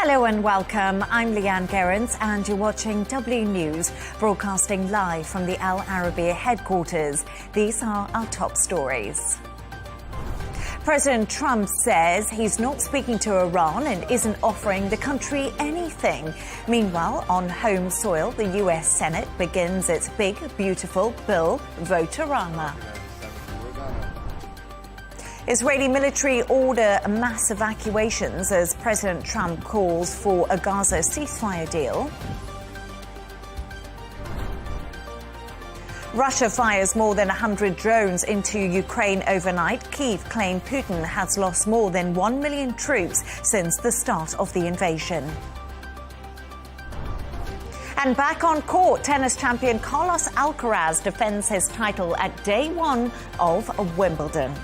Hello and welcome. I'm Leigh Ann Gerrans and you're watching W News, broadcasting live from the Al Arabiya headquarters. These are our top stories. President Trump says he's not speaking to Iran and isn't offering the country anything. Meanwhile, on home soil, the US Senate begins its big, beautiful bill vote-a-rama. Israeli military order mass evacuations as President Trump calls for a Gaza ceasefire deal. Russia fires more than 100 drones into Ukraine overnight. Kyiv claimed Putin has lost more than 1 million troops since the start of the invasion. And back on court, tennis champion Carlos Alcaraz defends his title at day one of Wimbledon.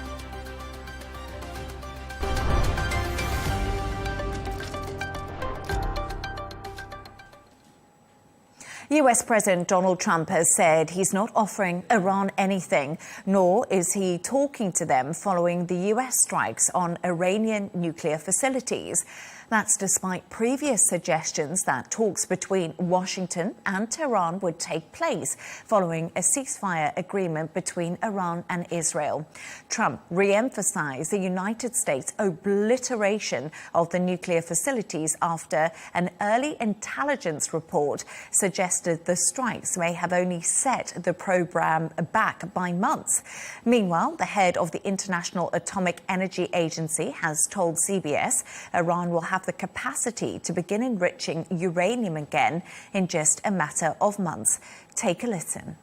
US President Donald Trump has said he's not offering Iran anything, nor is he talking to them following the US strikes on Iranian nuclear facilities. That's despite previous suggestions that talks between Washington and Tehran would take place following a ceasefire agreement between Iran and Israel. Trump re-emphasized the United States' obliteration of the nuclear facilities after an early intelligence report suggested the strikes may have only set the program back by months. Meanwhile, the head of the International Atomic Energy Agency has told CBS Iran will have the capacity to begin enriching uranium again in just a matter of months. Take a listen.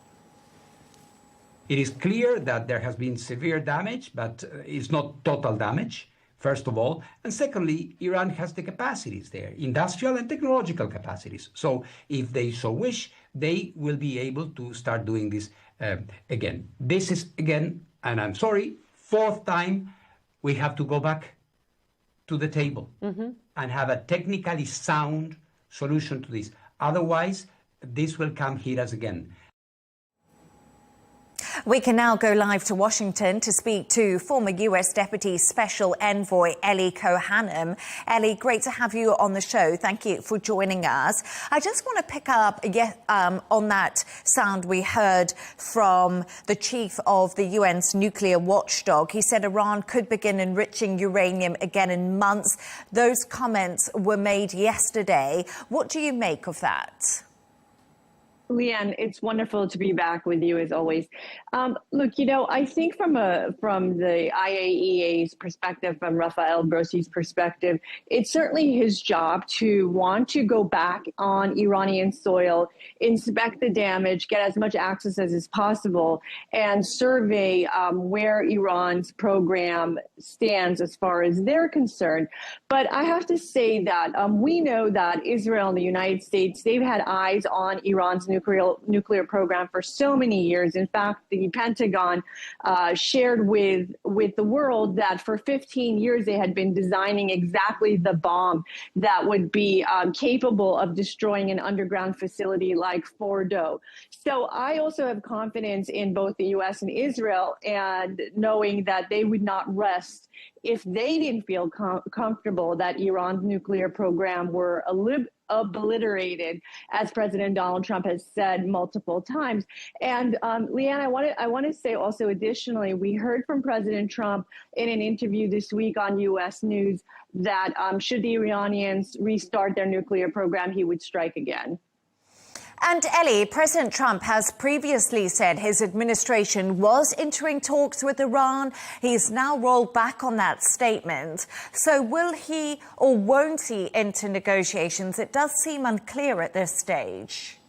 It is clear that there has been severe damage, but it's not total damage, first of all. And secondly, Iran has the capacities there, industrial and technological capacities. So if they so wish, they will be able to start doing this again. This is, again, and I'm sorry, fourth time we have to go back to the table and have a technically sound solution to this. Otherwise, this will come hit us again. We can now go live to Washington to speak to former US Deputy Special Envoy Ellie Cohanham. Ellie, great to have you on the show. Thank you for joining us. I just want to pick up on that sound we heard from the chief of the UN's nuclear watchdog. He said Iran could begin enriching uranium again in months. Those comments were made yesterday. What do you make of that? Leigh Ann, it's wonderful to be back with you as always. Look, I think from the IAEA's perspective, from Rafael Grossi's perspective, it's certainly his job to want to go back on Iranian soil, inspect the damage, get as much access as is possible, and survey where Iran's program stands as far as they're concerned. But I have to say that we know that Israel and the United States, they've had eyes on Iran's nuclear program for so many years. In fact, the Pentagon shared with the world that for 15 years they had been designing exactly the bomb that would be capable of destroying an underground facility like Fordo. So I also have confidence in both the US and Israel, and knowing that they would not rest if they didn't feel comfortable that Iran's nuclear program were obliterated, as President Donald Trump has said multiple times. And Leigh Ann, I want to say also additionally, we heard from President Trump in an interview this week on US News that should the Iranians restart their nuclear program, he would strike again. And Ellie, President Trump has previously said his administration was entering talks with Iran. He's now rolled back on that statement. So will he or won't he enter negotiations? It does seem unclear at this stage.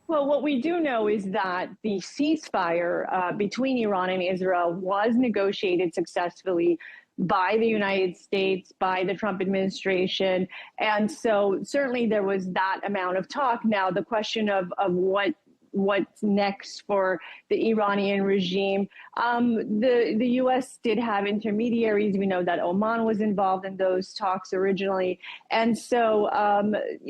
Well, what we do know is that the ceasefire between Iran and Israel was negotiated successfully by the United States, by the Trump administration. And so certainly there was that amount of talk. Now, the question of what's next for the Iranian regime, the U.S. did have intermediaries. We know that Oman was involved in those talks originally. And so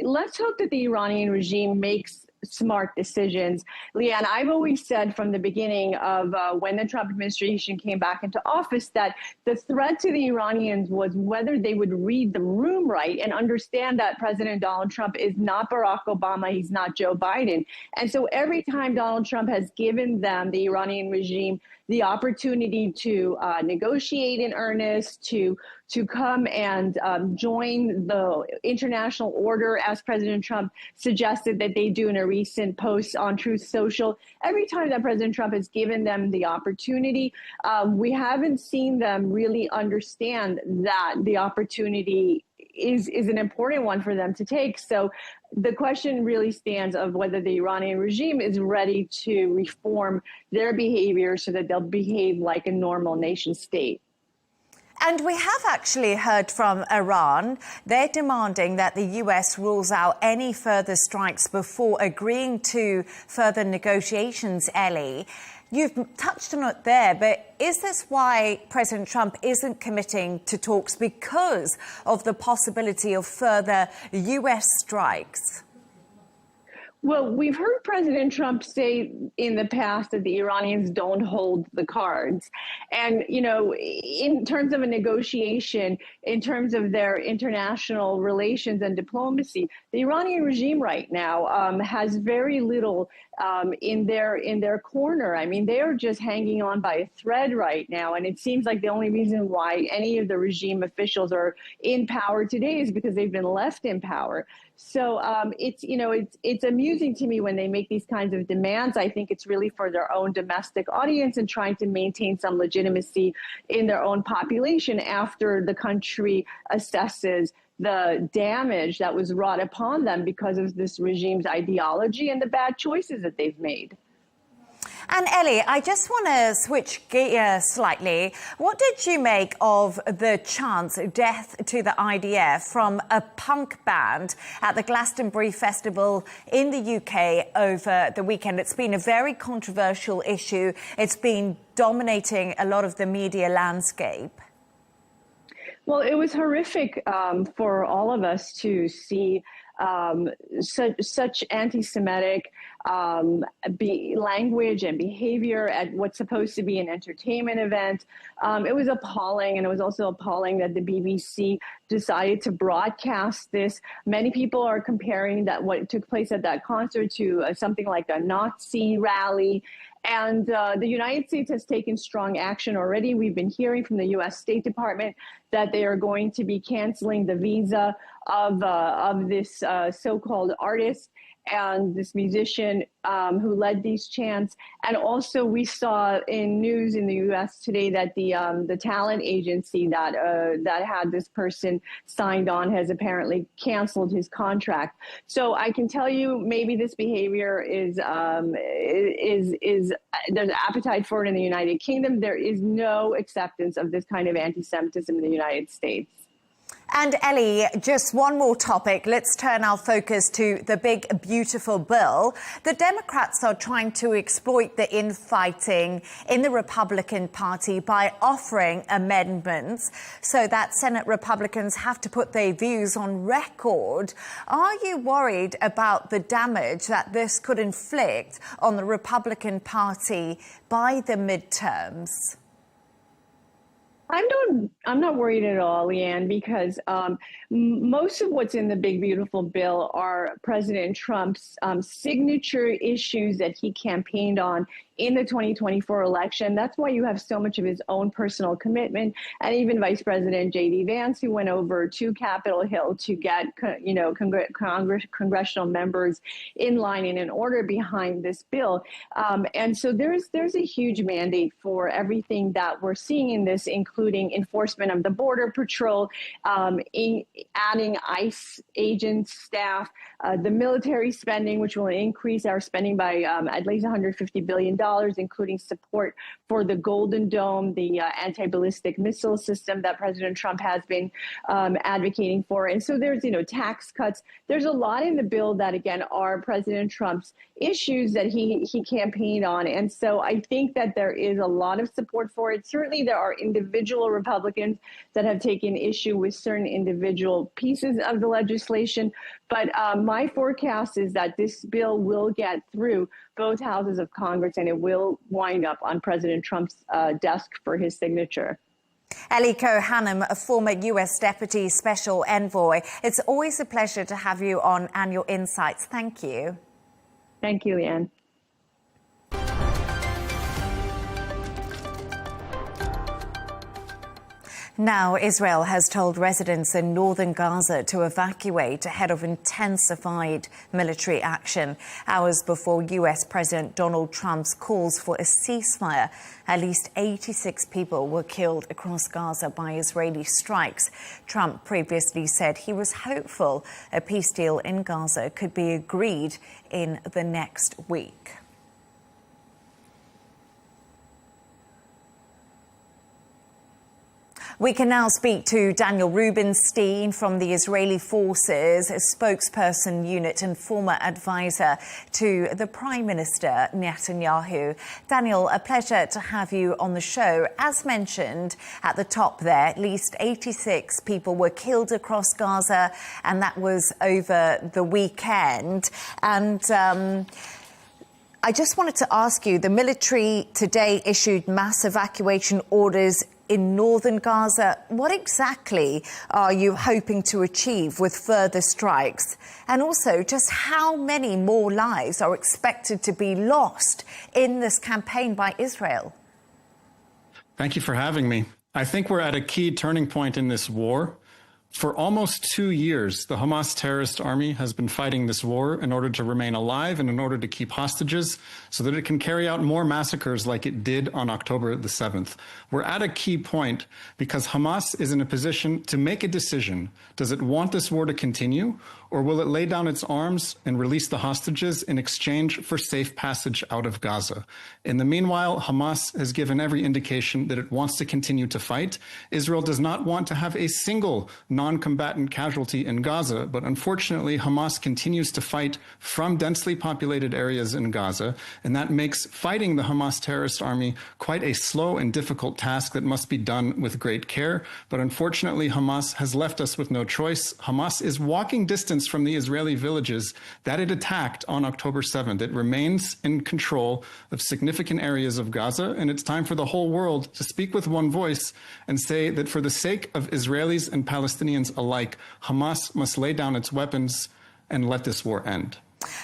let's hope that the Iranian regime makes smart decisions. Leigh Ann, I've always said from the beginning of when the Trump administration came back into office that the threat to the Iranians was whether they would read the room right and understand that President Donald Trump is not Barack Obama, he's not Joe Biden. And so every time Donald Trump has given them, the Iranian regime, the opportunity to negotiate in earnest, to come and join the international order, as President Trump suggested that they do in a recent post on Truth Social. Every time that President Trump has given them the opportunity, we haven't seen them really understand that the opportunity is an important one for them to take. So the question really stands of whether the Iranian regime is ready to reform their behavior so that they'll behave like a normal nation state. And we have actually heard from Iran. They're demanding that the US rules out any further strikes before agreeing to further negotiations, Ellie. You've touched on it there, but is this why President Trump isn't committing to talks, because of the possibility of further US strikes? Well, we've heard President Trump say in the past that the Iranians don't hold the cards. And, you know, in terms of a negotiation, in terms of their international relations and diplomacy, the Iranian regime right now has very little in their corner. I mean, they are just hanging on by a thread right now. And it seems like the only reason why any of the regime officials are in power today is because they've been left in power. So it's amusing to me when they make these kinds of demands. I think it's really for their own domestic audience and trying to maintain some legitimacy in their own population after the country assesses the damage that was wrought upon them because of this regime's ideology and the bad choices that they've made. And Ellie, I just want to switch gears slightly. What did you make of the chant "Death to the IDF" from a punk band at the Glastonbury Festival in the UK over the weekend? It's been a very controversial issue. It's been dominating a lot of the media landscape. Well, it was horrific for all of us to see such anti-Semitic language and behavior at what's supposed to be an entertainment event. It was appalling, and it was also appalling that the BBC decided to broadcast this. Many people are comparing that what took place at that concert to something like a Nazi rally. And the United States has taken strong action already. We've been hearing from the U.S. State Department that they are going to be canceling the visa of this so-called artist and this musician who led these chants. And also we saw in news in the U.S. today that the talent agency that had this person signed on has apparently canceled his contract. So I can tell you, maybe this behavior is there's an appetite for it in the United Kingdom. There is no acceptance of this kind of anti-Semitism in the United States. And Ellie, just one more topic. Let's turn our focus to the big, beautiful bill. The Democrats are trying to exploit the infighting in the Republican Party by offering amendments so that Senate Republicans have to put their views on record. Are you worried about the damage that this could inflict on the Republican Party by the midterms? I'm not worried at all, Leigh Ann, because most of what's in the big, beautiful bill are President Trump's signature issues that he campaigned on in the 2024 election. That's why you have so much of his own personal commitment, and even Vice President J.D. Vance, who went over to Capitol Hill to get, congressional members in line and in order behind this bill. And so there's a huge mandate for everything that we're seeing in this, including enforcement of the Border Patrol, adding ICE agents, staff, the military spending, which will increase our spending by at least $150 billion. including support for the Golden Dome, the anti-ballistic missile system that President Trump has been advocating for. And so there's, tax cuts. There's a lot in the bill that, again, are President Trump's issues that he campaigned on. And so I think that there is a lot of support for it. Certainly there are individual Republicans that have taken issue with certain individual pieces of the legislation. But my forecast is that this bill will get through both houses of Congress and it will wind up on President Trump's desk for his signature. Elio Hanum, a former U.S. Deputy Special Envoy. It's always a pleasure to have you on and your insights. Thank you. Thank you, Leigh Ann. Now, Israel has told residents in northern Gaza to evacuate ahead of intensified military action. Hours before U.S. President Donald Trump's calls for a ceasefire, at least 86 people were killed across Gaza by Israeli strikes. Trump previously said he was hopeful a peace deal in Gaza could be agreed in the next week. We can now speak to Daniel Rubinstein from the Israeli Forces, a spokesperson unit and former advisor to the Prime Minister Netanyahu. Daniel, a pleasure to have you on the show. As mentioned at the top there, at least 86 people were killed across Gaza, and that was over the weekend. And I just wanted to ask you, the military today issued mass evacuation orders in northern Gaza. What exactly are you hoping to achieve with further strikes? And also, just how many more lives are expected to be lost in this campaign by Israel? Thank you for having me. I think we're at a key turning point in this war. For almost 2 years, the Hamas terrorist army has been fighting this war in order to remain alive and in order to keep hostages so that it can carry out more massacres like it did on October the 7th. We're at a key point because Hamas is in a position to make a decision. Does it want this war to continue, or will it lay down its arms and release the hostages in exchange for safe passage out of Gaza? In the meanwhile, Hamas has given every indication that it wants to continue to fight. Israel does not want to have a single non-combatant casualty in Gaza, but unfortunately, Hamas continues to fight from densely populated areas in Gaza, and that makes fighting the Hamas terrorist army quite a slow and difficult task that must be done with great care. But unfortunately, Hamas has left us with no choice. Hamas is walking distance from the Israeli villages that it attacked on October 7th. It remains in control of significant areas of Gaza, and it's time for the whole world to speak with one voice and say that for the sake of Israelis and Palestinians alike, Hamas must lay down its weapons and let this war end.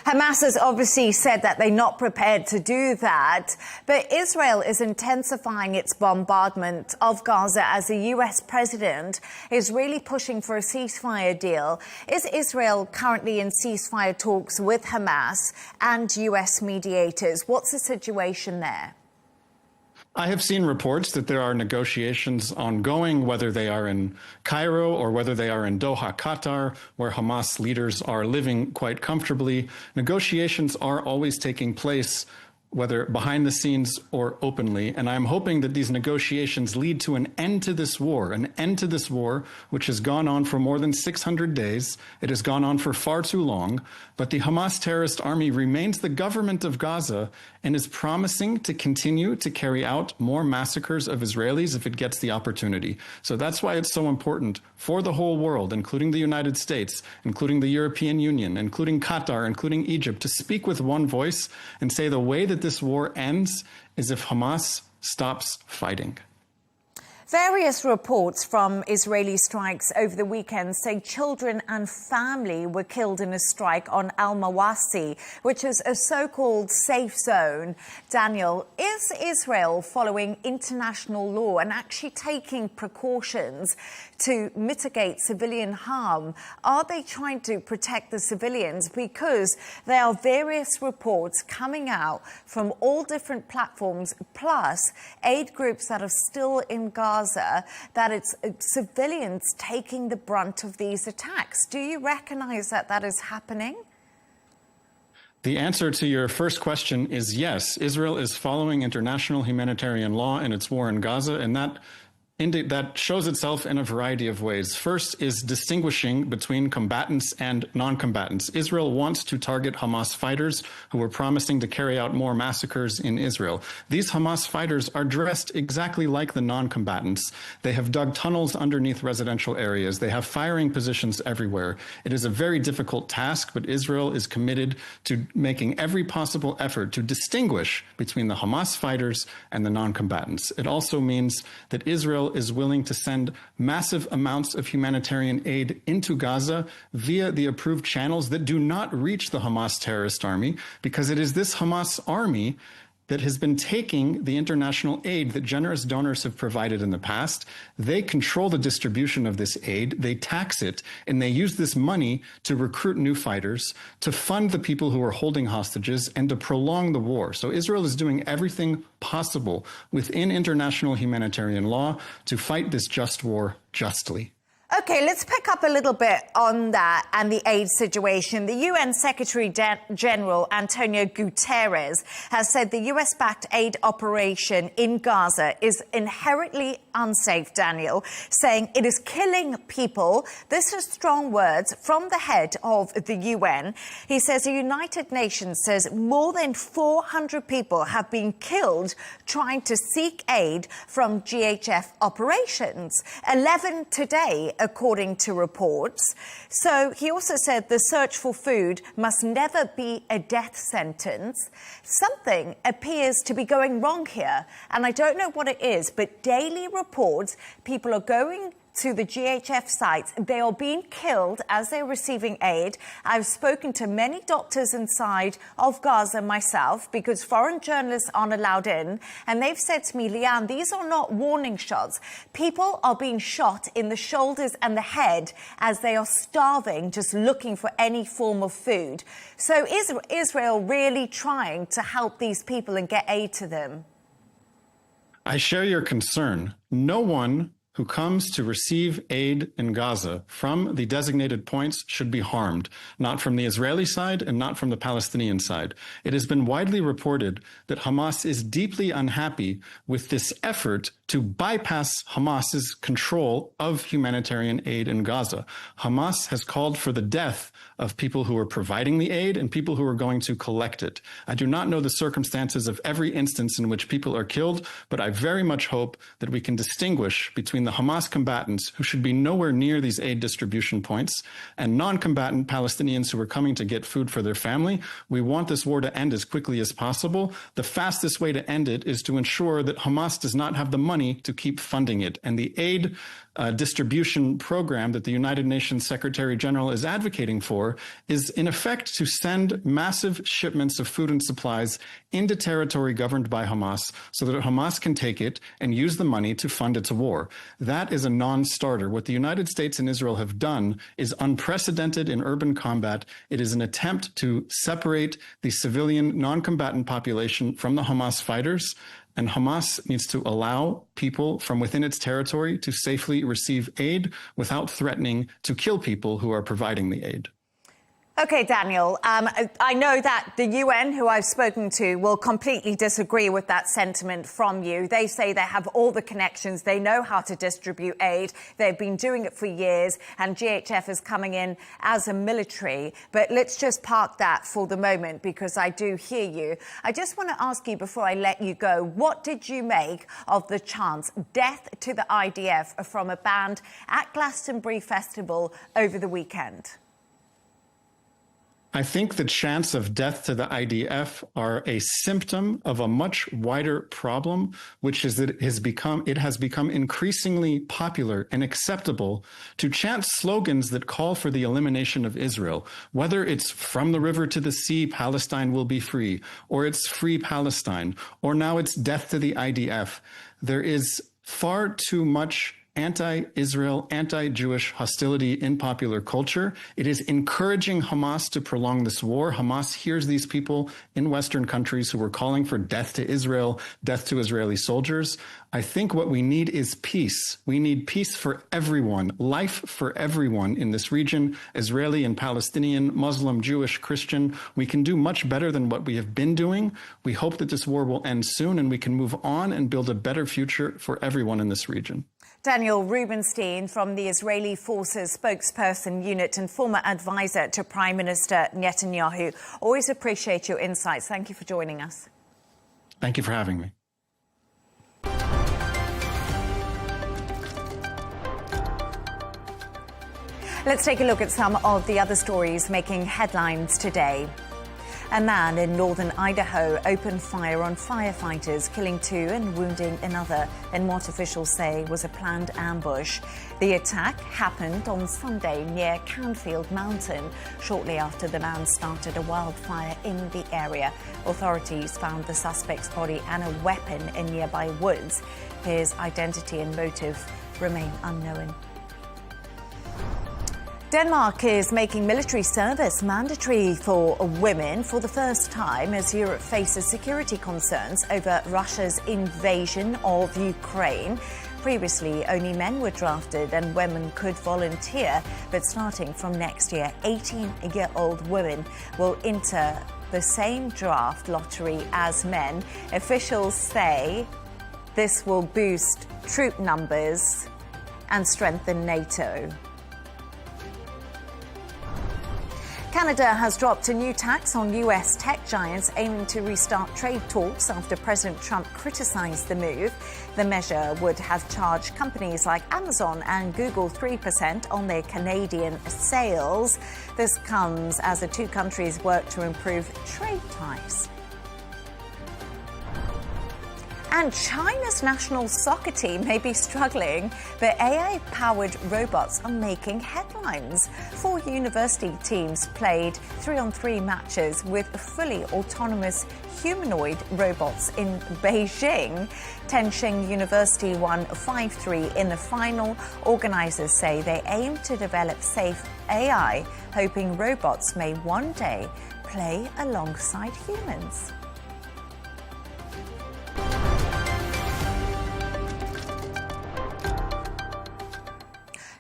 Hamas has obviously said that they're not prepared to do that, but Israel is intensifying its bombardment of Gaza as the U.S. president is really pushing for a ceasefire deal. Is Israel currently in ceasefire talks with Hamas and U.S. mediators? What's the situation there? I have seen reports that there are negotiations ongoing, whether they are in Cairo or whether they are in Doha, Qatar, where Hamas leaders are living quite comfortably. Negotiations are always taking place, whether behind the scenes or openly. And I'm hoping that these negotiations lead to an end to this war, which has gone on for more than 600 days. It has gone on for far too long. But the Hamas terrorist army remains the government of Gaza and is promising to continue to carry out more massacres of Israelis if it gets the opportunity. So that's why it's so important for the whole world, including the United States, including the European Union, including Qatar, including Egypt, to speak with one voice and say the way that this war ends is if Hamas stops fighting. Various reports from Israeli strikes over the weekend say children and family were killed in a strike on Al-Mawasi, which is a so-called safe zone. Daniel, is Israel following international law and actually taking precautions to mitigate civilian harm? Are they trying to protect the civilians? Because there are various reports coming out from all different platforms, plus aid groups that are still in Gaza, that it's civilians taking the brunt of these attacks. Do you recognize that that is happening? The answer to your first question is yes. Israel is following international humanitarian law in its war in Gaza, and that shows itself in a variety of ways. First is distinguishing between combatants and non-combatants. Israel wants to target Hamas fighters who are promising to carry out more massacres in Israel. These Hamas fighters are dressed exactly like the non-combatants. They have dug tunnels underneath residential areas. They have firing positions everywhere. It is a very difficult task, but Israel is committed to making every possible effort to distinguish between the Hamas fighters and the non-combatants. It also means that Israel is willing to send massive amounts of humanitarian aid into Gaza via the approved channels that do not reach the Hamas terrorist army, because it is this Hamas army that has been taking the international aid that generous donors have provided in the past. They control the distribution of this aid, they tax it, and they use this money to recruit new fighters, to fund the people who are holding hostages, and to prolong the war. So Israel is doing everything possible within international humanitarian law to fight this just war justly. Okay, let's pick up a little bit on that and the aid situation. The UN Secretary General Antonio Guterres has said the US-backed aid operation in Gaza is inherently unsafe, Daniel, saying it is killing people. This is strong words from the head of the UN. He says the United Nations says more than 400 people have been killed trying to seek aid from GHF operations. 11 today, according to reports. So he also said the search for food must never be a death sentence. Something appears to be going wrong here, and I don't know what it is, but daily reports, people are going to the GHF sites. They are being killed as they're receiving aid. I've spoken to many doctors inside of Gaza myself, because foreign journalists aren't allowed in. And they've said to me, Leigh Ann, these are not warning shots. People are being shot in the shoulders and the head as they are starving, just looking for any form of food. So is Israel really trying to help these people and get aid to them? I share your concern. No one who comes to receive aid in Gaza from the designated points should be harmed, not from the Israeli side and not from the Palestinian side. It has been widely reported that Hamas is deeply unhappy with this effort to bypass Hamas's control of humanitarian aid in Gaza. Hamas has called for the death of people who are providing the aid and people who are going to collect it. I do not know the circumstances of every instance in which people are killed, but I very much hope that we can distinguish between the Hamas combatants, who should be nowhere near these aid distribution points, and non-combatant Palestinians who are coming to get food for their family. We want this war to end as quickly as possible. The fastest way to end it is to ensure that Hamas does not have the money to keep funding it. And the aid distribution program that the United Nations Secretary General is advocating for is in effect to send massive shipments of food and supplies into territory governed by Hamas so that Hamas can take it and use the money to fund its war. That is a non-starter. What the United States and Israel have done is unprecedented in urban combat. It is an attempt to separate the civilian non-combatant population from the Hamas fighters. And Hamas needs to allow people from within its territory to safely receive aid without threatening to kill people who are providing the aid. Okay, Daniel, I know that the UN, who I've spoken to, will completely disagree with that sentiment from you. They say they have all the connections. They know how to distribute aid. They've been doing it for years, and GHF is coming in as a military. But let's just park that for the moment, because I do hear you. I just want to ask you, before I let you go, what did you make of the chants, "Death to the IDF," from a band at Glastonbury Festival over the weekend? I think the chants of death to the IDF are a symptom of a much wider problem, which is that it has become increasingly popular and acceptable to chant slogans that call for the elimination of Israel, whether it's "from the river to the sea, Palestine will be free," or it's "free Palestine," or now it's "death to the IDF." There is far too much anti-Israel, anti-Jewish hostility in popular culture. It is encouraging Hamas to prolong this war. Hamas hears these people in Western countries who are calling for death to Israel, death to Israeli soldiers. I think what we need is peace. We need peace for everyone, life for everyone in this region, Israeli and Palestinian, Muslim, Jewish, Christian. We can do much better than what we have been doing. We hope that this war will end soon and we can move on and build a better future for everyone in this region. Daniel Rubenstein from the Israeli Forces Spokesperson Unit and former advisor to Prime Minister Netanyahu. Always appreciate your insights. Thank you for joining us. Thank you for having me. Let's take a look at some of the other stories making headlines today. A man in northern Idaho opened fire on firefighters, killing 2 and wounding another in what officials say was a planned ambush. The attack happened on Sunday near Canfield Mountain, shortly after the man started a wildfire in the area. Authorities found the suspect's body and a weapon in nearby woods. His identity and motive remain unknown. Denmark is making military service mandatory for women for the first time as Europe faces security concerns over Russia's invasion of Ukraine. Previously, only men were drafted and women could volunteer, but starting from next year, 18-year-old women will enter the same draft lottery as men. Officials say this will boost troop numbers and strengthen NATO. Canada has dropped a new tax on US tech giants aiming to restart trade talks after President Trump criticized the move. The measure would have charged companies like Amazon and Google 3% on their Canadian sales. This comes as the two countries work to improve trade ties. And China's national soccer team may be struggling, but AI-powered robots are making headlines. 4 university teams played 3-on-3 matches with fully autonomous humanoid robots in Beijing. Tengsheng University won 5-3 in the final. Organizers say they aim to develop safe AI, hoping robots may one day play alongside humans.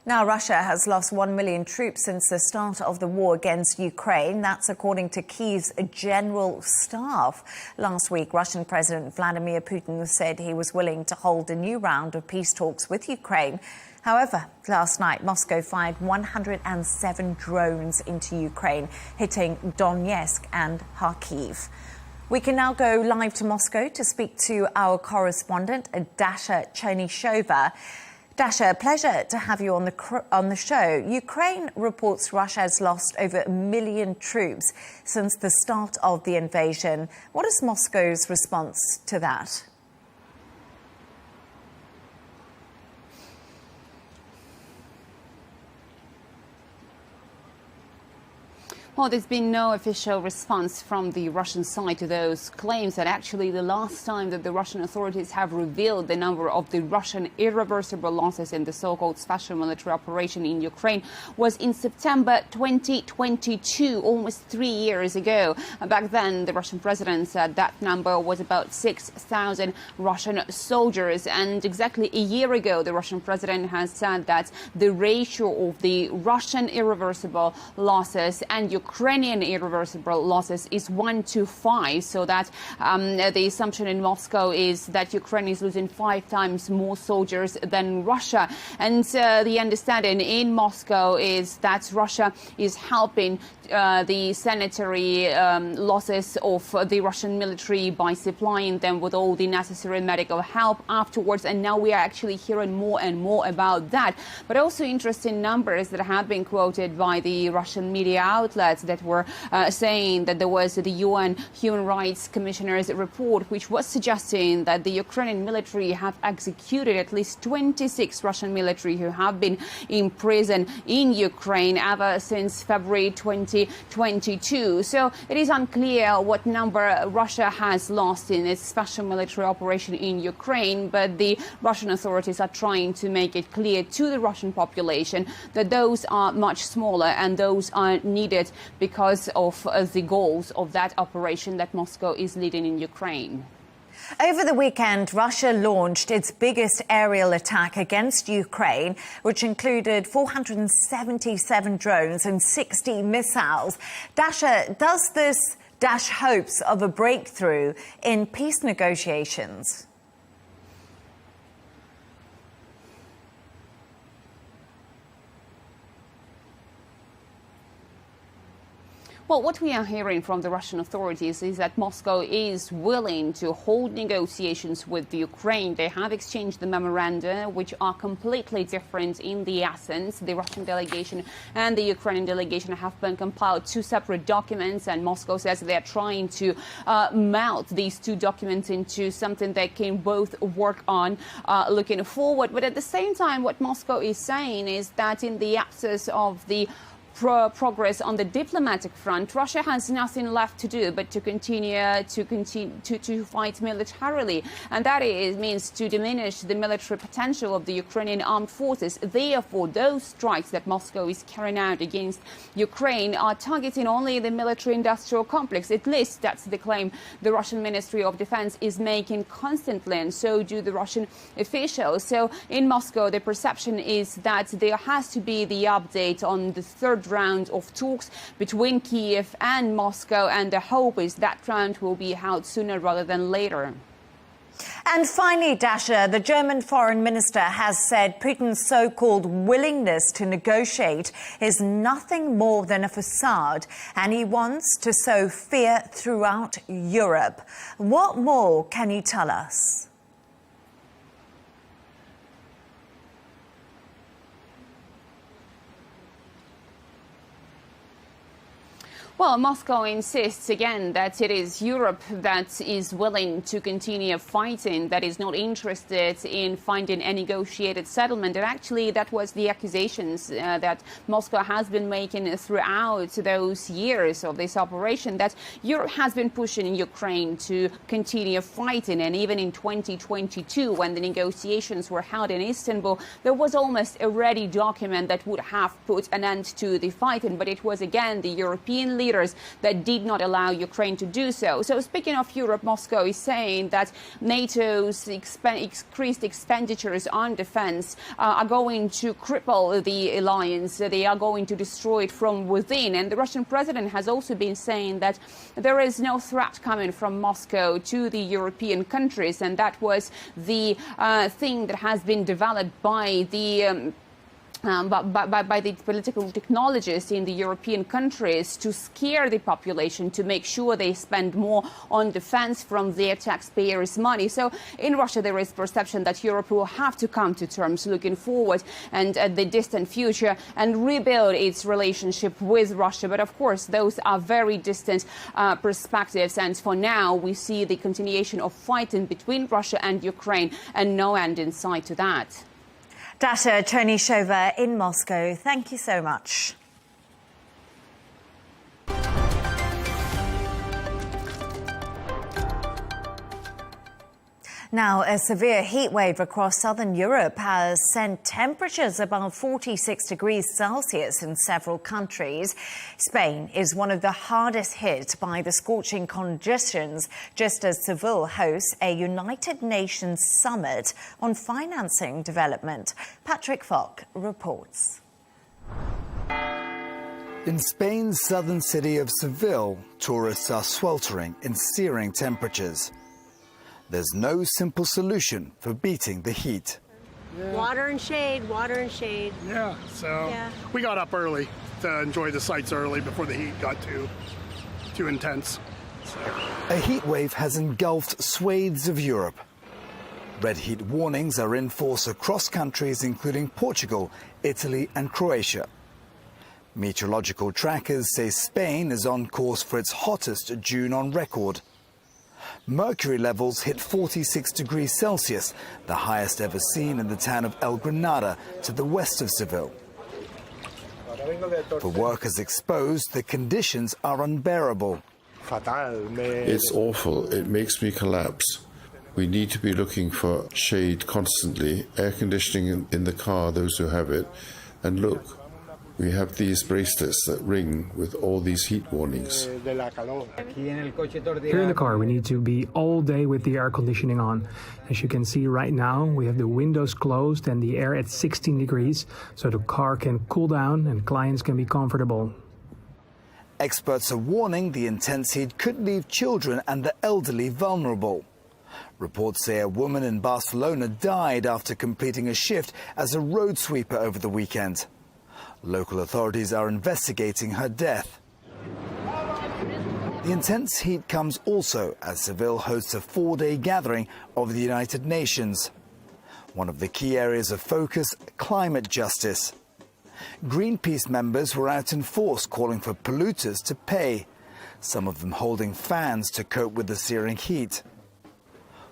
Now, Russia has lost 1 million troops since the start of the war against Ukraine. That's according to Kyiv's general staff. Last week, Russian President Vladimir Putin said he was willing to hold a new round of peace talks with Ukraine. However, last night, Moscow fired 107 drones into Ukraine, hitting Donetsk and Kharkiv. We can now go live to Moscow to speak to our correspondent, Dasha Chernyshova. Dasha, pleasure to have you on the show. Ukraine reports Russia has lost over 1 million troops since the start of the invasion. What is Moscow's response to that? Well, there's been no official response from the Russian side to those claims. And actually, the last time that the Russian authorities have revealed the number of the Russian irreversible losses in the so-called special military operation in Ukraine was in September 2022, almost 3 years ago. Back then, the Russian president said that number was about 6,000 Russian soldiers. And exactly a year ago, the Russian president has said that the ratio of the Russian irreversible losses and Ukrainian irreversible losses is 1-to-5, so that the assumption in Moscow is that Ukraine is losing 5 times more soldiers than Russia. And the understanding in Moscow is that Russia is helping the sanitary losses of the Russian military by supplying them with all the necessary medical help afterwards. And now we are actually hearing more and more about that. But also interesting numbers that have been quoted by the Russian media outlets that were saying that there was the UN Human Rights Commissioner's report, which was suggesting that the Ukrainian military have executed at least 26 Russian military who have been in prison in Ukraine ever since February 2022. So it is unclear what number Russia has lost in its special military operation in Ukraine, but the Russian authorities are trying to make it clear to the Russian population that those are much smaller and those are needed because of the goals of that operation that Moscow is leading in Ukraine. Over the weekend, Russia launched its biggest aerial attack against Ukraine, which included 477 drones and 60 missiles. Dasha, does this dash hopes of a breakthrough in peace negotiations? Well, what we are hearing from the Russian authorities is that Moscow is willing to hold negotiations with the Ukraine. They have exchanged the memoranda, which are completely different in the essence. The Russian delegation and the Ukrainian delegation have been compiled two separate documents, and Moscow says they're trying to melt these two documents into something they can both work on looking forward. But at the same time, what Moscow is saying is that in the absence of the progress on the diplomatic front, Russia has nothing left to do but to continue to fight militarily, and that means to diminish the military potential of the Ukrainian armed forces. Therefore, those strikes that Moscow is carrying out against Ukraine are targeting only the military-industrial complex. At least that's the claim the Russian Ministry of Defense is making constantly, and so do the Russian officials. So in Moscow, the perception is that there has to be the update on the third round of talks between Kiev and Moscow, and the hope is that round will be held sooner rather than later. And finally, Dasha, the German foreign minister has said Putin's so-called willingness to negotiate is nothing more than a facade, and he wants to sow fear throughout Europe. What more can you tell us? Well, Moscow insists again that it is Europe that is willing to continue fighting, that is not interested in finding a negotiated settlement. And actually, that was the accusations that Moscow has been making throughout those years of this operation, that Europe has been pushing Ukraine to continue fighting. And even in 2022, when the negotiations were held in Istanbul, there was almost a ready document that would have put an end to the fighting. But it was, again, the European leaders that did not allow Ukraine to do so. So speaking of Europe, Moscow is saying that NATO's increased expenditures on defense are going to cripple the alliance. They are going to destroy it from within. And the Russian president has also been saying that there is no threat coming from Moscow to the European countries. And that was the thing that has been developed by the by the political technologists in the European countries to scare the population, to make sure they spend more on defense from their taxpayers' money. So in Russia, there is perception that Europe will have to come to terms looking forward and at the distant future and rebuild its relationship with Russia. But of course, those are very distant perspectives. And for now, we see the continuation of fighting between Russia and Ukraine and no end in sight to that. Dasha Chernyshyova in Moscow, thank you so much. Now, a severe heat wave across southern Europe has sent temperatures above 46 degrees Celsius in several countries. Spain is one of the hardest hit by the scorching conditions, just as Seville hosts a United Nations summit on financing development. Patrick Falk reports. In Spain's southern city of Seville, tourists are sweltering in searing temperatures. There's no simple solution for beating the heat. Water and shade, water and shade. Yeah, so we got up early to enjoy the sights early before the heat got too intense. So. A heat wave has engulfed swathes of Europe. Red heat warnings are in force across countries including Portugal, Italy and Croatia. Meteorological trackers say Spain is on course for its hottest June on record. Mercury levels hit 46 degrees Celsius, the highest ever seen in the town of El Granada to the west of Seville. For workers exposed, the conditions are unbearable. It's awful. It makes me collapse. We need to be looking for shade constantly, air conditioning in the car, those who have it. And look, We have these bracelets that ring with all these heat warnings. Here in the car, we need to be all day with the air conditioning on. As you can see right now, we have the windows closed and the air at 16 degrees, so the car can cool down and clients can be comfortable. Experts are warning the intense heat could leave children and the elderly vulnerable. Reports say a woman in Barcelona died after completing a shift as a road sweeper over the weekend. Local authorities are investigating her death. The intense heat comes also as Seville hosts a 4-day gathering of the United Nations. One of the key areas of focus, climate justice. Greenpeace members were out in force calling for polluters to pay, some of them holding fans to cope with the searing heat.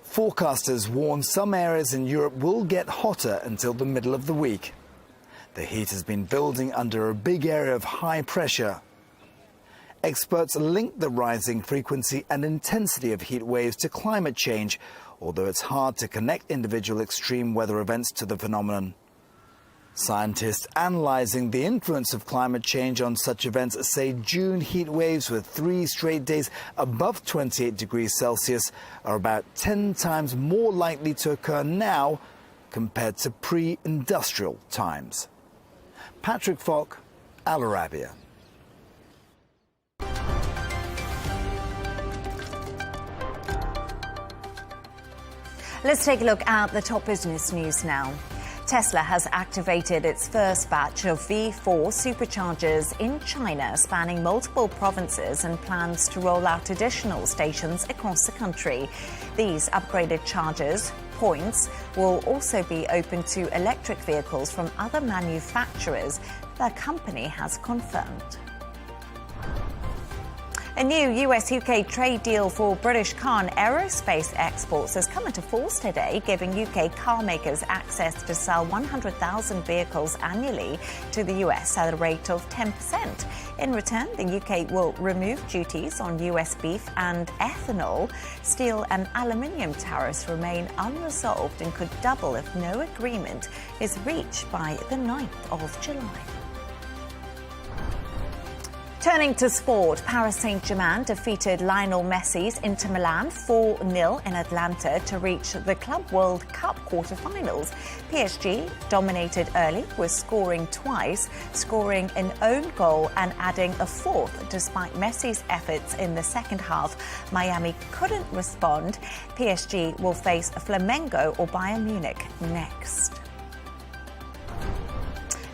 Forecasters warn some areas in Europe will get hotter until the middle of the week. The heat has been building under a big area of high pressure. Experts link the rising frequency and intensity of heat waves to climate change, although it's hard to connect individual extreme weather events to the phenomenon. Scientists analyzing the influence of climate change on such events say June heat waves with 3 straight days above 28 degrees Celsius are about 10 times more likely to occur now compared to pre-industrial times. Patrick Falk, Al Arabiya. Let's take a look at the top business news now. Tesla has activated its first batch of V4 superchargers in China, spanning multiple provinces, and plans to roll out additional stations across the country. These upgraded chargers points will also be open to electric vehicles from other manufacturers, the company has confirmed. A new US-UK trade deal for British car and aerospace exports has come into force today, giving UK car makers access to sell 100,000 vehicles annually to the US at a rate of 10%. In return, the UK will remove duties on US beef and ethanol. Steel and aluminium tariffs remain unresolved and could double if no agreement is reached by the 9th of July. Turning to sport, Paris Saint-Germain defeated Lionel Messi's Inter Milan 4-0 in Atlanta to reach the Club World Cup quarter-finals. PSG dominated early with scoring twice, scoring an own goal and adding a fourth despite Messi's efforts in the second half. Miami couldn't respond. PSG will face Flamengo or Bayern Munich next.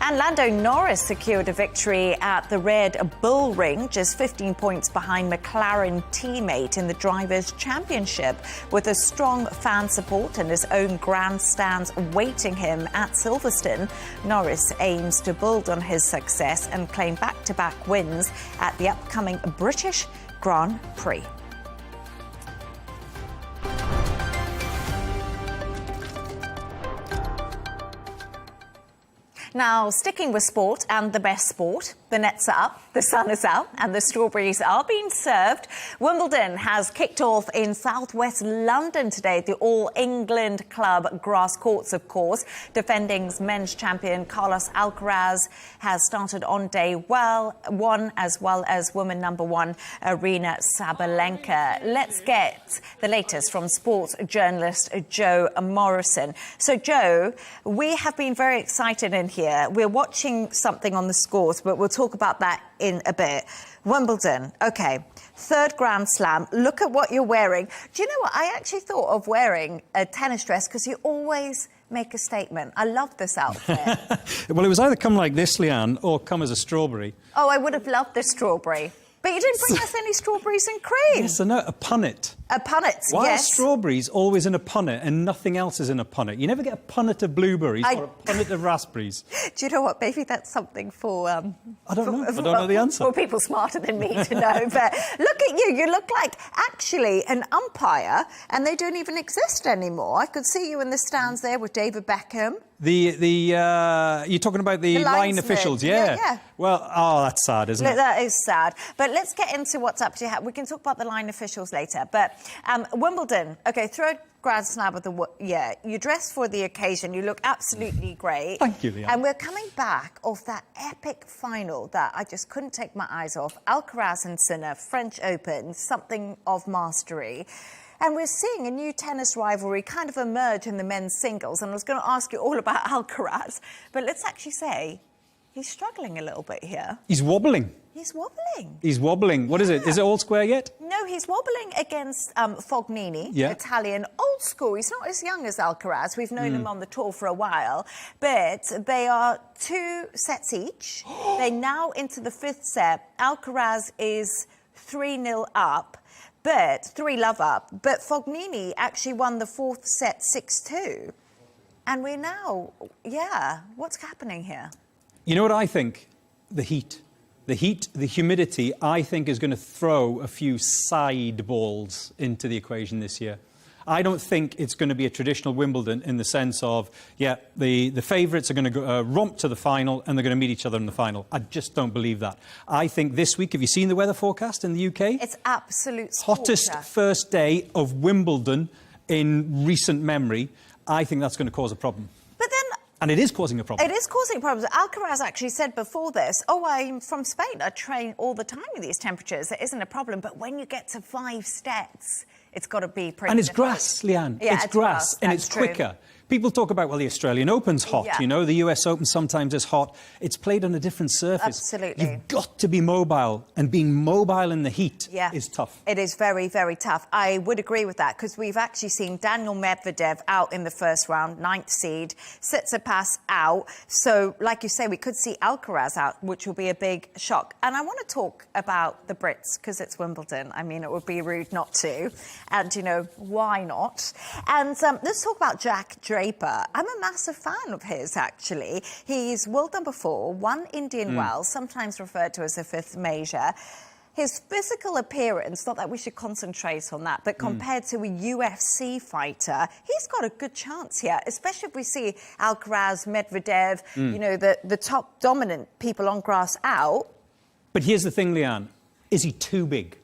And Lando Norris secured a victory at the Red Bull Ring, just 15 points behind McLaren teammate in the Drivers' Championship. With a strong fan support and his own grandstands awaiting him at Silverstone, Norris aims to build on his success and claim back-to-back wins at the upcoming British Grand Prix. Now, sticking with sport and the best sport, the nets are up, the sun is out, and the strawberries are being served. Wimbledon has kicked off in southwest London today, the All England Club grass courts, of course. Defending men's champion Carlos Alcaraz has started on day one, as well as women number one, Arina Sabalenka. Let's get the latest from sports journalist Joe Morrison. So, Joe, we have been very excited in here. We're watching something on the scores, but we'll talk about that in a bit. Wimbledon, okay, third Grand Slam. Look at what you're wearing. Do you know what? I actually thought of wearing a tennis dress because you always make a statement. I love this outfit. Well, it was either come like this, Leigh Ann, or come as a strawberry. Oh, I would have loved the strawberry. But you didn't bring us any strawberries and cream. Yes, I know, a punnet. A punnet, Why yes. are strawberries always in a punnet and nothing else is in a punnet? You never get a punnet of blueberries or a punnet of raspberries. Do you know what? Maybe that's something for... I don't know. I don't know the answer. For people smarter than me to know. But look at you. You look like actually an umpire, and they don't even exist anymore. I could see you in the stands there with David Beckham. You're talking about the line officials, yeah. Yeah. Well, that's sad, isn't it? That is sad. But let's get into what's up to you. We can talk about the line officials later. But Wimbledon. Okay, third Grand Slam of the year. You dress for the occasion. You look absolutely great. Thank you, Leigh Ann. And we're coming back off that epic final that I just couldn't take my eyes off. Alcaraz and Sinner, French Open, something of mastery. And we're seeing a new tennis rivalry kind of emerge in the men's singles. And I was going to ask you all about Alcaraz, but let's actually say he's struggling a little bit here. He's wobbling. He's wobbling. He's wobbling. What is it? Is it all square yet? No, he's wobbling against Fognini, Yeah. Italian, old school. He's not as young as Alcaraz. We've known him on the tour for a while. But they are 2 sets each. They're now into the 5th set. Alcaraz is 3-0 up, but 3-love up. But Fognini actually won the 4th set 6-2. And we're now, what's happening here? You know what I think? The heat. The heat, the humidity, I think is going to throw a few side balls into the equation this year. I don't think it's going to be a traditional Wimbledon in the sense of, the favourites are going to go, romp to the final and they're going to meet each other in the final. I just don't believe that. I think this week, have you seen the weather forecast in the UK? It's absolute hottest torture. First day of Wimbledon in recent memory. I think that's going to cause a problem. But then... And it is causing a problem. It is causing problems. Alcaraz actually said before this, I'm from Spain. I train all the time with these temperatures. It isn't a problem. But when you get to 5 steps, it's got to be pretty... And it's grass, Leigh Ann. Yeah, it's grass. And it's quicker. People talk about, well, the Australian Open's hot, Yeah. you know, the US Open sometimes is hot. It's played on a different surface. Absolutely. You've got to be mobile, and being mobile in the heat is tough. It is very, very tough. I would agree with that, because we've actually seen Daniel Medvedev out in the first round, 9th seed, Tsitsipas out. So, like you say, we could see Alcaraz out, which will be a big shock. And I want to talk about the Brits, because it's Wimbledon. I mean, it would be rude not to. And, you know, why not? And let's talk about Jack Draper. I'm a massive fan of his, actually. He's world number 4, won Indian Wells, sometimes referred to as the 5th major. His physical appearance, not that we should concentrate on that, but compared to a UFC fighter, he's got a good chance here, especially if we see Alcaraz, Medvedev, you know, the top dominant people on grass out. But here's the thing, Leigh Ann. Is he too big?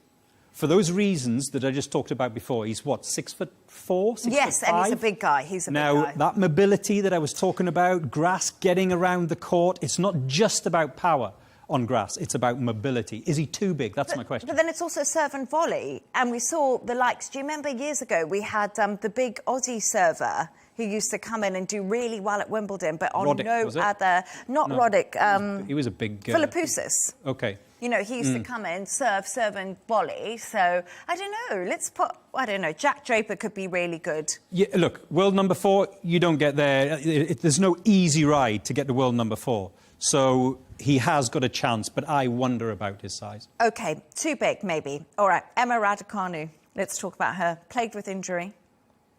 For those reasons that I just talked about before, he's what, 6'4", 6'5"? Yes, and he's a big guy. He's a big guy. Now, that mobility that I was talking about, grass getting around the court, it's not just about power on grass, it's about mobility. Is he too big? That's my question. But then it's also serve and volley. And we saw the likes, do you remember years ago we had the big Aussie server who used to come in and do really well at Wimbledon, but on Roddick, other... Not no, Roddick. He was a big... Philippoussis. OK. You know, he used to come in, serve and volley. So, I don't know, let's put... I don't know, Jack Draper could be really good. Yeah, look, world number 4, you don't get there. There's no easy ride to get to world number 4. So he has got a chance, but I wonder about his size. OK, too big, maybe. All right, Emma Raducanu. Let's talk about her. Plagued with injury,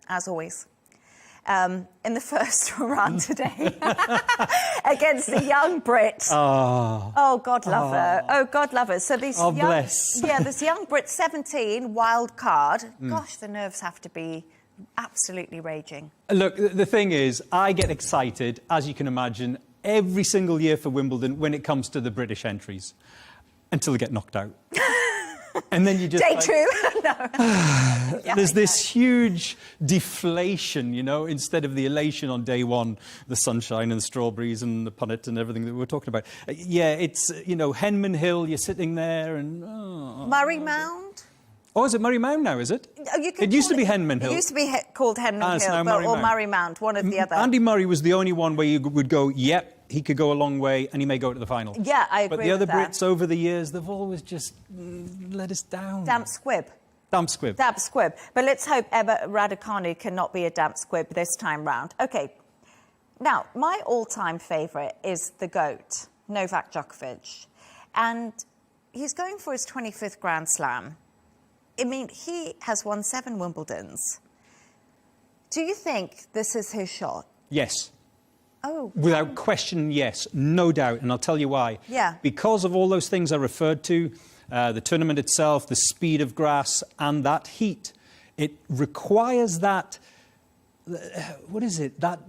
as always. In the first round today against the young Brit. Oh, God love her. Oh, God love her. So these this young Brit, 17, wild card. Gosh, the nerves have to be absolutely raging. Look, the thing is, I get excited, as you can imagine, every single year for Wimbledon when it comes to the British entries, until they get knocked out. And then you just... Day two. No. There's this huge deflation, you know, instead of the elation on day 1, the sunshine and the strawberries and the punnet and everything that we were talking about. Yeah, it's, you know, Henman Hill, you're sitting there and... Murray Mound? Oh, is it Murray Mound now, is it? It used to be Henman Hill. It used to be called Henman Hill, or Murray Mound, one or the other. Andy Murray was the only one where you would go, yep, he could go a long way and he may go to the final. Yeah, I agree But the other with that. Brits over the years, they've always just let us down. Damp squib. Damp squib. Damp squib. But let's hope Emma Raducanu cannot be a damp squib this time round. OK. Now, my all-time favourite is the GOAT, Novak Djokovic. And he's going for his 25th Grand Slam. I mean, he has won 7 Wimbledons. Do you think this is his shot? Yes. Oh. Without question, yes. No doubt. And I'll tell you why. Yeah. Because of all those things I referred to, the tournament itself, the speed of grass and that heat, it requires that what is it? That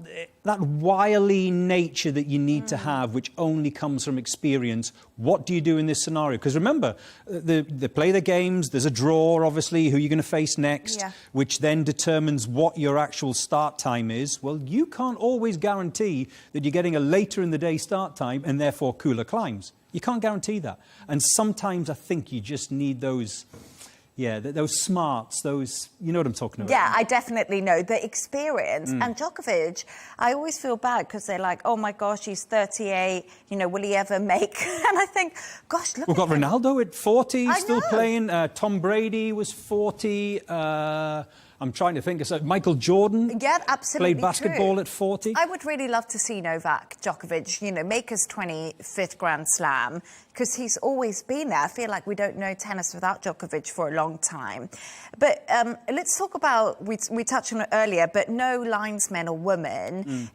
wily nature that you need to have, which only comes from experience. What do you do in this scenario? Because remember, they play the games. There's a draw, obviously, who you're going to face next, which then determines what your actual start time is. Well, you can't always guarantee that you're getting a later in the day start time and therefore cooler climbs. You can't guarantee that. And sometimes I think you just need those... Yeah, those smarts, those, you know what I'm talking about. Yeah, I definitely know. The experience. And Djokovic, I always feel bad because they're like, oh my gosh, he's 38, you know, will he ever make... And I think, gosh, look We've got Ronaldo at 40, still know. playing. Tom Brady was 40. I'm trying to think. So Michael Jordan absolutely played basketball true. at 40. I would really love to see Novak Djokovic, you know, make his 25th Grand Slam, because he's always been there. I feel like we don't know tennis without Djokovic for a long time. But let's talk about, we touched on it earlier, but no linesmen or women.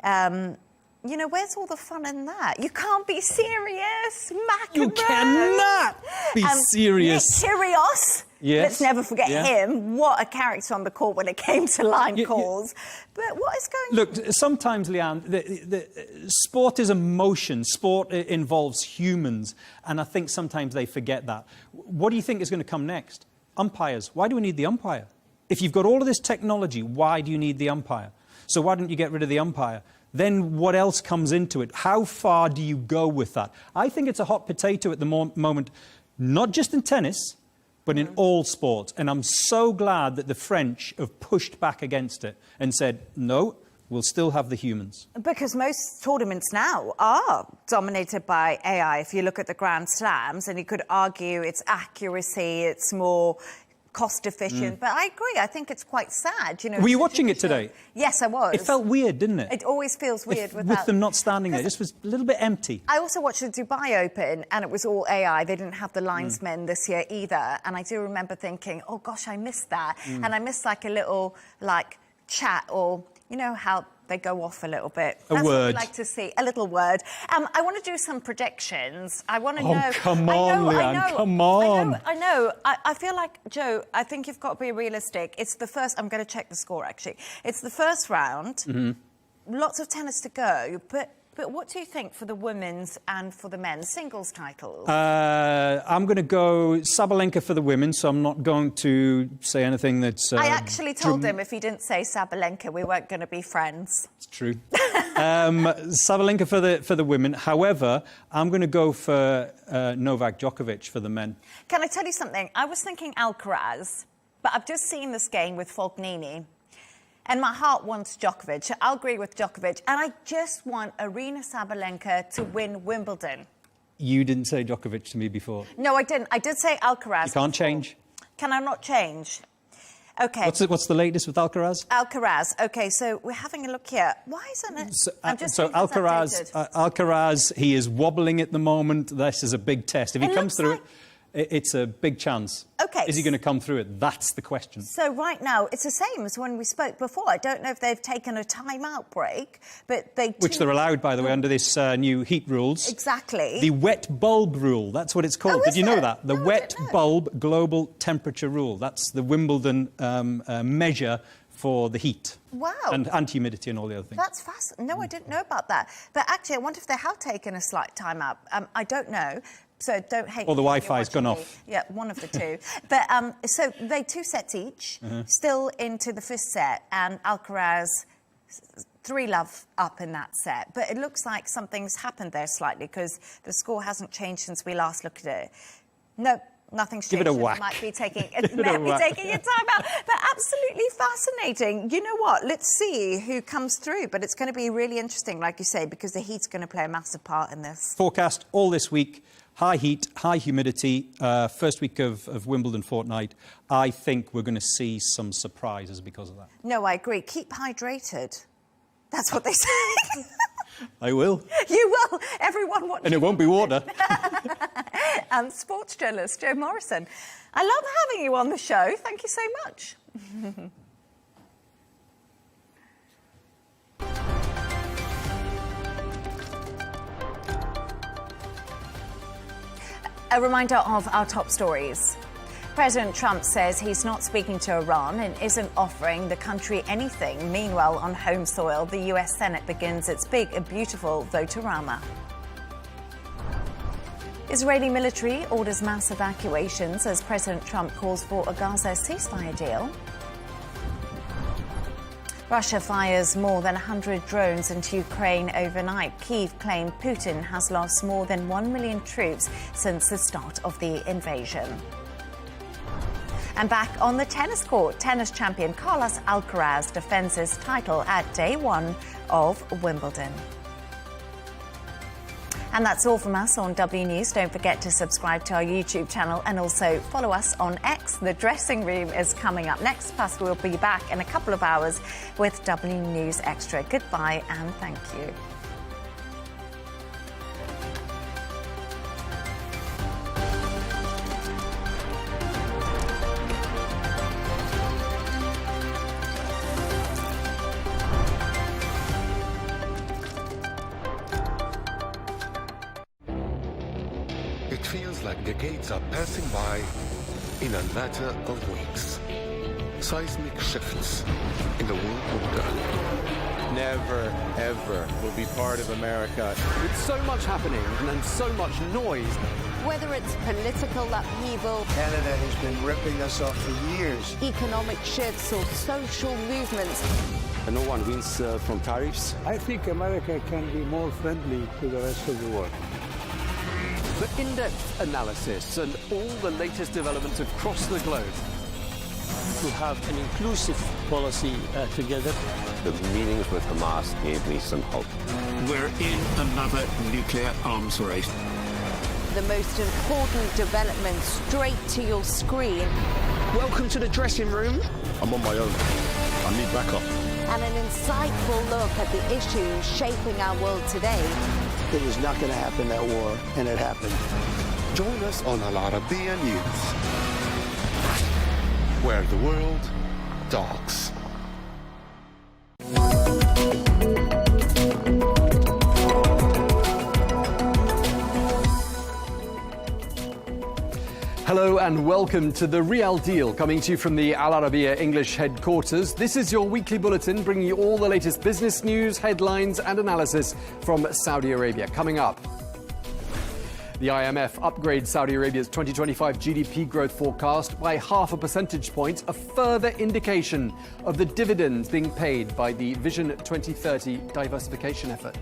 You know, where's all the fun in that? You can't be serious, McEnroe. You cannot be serious. Nick Kyrgios. Yes. Let's never forget him. What a character on the court when it came to line calls. But what is going on? Look, sometimes, Leigh Ann, the sport is emotion. Sport involves humans. And I think sometimes they forget that. What do you think is going to come next? Umpires. Why do we need the umpire? If you've got all of this technology, why do you need the umpire? So why don't you get rid of the umpire? Then what else comes into it? How far do you go with that? I think it's a hot potato at the moment, not just in tennis, but in all sports. And I'm so glad that the French have pushed back against it and said, no, we'll still have the humans. Because most tournaments now are dominated by AI. If you look at the Grand Slams, and you could argue it's accuracy, it's more cost efficient. But I agree. I think it's quite sad. You know, were you watching it today? Yes, I was. It felt weird, didn't it? It always feels weird with without them not standing there. This was a little bit empty. I also watched the Dubai Open, and it was all AI. They didn't have the linesmen this year either. And I do remember thinking, oh gosh, I missed that. And I missed like a little chat, or you know how they go off a little bit. A That's word. what I'd like to see. A little word. I want to do some predictions. I want to know... come on, Leigh Ann, come on. I know. I feel like, Joe, I think you've got to be realistic. It's the first... I'm going to check the score, actually. It's the first round. Lots of tennis to go, but what do you think for the women's and for the men's singles titles? I'm going to go Sabalenka for the women, so I'm not going to say anything that's... I actually told him if he didn't say Sabalenka, we weren't going to be friends. It's true. Sabalenka for the women. However, I'm going to go for Novak Djokovic for the men. Can I tell you something? I was thinking Alcaraz, but I've just seen this game with Fognini. And my heart wants Djokovic. I'll agree with Djokovic. And I just want Arina Sabalenka to win Wimbledon. You didn't say Djokovic to me before. No, I didn't. I did say Alcaraz. You can't change. Can I not change? OK. What's the latest with Alcaraz? Alcaraz. OK, so we're having a look here. Why isn't it? So Alcaraz, he is wobbling at the moment. This is a big test. If he comes through it's a big chance. OK. Is he going to come through it? That's the question. So right now, it's the same as when we spoke before. I don't know if they've taken a time-out break, but they... Which they're allowed, by the way, under this new heat rules. Exactly. The wet bulb rule, that's what it's called. Oh, Did you know that? The No, wet bulb global temperature rule. That's the Wimbledon measure for the heat. Wow. And humidity and all the other things. That's fascinating. No, I didn't know about that. But actually, I wonder if they have taken a slight time-out. I don't know. So don't hate me. Or the Wi-Fi's gone off. Yeah, one of the two. But so they 2 sets each, still into the 5th set, and Alcaraz 3-love up in that set. But it looks like something's happened there slightly, because the score hasn't changed since we last looked at it. No, nothing's changed. Give it a whack. Might be taking your time out. But absolutely fascinating. You know what? Let's see who comes through. But it's going to be really interesting, like you say, because the heat's going to play a massive part in this. Forecast all this week. High heat, high humidity, first week of Wimbledon fortnight. I think we're going to see some surprises because of that. No, I agree. Keep hydrated. That's what they say. I will. You will. Everyone watching. And it won't be water. And sports journalist Joe Morrison. I love having you on the show. Thank you so much. A reminder of our top stories. President Trump says he's not speaking to Iran and isn't offering the country anything. Meanwhile, on home soil, the US Senate begins its big and beautiful vote-a-rama. Israeli military orders mass evacuations as President Trump calls for a Gaza ceasefire deal. Russia fires more than 100 drones into Ukraine overnight. Kyiv claimed Putin has lost more than 1 million troops since the start of the invasion. And back on the tennis court, tennis champion Carlos Alcaraz defends his title at day one of Wimbledon. And that's all from us on W News. Don't forget to subscribe to our YouTube channel and also follow us on X. The dressing room is coming up next. Plus, we'll be back in a couple of hours with W News Extra. Goodbye and thank you. It feels like decades are passing by in a matter of weeks. Seismic shifts in the world order. Never, ever will be part of America. With so much happening and so much noise. Whether it's political upheaval, Canada has been ripping us off for years. Economic shifts or social movements. And no one wins from tariffs. I think America can be more friendly to the rest of the world. The in-depth analysis and all the latest developments across the globe. To have an inclusive policy together. The meetings with Hamas gave me some hope. We're in another nuclear arms race. The most important developments straight to your screen. Welcome to the dressing room. I'm on my own. I need backup. And an insightful look at the issues shaping our world today. It was not going to happen, that war, and it happened. Join us on Arabiya News, where the world talks. Hello and welcome to The Real Deal, coming to you from the Al Arabiya English headquarters. This is your weekly bulletin, bringing you all the latest business news, headlines and analysis from Saudi Arabia. Coming up, the IMF upgrades Saudi Arabia's 2025 GDP growth forecast by 0.5 percentage point, a further indication of the dividends being paid by the Vision 2030 diversification effort.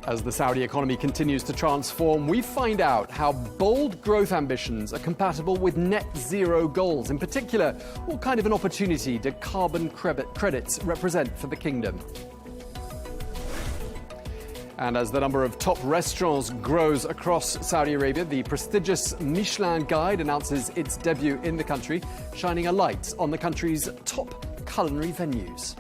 As the Saudi economy continues to transform, we find out how bold growth ambitions are compatible with net zero goals. In particular, what kind of an opportunity do carbon credits represent for the kingdom? And as the number of top restaurants grows across Saudi Arabia, the prestigious Michelin Guide announces its debut in the country, shining a light on the country's top culinary venues.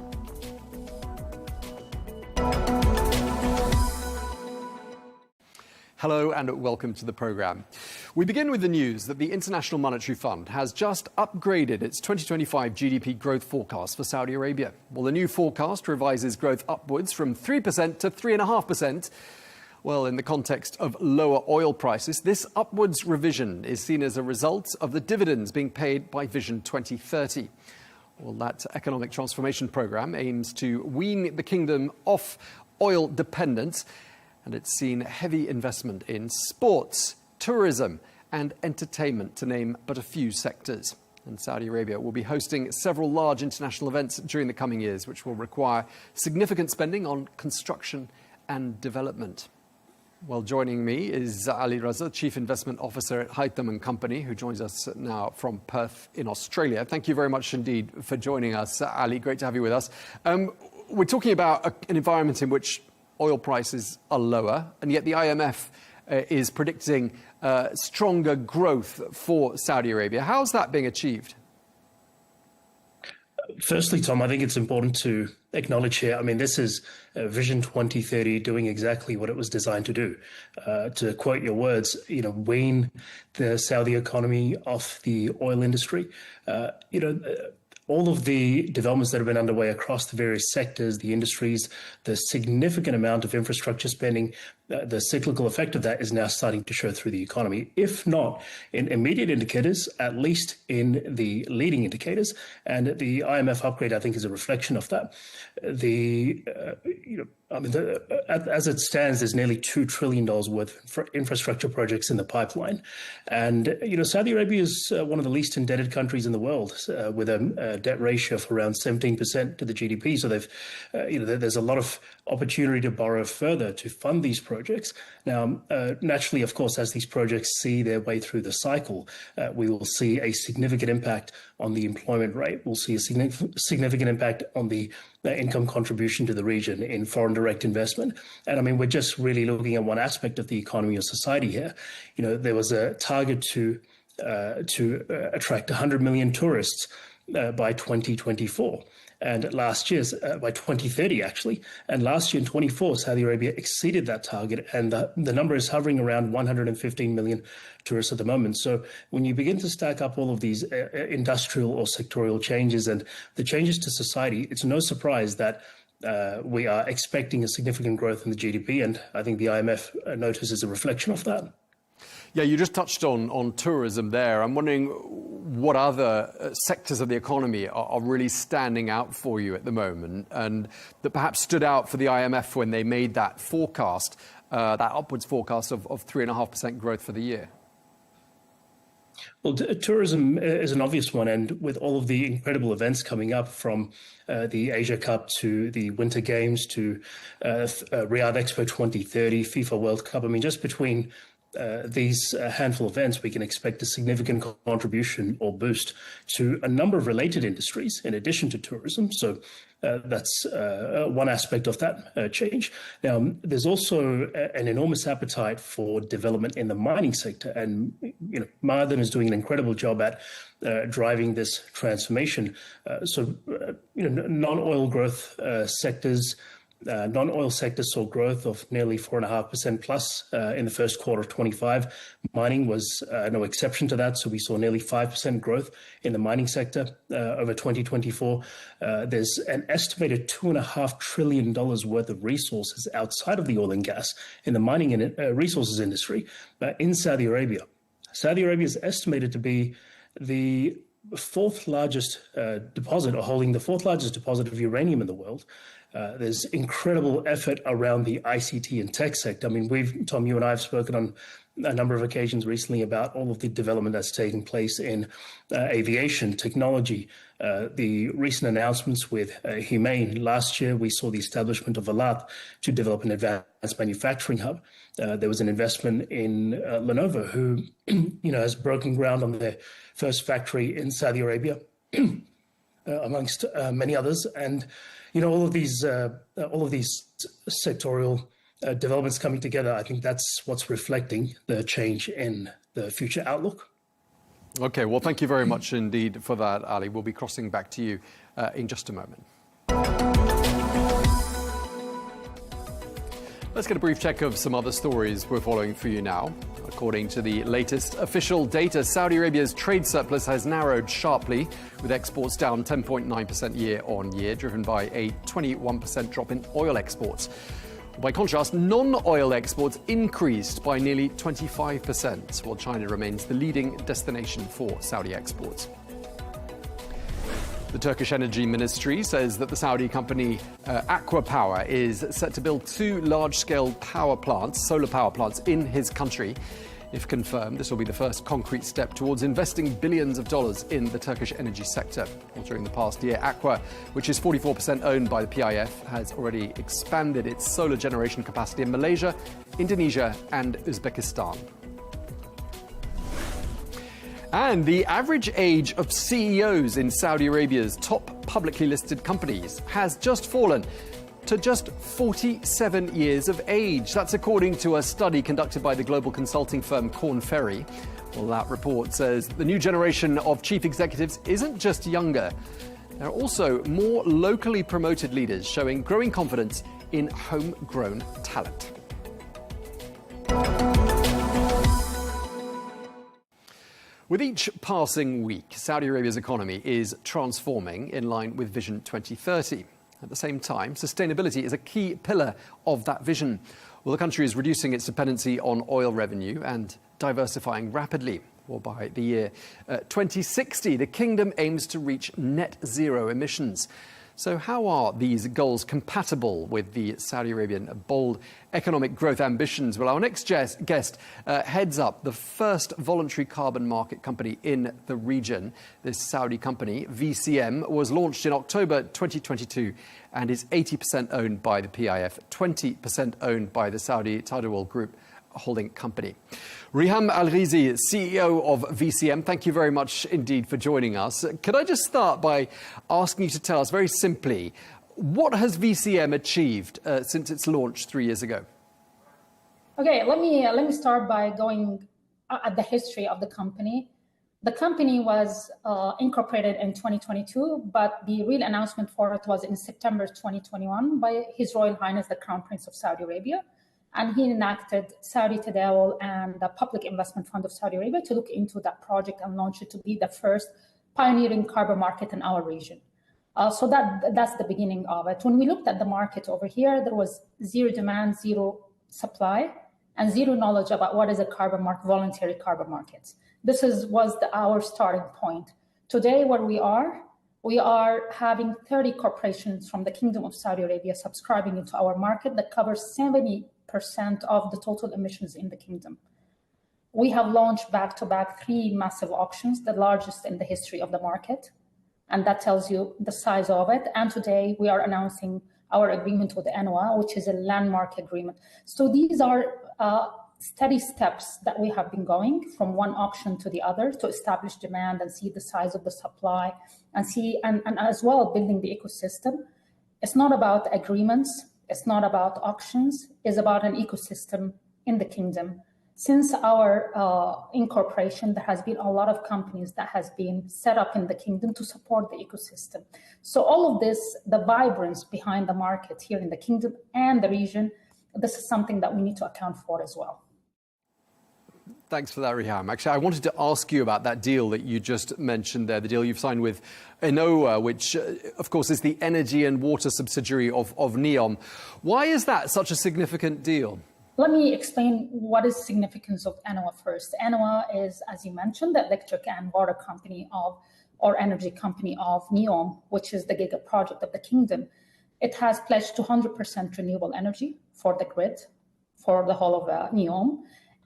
Hello and welcome to the programme. We begin with the news that the International Monetary Fund has just upgraded its 2025 GDP growth forecast for Saudi Arabia. Well, the new forecast revises growth upwards from 3% to 3.5%. Well, in the context of lower oil prices, this upwards revision is seen as a result of the dividends being paid by Vision 2030. Well, that economic transformation programme aims to wean the kingdom off oil dependence, and it's seen heavy investment in sports, tourism and entertainment, to name but a few sectors. And Saudi Arabia will be hosting several large international events during the coming years, which will require significant spending on construction and development. Well, joining me is Ali Raza, Chief Investment Officer at Heitman & Company, who joins us now from Perth in Australia. Thank you very much indeed for joining us, Ali. Great to have you with us. We're talking about an environment in which oil prices are lower, and yet the IMF is predicting stronger growth for Saudi Arabia. How's that being achieved? Firstly, Tom, I think it's important to acknowledge here, I mean, this is Vision 2030 doing exactly what it was designed to do. To quote your words, wean the Saudi economy off the oil industry. All of the developments that have been underway across the various sectors, the industries, the significant amount of infrastructure spending the cyclical effect of that is now starting to show through the economy, if not in immediate indicators, at least in the leading indicators. And the IMF upgrade, I think, is a reflection of that. As it stands, there's nearly $2 trillion worth of infrastructure projects in the pipeline. And, Saudi Arabia is one of the least indebted countries in the world, with a debt ratio of around 17% to the GDP. So there's a lot of opportunity to borrow further to fund these projects. Now, naturally, of course, as these projects see their way through the cycle, we will see a significant impact on the employment rate. We'll see a significant impact on the income contribution to the region in foreign direct investment. And I mean, we're just really looking at one aspect of the economy or society here. There was a target to attract 100 million tourists by 2024. And last year's by 2030, actually. And last year in 24, Saudi Arabia exceeded that target. And the number is hovering around 115 million tourists at the moment. So when you begin to stack up all of these industrial or sectorial changes and the changes to society, it's no surprise that we are expecting a significant growth in the GDP. And I think the IMF notice is a reflection of that. Yeah, you just touched on tourism there. I'm wondering what other sectors of the economy are really standing out for you at the moment and that perhaps stood out for the IMF when they made that forecast, that upwards forecast of 3.5% growth for the year. Well, tourism is an obvious one, and with all of the incredible events coming up from the Asia Cup to the Winter Games to Riyadh Expo 2030, FIFA World Cup, I mean, just between these handful of events, we can expect a significant contribution or boost to a number of related industries in addition to tourism. So that's one aspect of that change. Now, there's also an enormous appetite for development in the mining sector. And, Ma'aden is doing an incredible job at driving this transformation. Non-oil growth sectors, non-oil sectors saw growth of nearly 4.5% plus in the first quarter of 25. Mining was no exception to that. So we saw nearly 5% growth in the mining sector over 2024. There's an estimated $2.5 trillion worth of resources outside of the oil and gas in the mining and resources industry in Saudi Arabia. Saudi Arabia is estimated to be the fourth largest deposit, or holding the fourth largest deposit of uranium in the world. There's incredible effort around the ICT and tech sector. I mean, Tom, you and I have spoken on a number of occasions recently about all of the development that's taking place in aviation, technology, the recent announcements with Humane. Last year, we saw the establishment of Alat to develop an advanced manufacturing hub. There was an investment in Lenovo, who, has broken ground on their first factory in Saudi Arabia, amongst many others. And all of these sectorial developments coming together, I think that's what's reflecting the change in the future outlook. Okay, well, thank you very much indeed for that, Ali. We'll be crossing back to you in just a moment. Let's get a brief check of some other stories we're following for you now. According to the latest official data, Saudi Arabia's trade surplus has narrowed sharply, with exports down 10.9% year on year, driven by a 21% drop in oil exports. By contrast, non-oil exports increased by nearly 25%, while China remains the leading destination for Saudi exports. The Turkish Energy Ministry says that the Saudi company Aqua Power is set to build 2 large-scale solar power plants in his country. If confirmed, this will be the first concrete step towards investing billions of dollars in the Turkish energy sector. Well, during the past year, Aqua, which is 44% owned by the PIF, has already expanded its solar generation capacity in Malaysia, Indonesia and Uzbekistan. And the average age of CEOs in Saudi Arabia's top publicly listed companies has just fallen to just 47 years of age. That's according to a study conducted by the global consulting firm Korn Ferry. Well, that report says the new generation of chief executives isn't just younger. There are also more locally promoted leaders showing growing confidence in homegrown talent. With each passing week, Saudi Arabia's economy is transforming in line with Vision 2030. At the same time, sustainability is a key pillar of that vision. Well, the country is reducing its dependency on oil revenue and diversifying rapidly. Well, by the year 2060, the kingdom aims to reach net zero emissions. So how are these goals compatible with the Saudi Arabian bold economic growth ambitions? Well, our next guest heads up the first voluntary carbon market company in the region. This Saudi company, VCM, was launched in October 2022 and is 80% owned by the PIF, 20% owned by the Saudi Tidal Group holding company. Riham Al-Ghizi, CEO of VCM, thank you very much indeed for joining us. Could I just start by asking you to tell us very simply, what has VCM achieved since its launch 3 years ago? Okay, let me start by going at the history of the company. The company was incorporated in 2022, but the real announcement for it was in September 2021 by His Royal Highness the Crown Prince of Saudi Arabia. And he enacted Saudi Tadawul and the Public Investment Fund of Saudi Arabia to look into that project and launch it to be the first pioneering carbon market in our region. So that's the beginning of it. When we looked at the market over here, there was zero demand, zero supply, and zero knowledge about what is a carbon market, voluntary carbon markets. This was our starting point. Today, where we are having 30 corporations from the Kingdom of Saudi Arabia subscribing into our market that covers 70% of the total emissions in the kingdom. We have launched back-to-back 3 massive auctions, the largest in the history of the market, and that tells you the size of it. And today we are announcing our agreement with ENWA, which is a landmark agreement. So these are steady steps that we have been going from one auction to the other to establish demand and see the size of the supply and as well building the ecosystem. It's not about agreements. It's not about auctions. It's about an ecosystem in the kingdom. Since our incorporation, there has been a lot of companies that has been set up in the kingdom to support the ecosystem. So all of this, the vibrance behind the market here in the kingdom and the region, this is something that we need to account for as well. Thanks for that, Riham. Actually, I wanted to ask you about that deal that you just mentioned there, the deal you've signed with ENWA, which, of course, is the energy and water subsidiary of NEOM. Why is that such a significant deal? Let me explain what is the significance of ENWA first. ENWA is, as you mentioned, the electric and water company or energy company of NEOM, which is the giga project of the kingdom. It has pledged 100% renewable energy for the grid, for the whole of NEOM.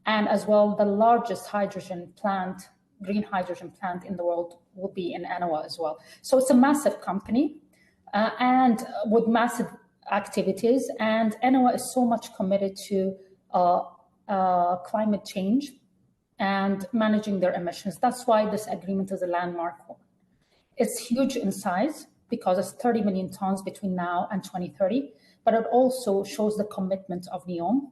And as well, the largest hydrogen plant, green hydrogen plant in the world will be in ENWA as well. So it's a massive company and with massive activities. And ENWA is so much committed to climate change and managing their emissions. That's why this agreement is a landmark one. It's huge in size because it's 30 million tons between now and 2030, but it also shows the commitment of NEOM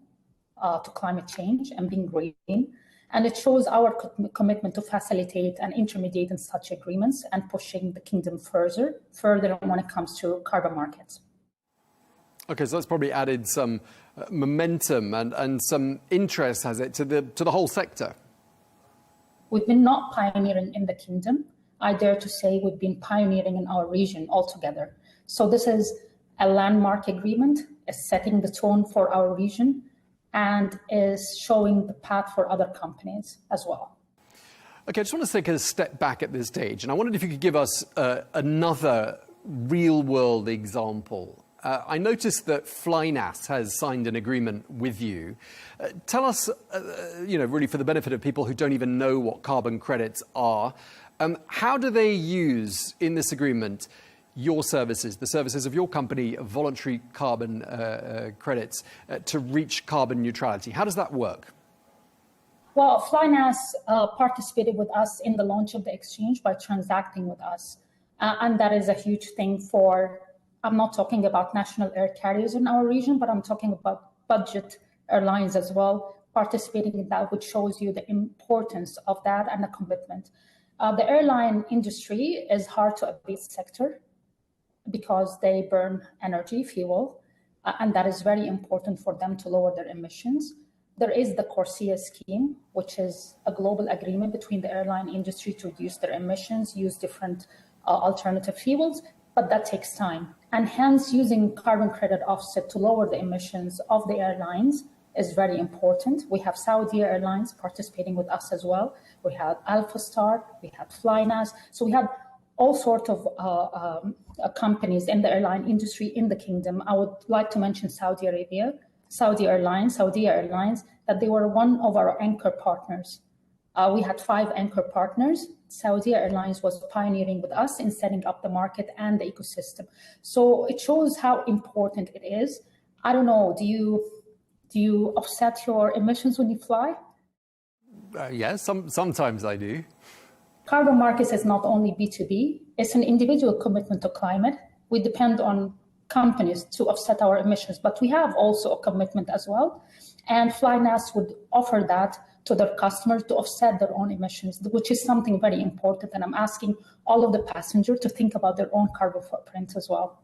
to climate change and being green. And it shows our commitment to facilitate and intermediate in such agreements and pushing the kingdom further when it comes to carbon markets. Okay, so that's probably added some momentum and some interest, has it, to the whole sector? We've been not pioneering in the kingdom. I dare to say we've been pioneering in our region altogether. So this is a landmark agreement, is setting the tone for our region, and is showing the path for other companies as well. Okay, I just want to take a step back at this stage, and I wondered if you could give us another real-world example. I noticed that Flynas has signed an agreement with you. Tell us, really for the benefit of people who don't even know what carbon credits are, how do they use in this agreement your services, the services of your company, voluntary carbon credits, to reach carbon neutrality? How does that work? Well, Flynas participated with us in the launch of the exchange by transacting with us. And that is a huge thing for, I'm not talking about national air carriers in our region, but I'm talking about budget airlines as well, participating in that, which shows you the importance of that and the commitment. The airline industry is hard to abate sector because they burn energy, fuel, and that is very important for them to lower their emissions. There is the CORSIA scheme, which is a global agreement between the airline industry to reduce their emissions, use different alternative fuels, but that takes time. And hence using carbon credit offset to lower the emissions of the airlines is very important. We have Saudi Airlines participating with us as well. We had Alpha Star, we had Flynas. So we had all sorts of companies in the airline industry in the kingdom. I would like to mention Saudi Airlines, that they were one of our anchor partners. We had 5 anchor partners. Saudi Airlines was pioneering with us in setting up the market and the ecosystem. So it shows how important it is. I don't know, do you offset your emissions when you fly? Yes, sometimes I do. Carbon markets is not only B2B, it's an individual commitment to climate. We depend on companies to offset our emissions, but we have also a commitment as well. And Flynas would offer that to their customers to offset their own emissions, which is something very important. And I'm asking all of the passengers to think about their own carbon footprint as well.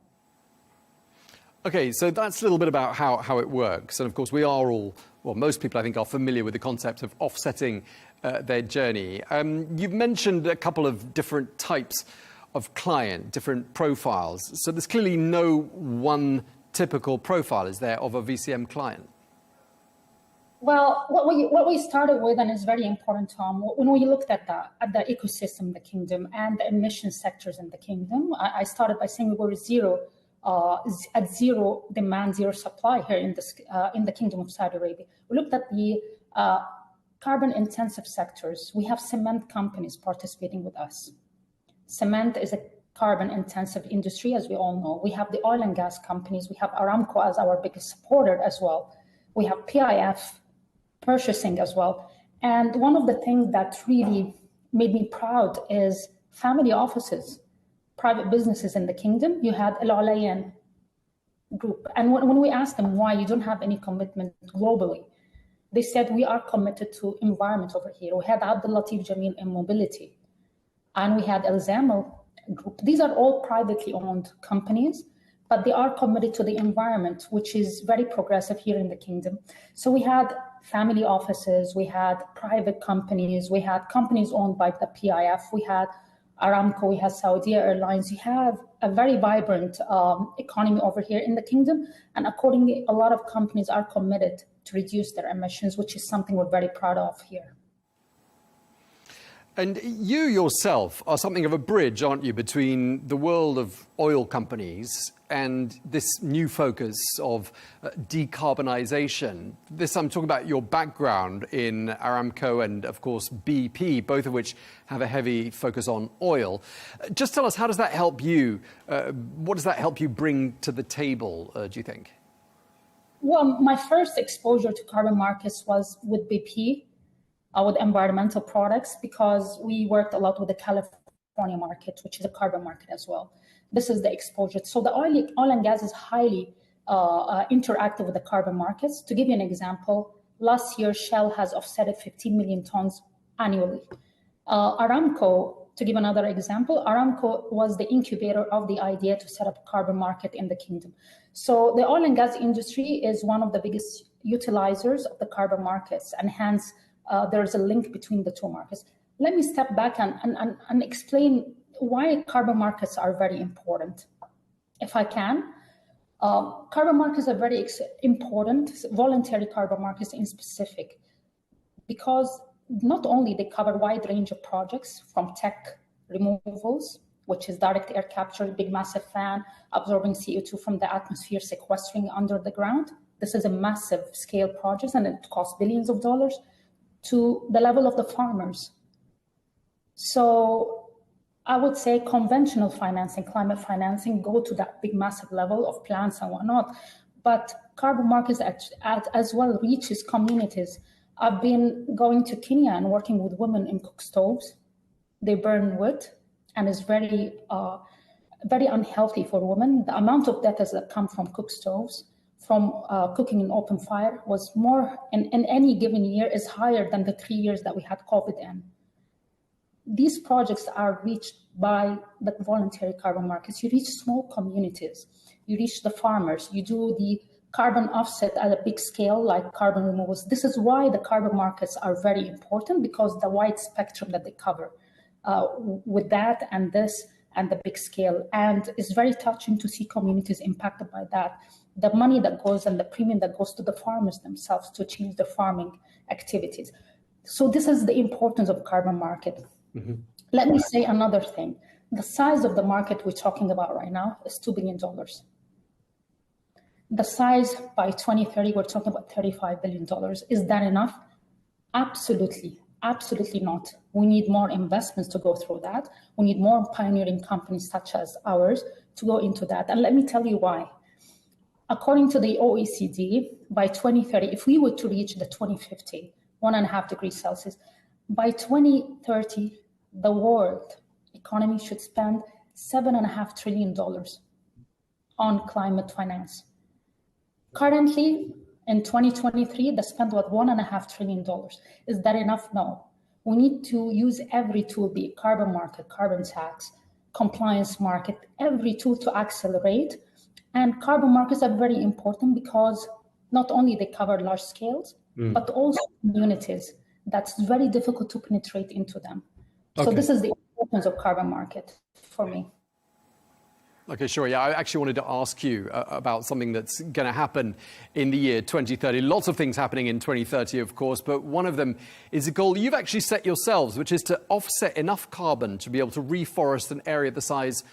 Okay, so that's a little bit about how it works. And of course, we are all, well, most people I think are familiar with the concept of offsetting their journey. You've mentioned a couple of different types of client, different profiles. So there's clearly no one typical profile, is there, of a VCM client? Well, what we started with, and is very important, Tom, when we looked at the ecosystem in the kingdom and the emission sectors in the kingdom, I started by saying we were at zero demand, zero supply here in the Kingdom of Saudi Arabia. We looked at the carbon-intensive sectors. We have cement companies participating with us. Cement is a carbon-intensive industry, as we all know. We have the oil and gas companies. We have Aramco as our biggest supporter as well. We have PIF purchasing as well. And one of the things that really made me proud is family offices, private businesses in the kingdom. You had Leigh Ann group. And when we asked them why you don't have any commitment globally, they said we are committed to environment over here. We had Abdul Latif Jameel in mobility, and we had El Zamel group. These are all privately owned companies, but they are committed to the environment, which is very progressive here in the kingdom. So we had family offices, we had private companies, we had companies owned by the PIF, we had Aramco, we had Saudi Airlines. You have a very vibrant economy over here in the kingdom, and accordingly, a lot of companies are committed to reduce their emissions, which is something we're very proud of here. And you yourself are something of a bridge, aren't you, between the world of oil companies and this new focus of decarbonization. This, I'm talking about your background in Aramco and, of course, BP, both of which have a heavy focus on oil. Just tell us, how does that help you? What does that help you bring to the table, do you think? Well, my first exposure to carbon markets was with BP, with environmental products, because we worked a lot with the California market, which is a carbon market as well. This is the exposure. So the oil and gas is highly interactive with the carbon markets. To give you an example, last year Shell has offsetted 15 million tons annually. Aramco, to give another example, Aramco was the incubator of the idea to set up a carbon market in the kingdom. So the oil and gas industry is one of the biggest utilizers of the carbon markets, and hence there's a link between the two markets. Let me step back and explain why carbon markets are very important, if I can. Carbon markets are very important, voluntary carbon markets in specific, because not only they cover a wide range of projects from tech removals, which is direct air capture, big massive fan, absorbing CO2 from the atmosphere, sequestering under the ground. This is a massive scale project and it costs billions of dollars, to the level of the farmers. So I would say conventional financing, climate financing, go to that big massive level of plants and whatnot. But carbon markets as well reaches communities. I've been going to Kenya and working with women in cook stoves. They burn wood, and it's very unhealthy for women. The amount of deaths that come from cook stoves, from cooking in open fire, was more in any given year is higher than the 3 years that we had COVID in. These projects are reached by the voluntary carbon markets. You reach small communities, you reach the farmers, you do the carbon offset at a big scale like carbon removals. This is why the carbon markets are very important, because the wide spectrum that they cover with that and this, and the big scale. And it's very touching to see communities impacted by that. The money that goes and the premium that goes to the farmers themselves to change their farming activities. So this is the importance of carbon market. Mm-hmm. Let me say another thing. The size of the market we're talking about right now is $2 billion. The size by 2030, we're talking about $35 billion. Is that enough? Absolutely. Absolutely not. We need more investments to go through that. We need more pioneering companies such as ours to go into that. And let me tell you why. According to the OECD, by 2030, if we were to reach the 2050, 1.5 degrees Celsius, by 2030, the world economy should spend $7.5 trillion on climate finance. Currently, in 2023, the spend was $1.5 trillion. Is that enough? No. We need to use every tool, be it carbon market, carbon tax, compliance market, every tool to accelerate. And carbon markets are very important because not only they cover large scales, but also communities. That's very difficult to penetrate into them. So this is the importance of carbon market for me. Okay, sure. Yeah, I actually wanted to ask you about something that's going to happen in the year 2030. Lots of things happening in 2030, of course, but one of them is a goal you've actually set yourselves, which is to offset enough carbon to be able to reforest an area the size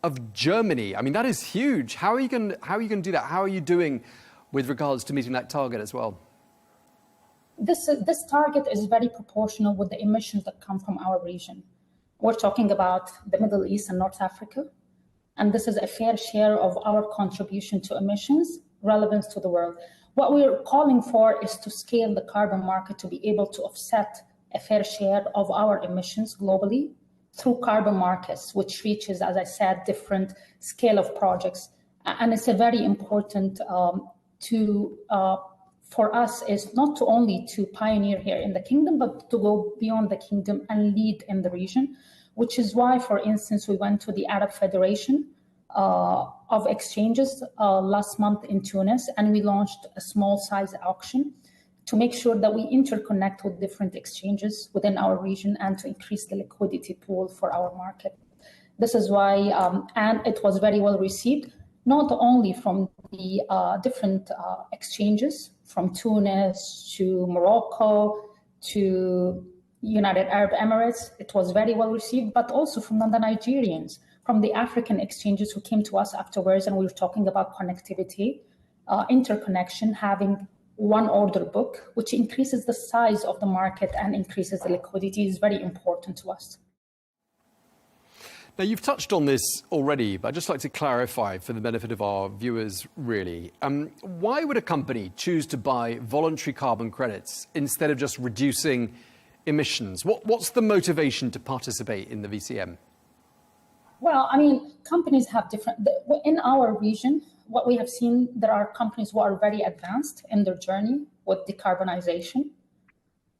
of Germany. I mean, that is huge. How are you going to do that? How are you doing with regards to meeting that target as well? This target is very proportional with the emissions that come from our region. We're talking about the Middle East and North Africa. And this is a fair share of our contribution to emissions, relevance to the world. What we're calling for is to scale the carbon market to be able to offset a fair share of our emissions globally through carbon markets, which reaches, as I said, different scale of projects. And it's a very important for us is not to only to pioneer here in the kingdom, but to go beyond the kingdom and lead in the region, which is why, for instance, we went to the Arab Federation of Exchanges last month in Tunis, and we launched a small size auction to make sure that we interconnect with different exchanges within our region and to increase the liquidity pool for our market. This is why, and it was very well received, not only from the different exchanges, from Tunis to Morocco to United Arab Emirates, it was very well received, but also from the Nigerians, from the African exchanges who came to us afterwards, and we were talking about connectivity, interconnection, having one order book, which increases the size of the market and increases the liquidity, is very important to us. Now, you've touched on this already, but I'd just like to clarify for the benefit of our viewers, really. Why would a company choose to buy voluntary carbon credits instead of just reducing emissions? What's the motivation to participate in the VCM? Well, I mean, companies have different... In our region, what we have seen, there are companies who are very advanced in their journey with decarbonization.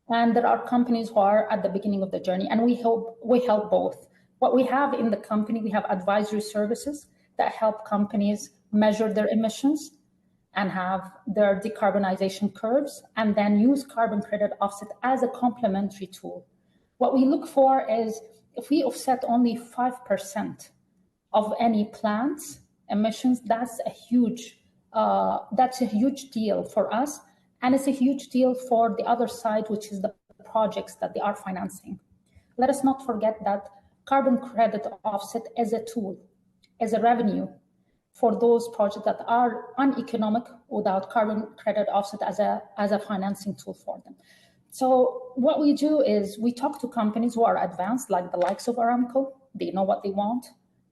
And there are companies who are at the beginning of the journey, and we help both. What we have in the company, we have advisory services that help companies measure their emissions and have their decarbonization curves, and then use carbon credit offset as a complementary tool. What we look for is if we offset only 5% of any plant's emissions, that's a huge deal for us, and it's a huge deal for the other side, which is the projects that they are financing. Let us not forget that carbon credit offset as a tool, as a revenue for those projects that are uneconomic without carbon credit offset as a financing tool for them. So what we do is we talk to companies who are advanced, like the likes of Aramco. They know what they want.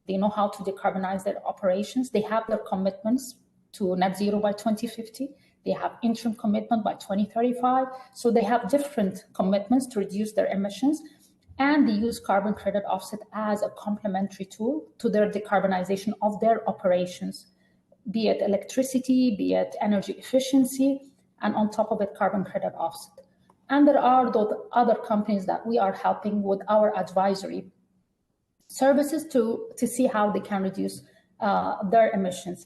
They know how to decarbonize their operations. They have their commitments to net zero by 2050. They have interim commitment by 2035. So they have different commitments to reduce their emissions. And they use carbon credit offset as a complementary tool to their decarbonization of their operations, be it electricity, be it energy efficiency, and on top of it, carbon credit offset. And there are those other companies that we are helping with our advisory services to see how they can reduce their emissions.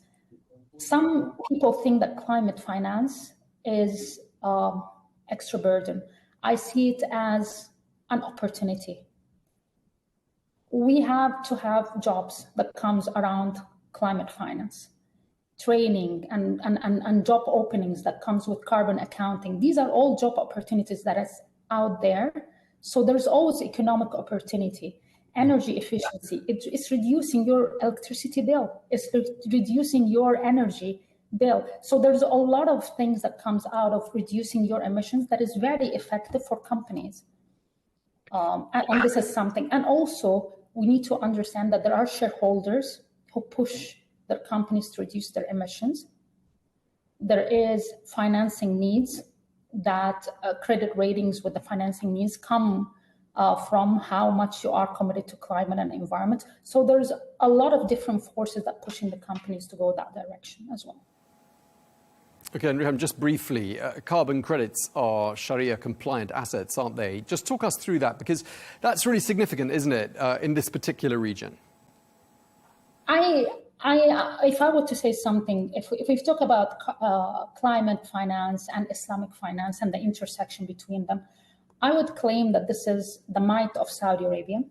Some people think that climate finance is extra burden. I see it as an opportunity. we have to have jobs that comes around climate finance, training and job openings that comes with carbon accounting. These are all job opportunities that is out there. So there's always economic opportunity. Energy efficiency, it's reducing your electricity bill, it's reducing your energy bill. So there's a lot of things that comes out of reducing your emissions that is very effective for companies. And this is something. And also, we need to understand that there are shareholders who push their companies to reduce their emissions. There is financing needs that credit ratings with the financing needs come from how much you are committed to climate and environment. So there's a lot of different forces that pushing the companies to go that direction as well. Okay, and Riham, just briefly, carbon credits are Sharia compliant assets, aren't they? Just talk us through that, because that's really significant, isn't it, in this particular region? If I were to say something, if we talk about climate finance and Islamic finance and the intersection between them, I would claim that this is the might of Saudi Arabia,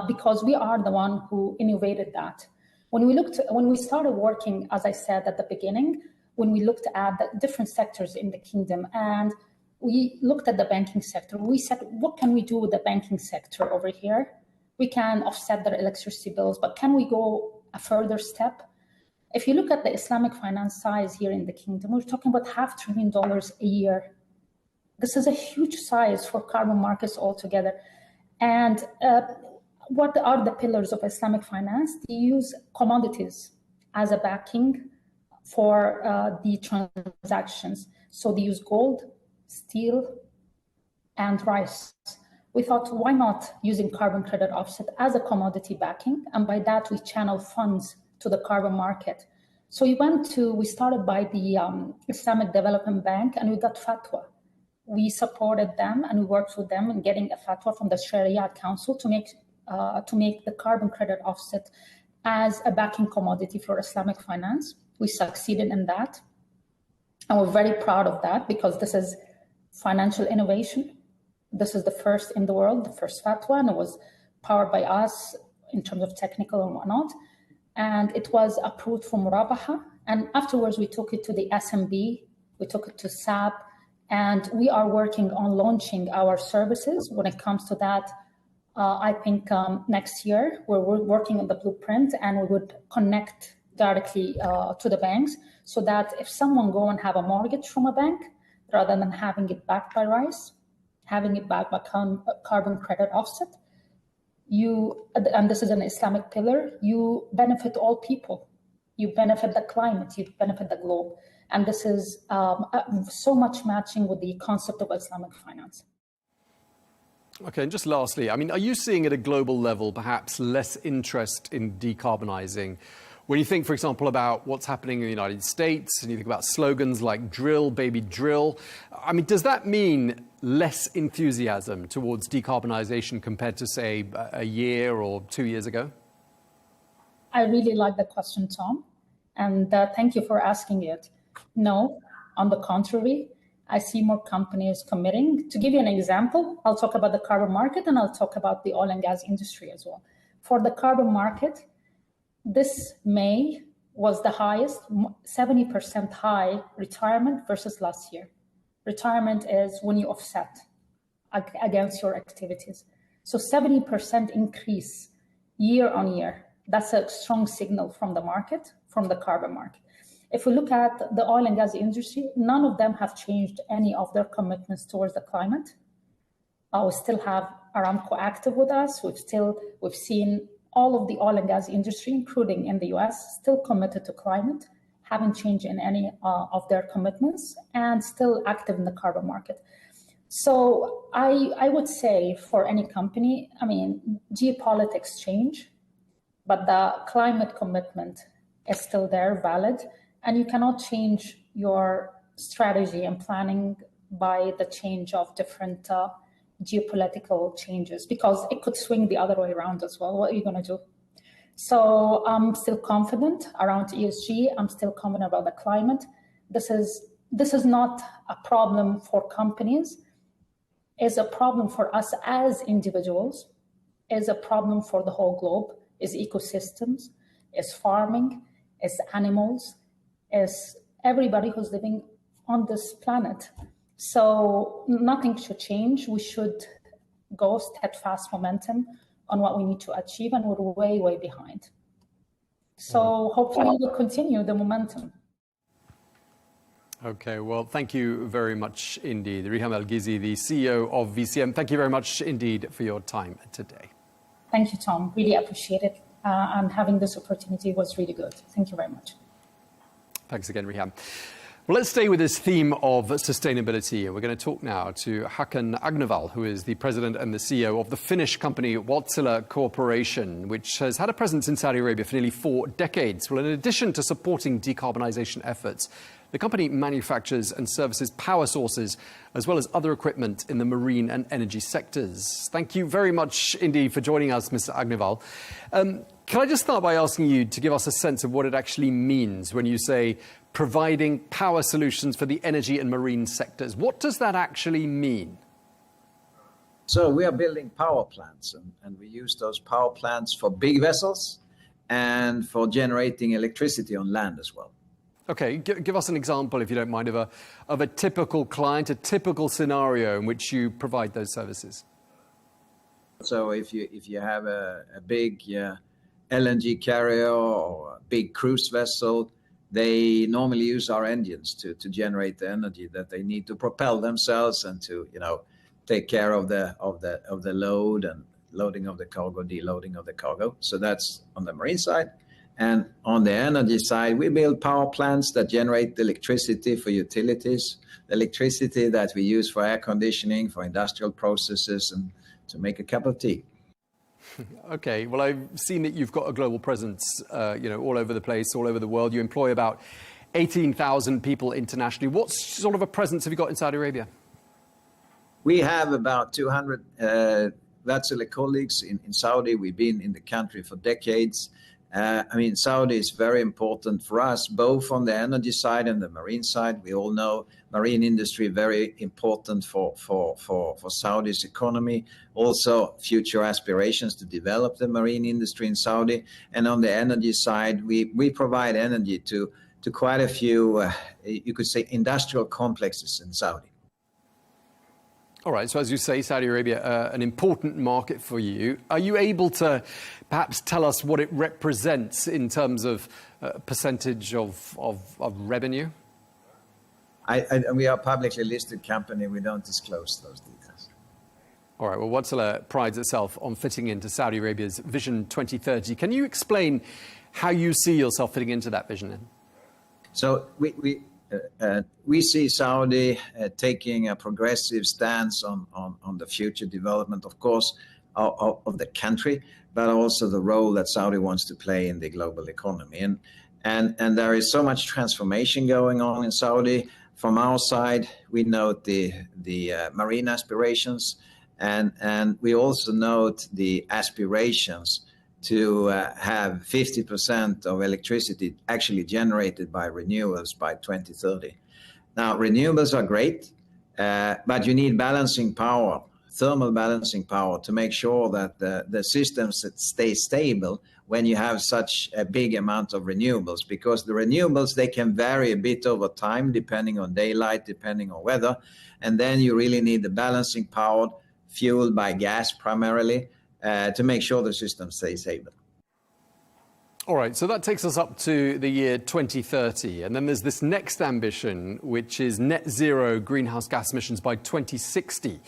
because we are the one who innovated that. When we started working, as I said at the beginning, when we looked at the different sectors in the kingdom and we looked at the banking sector, we said, what can we do with the banking sector over here? We can offset their electricity bills, but can we go a further step? If you look at the Islamic finance size here in the kingdom, we're talking about $500 billion a year. This is a huge size for carbon markets altogether. And what are the pillars of Islamic finance? They use commodities as a backing for the transactions. So they use gold, steel, and rice. We thought, why not using carbon credit offset as a commodity backing? And by that, we channel funds to the carbon market. So we started by the Islamic Development Bank, and we got fatwa. We supported them and we worked with them in getting a fatwa from the Sharia Council to make the carbon credit offset as a backing commodity for Islamic finance. We succeeded in that. And we're very proud of that because this is financial innovation. This is the first in the world, the first fatwa, and it was powered by us in terms of technical and whatnot. And it was approved for Murabaha. And afterwards, we took it to the SMB, we took it to SAP, and we are working on launching our services when it comes to that. I think next year, we're working on the blueprint and we would connect directly to the banks so that if someone go and have a mortgage from a bank, rather than having it backed by rice, having it backed by carbon credit offset, and this is an Islamic pillar, you benefit all people. You benefit the climate, you benefit the globe. And this is so much matching with the concept of Islamic finance. Okay, and just lastly, I mean, are you seeing at a global level perhaps less interest in decarbonizing? When you think, for example, about what's happening in the United States, and you think about slogans like drill, baby, drill, I mean, does that mean less enthusiasm towards decarbonization compared to, say, a year or 2 years ago? I really like the question, Tom, and thank you for asking it. No, on the contrary, I see more companies committing. To give you an example, I'll talk about the carbon market and I'll talk about the oil and gas industry as well. For the carbon market, this May was the highest, 70% high retirement versus last year. Retirement is when you offset against your activities. So 70% increase year on year. That's a strong signal from the market, from the carbon market. If we look at the oil and gas industry, none of them have changed any of their commitments towards the climate. We still have Aramco active with us. We've seen all of the oil and gas industry, including in the US, still committed to climate, haven't changed in any of their commitments, and still active in the carbon market. So I would say for any company, I mean, geopolitics change, but the climate commitment is still there, valid. And you cannot change your strategy and planning by the change of different geopolitical changes, because it could swing the other way around as well. What are you going to do? So I'm still confident around ESG. I'm still confident about the climate. This is not a problem for companies. It's a problem for us as individuals. is a problem for the whole globe, is ecosystems, is farming, is animals, is everybody who's living on this planet. So nothing should change. We should go steadfast momentum on what we need to achieve, and we're way, way behind. So hopefully we'll continue the momentum. Okay, well, thank you very much indeed. Riham El-Ghizi, the CEO of VCM, thank you very much indeed for your time today. Thank you, Tom. Really appreciate it. And having this opportunity was really good. Thank you very much. Thanks again, Riham. Well, let's stay with this theme of sustainability. We're going to talk now to Håkan Agneval, who is the president and the CEO of the Finnish company Wärtsilä Corporation, which has had a presence in Saudi Arabia for nearly 4 decades. Well, in addition to supporting decarbonization efforts, the company manufactures and services power sources as well as other equipment in the marine and energy sectors. Thank you very much indeed for joining us, Mr. Agneval. Can I just start by asking you to give us a sense of what it actually means when you say providing power solutions for the energy and marine sectors? What does that actually mean? So we are building power plants, and we use those power plants for big vessels and for generating electricity on land as well. Okay, give us an example, if you don't mind, of a typical client, a typical scenario in which you provide those services. So if you have a big LNG carrier or a big cruise vessel, they normally use our engines to generate the energy that they need to propel themselves and to take care of the load and loading of the cargo, deloading of the cargo. So that's on the marine side. And on the energy side, we build power plants that generate the electricity for utilities, the electricity that we use for air conditioning, for industrial processes, and to make a cup of tea. Okay, well, I've seen that you've got a global presence, all over the place, all over the world. You employ about 18,000 people internationally. What sort of a presence have you got in Saudi Arabia? We have about 200 Wärtsilä colleagues in Saudi. We've been in the country for decades. Saudi is very important for us, both on the energy side and the marine side. We all know marine industry very important for Saudi's economy. Also, future aspirations to develop the marine industry in Saudi. And on the energy side, we provide energy to quite a few, you could say, industrial complexes in Saudi. All right, so as you say, Saudi Arabia, an important market for you. Are you able to perhaps tell us what it represents in terms of percentage of revenue? We are a publicly listed company. We don't disclose those details. All right, well, Wärtsilä prides itself on fitting into Saudi Arabia's Vision 2030. Can you explain how you see yourself fitting into that vision then? So we see Saudi taking a progressive stance on the future development, of course, of the country, but also the role that Saudi wants to play in the global economy. And there is so much transformation going on in Saudi. From our side, we note the marine aspirations, and we also note the aspirations to have 50% of electricity actually generated by renewables by 2030. Now, renewables are great, but you need balancing power, thermal balancing power, to make sure that the systems stay stable when you have such a big amount of renewables, because the renewables, they can vary a bit over time, depending on daylight, depending on weather. And then you really need the balancing power fueled by gas primarily, to make sure the system stays stable. All right, so that takes us up to the year 2030. And then there's this next ambition, which is net zero greenhouse gas emissions by 2060.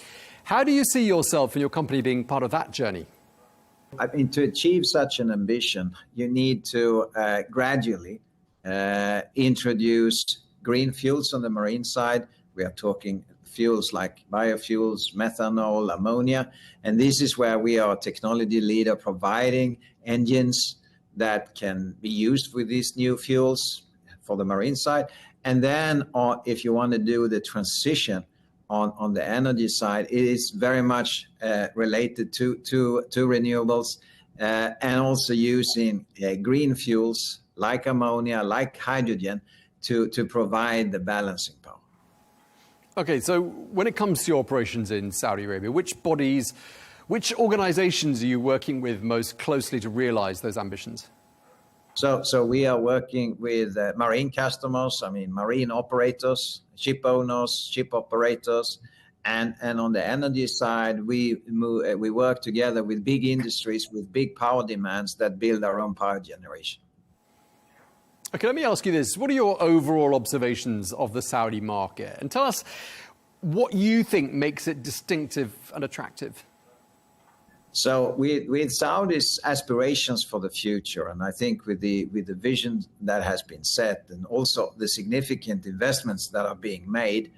How do you see yourself and your company being part of that journey? To achieve such an ambition, you need to gradually introduce green fuels on the marine side. We are talking fuels like biofuels, methanol, ammonia. And this is where we are a technology leader, providing engines that can be used with these new fuels for the marine side. And then if you want to do the transition on the energy side, it is very much related to renewables and also using green fuels like ammonia, like hydrogen to provide the balancing power. Okay, so when it comes to your operations in Saudi Arabia, which bodies, Which organizations are you working with most closely to realize those ambitions? So we are working with marine customers, marine operators, ship owners, ship operators, and on the energy side, we work together with big industries with big power demands that build our own power generation. Okay, let me ask you this. What are your overall observations of the Saudi market? And tell us what you think makes it distinctive and attractive. So with Saudi's aspirations for the future, and I think with the vision that has been set, and also the significant investments that are being made,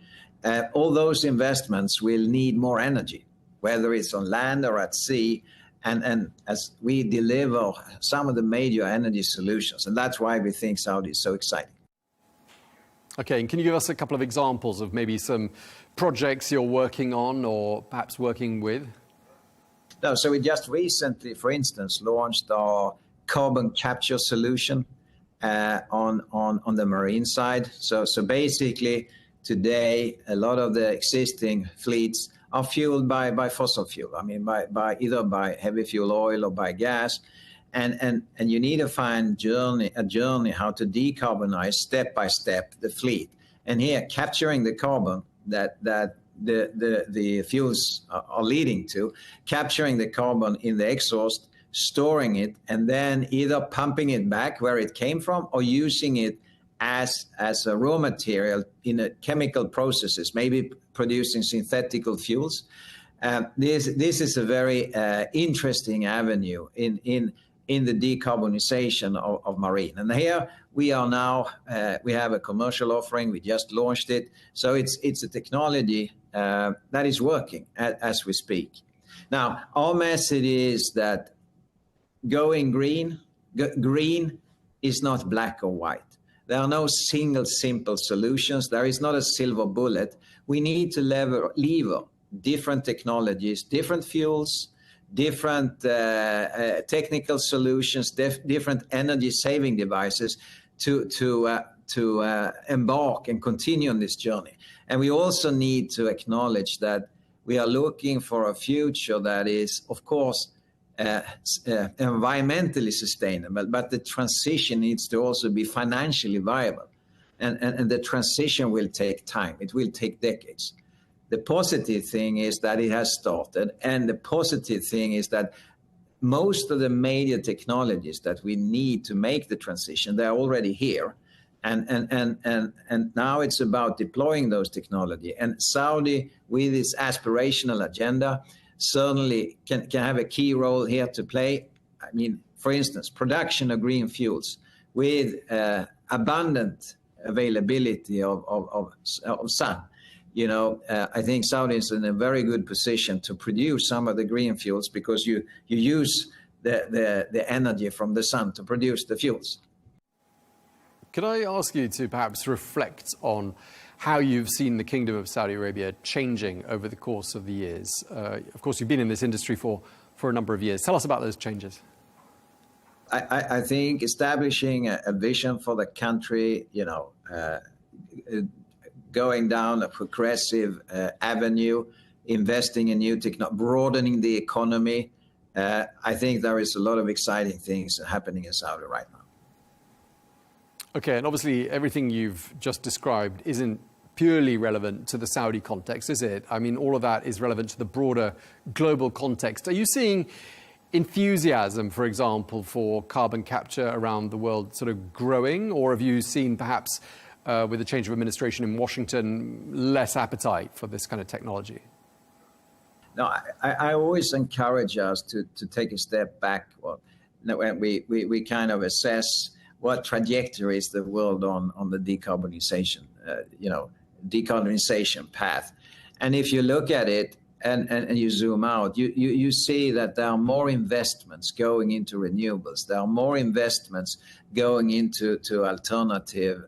all those investments will need more energy, whether it's on land or at sea, and as we deliver some of the major energy solutions. And that's why we think Saudi is so exciting. Okay, and can you give us a couple of examples of maybe some projects you're working on or perhaps working with? No, so we just recently, for instance, launched our carbon capture solution on the marine side. So basically, today, a lot of the existing fleets are fueled by fossil fuel. By either by heavy fuel oil or by gas, and you need to find a journey how to decarbonize step by step the fleet. And here, capturing the carbon that the fuels are leading to, capturing the carbon in the exhaust, storing it, and then either pumping it back where it came from or using it as a raw material in a chemical processes, maybe producing synthetical fuels. This is a very interesting avenue in the decarbonization of marine. And here we are now, we have a commercial offering, we just launched it. So it's a technology that is working as we speak. Now, our message is that going green is not black or white. There are no single simple solutions. There is not a silver bullet. We need to lever different technologies, different fuels, different technical solutions, different energy saving devices to embark and continue on this journey. And we also need to acknowledge that we are looking for a future that is, of course, environmentally sustainable, but the transition needs to also be financially viable. And the transition will take time. It will take decades. The positive thing is that it has started, and the positive thing is that most of the major technologies that we need to make the transition, they're already here. And now it's about deploying those technology. And Saudi, with its aspirational agenda, certainly can have a key role here to play. For instance, production of green fuels with abundant availability of sun. I think Saudi is in a very good position to produce some of the green fuels because you use the energy from the sun to produce the fuels. Could I ask you to perhaps reflect on how you've seen the Kingdom of Saudi Arabia changing over the course of the years? Of course, you've been in this industry for a number of years. Tell us about those changes. I think establishing a vision for the country, going down a progressive avenue, investing in new technology, broadening the economy. I think there is a lot of exciting things happening in Saudi right now. Okay, and obviously everything you've just described isn't purely relevant to the Saudi context, is it? All of that is relevant to the broader global context. Are you seeing enthusiasm, for example, for carbon capture around the world sort of growing, or have you seen perhaps with the change of administration in Washington, less appetite for this kind of technology? No, I always encourage us to take a step back. When we kind of assess what trajectory is the world on the decarbonization, decarbonization path. And if you look at it and you zoom out, you see that there are more investments going into renewables. There are more investments going into alternative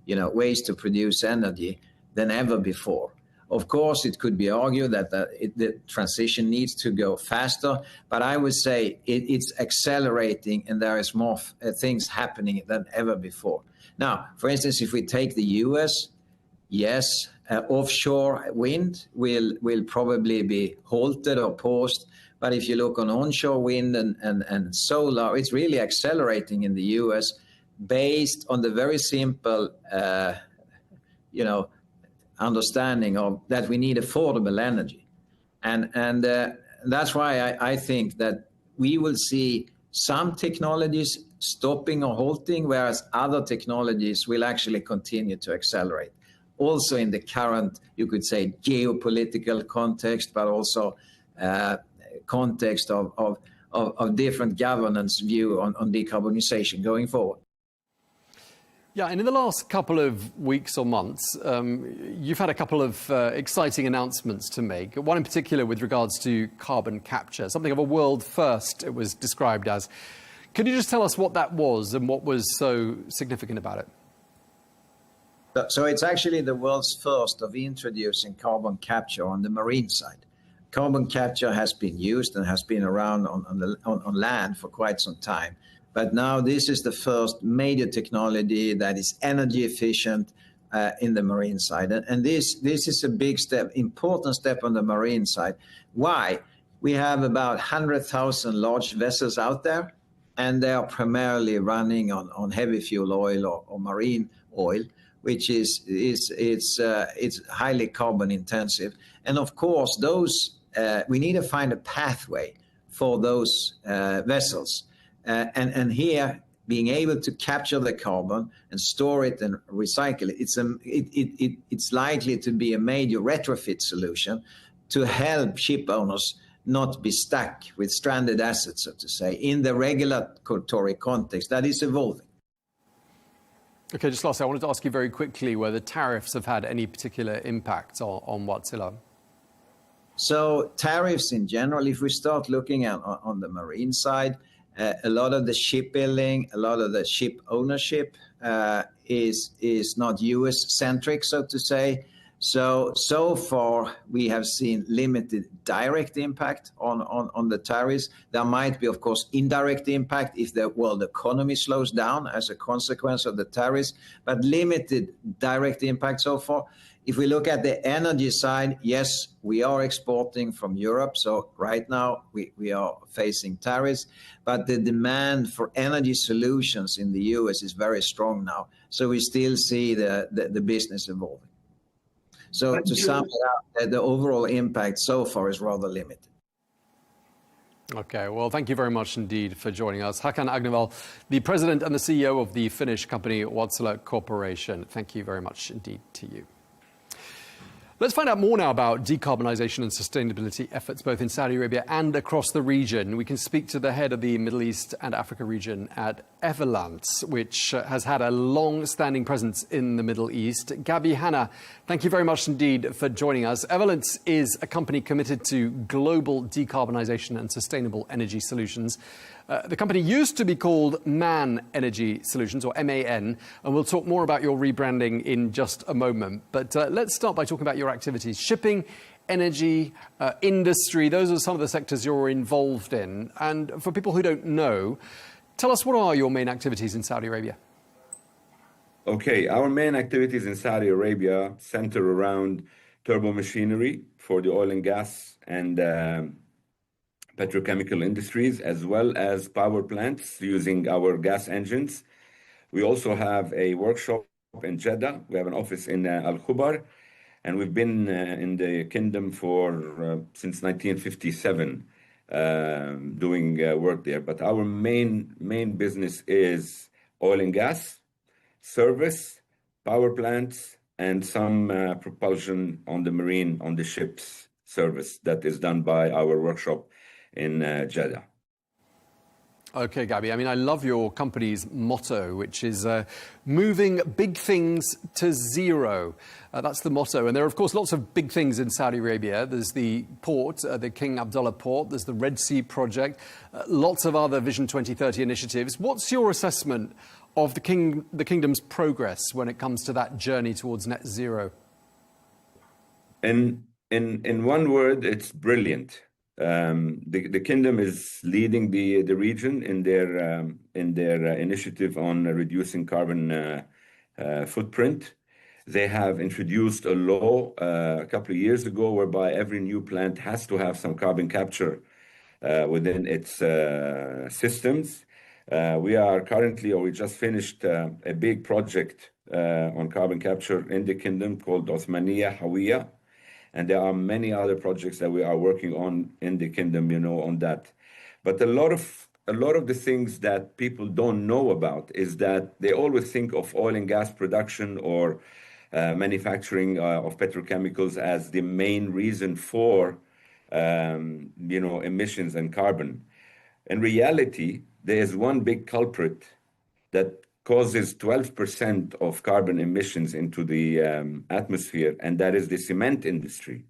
ways to produce energy than ever before. Of course, it could be argued that the transition needs to go faster, but I would say it's accelerating and there is more things happening than ever before. Now, for instance, if we take the US, yes, offshore wind will probably be halted or paused. But if you look on onshore wind and solar, it's really accelerating in the US based on the very simple, understanding of that we need affordable energy. And that's why I think that we will see some technologies stopping or halting, whereas other technologies will actually continue to accelerate. Also in the current, you could say, geopolitical context, but also context of different governance view on decarbonization going forward. Yeah, and in the last couple of weeks or months, you've had a couple of exciting announcements to make, one in particular with regards to carbon capture, something of a world first, it was described as. Could you just tell us what that was and what was so significant about it? So it's actually the world's first of introducing carbon capture on the marine side. Carbon capture has been used and has been around on land for quite some time. But now this is the first major technology that is energy efficient in the marine side. And this is a big step, important step on the marine side. Why? We have about 100,000 large vessels out there, and they are primarily running on heavy fuel oil or marine oil, which is highly carbon intensive. And of course, those we need to find a pathway for those vessels. And here, being able to capture the carbon and store it and recycle it, it's likely to be a major retrofit solution to help ship owners not be stuck with stranded assets, so to say, in the regulatory context that is evolving. Okay, just lastly, I wanted to ask you very quickly whether tariffs have had any particular impact on Wärtsilä. So tariffs in general, if we start looking at on the marine side, a lot of the shipbuilding, a lot of the ship ownership is not US-centric, so to say. So far, we have seen limited direct impact on the tariffs. There might be, of course, indirect impact if the world economy slows down as a consequence of the tariffs, but limited direct impact so far. If we look at the energy side, yes, we are exporting from Europe. So right now we are facing tariffs, but the demand for energy solutions in the US is very strong now. So we still see the business evolving. So to sum it up, the overall impact so far is rather limited. Okay, well, thank you very much indeed for joining us. Håkan Agnevall, the president and the CEO of the Finnish company Wärtsilä Corporation. Thank you very much indeed to you. Let's find out more now about decarbonisation and sustainability efforts both in Saudi Arabia and across the region. We can speak to the head of the Middle East and Africa region at Everlance, which has had a long-standing presence in the Middle East. Gabi Hanna, thank you very much indeed for joining us. Everlance is a company committed to global decarbonisation and sustainable energy solutions. The company used to be called MAN Energy Solutions, or MAN, and we'll talk more about your rebranding in just a moment. But let's start by talking about your activities. Shipping, energy, industry, those are some of the sectors you're involved in. And for people who don't know, tell us, what are your main activities in Saudi Arabia? Okay, our main activities in Saudi Arabia center around turbo machinery for the oil and gas and petrochemical industries, as well as power plants using our gas engines. We also have a workshop in Jeddah. We have an office in Al Khubar, and we've been in the kingdom for since 1957 doing work there. But our main business is oil and gas, service, power plants, and some propulsion on the marine, on the ships service that is done by our workshop in Jeddah. Okay, Gabi, I mean, I love your company's motto, which is moving big things to zero. That's the motto. And there are, of course, lots of big things in Saudi Arabia. There's the port, the King Abdullah port. There's the Red Sea project. Lots of other Vision 2030 initiatives. What's your assessment of the kingdom's progress when it comes to that journey towards net zero? In one word, it's brilliant. The kingdom is leading the region in their initiative on reducing carbon footprint. They have introduced a law a couple of years ago whereby every new plant has to have some carbon capture within its systems. We are currently, or we just finished a big project on carbon capture in the kingdom called Osmaniya Hawiya. And there are many other projects that we are working on in the kingdom, on that. But a lot of the things that people don't know about is that they always think of oil and gas production or manufacturing of petrochemicals as the main reason for, emissions and carbon. In reality, there is one big culprit that causes 12% of carbon emissions into the atmosphere, and that is the cement industry,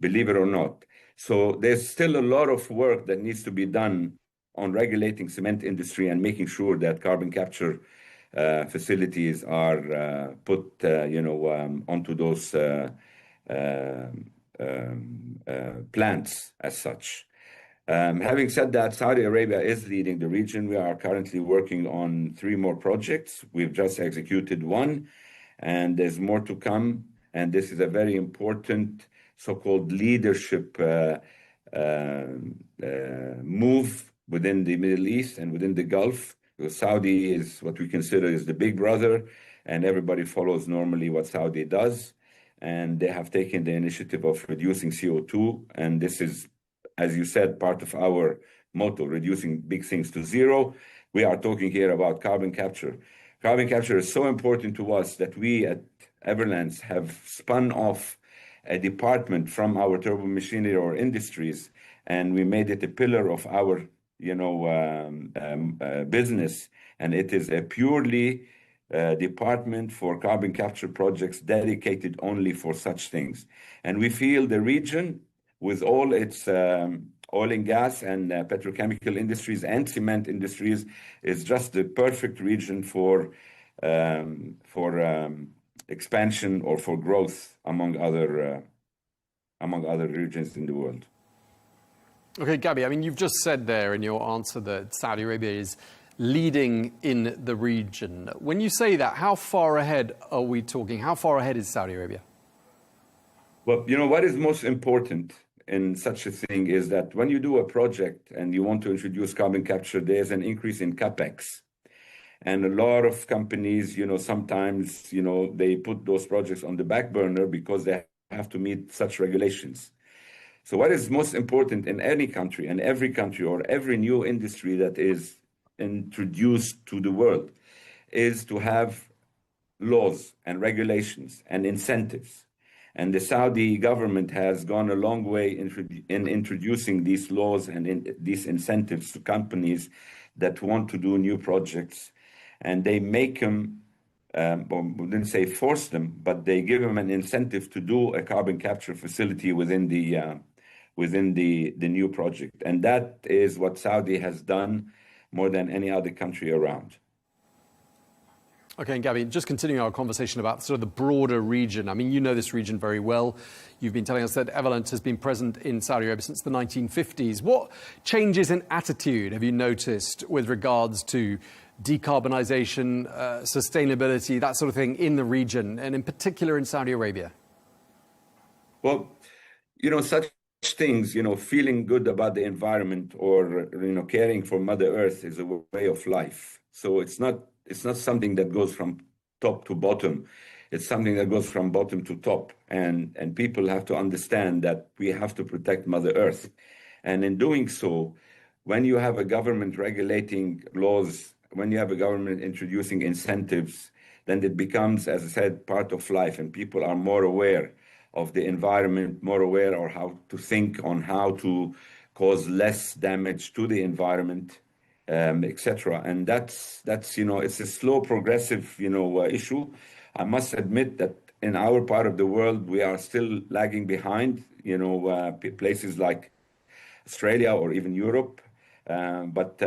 believe it or not. So there's still a lot of work that needs to be done on regulating cement industry and making sure that carbon capture facilities are put, onto those plants as such. Having said that, Saudi Arabia is leading the region. We are currently working on 3 more projects. We've just executed one, and there's more to come. And this is a very important so-called leadership move within the Middle East and within the Gulf. Because Saudi is what we consider is the big brother, and everybody follows normally what Saudi does. And they have taken the initiative of reducing CO2, and this is, as you said, part of our motto, reducing big things to zero. We are talking here about carbon capture. Carbon capture is so important to us that we at Everlands have spun off a department from our turbo machinery or industries, and we made it a pillar of our, business. And it is a purely department for carbon capture projects dedicated only for such things. And we feel the region, with all its oil and gas and petrochemical industries and cement industries, is just the perfect region for expansion or for growth among other regions in the world. Okay, Gabby, I mean, you've just said there in your answer that Saudi Arabia is leading in the region. When you say that, how far ahead are we talking? How far ahead is Saudi Arabia? Well, what is most important in such a thing is that when you do a project and you want to introduce carbon capture, there's an increase in capex. And a lot of companies, sometimes, they put those projects on the back burner because they have to meet such regulations. So what is most important in any country, and every country or every new industry that is introduced to the world, is to have laws and regulations and incentives. And the Saudi government has gone a long way in introducing these laws and these incentives to companies that want to do new projects. And they make them, or wouldn't say force them, but they give them an incentive to do a carbon capture facility within the new project. And that is what Saudi has done more than any other country around. Okay, and Gabby, just continuing our conversation about sort of the broader region. I mean, you know this region very well. You've been telling us that Everlands has been present in Saudi Arabia since the 1950s. What changes in attitude have you noticed with regards to decarbonization, sustainability, that sort of thing in the region, and in particular in Saudi Arabia? Well, such things, feeling good about the environment or, caring for Mother Earth is a way of life. So it's not something that goes from top to bottom. It's something that goes from bottom to top. And people have to understand that we have to protect Mother Earth. And in doing so, when you have a government regulating laws, when you have a government introducing incentives, then it becomes, as I said, part of life. And people are more aware of the environment, more aware of how to think on how to cause less damage to the environment, etc. And that's it's a slow, progressive, issue. I must admit that in our part of the world, we are still lagging behind, places like Australia or even Europe. But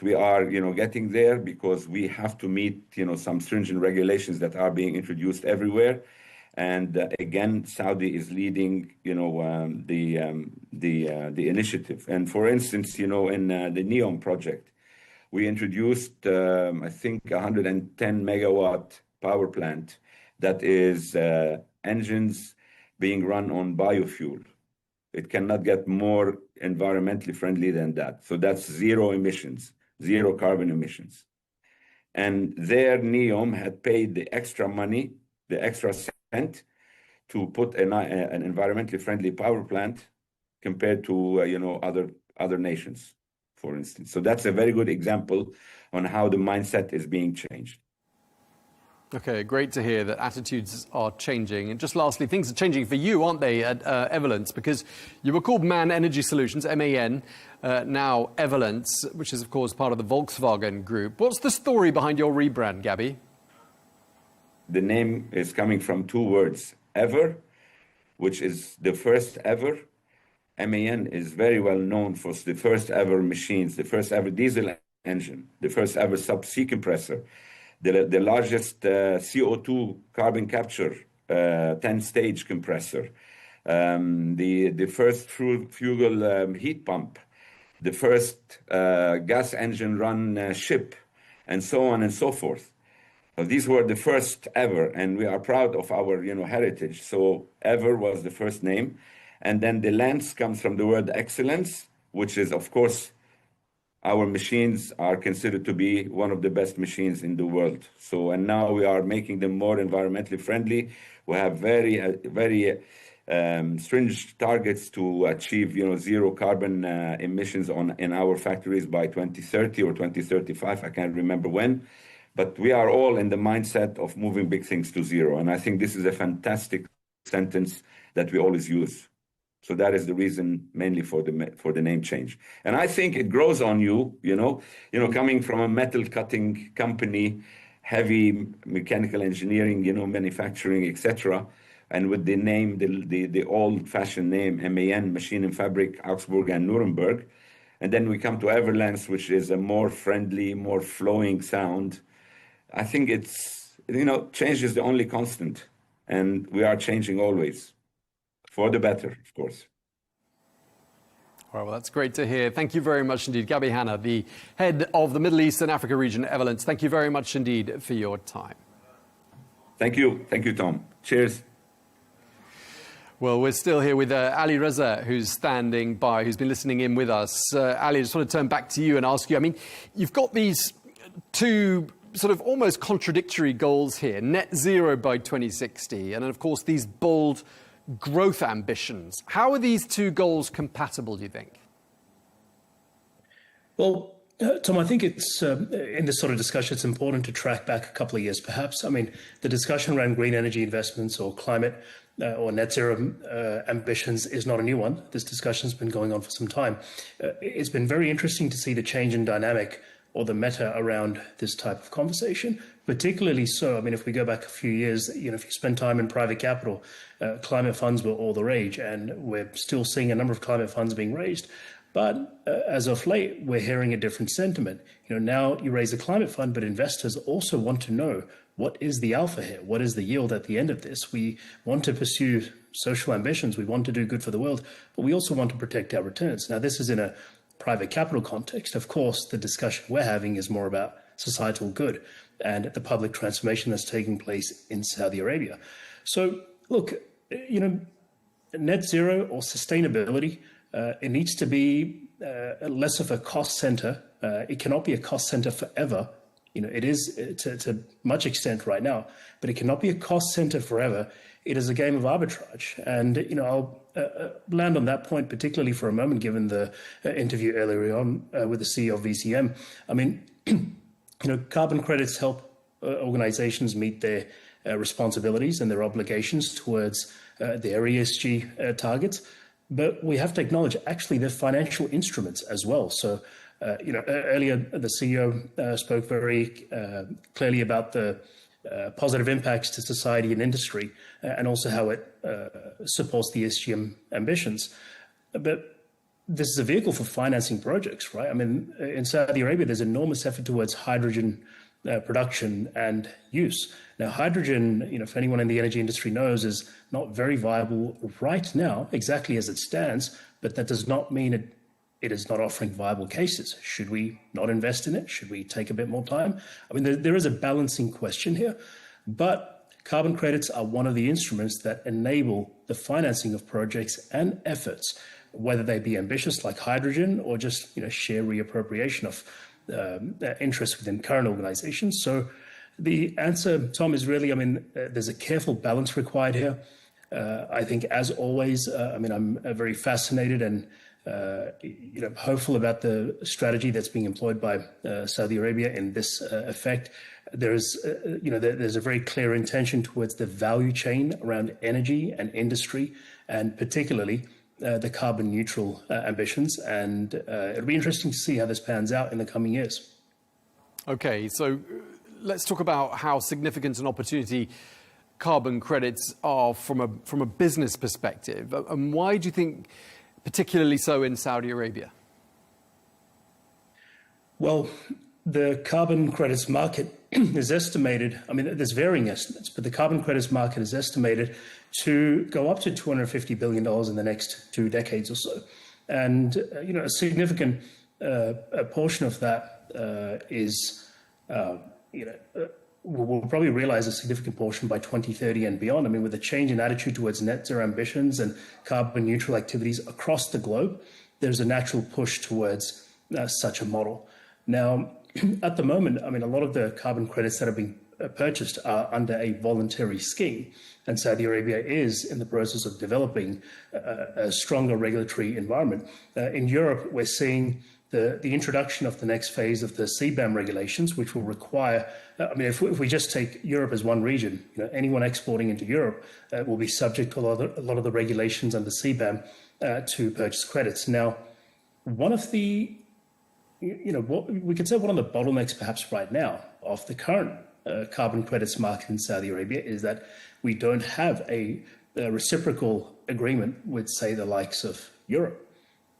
we are, getting there because we have to meet, some stringent regulations that are being introduced everywhere. And again, Saudi is leading, the initiative. And for instance, in the NEOM project, we introduced, I think, 110 megawatt power plant. that is engines being run on biofuel. It cannot get more environmentally friendly than that. So that's zero emissions, zero carbon emissions. And there, NEOM had paid the extra money, the extra cent, to put an environmentally friendly power plant compared to other nations, for instance. So that's a very good example on how the mindset is being changed. Okay, great to hear that attitudes are changing. And just lastly, things are changing for you, aren't they, at Evolence? Because you were called MAN Energy Solutions, MAN, now Evolence, which is, of course, part of the Volkswagen Group. What's the story behind your rebrand, Gabby? The name is coming from two words, ever, which is the first ever. MAN is very well known for the first ever machines, the first ever diesel engine, the first ever subsea compressor, the largest CO2 carbon capture 10-stage compressor, the first fuel heat pump, the first gas engine run ship, and so on and so forth. These were the first ever, and we are proud of our heritage. So ever was the first name. And then the lens comes from the word excellence, which is, of course, our machines are considered to be one of the best machines in the world. So, and now we are making them more environmentally friendly. We have very stringent targets to achieve, zero carbon emissions in our factories by 2030 or 2035. I can't remember when, but we are all in the mindset of moving big things to zero. And I think this is a fantastic sentence that we always use. So that is the reason mainly for the name change. And I think it grows on you, coming from a metal cutting company, heavy mechanical engineering, manufacturing, etc. And with the name, the old-fashioned name, MAN, Machine and Fabric, Augsburg and Nuremberg. And then we come to Everlance, which is a more friendly, more flowing sound. I think it's, change is the only constant. And we are changing always. For the better, of course. All right, well, that's great to hear. Thank you very much indeed. Gabby Hanna, the head of the Middle East and Africa region, Evolence. Thank you very much indeed for your time. Thank you. Thank you, Tom. Cheers. Well, we're still here with Ali Reza, who's standing by, who's been listening in with us. Ali, I just want to turn back to you and ask you, you've got these two sort of almost contradictory goals here, net zero by 2060, and then, of course, these bold growth ambitions. How are these two goals compatible, do you think? Well, Tom, I think it's in this sort of discussion, it's important to track back a couple of years, perhaps. The discussion around green energy investments or climate or net zero ambitions is not a new one. This discussion's been going on for some time. It's been very interesting to see the change in dynamic or the meta around this type of conversation, particularly so. If we go back a few years, if you spend time in private capital, climate funds were all the rage, and we're still seeing a number of climate funds being raised. But as of late, we're hearing a different sentiment. Now you raise a climate fund, but investors also want to know what is the alpha here? What is the yield at the end of this? We want to pursue social ambitions. We want to do good for the world, but we also want to protect our returns. Now, this is in a private capital context. Of course, the discussion we're having is more about societal good and the public transformation that's taking place in Saudi Arabia. So, look, net zero or sustainability, it needs to be less of a cost center. It cannot be a cost center forever. It is to much extent right now, but it cannot be a cost center forever. It is a game of arbitrage. And, I'll land on that point, particularly for a moment, given the interview earlier on with the CEO of VCM. Carbon credits help organizations meet their responsibilities and their obligations towards their ESG targets. But we have to acknowledge, actually, they're financial instruments as well. So, earlier the CEO spoke very clearly about the positive impacts to society and industry, and also how it supports the ESG ambitions. But this is a vehicle for financing projects, right? In Saudi Arabia, there's enormous effort towards hydrogen production and use. Now, hydrogen, for anyone in the energy industry knows, is not very viable right now, exactly as it stands, but that does not mean it is not offering viable cases. Should we not invest in it? Should we take a bit more time? There is a balancing question here, but carbon credits are one of the instruments that enable the financing of projects and efforts, whether they be ambitious like hydrogen or just sheer reappropriation of interest within current organizations. So the answer, Tom, is really, there's a careful balance required here. I think, as always, I'm very fascinated and hopeful about the strategy that's being employed by Saudi Arabia in this effect. There's a very clear intention towards the value chain around energy and industry, and particularly the carbon neutral ambitions. And it'll be interesting to see how this pans out in the coming years. Okay, so let's talk about how significant an opportunity carbon credits are from a business perspective. And why do you think particularly so in Saudi Arabia? Well, the carbon credits market is estimated, there's varying estimates, but the carbon credits market is estimated to go up to $250 billion in the next 2 decades or so. And, a significant portion of that we'll probably realize a significant portion by 2030 and beyond. With a change in attitude towards net zero ambitions and carbon neutral activities across the globe, there's a natural push towards such a model. Now, at the moment, a lot of the carbon credits that are being purchased are under a voluntary scheme, and Saudi Arabia is in the process of developing a stronger regulatory environment. In Europe, we're seeing the introduction of the next phase of the CBAM regulations, which will require, if we just take Europe as one region, anyone exporting into Europe will be subject to a lot of the regulations under CBAM to purchase credits. Now, one of the, what we could say one of the bottlenecks perhaps right now of the current carbon credits market in Saudi Arabia is that we don't have a reciprocal agreement with, say, the likes of Europe.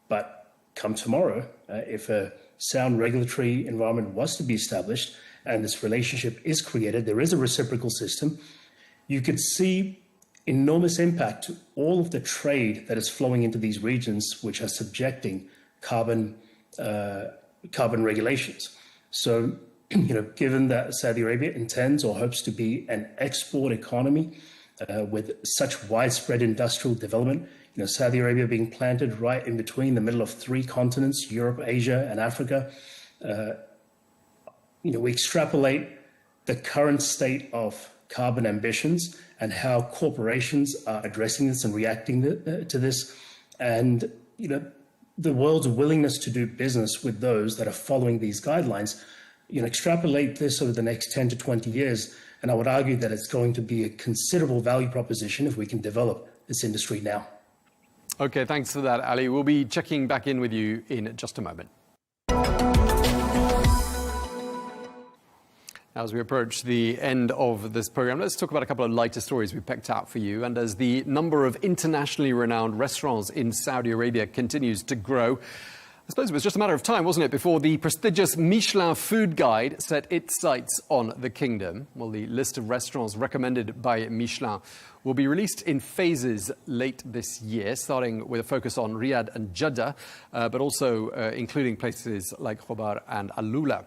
But come tomorrow, if a sound regulatory environment was to be established and this relationship is created, there is a reciprocal system, you could see enormous impact to all of the trade that is flowing into these regions, which are subjecting carbon regulations. So, given that Saudi Arabia intends or hopes to be an export economy with such widespread industrial development, Saudi Arabia being planted right in between the middle of 3 continents, Europe, Asia, and Africa. We extrapolate the current state of carbon ambitions and how corporations are addressing this and reacting to this. And, the world's willingness to do business with those that are following these guidelines, extrapolate this over the next 10 to 20 years. And I would argue that it's going to be a considerable value proposition if we can develop this industry now. Okay, thanks for that, Ali. We'll be checking back in with you in just a moment. As we approach the end of this program, let's talk about a couple of lighter stories we picked out for you. And as the number of internationally renowned restaurants in Saudi Arabia continues to grow, I suppose it was just a matter of time, wasn't it, before the prestigious Michelin food guide set its sights on the kingdom. Well, the list of restaurants recommended by Michelin will be released in phases late this year, starting with a focus on Riyadh and Jeddah, but also including places like Khobar and Alula.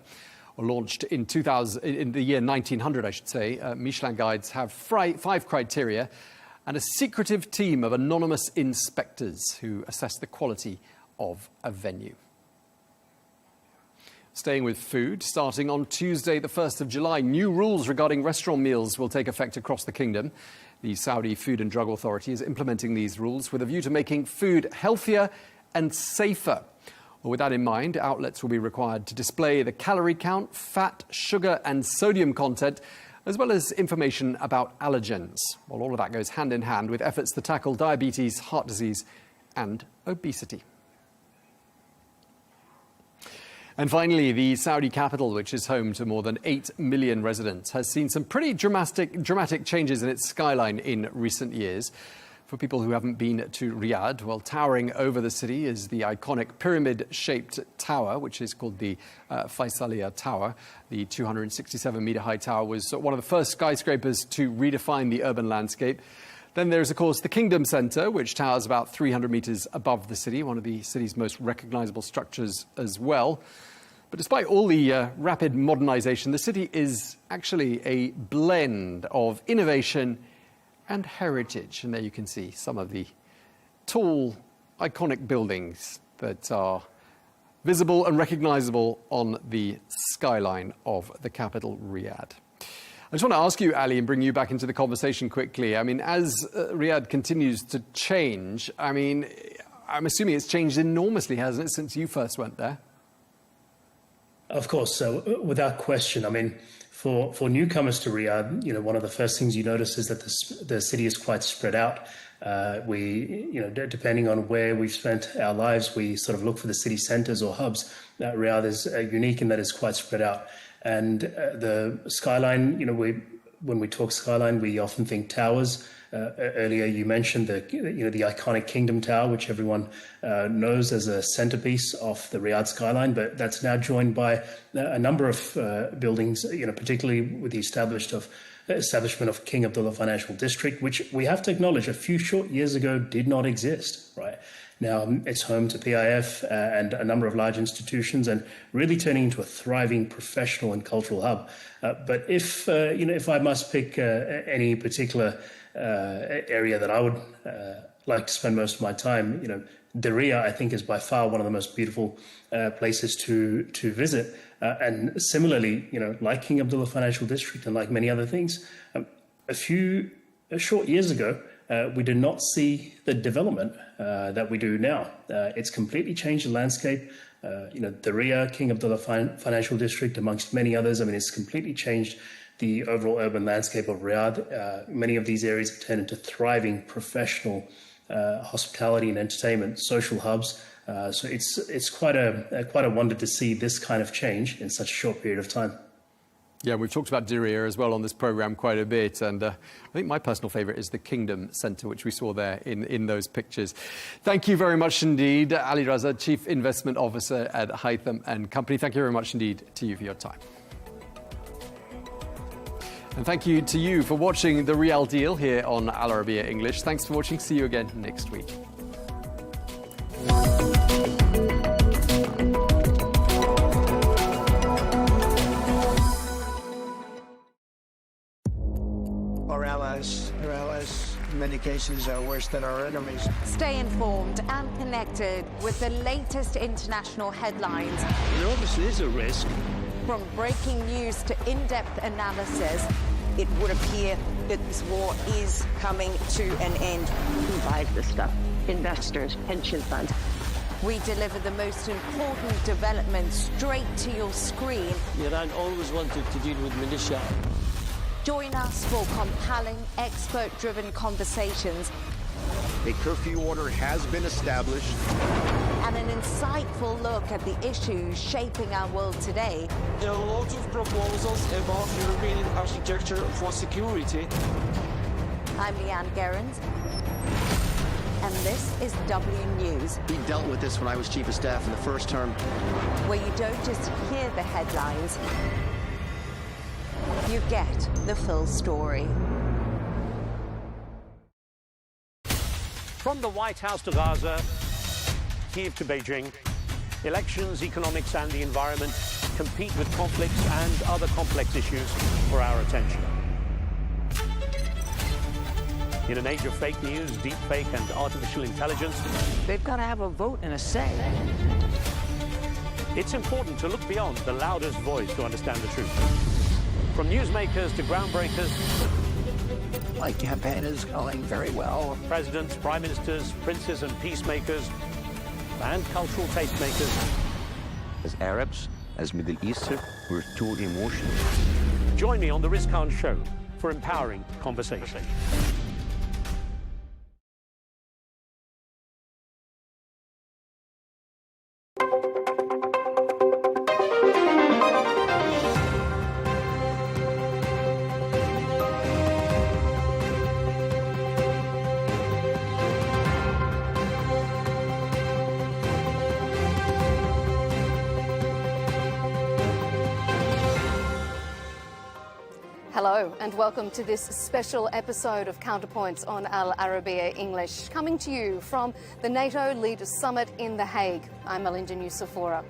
Launched in the year 1900, I should say, Michelin guides have 5 criteria and a secretive team of anonymous inspectors who assess the quality of a venue. Staying with food, starting on Tuesday, the 1st of July, new rules regarding restaurant meals will take effect across the kingdom. The Saudi Food and Drug Authority is implementing these rules with a view to making food healthier and safer. Well, with that in mind, outlets will be required to display the calorie count, fat, sugar and sodium content, as well as information about allergens. Well, all of that goes hand in hand with efforts to tackle diabetes, heart disease and obesity. And finally, the Saudi capital, which is home to more than 8 million residents, has seen some pretty dramatic changes in its skyline in recent years. For people who haven't been to Riyadh, well, towering over the city is the iconic pyramid-shaped tower, which is called the Faisaliya Tower. The 267-metre-high tower was one of the first skyscrapers to redefine the urban landscape. Then there's, of course, the Kingdom Centre, which towers about 300 metres above the city, one of the city's most recognisable structures as well. But despite all the rapid modernization, the city is actually a blend of innovation and heritage. And there you can see some of the tall, iconic buildings that are visible and recognizable on the skyline of the capital, Riyadh. I just want to ask you, Ali, and bring you back into the conversation quickly. I mean, as Riyadh continues to change, I mean, I'm assuming it's changed enormously, hasn't it, since you first went there? Of course. So without question, I mean, for newcomers to Riyadh, you know, one of the first things you notice is that the city is quite spread out. We, you know, depending on where we've spent our lives, we sort of look for the city centers or hubs. Riyadh is unique in that it's quite spread out. And the skyline, you know, when we talk skyline, we often think towers. Earlier, you mentioned the iconic Kingdom Tower, which everyone knows as a centerpiece of the Riyadh skyline, but that's now joined by a number of buildings, you know, particularly with the establishment of King Abdullah Financial District, which we have to acknowledge a few short years ago did not exist, right? Now it's home to PIF and a number of large institutions, and really turning into a thriving professional and cultural hub. But if I must pick any particular area that I would like to spend most of my time, you know, Diriyah, I think, is by far one of the most beautiful places to visit. And similarly, you know, like King Abdullah Financial District and like many other things, a short years ago, we did not see the development that we do now. It's completely changed the landscape. You know, Diriyah, King Abdullah Financial District, amongst many others. I mean, it's completely changed the overall urban landscape of Riyadh. Many of these areas have turned into thriving professional hospitality and entertainment, social hubs. So it's quite a wonder to see this kind of change in such a short period of time. Yeah, we've talked about Diriyah as well on this programme quite a bit, and I think my personal favourite is the Kingdom Centre, which we saw there in those pictures. Thank you very much indeed, Ali Raza, Chief Investment Officer at Haytham & Company. Thank you very much indeed to you for your time. And thank you to you for watching The Real Deal here on Al Arabiya English. Thanks for watching. See you again next week. Our allies, in many cases, are worse than our enemies. Stay informed and connected with the latest international headlines. There obviously is a risk. From breaking news to in-depth analysis, it would appear that this war is coming to an end. Who buys this stuff? Investors, pension funds. We deliver the most important developments straight to your screen. Iran always wanted to deal with militia. Join us for compelling, expert-driven conversations. A curfew order has been established. And an insightful look at the issues shaping our world today. There are lots of proposals about European architecture for security. I'm Leigh Ann Gerrans, and this is W News. We dealt with this when I was Chief of Staff in the first term. Where you don't just hear the headlines, you get the full story. From the White House to Gaza, Kiev to Beijing, elections, economics and the environment compete with conflicts and other complex issues for our attention. In an age of fake news, deep fake and artificial intelligence, they've got to have a vote and a say. It's important to look beyond the loudest voice to understand the truth. From newsmakers to groundbreakers, my campaign is going very well. Presidents, prime ministers, princes and peacemakers, and cultural tastemakers. As Arabs, as Middle Eastern, we're too emotional. Join me on the Riz Khan Show for empowering conversation. Hello and welcome to this special episode of Counterpoints on Al Arabiya English, coming to you from the NATO Leaders Summit in The Hague. I'm Melinda Nucifora.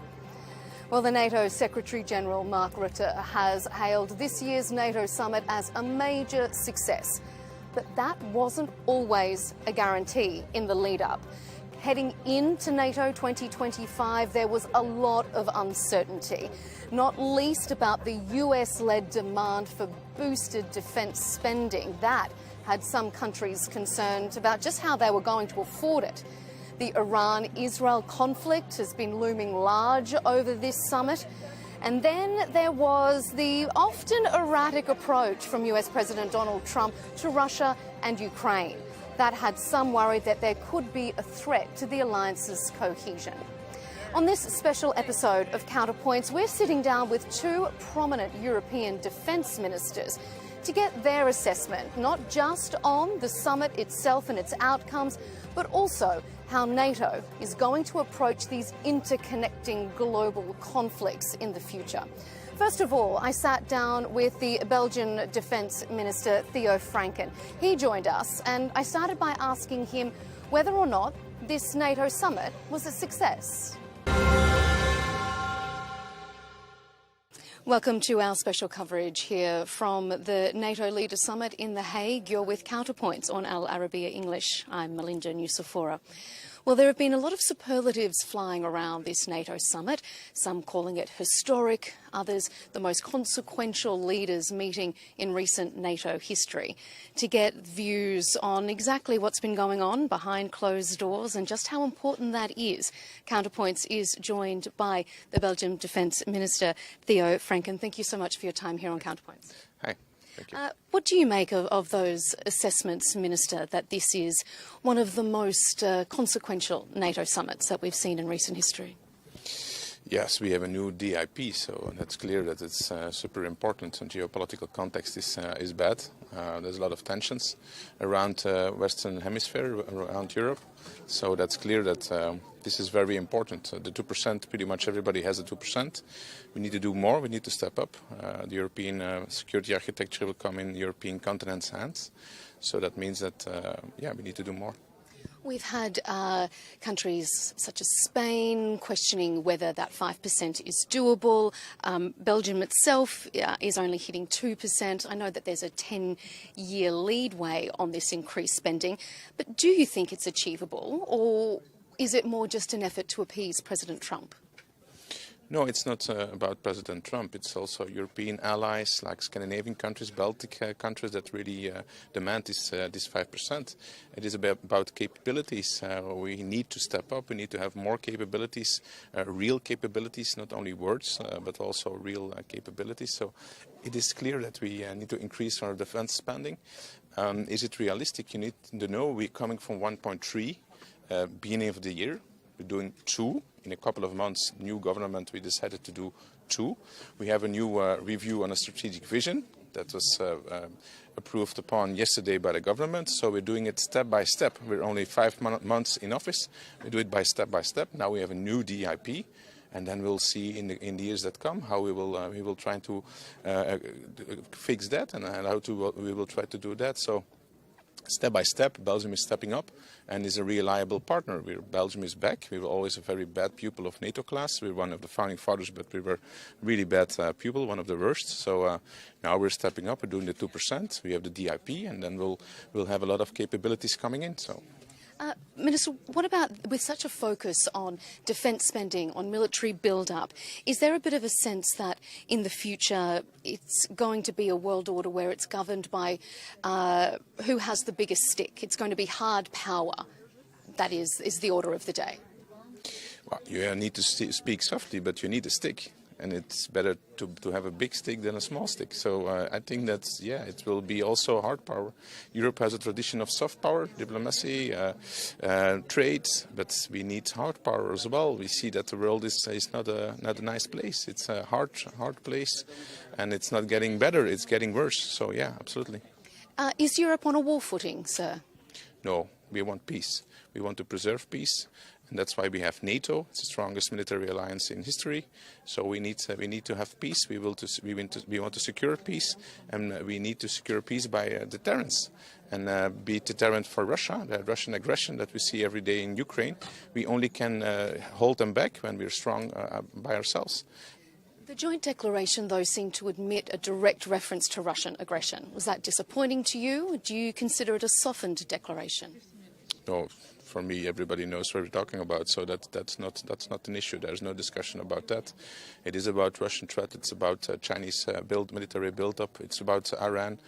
Well, the NATO Secretary-General Mark Rutte has hailed this year's NATO summit as a major success. But that wasn't always a guarantee in the lead-up. Heading into NATO 2025, there was a lot of uncertainty, not least about the US-led demand for boosted defence spending. That had some countries concerned about just how they were going to afford it. The Iran-Israel conflict has been looming large over this summit. And then there was the often erratic approach from US President Donald Trump to Russia and Ukraine. That had some worried that there could be a threat to the alliance's cohesion. On this special episode of Counterpoints, we're sitting down with two prominent European defence ministers to get their assessment, not just on the summit itself and its outcomes, but also how NATO is going to approach these interconnecting global conflicts in the future. First of all, I sat down with the Belgian Defence Minister, Theo Franken. He joined us, and I started by asking him whether or not this NATO summit was a success. Welcome to our special coverage here from the NATO Leader Summit in The Hague. You're with Counterpoints on Arabiya English. I'm Melinda Nucifora. Well, there have been a lot of superlatives flying around this NATO summit, some calling it historic, others the most consequential leaders meeting in recent NATO history. To get views on exactly what's been going on behind closed doors and just how important that is, Counterpoints is joined by the Belgian Defence Minister, Theo Franken. Thank you so much for your time here on Counterpoints. Hi. Thank you. What do you make of those assessments, Minister, that this is one of the most consequential NATO summits that we've seen in recent history? Yes, we have a new DIP, so that's clear that it's super important, and geopolitical context is bad. There's a lot of tensions around Western Hemisphere, around Europe, so that's clear that this is very important. The 2%, pretty much everybody has the 2%. We need to do more, we need to step up. The European security architecture will come in European continent's hands, so that means that, we need to do more. We've had countries such as Spain questioning whether that 5% is doable. Belgium itself is only hitting 2%. I know that there's a 10-year leadway on this increased spending. But do you think it's achievable, or is it more just an effort to appease President Trump? No, it's not about President Trump. It's also European allies like Scandinavian countries, Baltic countries that really demand this 5%. It is about capabilities. We need to step up. We need to have more capabilities, real capabilities, not only words, but also real capabilities. So it is clear that we need to increase our defense spending. Is it realistic? You need to know we're coming from 1.3 beginning of the year. We're doing 2. In a couple of months, new government, we decided to do 2. We have a new review on a strategic vision that was approved upon yesterday by the government. So we're doing it step by step. We're only 5 months in office. We do it by step. Now we have a new DIP. And then we'll see in the years that come how we will try to fix that and we will try to do that. So step by step, Belgium is stepping up and is a reliable partner. Belgium is back. We were always a very bad pupil of NATO class. We were one of the founding fathers, but we were really bad pupil, one of the worst. So now we're stepping up. We're doing the 2%. We have the DIP, and then we'll have a lot of capabilities coming in. So. Minister, what about with such a focus on defence spending, on military build-up, is there a bit of a sense that in the future it's going to be a world order where it's governed by who has the biggest stick? It's going to be hard power. That is the order of the day. Well, you need to speak softly, but you need a stick. And it's better to have a big stick than a small stick. So I think that, it will be also hard power. Europe has a tradition of soft power, diplomacy, trade, but we need hard power as well. We see that the world is not a nice place. It's a hard place, and it's not getting better. It's getting worse. So, absolutely. Is Europe on a war footing, sir? No, we want peace. We want to preserve peace. And that's why we have NATO. It's the strongest military alliance in history. So we need to have peace. We want to secure peace, and we need to secure peace by deterrence. And be deterrent for Russia, the Russian aggression that we see every day in Ukraine. We only can hold them back when we're strong by ourselves. The joint declaration, though, seemed to admit a direct reference to Russian aggression. Was that disappointing to you, or do you consider it a softened declaration? No, for me, everybody knows what we're talking about, so that's not an issue. There's no discussion about that. It is about Russian threat. It's about Chinese military build-up. It's about Iran.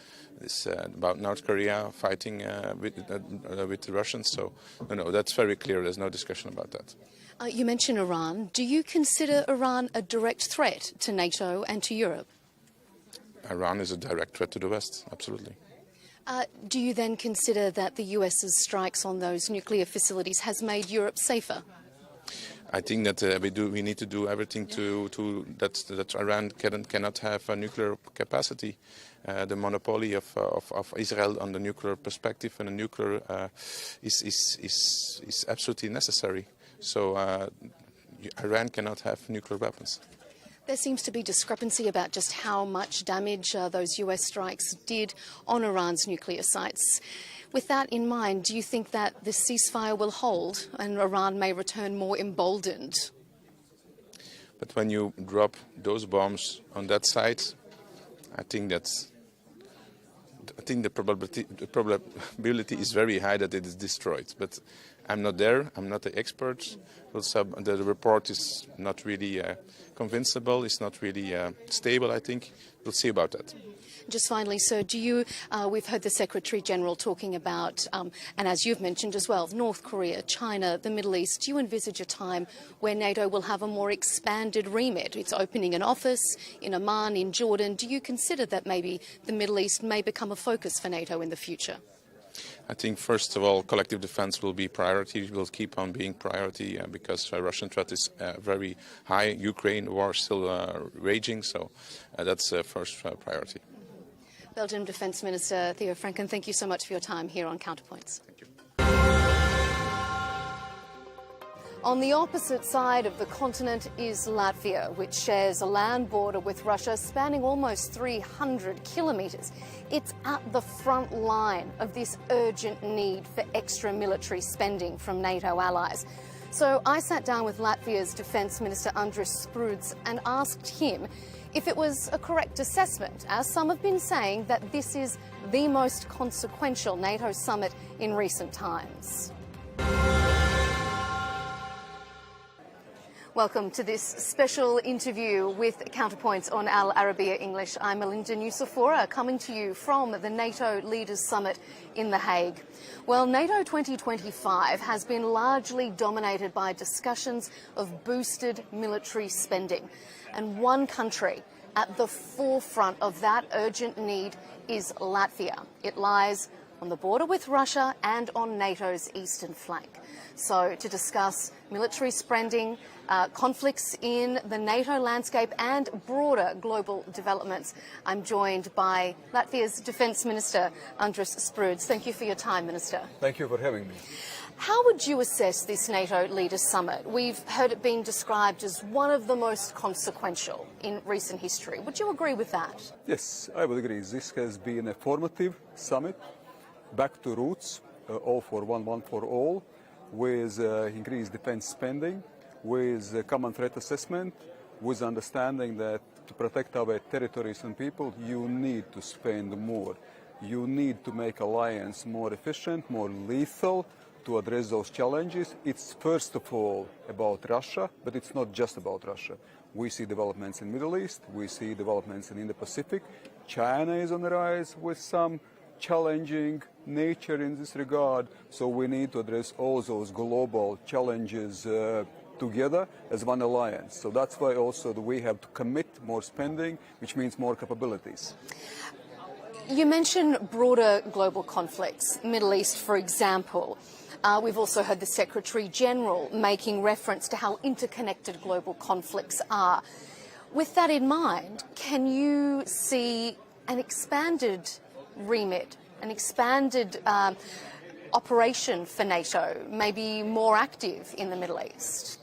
It's about North Korea fighting with the Russians. So, no, that's very clear. There's no discussion about that. You mentioned Iran. Do you consider Iran a direct threat to NATO and to Europe? Iran is a direct threat to the West, absolutely. Do you then consider that the US's strikes on those nuclear facilities has made Europe safer? I think that we need to do everything that Iran cannot have a nuclear capacity. The monopoly of Israel on the nuclear perspective and the nuclear is absolutely necessary. So Iran cannot have nuclear weapons. There seems to be discrepancy about just how much damage those US strikes did on Iran's nuclear sites. With that in mind, do you think that the ceasefire will hold and Iran may return more emboldened? But when you drop those bombs on that site, I think the probability is very high that it is destroyed. But I'm not there. I'm not the expert. The report is not really convincible. It's not really stable, I think. We'll see about that. Just finally, sir, we've heard the Secretary General talking about, and as you've mentioned as well, North Korea, China, the Middle East. Do you envisage a time where NATO will have a more expanded remit? It's opening an office in Oman, in Jordan. Do you consider that maybe the Middle East may become a focus for NATO in the future? I think, first of all, collective defense will be priority. It will keep on being priority because Russian threat is very high. Ukraine war is still raging, so that's first priority. Belgium Defence Minister Theo Franken, thank you so much for your time here on Counterpoints. Thank you. On the opposite side of the continent is Latvia, which shares a land border with Russia spanning almost 300 kilometres. It's at the front line of this urgent need for extra military spending from NATO allies. So I sat down with Latvia's Defence Minister Andris Spruds and asked him if it was a correct assessment, as some have been saying, that this is the most consequential NATO summit in recent times. Welcome to this special interview with Counterpoints on Arabiya English. I'm Melinda Nucifora, coming to you from the NATO Leaders Summit in The Hague. Well, NATO 2025 has been largely dominated by discussions of boosted military spending. And one country at the forefront of that urgent need is Latvia. It lies on the border with Russia and on NATO's eastern flank. So to discuss military spending, conflicts in the NATO landscape and broader global developments, I'm joined by Latvia's Defence Minister, Andris Spruds. Thank you for your time, Minister. Thank you for having me. How would you assess this NATO Leaders Summit? We've heard it being described as one of the most consequential in recent history. Would you agree with that? Yes, I would agree. This has been a formative summit, back to roots, all for one for all, with increased defense spending, with common threat assessment, with understanding that to protect our territories and people, you need to spend more. You need to make alliance more efficient, more lethal, to address those challenges. It's first of all about Russia, but it's not just about Russia. We see developments in the Middle East, we see developments in the Pacific. China is on the rise with some challenging nature in this regard, so we need to address all those global challenges together as one alliance. So that's why also we have to commit more spending, which means more capabilities. You mentioned broader global conflicts, Middle East, for example. We've also heard the Secretary General making reference to how interconnected global conflicts are. With that in mind, can you see an expanded remit, an expanded operation for NATO, maybe more active in the Middle East?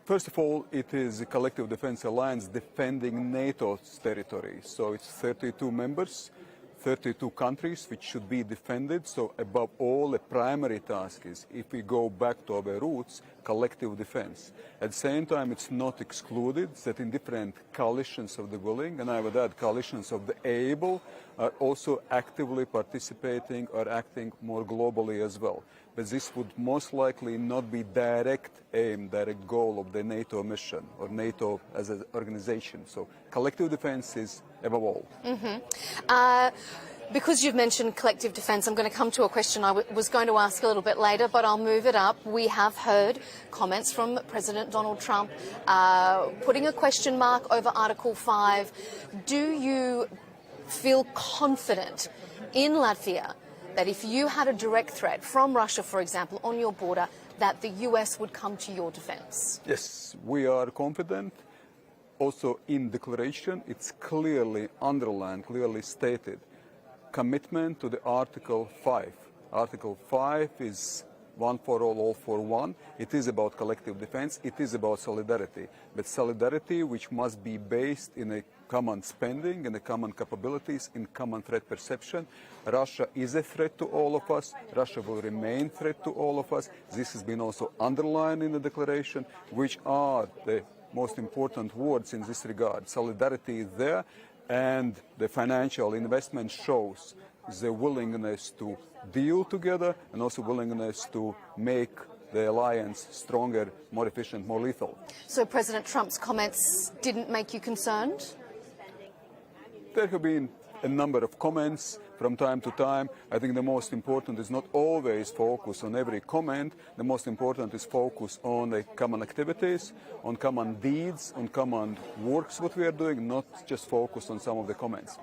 First of all, it is a collective defense alliance defending NATO's territory. So it's 32 members, 32 countries which should be defended. So above all, the primary task is, if we go back to our roots, collective defense. At the same time, it's not excluded that in different coalitions of the willing, and I would add coalitions of the able, are also actively participating or acting more globally as well. But this would most likely not be direct aim, direct goal of the NATO mission or NATO as an organization. So collective defense is above all. Because you've mentioned collective defence, I'm going to come to a question I was going to ask a little bit later, but I'll move it up. We have heard comments from President Donald Trump putting a question mark over Article 5. Do you feel confident in Latvia that if you had a direct threat from Russia, for example, on your border, that the US would come to your defence? Yes, we are confident. Also in declaration, it's clearly underlined, clearly stated, commitment to the Article 5. Article 5 is one for all for one. It is about collective defense. It is about solidarity. But solidarity which must be based in a common spending, in a common capabilities, in common threat perception. Russia is a threat to all of us. Russia will remain a threat to all of us. This has been also underlined in the declaration, which are the most important words in this regard. Solidarity is there. And the financial investment shows the willingness to deal together and also willingness to make the alliance stronger, more efficient, more lethal. So President Trump's comments didn't make you concerned? There have been a number of comments from time to time. I think the most important is not always focus on every comment. The most important is focus on the common activities, on common deeds, on common works, what we are doing, not just focus on some of the comments.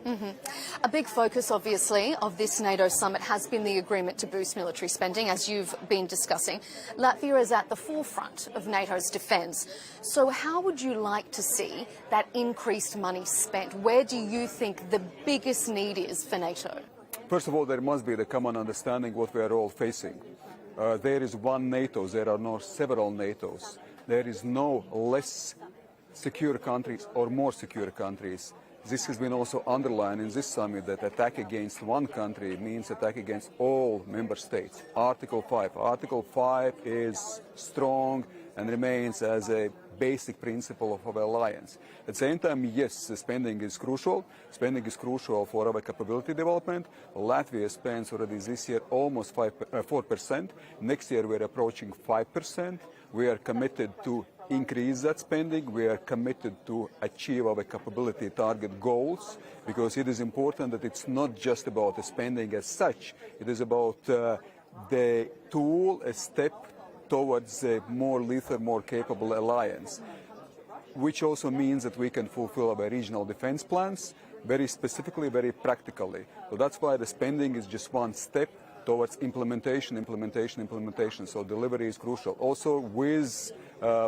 A big focus, obviously, of this NATO summit has been the agreement to boost military spending, as you've been discussing. Latvia is at the forefront of NATO's defence. So how would you like to see that increased money spent? Where do you think the biggest need is for NATO? First of all, there must be the common understanding what we are all facing. There is one NATO, there are not several NATOs. There is no less secure countries or more secure countries. This has been also underlined in this summit that attack against one country means attack against all member states. Article 5. Article 5 is strong and remains as a basic principle of our alliance. At the same time, yes, spending is crucial. Spending is crucial for our capability development. Latvia spends already this year almost 4%. Next year we're approaching 5%. We are committed to increase that spending. We are committed to achieve our capability target goals, because it is important that it's not just about the spending as such. It is about the tool, a step towards a more lethal, more capable alliance, which also means that we can fulfill our regional defense plans very specifically, very practically. So that's why the spending is just one step towards implementation. So delivery is crucial. Also with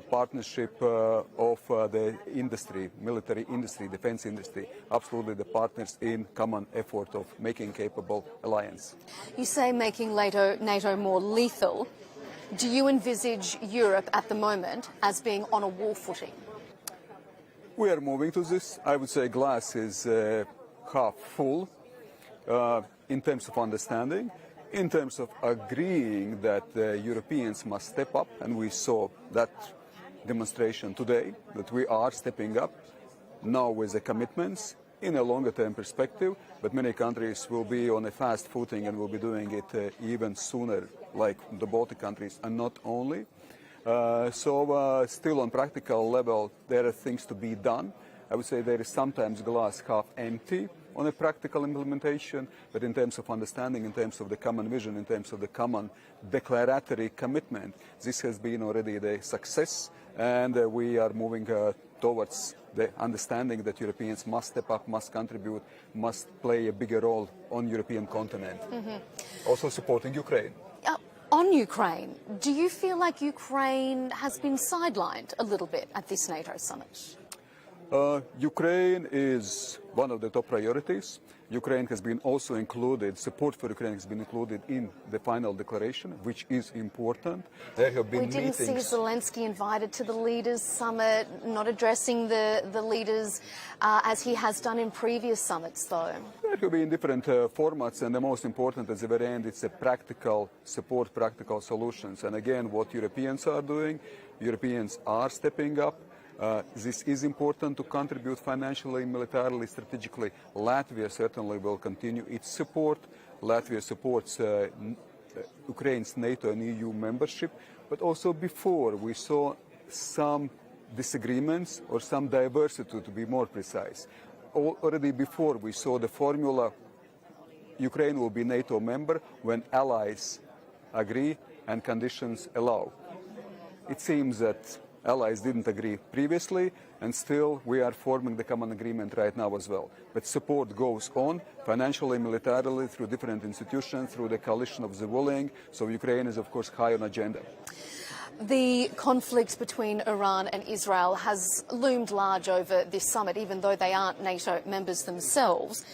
partnership of the industry, military industry, defense industry, absolutely the partners in common effort of making capable alliance. You say making NATO more lethal. Do you envisage Europe at the moment as being on a war footing? We are moving to this. I would say glass is half full in terms of understanding, in terms of agreeing that the Europeans must step up, and we saw that demonstration today, that we are stepping up now with the commitments in a longer-term perspective, but many countries will be on a fast footing and will be doing it even sooner, like the Baltic countries, and not only. So still on practical level, there are things to be done. I would say there is sometimes glass half empty on a practical implementation, but in terms of understanding, in terms of the common vision, in terms of the common declaratory commitment, this has been already the success, and we are moving towards the understanding that Europeans must step up, must contribute, must play a bigger role on European continent. Also supporting Ukraine. On Ukraine, do you feel like Ukraine has been sidelined a little bit at this NATO summit? Ukraine is one of the top priorities. Ukraine has been also included, support for Ukraine has been included in the final declaration, which is important. There have been meetings. We didn't see Zelensky invited to the Leaders' Summit, not addressing the leaders as he has done in previous summits, though. There have been different formats, and the most important at the very end, it's a practical support, practical solutions. And again, what Europeans are doing, Europeans are stepping up. This is important to contribute financially, militarily, strategically. Latvia certainly will continue its support. Latvia supports Ukraine's NATO and EU membership, but also before we saw some disagreements or some diversity, to be more precise. Already before we saw the formula, Ukraine will be NATO member when allies agree and conditions allow. It seems that allies didn't agree previously, and still we are forming the common agreement right now as well. But support goes on, financially, militarily, through different institutions, through the coalition of the willing. So Ukraine is, of course, high on agenda. The conflict between Iran and Israel has loomed large over this summit, even though they aren't NATO members themselves.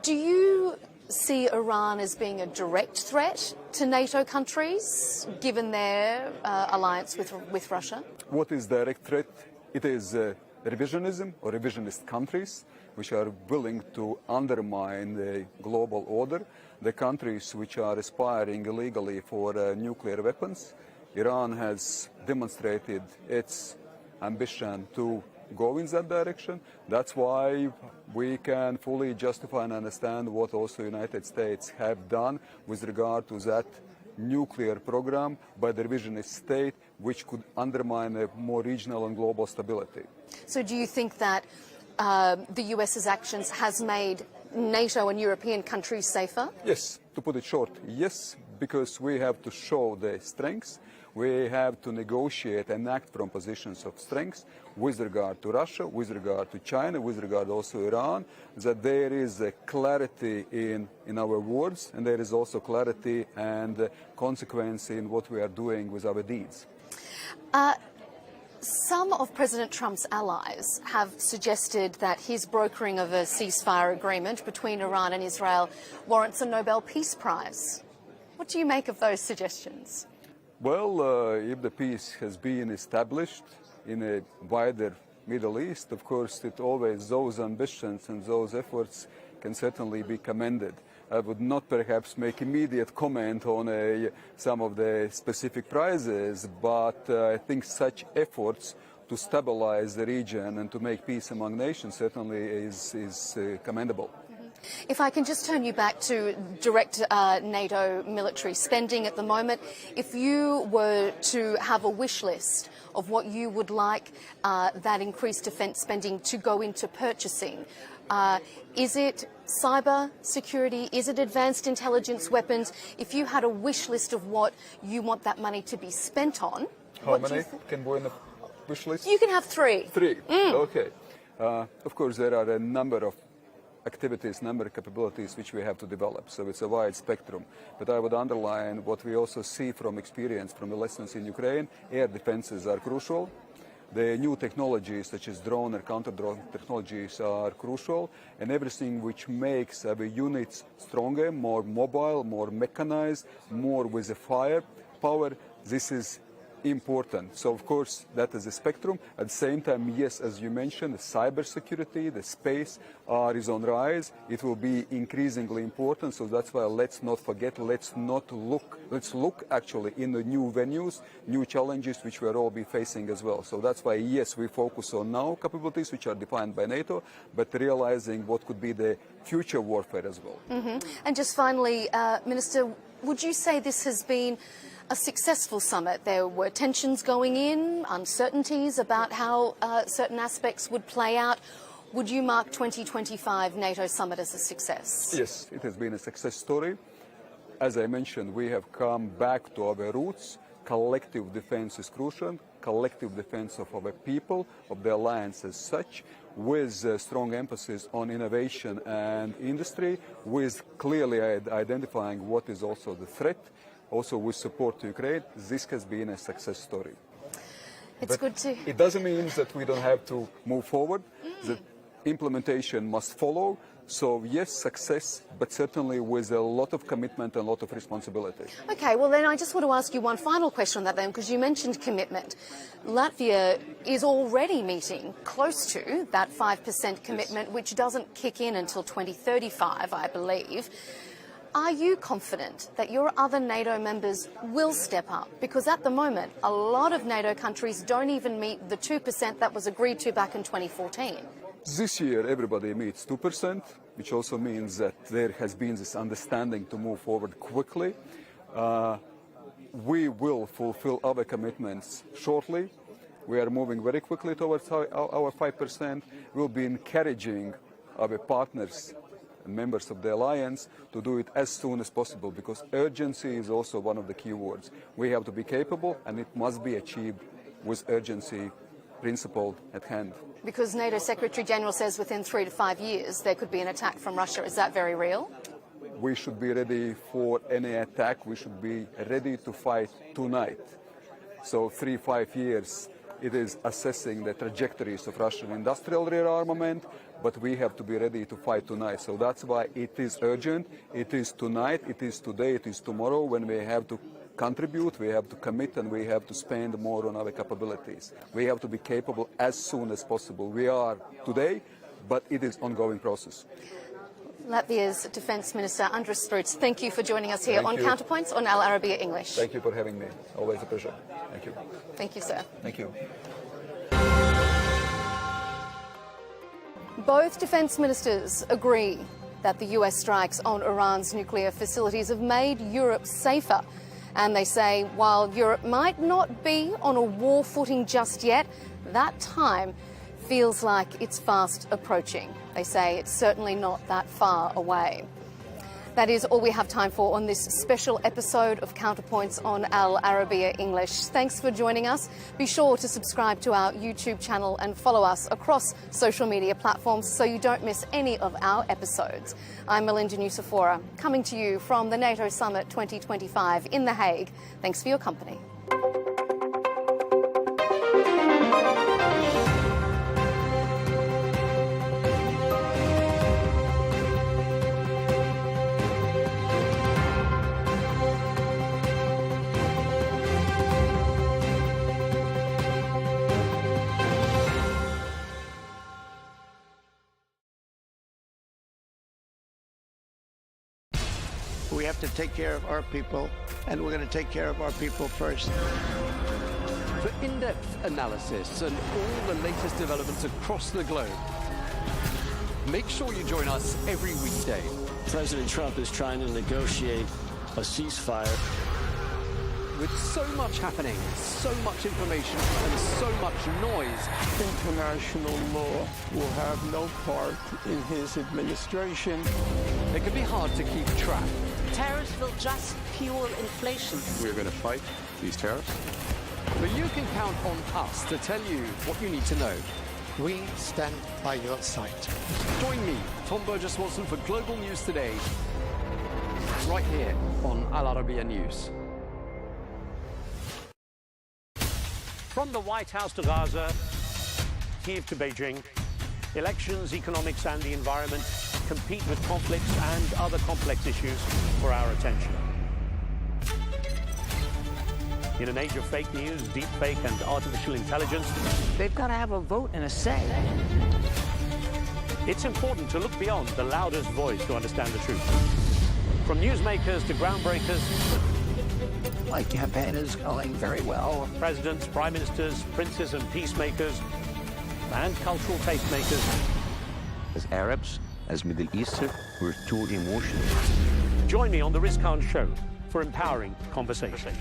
Do you see Iran as being a direct threat to NATO countries, given their alliance with Russia? What is direct threat? It is revisionism or revisionist countries which are willing to undermine the global order, the countries which are aspiring illegally for nuclear weapons. Iran has demonstrated its ambition to go in that direction. That's why we can fully justify and understand what also United States have done with regard to that nuclear program by the revisionist state, which could undermine a more regional and global stability. So do you think that the US's actions has made NATO and European countries safer? Yes, to put it short, yes, because we have to show the strengths. We have to negotiate and act from positions of strength with regard to Russia, with regard to China, with regard also Iran, that there is a clarity in our words, and there is also clarity and consequence in what we are doing with our deeds. Some of President Trump's allies have suggested that his brokering of a ceasefire agreement between Iran and Israel warrants a Nobel Peace Prize. What do you make of those suggestions? Well, if the peace has been established in a wider Middle East, of course, those ambitions and those efforts can certainly be commended. I would not perhaps make immediate comment on some of the specific prizes, but I think such efforts to stabilize the region and to make peace among nations certainly is commendable. If I can just turn you back to direct NATO military spending at the moment, if you were to have a wish list of what you would like that increased defence spending to go into purchasing, is it cyber security? Is it advanced intelligence weapons? If you had a wish list of what you want that money to be spent on, how many can go in the wish list? You can have three. Three, okay. Of course, there are a number of activities, number of capabilities which we have to develop. So it's a wide spectrum. But I would underline what we also see from experience, from the lessons in Ukraine. Air defenses are crucial. The new technologies such as drone or counter-drone technologies are crucial. And everything which makes our units stronger, more mobile, more mechanized, more with a firepower, this is important. So, of course, that is a spectrum. At the same time, yes, as you mentioned, the cybersecurity, the space is on rise. It will be increasingly important. So that's why let's not forget, let's look actually in the new venues, new challenges which we'll all be facing as well. So that's why, yes, we focus on now capabilities which are defined by NATO, but realizing what could be the future warfare as well. And just finally, Minister, would you say this has been a successful summit? There were tensions going in, uncertainties about how certain aspects would play out. Would you mark 2025 NATO summit as a success? Yes, it has been a success story. As I mentioned, we have come back to our roots. Collective defense is crucial. Collective defense of our people, of the alliance as such, with a strong emphasis on innovation and industry, with clearly identifying what is also the threat. Also with support to Ukraine, this has been a success story. It's good to... It doesn't mean that we don't have to move forward. The implementation must follow. So yes, success, but certainly with a lot of commitment and a lot of responsibility. Okay, well then I just want to ask you one final question on that then, because you mentioned commitment. Latvia is already meeting close to that 5% commitment, which doesn't kick in until 2035, I believe. Are you confident that your other NATO members will step up? Because at the moment, a lot of NATO countries don't even meet the 2% that was agreed to back in 2014. This year, everybody meets 2%, which also means that there has been this understanding to move forward quickly. We will fulfill our commitments shortly. We are moving very quickly towards our 5%. We'll be encouraging our partners and members of the alliance to do it as soon as possible, because urgency is also one of the key words. We have to be capable, and it must be achieved with urgency principle at hand. Because NATO Secretary General says within 3 to 5 years there could be an attack from Russia. Is that very real? We should be ready for any attack. We should be ready to fight tonight. So 3-5 years, it is assessing the trajectories of Russian industrial rearmament, but we have to be ready to fight tonight. So that's why it is urgent. It is tonight, it is today, it is tomorrow when we have to contribute, we have to commit, and we have to spend more on our capabilities. We have to be capable as soon as possible. We are today, but it is an ongoing process. Latvia's Defence Minister Andris Struts, thank you for joining us here on Counterpoints on Al Arabiya English. Thank you for having me. Always a pleasure. Thank you. Thank you, sir. Thank you. Both defence ministers agree that the US strikes on Iran's nuclear facilities have made Europe safer. And they say while Europe might not be on a war footing just yet, that time feels like it's fast approaching. They say it's certainly not that far away. That is all we have time for on this special episode of Counterpoints on Al Arabiya English. Thanks for joining us. Be sure to subscribe to our YouTube channel and follow us across social media platforms so you don't miss any of our episodes. I'm Melinda Nucifora, coming to you from the NATO Summit 2025 in The Hague. Thanks for your company. We have to take care of our people, and we're going to take care of our people first. For in-depth analysis and all the latest developments across the globe, make sure you join us every weekday. President Trump is trying to negotiate a ceasefire. With so much happening, so much information, and so much noise, international law will have no part in his administration. It can be hard to keep track. Tariffs will just fuel inflation. We're going to fight these tariffs. But you can count on us to tell you what you need to know. We stand by your side. Join me, Tom Burges Watson, for Global News Today, right here on Al Arabiya News. From the White House to Gaza, Kyiv to Beijing, elections, economics and the environment compete with conflicts and other complex issues for our attention. In an age of fake news, deep fake and artificial intelligence, They've got to have a vote and a say. It's important to look beyond the loudest voice to understand the truth. From newsmakers to groundbreakers, My campaign is going very well. Presidents, prime ministers, princes and peacemakers, and cultural tastemakers. As Arabs, as Middle Eastern, we're too emotional. Join me on the Riz Khan Show for empowering conversation.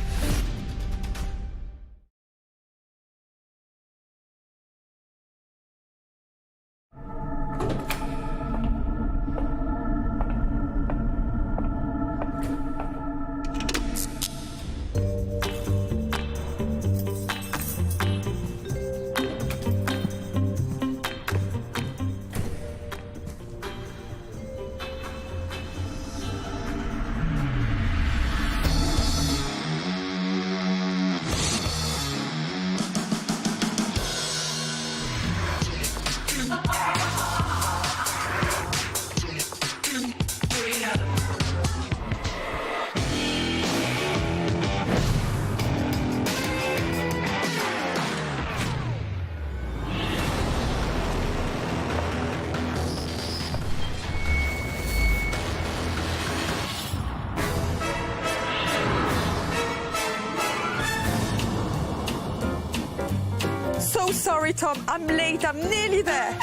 Sorry, Tom, I'm late. I'm nearly there.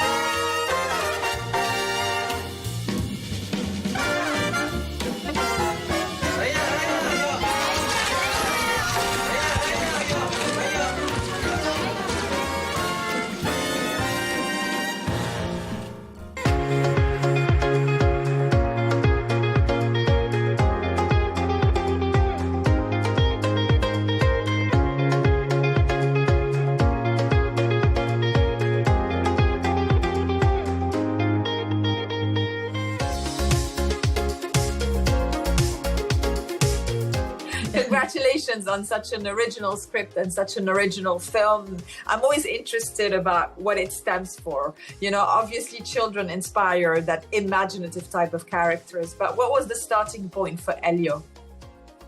Congratulations on such an original script and such an original film. I'm always interested about what it stands for. You know, obviously children inspire that imaginative type of characters, but what was the starting point for Elio?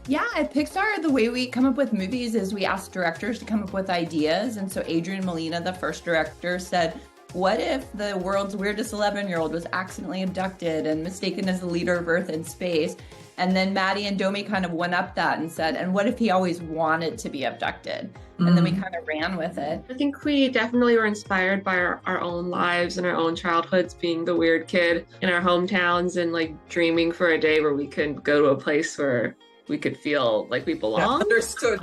Yeah, at Pixar, the way we come up with movies is we ask directors to come up with ideas. And so Adrian Molina, the first director, said, what if the world's weirdest 11-year-old was accidentally abducted and mistaken as the leader of Earth in space? And then Maddie and Domi kind of went up that and said, and what if he always wanted to be abducted? And then we kind of ran with it. I think we definitely were inspired by our own lives and our own childhoods, being the weird kid in our hometowns and like dreaming for a day where we could go to a place where we could feel like we belong. Understood.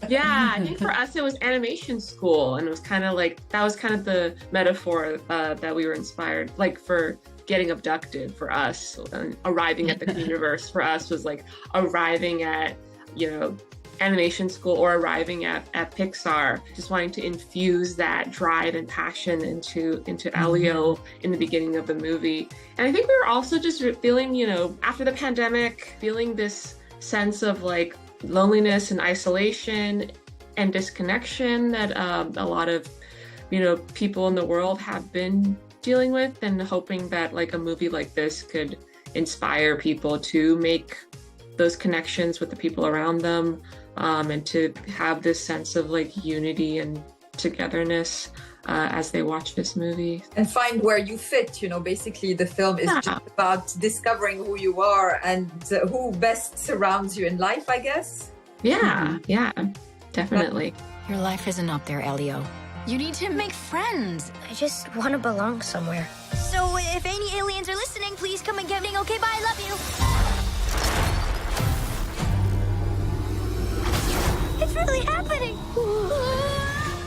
Yeah, I think for us it was animation school, and it was kind of like, that was kind of the metaphor that we were inspired, like for getting abducted for us, arriving at the universe for us was like arriving at, you know, animation school or arriving at Pixar, just wanting to infuse that drive and passion into Elio in the beginning of the movie. And I think we were also just feeling, you know, after the pandemic, feeling this sense of like loneliness and isolation and disconnection that a lot of, you know, people in the world have been dealing with, and hoping that like a movie like this could inspire people to make those connections with the people around them, and to have this sense of like unity and togetherness as they watch this movie. And find where you fit, you know, basically the film is just about discovering who you are and who best surrounds you in life, I guess. Yeah, definitely. Your life isn't up there, Elio. You need to make friends. I just want to belong somewhere. So if any aliens are listening, please come and get me. Okay, bye, I love you. It's really happening.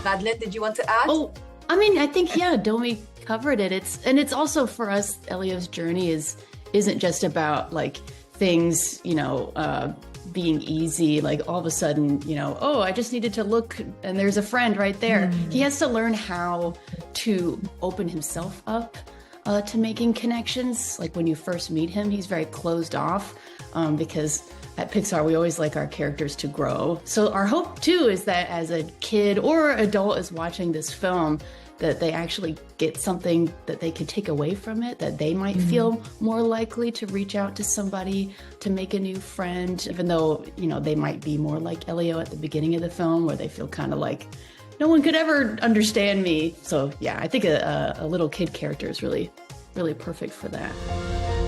Madeline, did you want to add? Oh, I mean, I think, yeah, Domi covered it. It's also for us, Elio's journey isn't just about like things, you know, being easy, like all of a sudden, you know, oh, I just needed to look and there's a friend right there. He has to learn how to open himself up to making connections. Like when you first meet him, he's very closed off because at Pixar, we always like our characters to grow. So our hope too is that as a kid or adult is watching this film, that they actually get something that they could take away from it, that they might feel more likely to reach out to somebody to make a new friend, even though, you know, they might be more like Elio at the beginning of the film, where they feel kind of like, no one could ever understand me. So yeah, I think a little kid character is really, really perfect for that.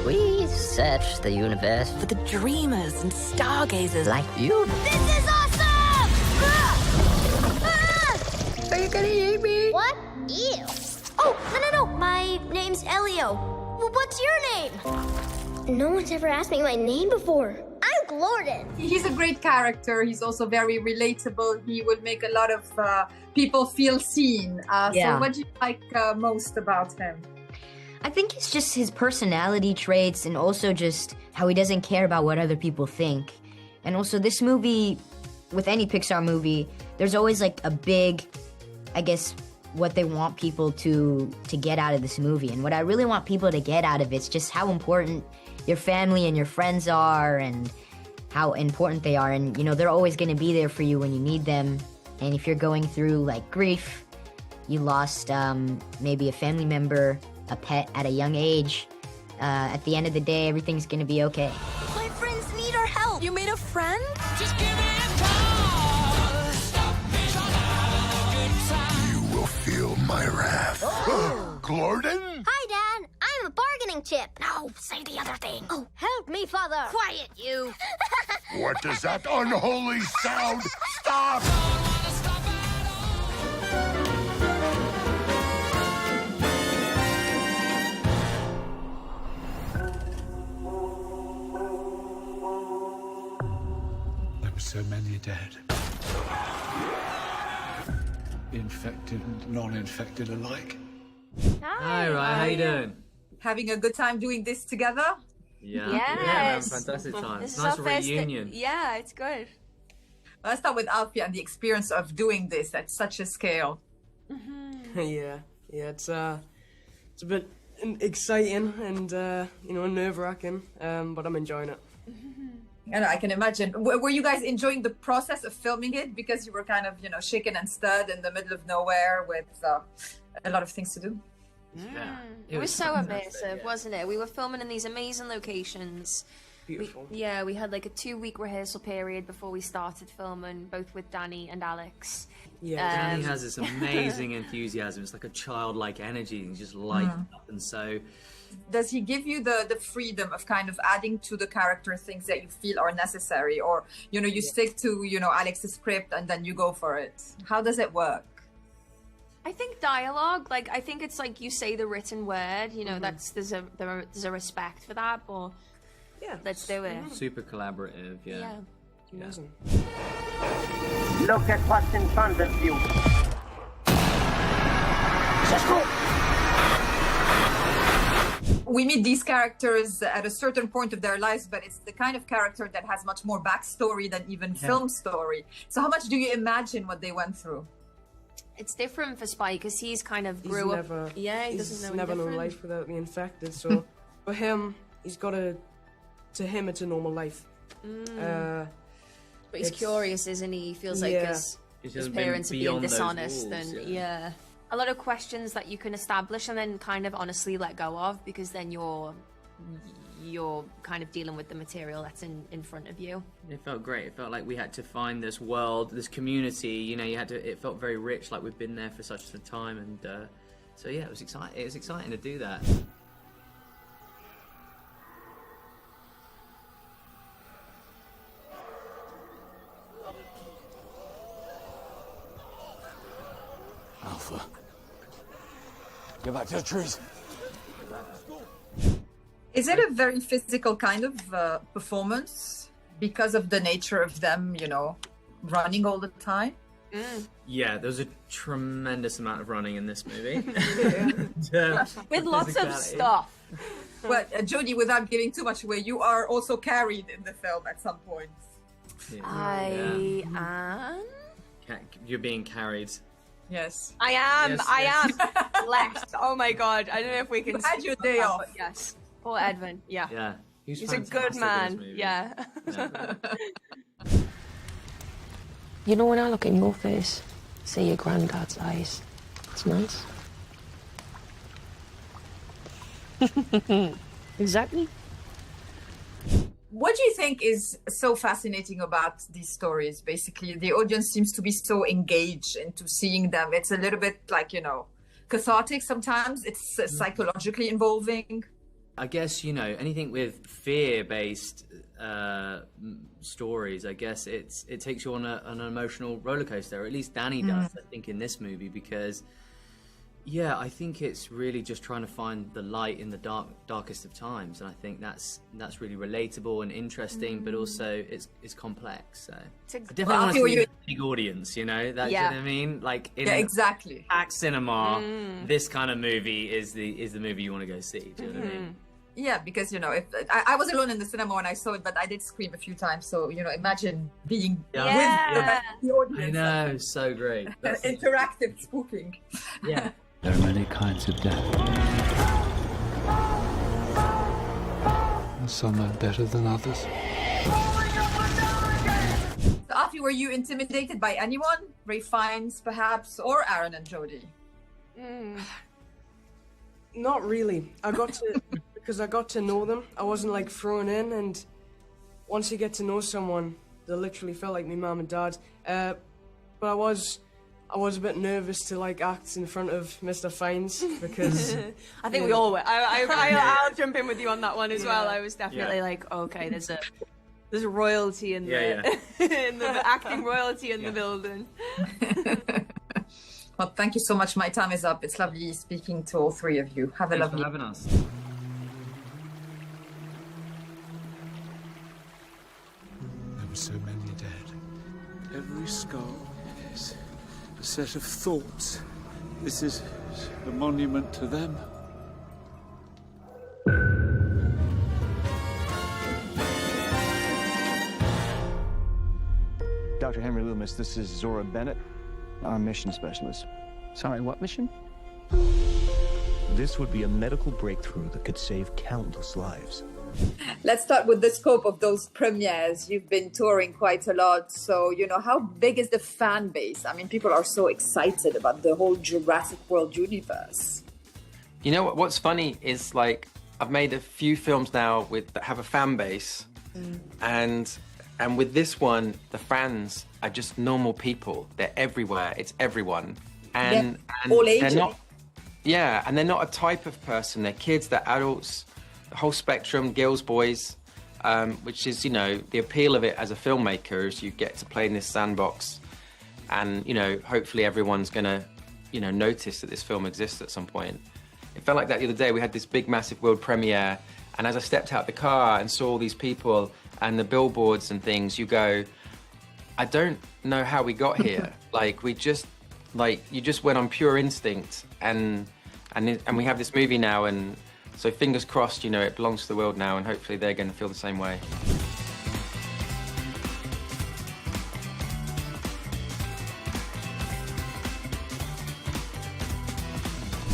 We search the universe For the dreamers and stargazers like you. This is awesome! Are you gonna eat me? What? Ew. Oh, no. My name's Elio. What's your name? No one's ever asked me my name before. I'm Glorden. He's a great character. He's also very relatable. He would make a lot of people feel seen. So what do you like most about him? I think it's just his personality traits, and also just how he doesn't care about what other people think. And also this movie, with any Pixar movie, there's always like a big, I guess, what they want people to get out of this movie. And what I really want people to get out of it's just how important your family and your friends are, and how important they are. And, you know, they're always going to be there for you when you need them. And if you're going through like grief, you lost maybe a family member, a pet at a young age, at the end of the day, everything's going to be okay. My friends need our help. You made a friend? Just give me a call. Stop me. You will feel my wrath. Glorden? Hi, Dad. I'm a bargaining chip. No, say the other thing. Oh, help me, Father. Quiet, you. What does that unholy sound? Stop! were so many dead. Infected and non-infected alike. Hi, Ryan. How you doing? Having a good time doing this together? Yeah. Yes. Yeah, having a fantastic time. This is Nice our first reunion. Yeah, it's good. Let's start with Alfie and the experience of doing this at such a scale. Yeah, it's a bit exciting and nerve-wracking, but I'm enjoying it. And I can imagine. Were you guys enjoying the process of filming it because you were kind of, shaken and stirred in the middle of nowhere with a lot of things to do? Yeah. It was so immersive, wasn't it? We were filming in these amazing locations. Beautiful. We had like a 2-week rehearsal period before we started filming, both with Danny and Alex. Yeah, Danny has this amazing enthusiasm. It's like a childlike energy. He's just light up, and so. Does he give you the freedom of kind of adding to the character things that you feel are necessary, or you stick to Alex's script and then you go for it? How does it work? I think dialogue, like I think it's like you say the written word, that's there's a respect for that, but yeah, let's do it. Super collaborative, yeah. Amazing. Look at what's in front of you. We meet these characters at a certain point of their lives, but it's the kind of character that has much more backstory than even film story. So how much do you imagine what they went through? It's different for Spike because he's kind of He's grew never, up. Yeah, he he's doesn't know never known life without being infected. So for him, to him, it's a normal life. But he's curious, isn't he? He feels like his parents are being dishonest, and a lot of questions that you can establish and then kind of honestly let go of, because then you're kind of dealing with the material that's in front of you. It felt great. It felt like we had to find this world, this community. It felt very rich, like we've been there for such a time, and so yeah, it was exciting. It was exciting to do that. Alpha. Go back to the trees. Is it a very physical kind of performance because of the nature of them, running all the time? Yeah, there's a tremendous amount of running in this movie. With lots of stuff. Well, Jodie, without giving too much away, you are also carried in the film at some point. I am? You're being carried. Yes. I am. Yes, I yes. am blessed. Oh my god. I don't know if we can. You had your day off. Yes. Poor Edwin. Yeah. Yeah. He's a good man. Yeah. When I look in your face, see your granddad's eyes. It's nice. Exactly. What do you think is so fascinating about these stories? Basically, the audience seems to be so engaged into seeing them. It's a little bit like, cathartic sometimes. It's psychologically involving. I guess, anything with fear-based stories, I guess it takes you on an emotional roller coaster, or at least Danny does, I think, in this movie, because yeah, I think it's really just trying to find the light in the darkest of times, and I think that's really relatable and interesting, but also it's complex. So I definitely want to see a big audience, you know what I mean? Like in exactly. packed cinema, this kind of movie is the movie you want to go see. Do you know what I mean? Yeah, because if I was alone in the cinema when I saw it, but I did scream a few times. So imagine being with the audience. I know, so great. Interactive spooking. Yeah. There are many kinds of death. Some are better than others. So, Afi, were you intimidated by anyone? Ray Fiennes, perhaps, or Aaron and Jodie? Not really. Because I got to know them. I wasn't like thrown in, and once you get to know someone, they literally felt like my mum and dad. But I was a bit nervous to like act in front of Mr. Fiennes because I think we all were. I'll jump in with you on that one as well. I was definitely like, okay, there's a royalty in the in the acting royalty in the building. Well, thank you so much. My time is up. It's lovely speaking to all three of you. Have a lovely. Thanks for having us. There were so many dead. Every skull is a set of thoughts. This is a monument to them. Dr. Henry Loomis, this is Zora Bennett, our mission specialist. Sorry, what mission? This would be a medical breakthrough that could save countless lives. Let's start with the scope of those premieres. You've been touring quite a lot, so, how big is the fan base? I mean, people are so excited about the whole Jurassic World universe. You know what's funny is, like, I've made a few films now that have a fan base, and with this one, the fans are just normal people. They're everywhere. It's everyone. And all ages. And they're not a type of person. They're kids, they're adults, the whole spectrum, girls, boys, which is, the appeal of it as a filmmaker is you get to play in this sandbox. And, hopefully everyone's going to, notice that this film exists at some point. It felt like that the other day. We had this big, massive world premiere. And as I stepped out the car and saw all these people and the billboards and things, you go, I don't know how we got here. You just went on pure instinct, and we have this movie now, and so fingers crossed, it belongs to the world now, and hopefully they're going to feel the same way.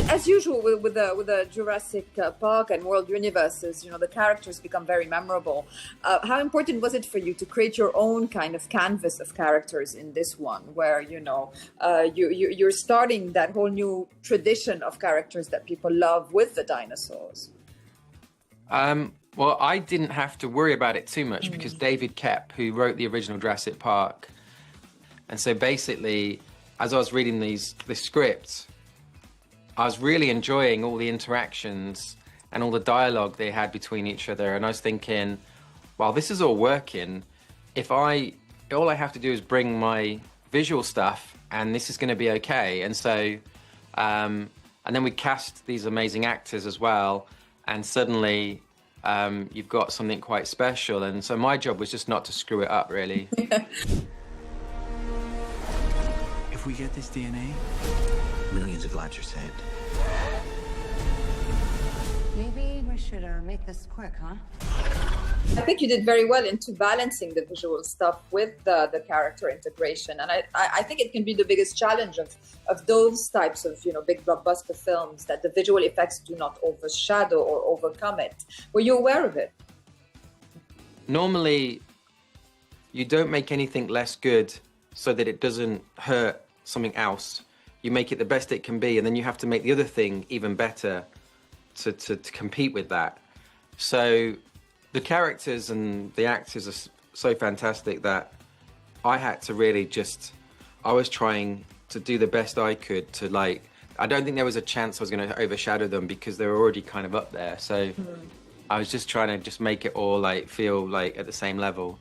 As usual with the Jurassic Park and World universes, the characters become very memorable. How important was it for you to create your own kind of canvas of characters in this one, where you're starting that whole new tradition of characters that people love with the dinosaurs? Well, I didn't have to worry about it too much because David Koepp, who wrote the original Jurassic Park, and so basically, as I was reading this script, I was really enjoying all the interactions and all the dialogue they had between each other. And I was thinking, well, this is all working. All I have to do is bring my visual stuff and this is going to be okay. And so, and then we cast these amazing actors as well. And suddenly you've got something quite special. And so my job was just not to screw it up, really. If we get this DNA, millions of lives are saved. Maybe we should make this quick, huh? I think you did very well into balancing the visual stuff with the character integration. And I think it can be the biggest challenge of those types of, big blockbuster films, that the visual effects do not overshadow or overcome it. Were you aware of it? Normally, you don't make anything less good so that it doesn't hurt something else. You make it the best it can be, and then you have to make the other thing even better to compete with that. So the characters and the actors are so fantastic that I had to really I was trying to do the best I could to I don't think there was a chance I was going to overshadow them because they were already kind of up there. So I was just trying to make it all feel at the same level.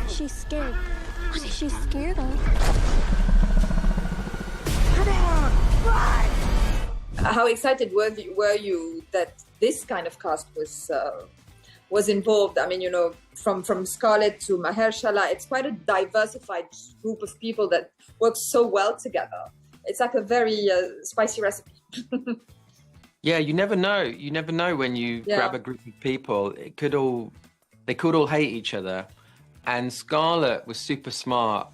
She's scared. She's scared of. How excited were you that this kind of cast was involved? I mean, from Scarlett to Mahershala, it's quite a diversified group of people that work so well together. It's like a very spicy recipe. Yeah, you never know. You never know when you grab a group of people. They could all hate each other. And Scarlett was super smart.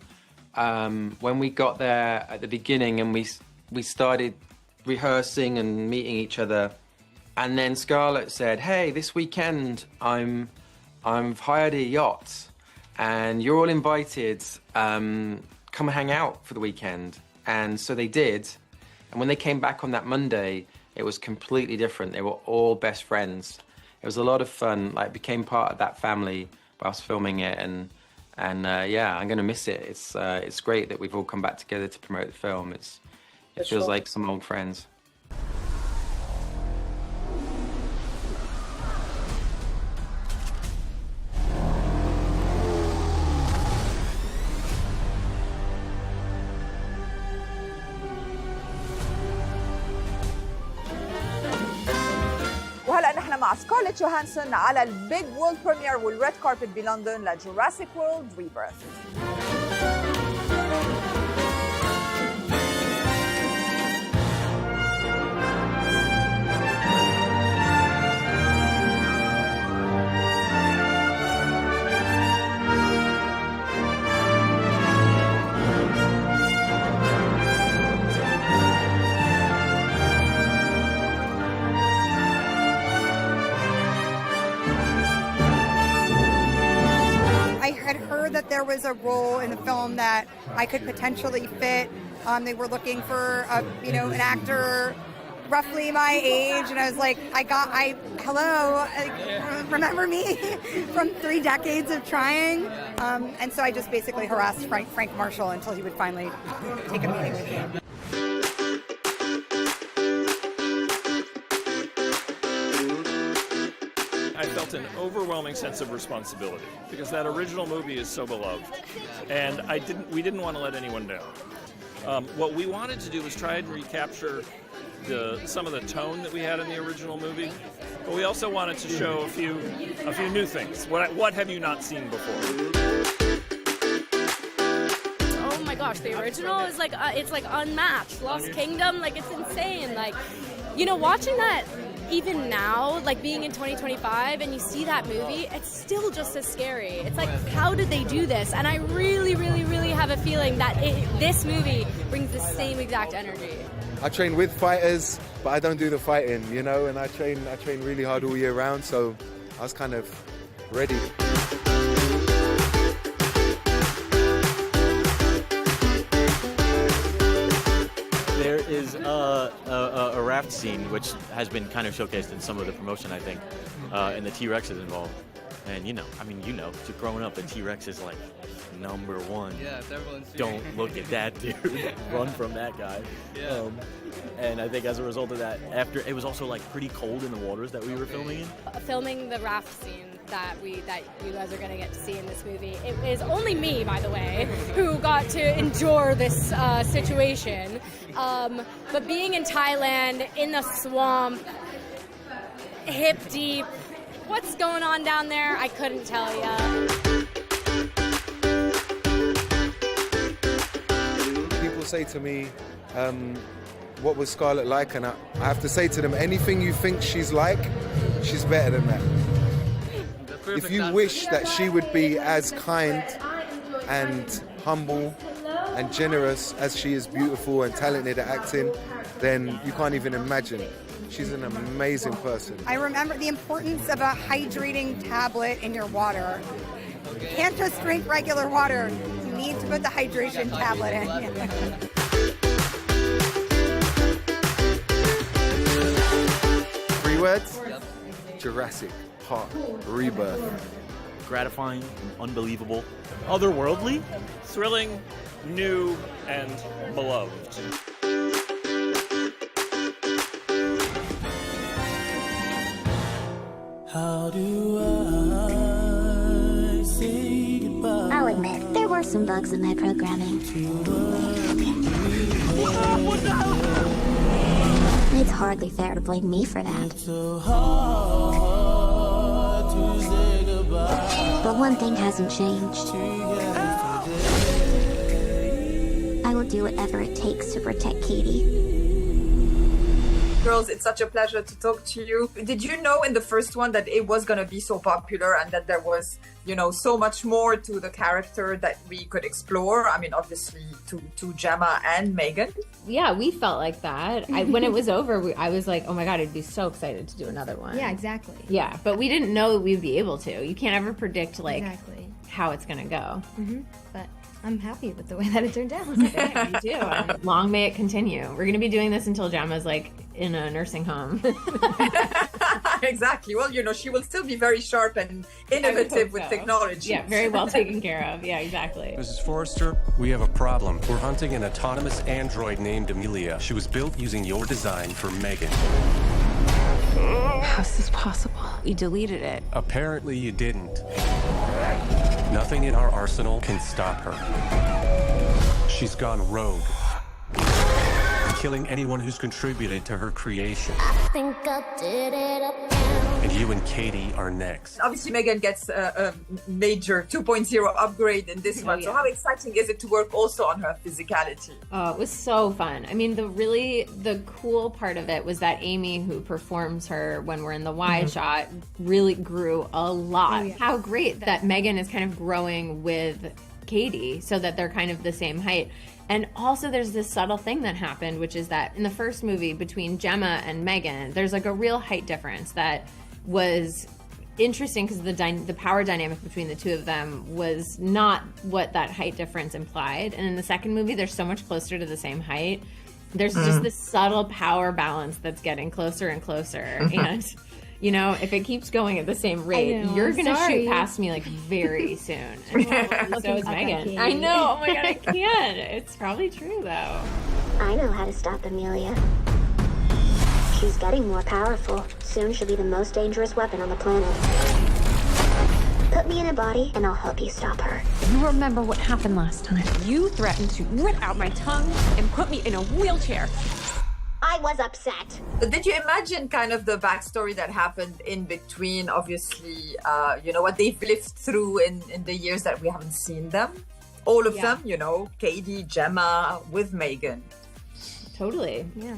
When we got there at the beginning and we started rehearsing and meeting each other, and then Scarlett said, "Hey, this weekend I've hired a yacht, and you're all invited. Come hang out for the weekend." And so they did. And when they came back on that Monday, it was completely different. They were all best friends. It was a lot of fun. Became part of that family whilst filming it, and yeah, I'm gonna miss it. It's great that we've all come back together to promote the film. It feels like some old friends. وهلا نحن مع سكارليت جوهانسون على البيج وورلد بريمير والريد كاربت بلندن لجوراسيك وورلد ريبيرث. I had heard that there was a role in the film that I could potentially fit. They were looking for an actor roughly my age, and I was like, hello, remember me from 3 decades of trying? And so I just basically harassed Frank Marshall until he would finally take a meeting with me. I felt an overwhelming sense of responsibility because that original movie is so beloved, and we didn't want to let anyone down. What we wanted to do was try and recapture some of the tone that we had in the original movie, but we also wanted to show a few new things. What have you not seen before? Oh my gosh, the original is like it's like unmatched. Lost Kingdom, like it's insane. Like, watching that. Even now, like being in 2025 and you see that movie, it's still just as scary. It's like, how did they do this? And I really, really, really have a feeling that this movie brings the same exact energy. I train with fighters, but I don't do the fighting, and I train really hard all year round, so I was kind of ready. There is a raft scene which has been kind of showcased in some of the promotion, I think, and the T-Rex is involved. And just growing up, the T-Rex is like #1. Yeah, everyone's Don't look at that dude. Run from that guy. Yeah. And I think as a result of that, after it was also like pretty cold in the waters that we were filming in. Filming the raft scene that you guys are going to get to see in this movie. It is only me, by the way, who got to endure this situation. But being in Thailand, in the swamp, hip deep, what's going on down there, I couldn't tell you. People say to me, what was Scarlett like? And I have to say to them, anything you think she's like, she's better than that. If you wish that she would be as kind and humble and generous as she is beautiful and talented at acting, then you can't even imagine. She's an amazing person. I remember the importance of a hydrating tablet in your water. You can't just drink regular water. You need to put the hydration tablet in. 3 words? Jurassic Park Rebirth. Gratifying, unbelievable, otherworldly, Thrilling, new, and beloved. How do I say goodbye? I'll admit, there were some bugs in my programming. It's hardly fair to blame me for that. But one thing hasn't changed. I will do whatever it takes to protect Katie. Girls, it's such a pleasure to talk to you. Did you know in the first one that it was going to be so popular and that there was, so much more to the character that we could explore? I mean, obviously to Gemma and Megan. Yeah, we felt like that. When it was over, I was like, oh my God, I'd be so excited to do another one. Yeah, exactly. Yeah, but we didn't know that we'd be able to. You can't ever predict how it's going to go. Mm-hmm. But I'm happy with the way that it turned out. Yeah, me too. And long may it continue. We're going to be doing this until Gemma's in a nursing home. Exactly. Well, she will still be very sharp and innovative with technology. Yeah, very well taken care of. Yeah, exactly. Mrs. Forrester, we have a problem. We're hunting an autonomous android named Amelia. She was built using your design for Megan. How's this possible? You deleted it. Apparently you didn't. Nothing in our arsenal can stop her. She's gone rogue, killing anyone who's contributed to her creation. I think I did it again. And you and Katie are next. Obviously, Megan gets a major 2.0 upgrade in this one. yeah. So how exciting is it to work also on her physicality? Oh, it was so fun. I mean, the cool part of it was that Amy, who performs her when we're in the wide shot, really grew a lot. Oh, yeah. How great that Megan is kind of growing with Katie so that they're kind of the same height. And also there's this subtle thing that happened, which is that in the first movie between Gemma and Megan, there's like a real height difference that was interesting because the power dynamic between the two of them was not what that height difference implied. And in the second movie, they're so much closer to the same height. There's just this subtle power balance that's getting closer and closer. And, you know, if it keeps going at the same rate, you're going to shoot past me like very soon. And so is Megan. I know. Oh my God, I can't. It's probably true though. I know how to stop Amelia. She's getting more powerful. Soon she'll be the most dangerous weapon on the planet. Put me in a body and I'll help you stop her. You remember what happened last time. You threatened to rip out my tongue and put me in a wheelchair. I was upset. Did you imagine kind of the backstory that happened in between, obviously, you know, what they've lived through in the years that we haven't seen them? All of them, you know, Katie, Gemma, with Megan. Totally. Yeah.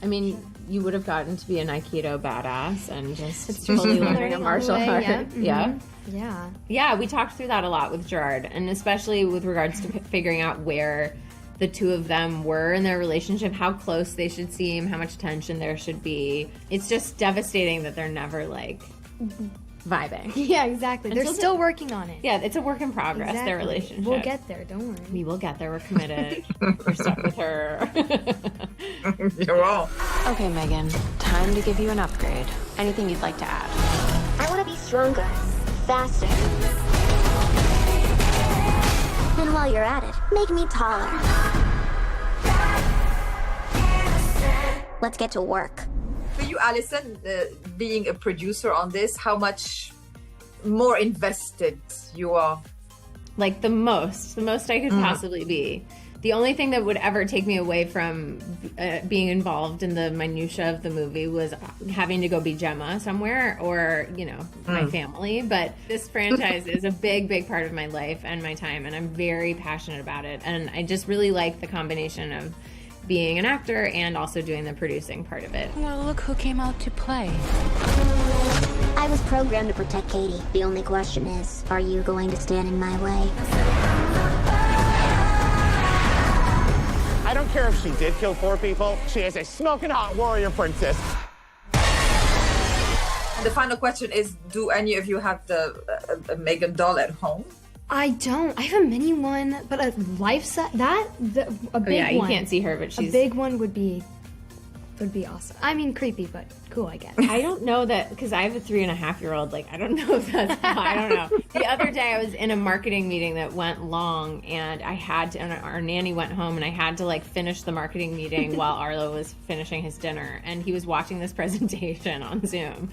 I mean, you would have gotten to be an Aikido badass and just fully learning a martial art. Yeah, we talked through that a lot with Gerard, and especially with regards to figuring out where the two of them were in their relationship, how close they should seem, how much tension there should be. It's just devastating that they're never like vibing. Yeah, exactly. They're still working on it. Yeah, it's a work in progress, their relationship. We'll get there, don't worry. We will get there. We're committed. We're stuck with her. You're all. Okay, Megan, time to give you an upgrade. Anything you'd like to add? I want to be stronger, faster. And while you're at it, make me taller. Let's get to work. For you, Alison, being a producer on this, how much more invested you are? Like the most I could possibly be. The only thing that would ever take me away from being involved in the minutia of the movie was having to go be Gemma somewhere or, you know, my family. But this franchise is a big, big part of my life and my time, and I'm very passionate about it. And I just really like the combination of being an actor and also doing the producing part of it. Well, look who came out to play. I was programmed to protect Katie. The only question is, are you going to stand in my way? I don't care if she did kill 4 people. She is a smoking hot warrior princess. And the final question is, do any of you have a Megan doll at home? I don't. I have a mini one, but a life size, a big one. You can't see her, but she's... A big one would be awesome. I mean, creepy, but cool, I guess. I don't know that, because I have a 3.5-year-old, like, I don't know if that's, I don't know. The other day I was in a marketing meeting that went long, and and our nanny went home, and I had to, like, finish the marketing meeting while Arlo was finishing his dinner, and he was watching this presentation on Zoom,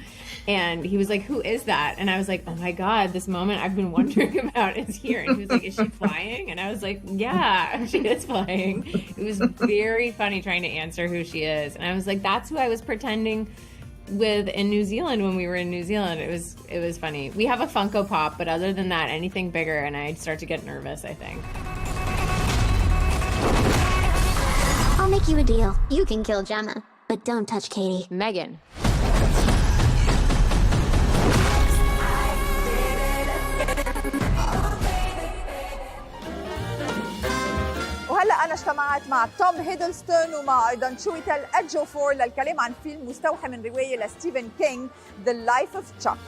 and he was like, who is that? And I was like, oh my God, this moment I've been wondering about is here. And he was like, is she flying? And I was like, yeah, she is flying. It was very funny trying to answer who she is, and I was like, that's who I was pretending with in New Zealand when we were in New Zealand. It was funny. We have a Funko Pop, but other than that, anything bigger and I'd start to get nervous, I think. I'll make you a deal. You can kill Gemma, but don't touch Katie. Megan. وهلا انا اجتمعت مع توم هيدلستون ومع ايضا شويتل ادجوفور للكلام عن فيلم مستوحى من روايه لستيفن كينج The Life of Chuck.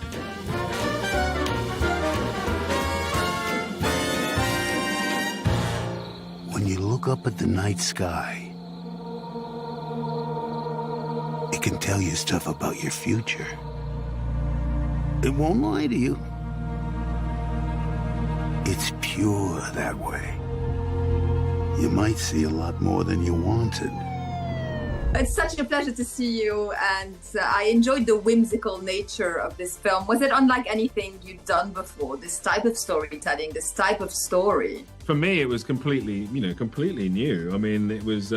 When you look up at the night sky, it can tell you stuff about your future. It won't lie to you. It's pure that way. You might see a lot more than you wanted. It's such a pleasure to see you, and I enjoyed the whimsical nature of this film. Was it unlike anything you'd done before? This type of storytelling, this type of story? For me, it was completely new. I mean, it was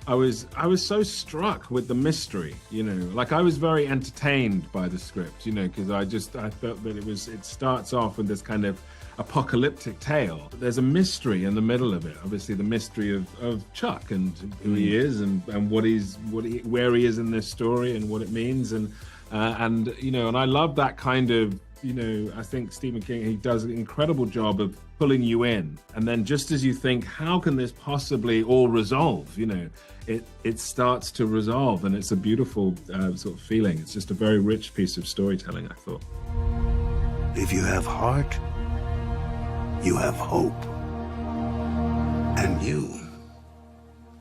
I was so struck with the mystery, you know, like I was very entertained by the script, you know, because I felt that it starts off with this kind of apocalyptic tale. There's a mystery in the middle of it. Obviously, the mystery of Chuck and who he is and where he is in this story and what it means and you know, and I love that kind of, you know, I think Stephen King, he does an incredible job of pulling you in, and then just as you think, how can this possibly all resolve, you know, it starts to resolve, and it's a beautiful sort of feeling. It's just a very rich piece of storytelling, I thought. If you have heart, you have hope. And you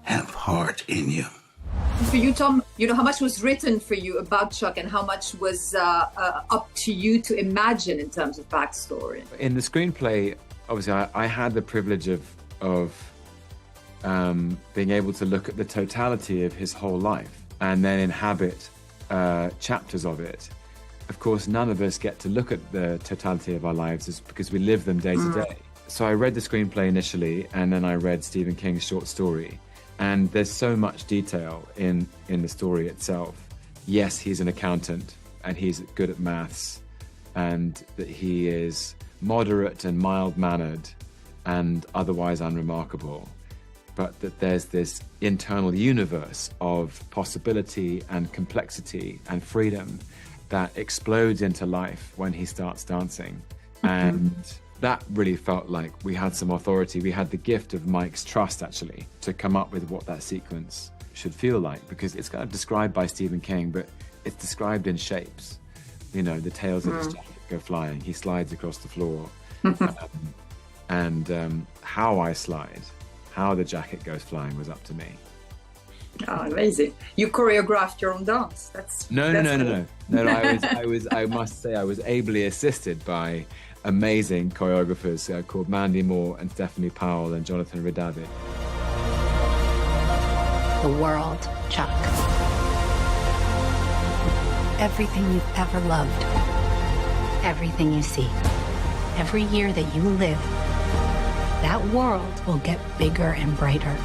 have heart in you. For you, Tom, you know, how much was written for you about Chuck and how much was up to you to imagine in terms of backstory? In the screenplay, obviously, I had the privilege of being able to look at the totality of his whole life and then inhabit chapters of it. Of course, none of us get to look at the totality of our lives because we live them day to day. So I read the screenplay initially, and then I read Stephen King's short story. And there's so much detail in the story itself. Yes, he's an accountant, and he's good at maths, and that he is moderate and mild-mannered and otherwise unremarkable. But that there's this internal universe of possibility and complexity and freedom that explodes into life when he starts dancing. And that really felt like we had some authority. We had the gift of Mike's trust, actually, to come up with what that sequence should feel like, because it's kind of described by Stephen King, but it's described in shapes. You know, the tails of his jacket go flying. He slides across the floor. How I slide, how the jacket goes flying was up to me. Oh, amazing! You choreographed your own dance. No. I must say, I was ably assisted by amazing choreographers called Mandy Moore and Stephanie Powell and Jonathan Redavid. The world, Chuck. Everything you've ever loved. Everything you see. Every year that you live, that world will get bigger and brighter.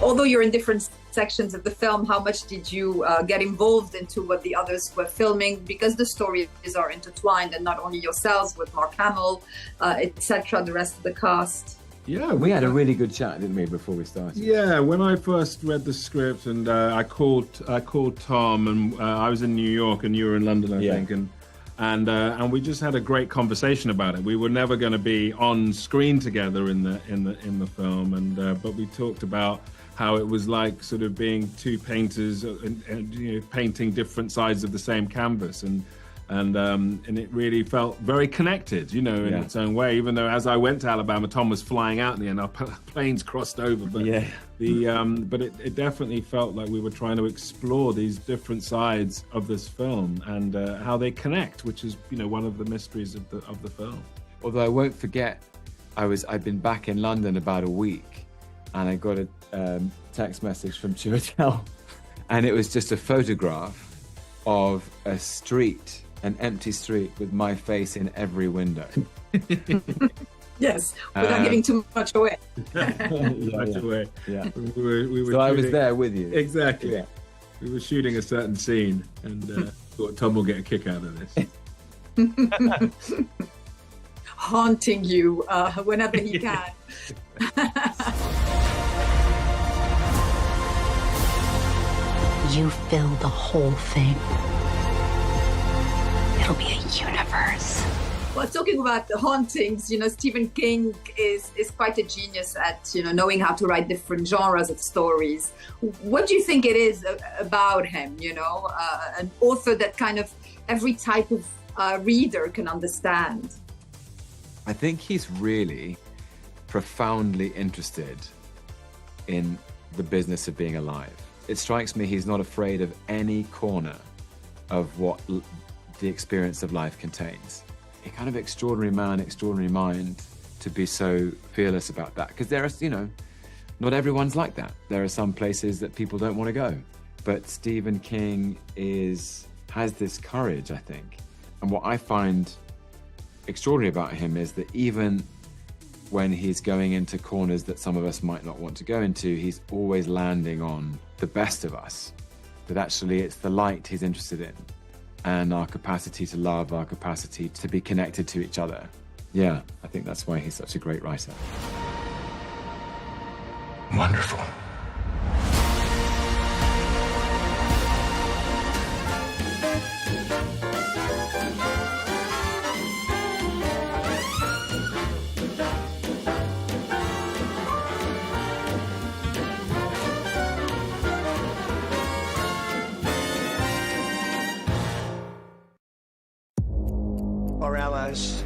Although you're in different sections of the film, how much did you get involved into what the others were filming? Because the stories are intertwined, and not only yourselves with Mark Hamill, etc., the rest of the cast. Yeah, we had a really good chat, didn't we, before we started? Yeah, when I first read the script, and I called Tom, and I was in New York, and you were in London, I think, and we just had a great conversation about it. We were never going to be on screen together in the film, and but we talked about how it was like sort of being two painters and you know, painting different sides of the same canvas, and it really felt very connected, you know, in its own way. Even though as I went to Alabama, Tom was flying out in the end, our planes crossed over, but it definitely felt like we were trying to explore these different sides of this film and how they connect, which is, you know, one of the mysteries of the film. Although I won't forget, I'd been back in London about a week, and I got a text message from Chiwetel, and it was just a photograph of a street, an empty street with my face in every window. Yes, without giving too much away. away. Yeah. We were so I was there with you. Exactly. Yeah. We were shooting a certain scene, and thought Tom will get a kick out of this. Haunting you whenever he can. You fill the whole thing. It'll be a universe. Well, talking about the hauntings, you know, Stephen King is quite a genius at, you know, knowing how to write different genres of stories. What do you think it is about him, you know, an author that kind of every type of reader can understand? I think he's really profoundly interested in the business of being alive. It strikes me he's not afraid of any corner of what the experience of life contains. A kind of extraordinary man, extraordinary mind to be so fearless about that. Because there are, you know, not everyone's like that. There are some places that people don't want to go. But Stephen King has this courage, I think. And what I find extraordinary about him is that even when he's going into corners that some of us might not want to go into, he's always landing on the best of us, that actually it's the light he's interested in, and our capacity to love, our capacity to be connected to each other. Yeah, I think that's why he's such a great writer. Wonderful.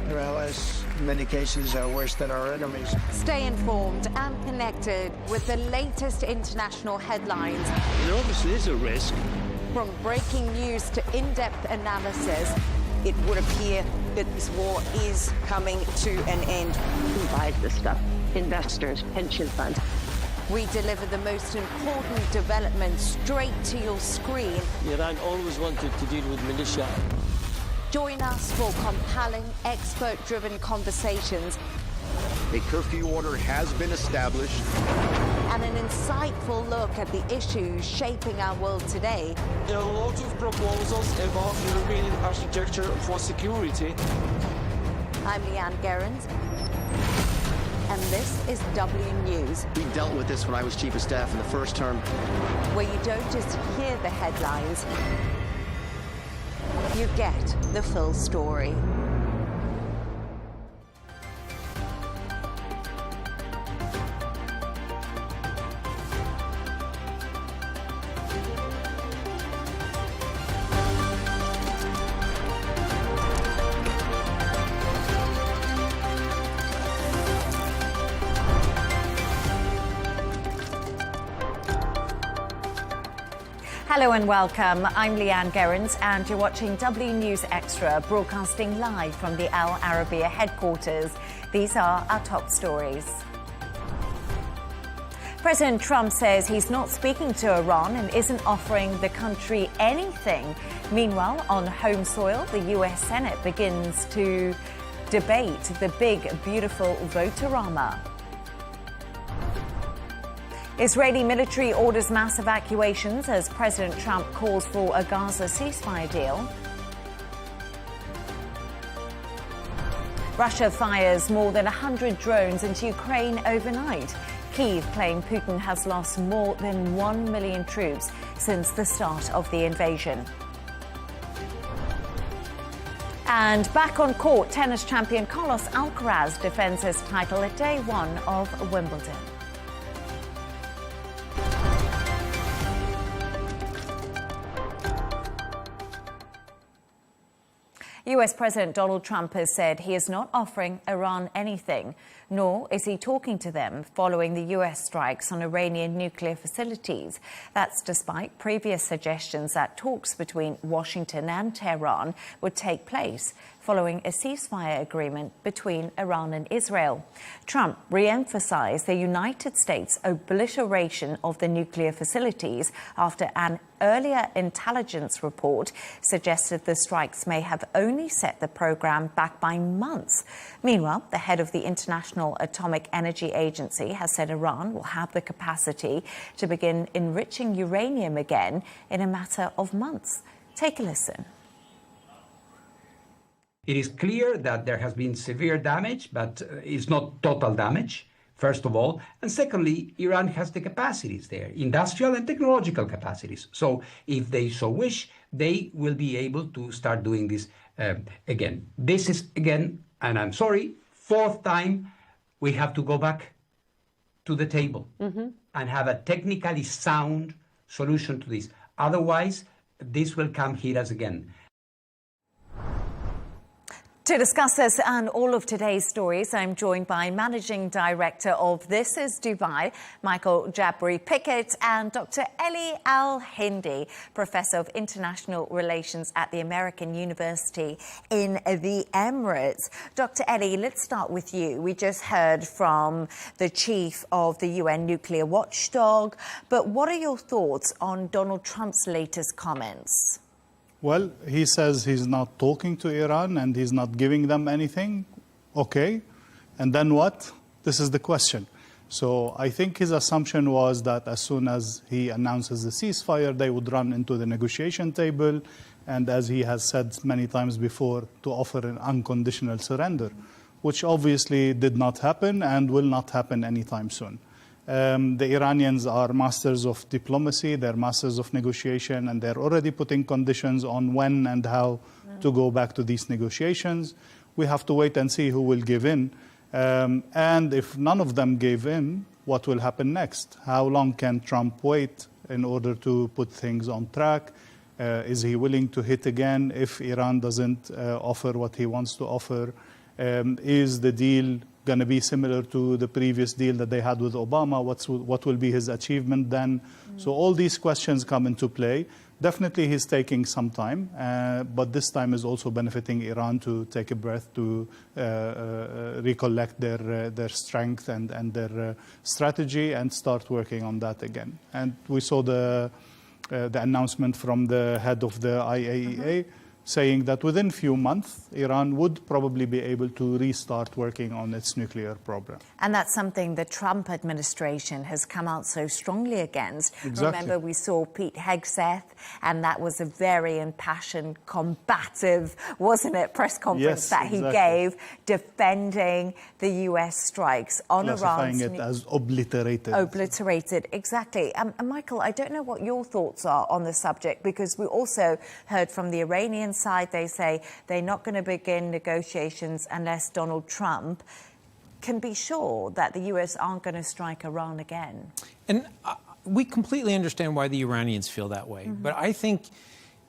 Their allies, in many cases, are worse than our enemies. Stay informed and connected with the latest international headlines. There obviously is a risk. From breaking news to in-depth analysis, it would appear that this war is coming to an end. Who buys this stuff? Investors, pension funds. We deliver the most important developments straight to your screen. Iran always wanted to deal with militia. Join us for compelling, expert-driven conversations. A curfew order has been established. And an insightful look at the issues shaping our world today. There are a lot of proposals about European architecture for security. I'm Leigh Ann Gerrans, and this is W News. We dealt with this when I was Chief of Staff in the first term. Where you don't just hear the headlines, you get the full story. Hello and welcome. I'm Leigh Ann Gerrans and you're watching W News Extra, broadcasting live from the Al Arabiya headquarters. These are our top stories. President Trump says he's not speaking to Iran and isn't offering the country anything. Meanwhile, on home soil, the US Senate begins to debate the big, beautiful Votorama. Israeli military orders mass evacuations as President Trump calls for a Gaza ceasefire deal. Russia fires more than 100 drones into Ukraine overnight. Kyiv claimed Putin has lost more than 1 million troops since the start of the invasion. And back on court, tennis champion Carlos Alcaraz defends his title at day one of Wimbledon. US President Donald Trump has said he is not offering Iran anything, nor is he talking to them following the US strikes on Iranian nuclear facilities. That's despite previous suggestions that talks between Washington and Tehran would take place following a ceasefire agreement between Iran and Israel. Trump re-emphasized the United States' obliteration of the nuclear facilities after an earlier intelligence report suggested the strikes may have only set the program back by months. Meanwhile, the head of the International Atomic Energy Agency has said Iran will have the capacity to begin enriching uranium again in a matter of months. Take a listen. It is clear that there has been severe damage, but it's not total damage, first of all. And secondly, Iran has the capacities there, industrial and technological capacities. So if they so wish, they will be able to start doing this again. This is, again, and I'm sorry, fourth time we have to go back to the table and have a technically sound solution to this. Otherwise, this will come hit us again. To discuss this and all of today's stories, I'm joined by Managing Director of This is Dubai, Michael Jabri-Pickett, and Dr. Eli Al-Hindi, Professor of International Relations at the American University in the Emirates. Dr. Eli, let's start with you. We just heard from the chief of the UN nuclear watchdog, but what are your thoughts on Donald Trump's latest comments? Well, he says he's not talking to Iran and he's not giving them anything. Okay. And then what? This is the question. So I think his assumption was that as soon as he announces the ceasefire, they would run into the negotiation table, and as he has said many times before, to offer an unconditional surrender, which obviously did not happen and will not happen anytime soon. The Iranians are masters of diplomacy, they're masters of negotiation, and they're already putting conditions on when and how to go back to these negotiations. We have to wait and see who will give in. And if none of them gave in, what will happen next? How long can Trump wait in order to put things on track? Is he willing to hit again if Iran doesn't offer what he wants to offer? Is the deal going to be similar to the previous deal that they had with Obama? What will be his achievement then? So all these questions come into play. Definitely he's taking some time, but this time is also benefiting Iran to take a breath, to recollect their strength and their strategy and start working on that again. And we saw the announcement from the head of the IAEA saying that within few months, Iran would probably be able to restart working on its nuclear program. And that's something the Trump administration has come out so strongly against. Exactly. Remember, we saw Pete Hegseth, and that was a very impassioned, combative, wasn't it, press conference that he gave, defending the U.S. strikes on Iran. Classifying it as obliterated. Obliterated, exactly. And Michael, I don't know what your thoughts are on the subject, because we also heard from the Iranian side, they say they're not going to begin negotiations unless Donald Trump can be sure that the U.S. aren't going to strike Iran again. And we completely understand why the Iranians feel that way. But I think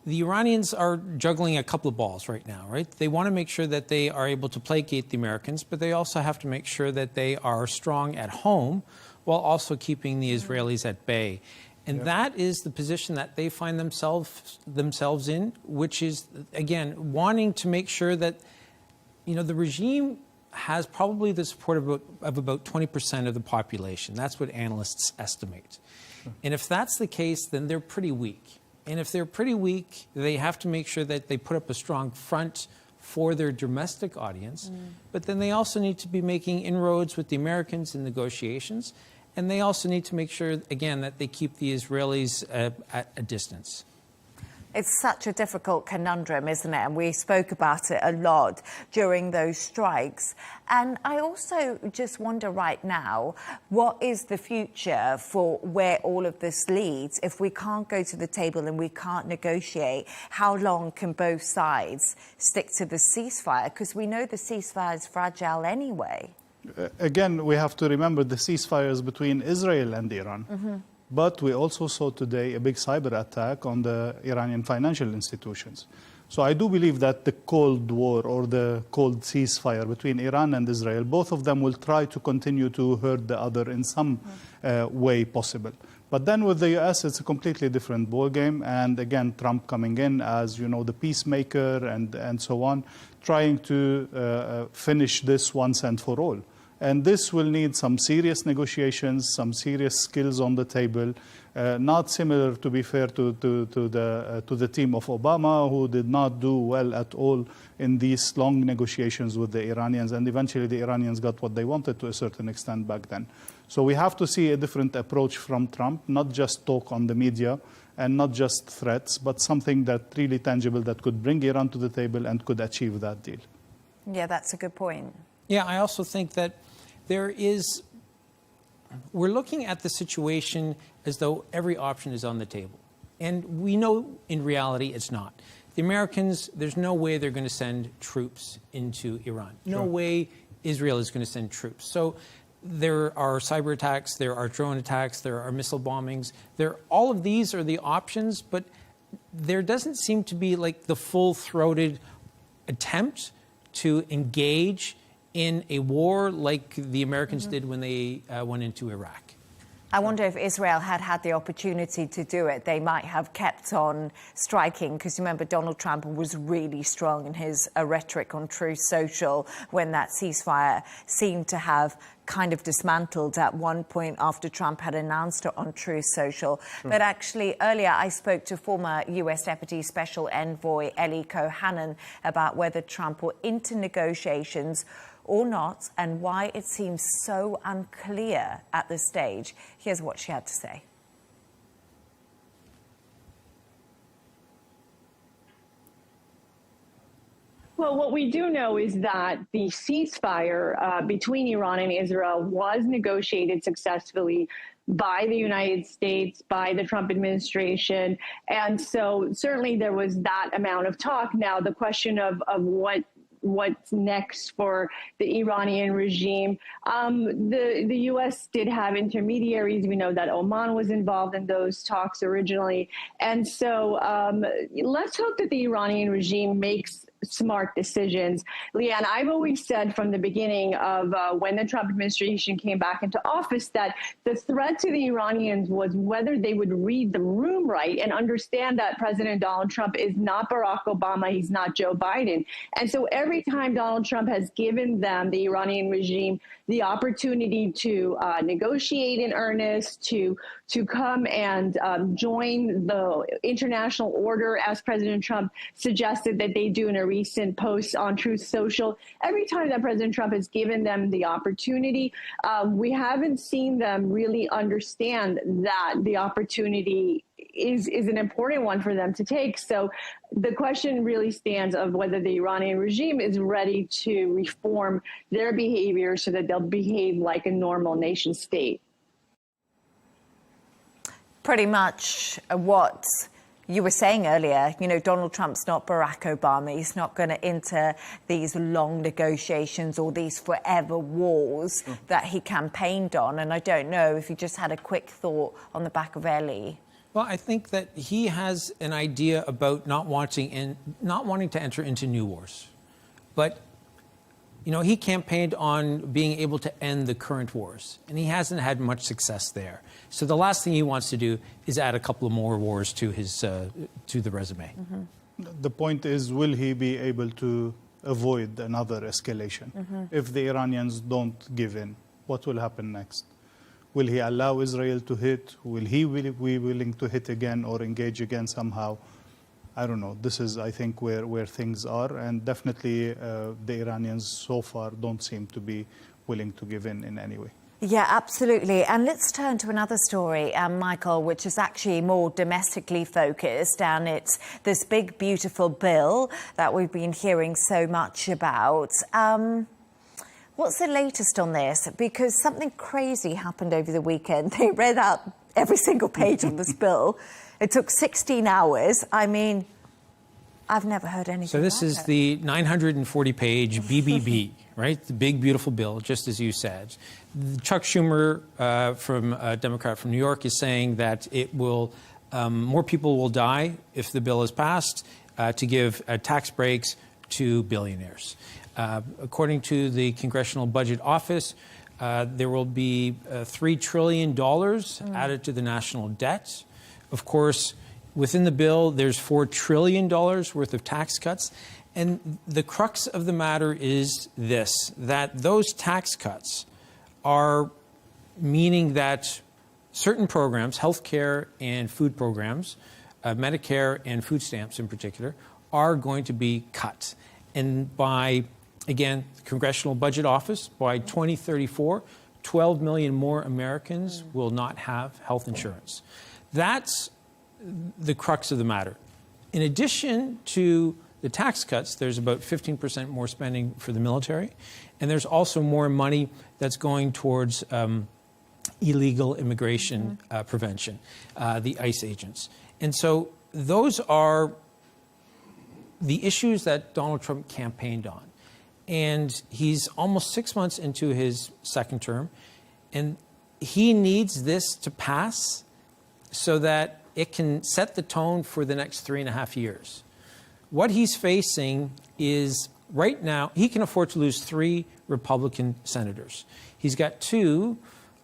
the Iranians are juggling a couple of balls right now, right? They want to make sure that they are able to placate the Americans, but they also have to make sure that they are strong at home while also keeping the Israelis at bay. And that is the position that they find themselves in, which is, again, wanting to make sure that, you know, the regime has probably the support of about 20% of the population. That's what analysts estimate. And if that's the case, then they're pretty weak. And if they're pretty weak, they have to make sure that they put up a strong front for their domestic audience. But then they also need to be making inroads with the Americans in negotiations. And they also need to make sure, again, that they keep the Israelis at a distance. It's such a difficult conundrum, isn't it? And we spoke about it a lot during those strikes. And I also just wonder right now, what is the future for where all of this leads? If we can't go to the table and we can't negotiate, how long can both sides stick to the ceasefire? Because we know the ceasefire is fragile anyway. Again, we have to remember the ceasefires between Israel and Iran. But we also saw today a big cyber attack on the Iranian financial institutions. So I do believe that the Cold War or the cold ceasefire between Iran and Israel, both of them will try to continue to hurt the other in some way possible. But then with the US, it's a completely different ballgame. And again, Trump coming in as, you know, the peacemaker and so on, trying to finish this once and for all. And this will need some serious negotiations, some serious skills on the table, not similar, to be fair, to the team of Obama, who did not do well at all in these long negotiations with the Iranians. And eventually the Iranians got what they wanted to a certain extent back then. So we have to see a different approach from Trump, not just talk on the media and not just threats, but something that really tangible that could bring Iran to the table and could achieve that deal. Yeah, that's a good point. Yeah, I also think that we're looking at the situation as though every option is on the table. And we know in reality it's not. The Americans, there's no way they're going to send troops into Iran. No way Israel is going to send troops. So there are cyber attacks, there are drone attacks, there are missile bombings. All of these are the options, but there doesn't seem to be like the full-throated attempt to engage in a war like the Americans did when they went into Iraq. I wonder if Israel had the opportunity to do it, they might have kept on striking, because remember, Donald Trump was really strong in his rhetoric on Truth Social when that ceasefire seemed to have kind of dismantled at one point after Trump had announced it on Truth Social. But actually, earlier I spoke to former US Deputy Special Envoy Ellie Cohanan about whether Trump will enter negotiations or not, and why it seems so unclear at this stage. Here's what she had to say. Well, what we do know is that the ceasefire between Iran and Israel was negotiated successfully by the United States, by the Trump administration. And so certainly there was that amount of talk. Now, the question of what's next for the Iranian regime. The U.S. did have intermediaries. We know that Oman was involved in those talks originally. And so let's hope that the Iranian regime makes smart decisions. Leigh Ann, I've always said from the beginning of when the Trump administration came back into office that the threat to the Iranians was whether they would read the room right and understand that President Donald Trump is not Barack Obama, he's not Joe Biden. And so every time Donald Trump has given them, the Iranian regime, the opportunity to negotiate in earnest, to come and join the international order, as President Trump suggested that they do in a recent post on Truth Social. Every time that President Trump has given them the opportunity, we haven't seen them really understand that the opportunity is an important one for them to take. So the question really stands of whether the Iranian regime is ready to reform their behavior so that they'll behave like a normal nation state. Pretty much what you were saying earlier, you know, Donald Trump's not Barack Obama. He's not going to enter these long negotiations or these forever wars that he campaigned on. And I don't know if you just had a quick thought on the back of Elio. Well, I think that he has an idea about not wanting to enter into new wars. But, you know, he campaigned on being able to end the current wars, and he hasn't had much success there. So the last thing he wants to do is add a couple of more wars to his to the resume. The point is, will he be able to avoid another escalation? If the Iranians don't give in, what will happen next? Will he allow Israel to hit? Will he be willing to hit again or engage again somehow? I don't know. This is, I think, where things are. And definitely the Iranians so far don't seem to be willing to give in any way. Yeah, absolutely. And let's turn to another story, Michael, which is actually more domestically focused. And it's this big, beautiful bill that we've been hearing so much about. What's the latest on this? Because something crazy happened over the weekend. They read out every single page of this bill. It took 16 hours. I mean, I've never heard anything So this is the 940-page BBB, right? The big, beautiful bill, just as you said. Chuck Schumer, from a Democrat from New York, is saying that it will more people will die if the bill is passed to give tax breaks to billionaires. According to the Congressional Budget Office, there will be $3 trillion added to the national debt. Of course, within the bill, there's $4 trillion worth of tax cuts. And the crux of the matter is this, that those tax cuts are meaning that certain programs, healthcare and food programs, Medicare and food stamps in particular, are going to be cut. And by, again, the Congressional Budget Office, by 2034, 12 million more Americans will not have health insurance. That's the crux of the matter. In addition to the tax cuts, there's about 15% more spending for the military, and there's also more money that's going towards illegal immigration prevention, the ICE agents. And so those are the issues that Donald Trump campaigned on. And he's almost 6 months into his second term, and he needs this to pass so that it can set the tone for the next 3.5 years. What he's facing is, right now, he can afford to lose 3 Republican senators. He's got 2,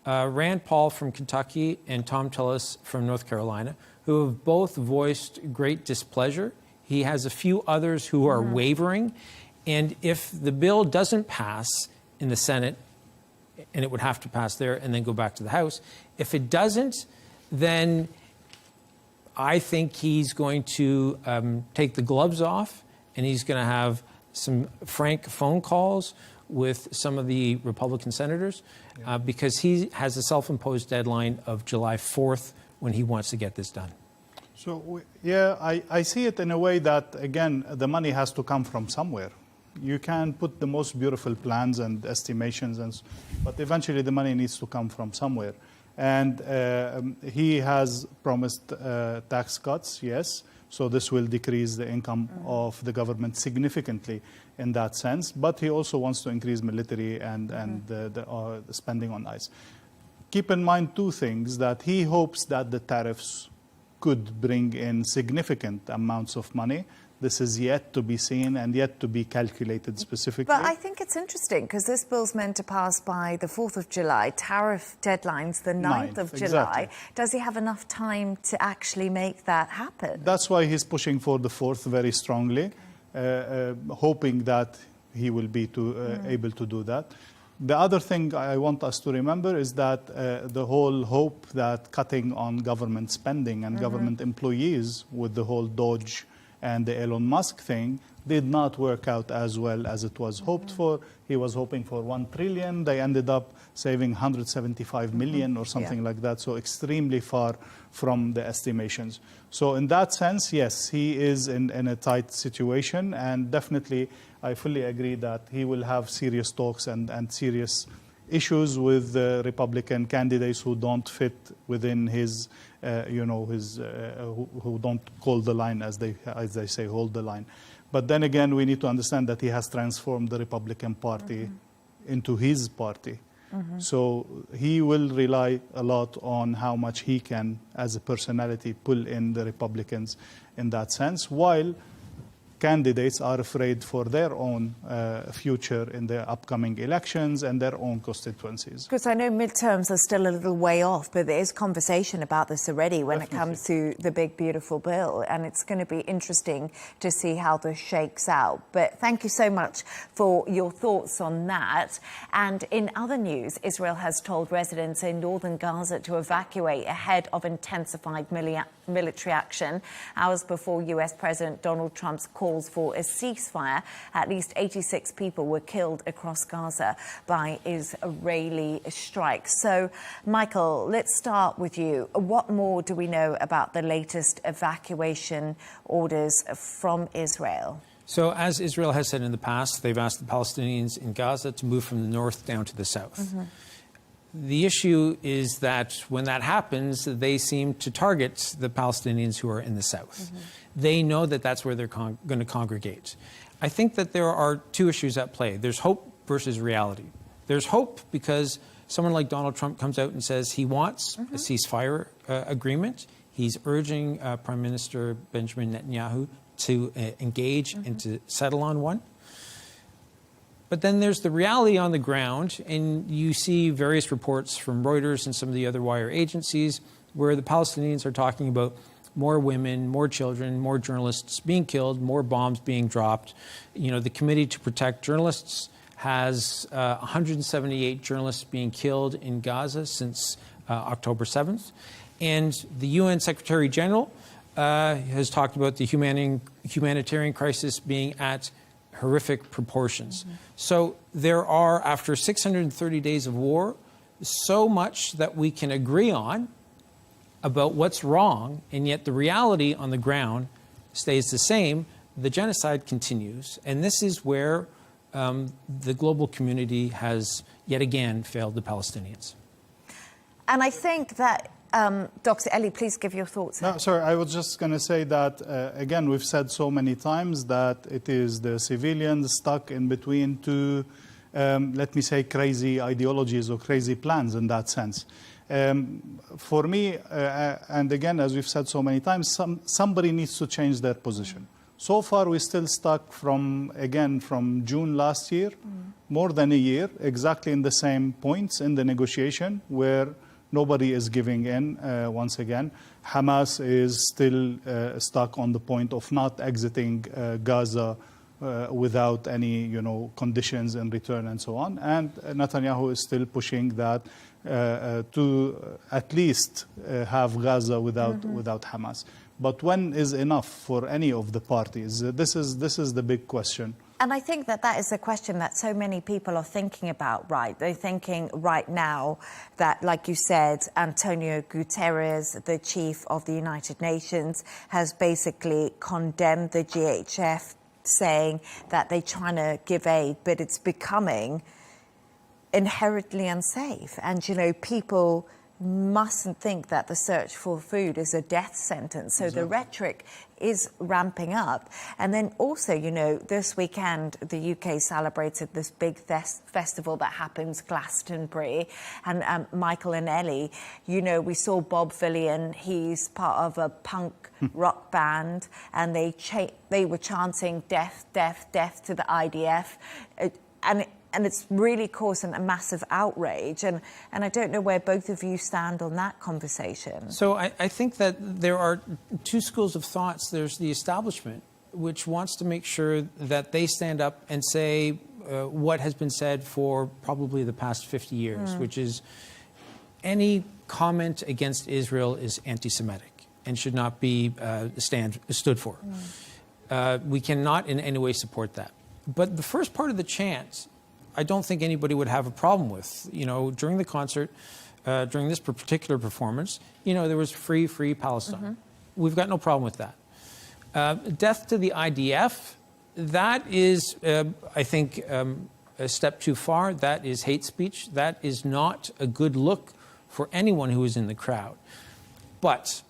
Rand Paul from Kentucky and Tom Tillis from North Carolina, who have both voiced great displeasure. He has a few others who are wavering. And if the bill doesn't pass in the Senate, and it would have to pass there and then go back to the House, if it doesn't, then I think he's going to take the gloves off, and he's going to have some frank phone calls with some of the Republican senators because he has a self-imposed deadline of July 4th when he wants to get this done. So, I see it in a way that, again, the money has to come from somewhere. You can put the most beautiful plans and estimations, but eventually the money needs to come from somewhere. And he has promised tax cuts, yes. So this will decrease the income of the government significantly in that sense. But he also wants to increase military and the spending on ICE. Keep in mind two things, that he hopes that the tariffs could bring in significant amounts of money. This is yet to be seen and yet to be calculated specifically. But I think it's interesting because this bill's meant to pass by the 4th of July, tariff deadline's the 9th of July. Exactly. Does he have enough time to actually make that happen? That's why he's pushing for the 4th very strongly, hoping that he will be able to do that. The other thing I want us to remember is that the whole hope that cutting on government spending and government employees with the whole Doge and the Elon Musk thing did not work out as well as it was hoped for. He was hoping for 1 trillion. They ended up saving 175 million or something like that. So extremely far from the estimations. So in that sense, yes, he is in a tight situation. And definitely, I fully agree that he will have serious talks and serious issues with the Republican candidates who don't fit within his, who don't hold the line, as they say, hold the line. But then again, we need to understand that he has transformed the Republican Party into his party. So he will rely a lot on how much he can, as a personality, pull in the Republicans in that sense, while candidates are afraid for their own future in the upcoming elections and their own constituencies. Because I know midterms are still a little way off, but there is conversation about this already when it comes to the big, beautiful bill. And it's going to be interesting to see how this shakes out. But thank you so much for your thoughts on that. And in other news, Israel has told residents in northern Gaza to evacuate ahead of intensified military action. Hours before US President Donald Trump's calls for a ceasefire, at least 86 people were killed across Gaza by Israeli strikes. So, Michael, let's start with you. What more do we know about the latest evacuation orders from Israel? So, as Israel has said in the past, they've asked the Palestinians in Gaza to move from the north down to the south. The issue is that when that happens, they seem to target the Palestinians who are in the south. They know that that's where they're going to congregate. I think that there are two issues at play. There's hope versus reality. There's hope because someone like Donald Trump comes out and says he wants a ceasefire agreement. He's urging Prime Minister Benjamin Netanyahu to engage and to settle on one. But then there's the reality on the ground, and you see various reports from Reuters and some of the other wire agencies where the Palestinians are talking about more women, more children, more journalists being killed, more bombs being dropped. You know, the Committee to Protect Journalists has 178 journalists being killed in Gaza since October 7th. And the UN Secretary General has talked about the humanitarian crisis being at horrific proportions. So there are, after 630 days of war, so much that we can agree on about what's wrong, and yet the reality on the ground stays the same. The genocide continues, and this is where the global community has yet again failed the Palestinians. And I think that Dr. Eli, please give your thoughts. No, sorry, I was just going to say that, again, we've said so many times that it is the civilians stuck in between two, let me say, crazy ideologies or crazy plans in that sense. For me, and again, as we've said so many times, somebody needs to change their position. So far, we're still stuck from June last year, more than a year, exactly in the same points in the negotiation where nobody is giving in once again. Hamas is still stuck on the point of not exiting Gaza without any, conditions in return and so on. And Netanyahu is still pushing that to at least have Gaza without Hamas. But when is enough for any of the parties? This is the big question. And I think that is a question that so many people are thinking about, right? They're thinking right now that, like you said, Antonio Guterres, the chief of the United Nations, has basically condemned the GHF, saying that they're trying to give aid, but it's becoming inherently unsafe. And, you know, people mustn't think that the search for food is a death sentence. So the rhetoric is ramping up. And then also, you know, this weekend, the UK celebrated this big festival that happens, Glastonbury. And Michael and Ellie, you know, we saw Bob Villian. He's part of a punk rock band, and they were chanting death, death, death to the IDF. And it's really causing a massive outrage. And I don't know where both of you stand on that conversation. So I think that there are two schools of thoughts. There's the establishment, which wants to make sure that they stand up and say what has been said for probably the past 50 years, which is any comment against Israel is anti-Semitic and should not be stood for. We cannot in any way support that. But the first part of the chant, I don't think anybody would have a problem with. You know, during the concert, during this particular performance, you know, there was free Palestine. We've got no problem with that. Death to the IDF, that is, I think, a step too far. That is hate speech. That is not a good look for anyone who is in the crowd. But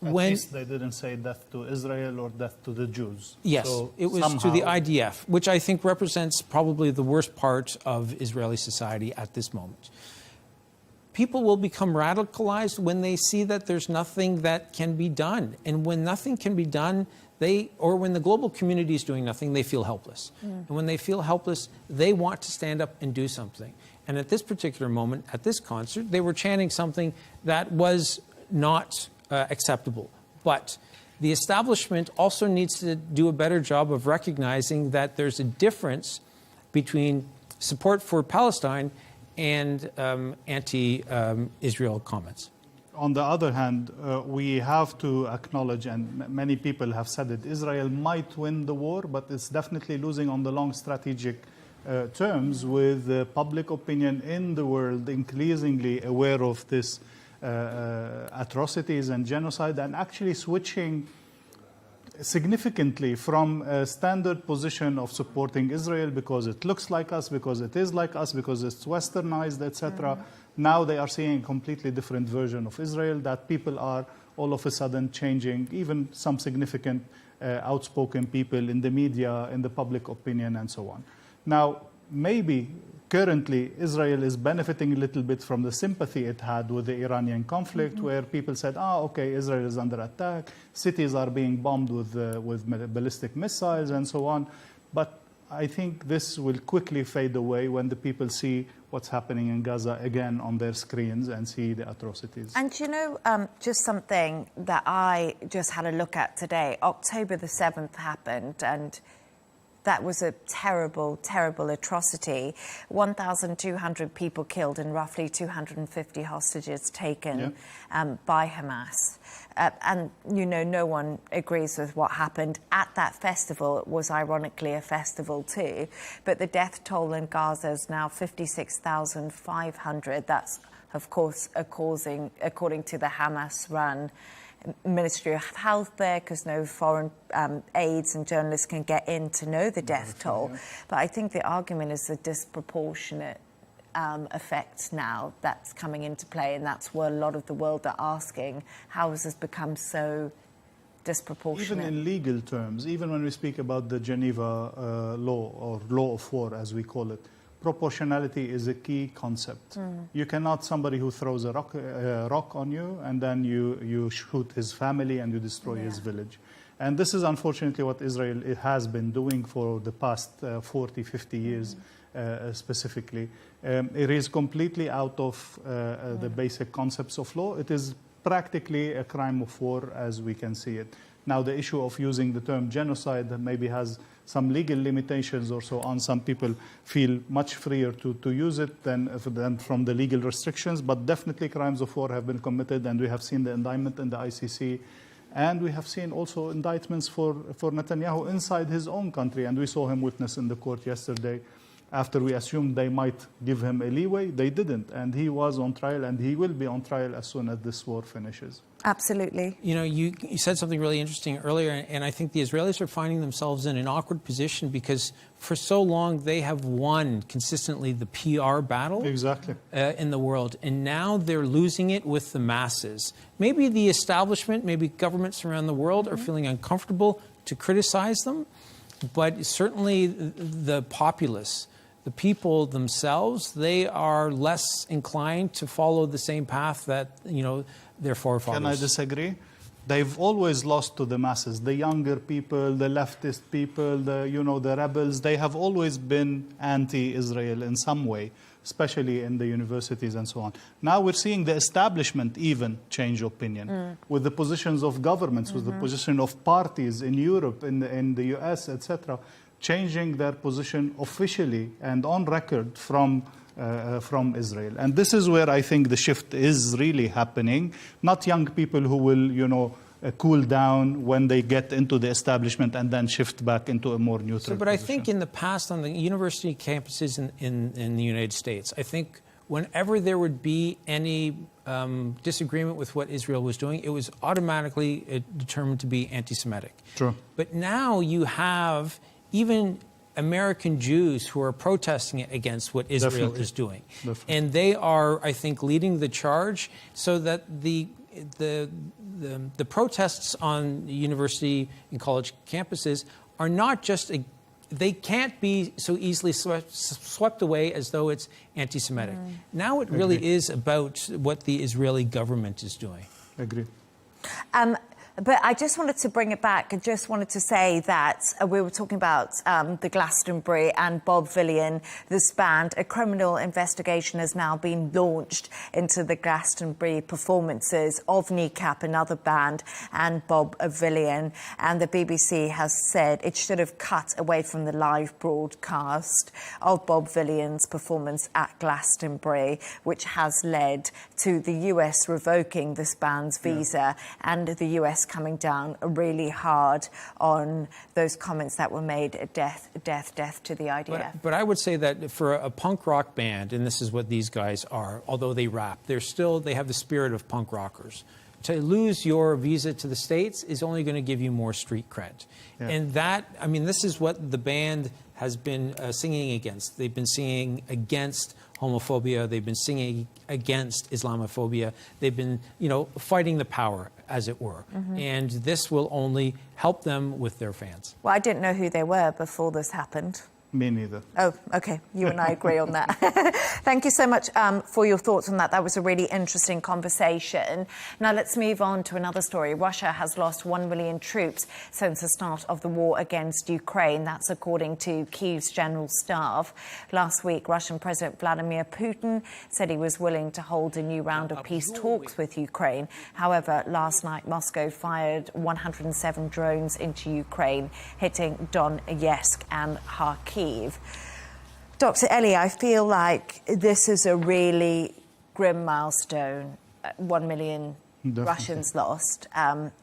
At least they didn't say death to Israel or death to the Jews. Yes, so it was to the IDF, which I think represents probably the worst part of Israeli society at this moment. People will become radicalized when they see that there's nothing that can be done. And when nothing can be done, or when the global community is doing nothing, they feel helpless. And when they feel helpless, they want to stand up and do something. And at this particular moment, at this concert, they were chanting something that was not acceptable. But the establishment also needs to do a better job of recognizing that there's a difference between support for Palestine and anti-Israel comments. On the other hand, we have to acknowledge, and many people have said it, Israel might win the war, but it's definitely losing on the long strategic terms, with public opinion in the world increasingly aware of this atrocities and genocide, and actually switching significantly from a standard position of supporting Israel because it looks like us, because it is like us, because it's westernized, etc. Now they are seeing a completely different version of Israel that people are all of a sudden changing, even some significant outspoken people in the media, in the public opinion, and so on. Now, maybe currently Israel is benefiting a little bit from the sympathy it had with the Iranian conflict, where people said, okay, Israel is under attack, cities are being bombed with ballistic missiles and so on. But I think this will quickly fade away when the people see what's happening in Gaza again on their screens and see the atrocities. And you know, just something that I just had a look at today, October the 7th happened, and that was a terrible, terrible atrocity. 1,200 people killed and roughly 250 hostages taken by Hamas. And, you know, no one agrees with what happened at that festival. It was ironically a festival too. But the death toll in Gaza is now 56,500. That's, of course, according to the Hamas-run Ministry of Health there, because no foreign aides and journalists can get in to know the death toll. But I think the argument is the disproportionate effect now that's coming into play, and that's where a lot of the world are asking, how has this become so disproportionate? Even in legal terms, even when we speak about the Geneva law, or law of war as we call it, proportionality is a key concept. You cannot, somebody who throws a rock on you and then you shoot his family and you destroy his village. And this is unfortunately what Israel has been doing for the past 40, 50 years specifically. It is completely out of the basic concepts of law. It is practically a crime of war as we can see it. Now, the issue of using the term genocide maybe has some legal limitations or so on. Some people feel much freer to use it than from the legal restrictions, but definitely crimes of war have been committed, and we have seen the indictment in the ICC. And we have seen also indictments for Netanyahu inside his own country. And we saw him witness in the court yesterday. After we assumed they might give him a leeway, they didn't. And he was on trial, and he will be on trial as soon as this war finishes. Absolutely. You know, you said something really interesting earlier, and I think the Israelis are finding themselves in an awkward position because for so long they have won consistently the PR battle in the world, and now they're losing it with the masses. Maybe the establishment, maybe governments around the world are feeling uncomfortable to criticize them, but certainly the populace, the people themselves, they are less inclined to follow the same path that, you know, their forefathers. Can I disagree? They've always lost to the masses. The younger people, the leftist people, the rebels, they have always been anti-Israel in some way, especially in the universities and so on. Now we're seeing the establishment even change opinion with the positions of governments, with the position of parties in Europe, in the US, etc., changing their position officially and on record from Israel. And this is where I think the shift is really happening. Not young people who will, cool down when they get into the establishment and then shift back into a more neutral But I think in the past on the university campuses in the United States, I think whenever there would be any disagreement with what Israel was doing, it was automatically determined to be anti-Semitic. True. But now you have even American Jews who are protesting against what Israel is doing. And they are, I think, leading the charge so that the protests on university and college campuses are not just, they can't be so easily swept away as though it's anti-Semitic. Now it really is about what the Israeli government is doing. Agree. But I just wanted to bring it back. I just wanted to say that we were talking about the Glastonbury and Bob Villian, this band. A criminal investigation has now been launched into the Glastonbury performances of Kneecap, another band, and Bob Villian. And the BBC has said it should have cut away from the live broadcast of Bob Villian's performance at Glastonbury, which has led to the US revoking this band's visa and the US coming down really hard on those comments that were made, death to the IDF. But I would say that for a punk rock band, and this is what these guys are, although they rap, they have the spirit of punk rockers. To lose your visa to the States is only going to give you more street cred. Yeah. And that, I mean, this is what the band has been singing against. They've been singing against homophobia. They've been singing against Islamophobia. They've been, fighting the power, as it were. And this will only help them with their fans. Well, I didn't know who they were before this happened. Me neither. Oh, okay. You and I agree on that. Thank you so much for your thoughts on that. That was a really interesting conversation. Now let's move on to another story. Russia has lost 1 million troops since the start of the war against Ukraine. That's according to Kyiv's general staff. Last week, Russian President Vladimir Putin said he was willing to hold a new round of peace talks with Ukraine. However, last night, Moscow fired 107 drones into Ukraine, hitting Donetsk and Kharkiv. Dr. Elio, I feel like this is a really grim milestone. 1 million Russians lost.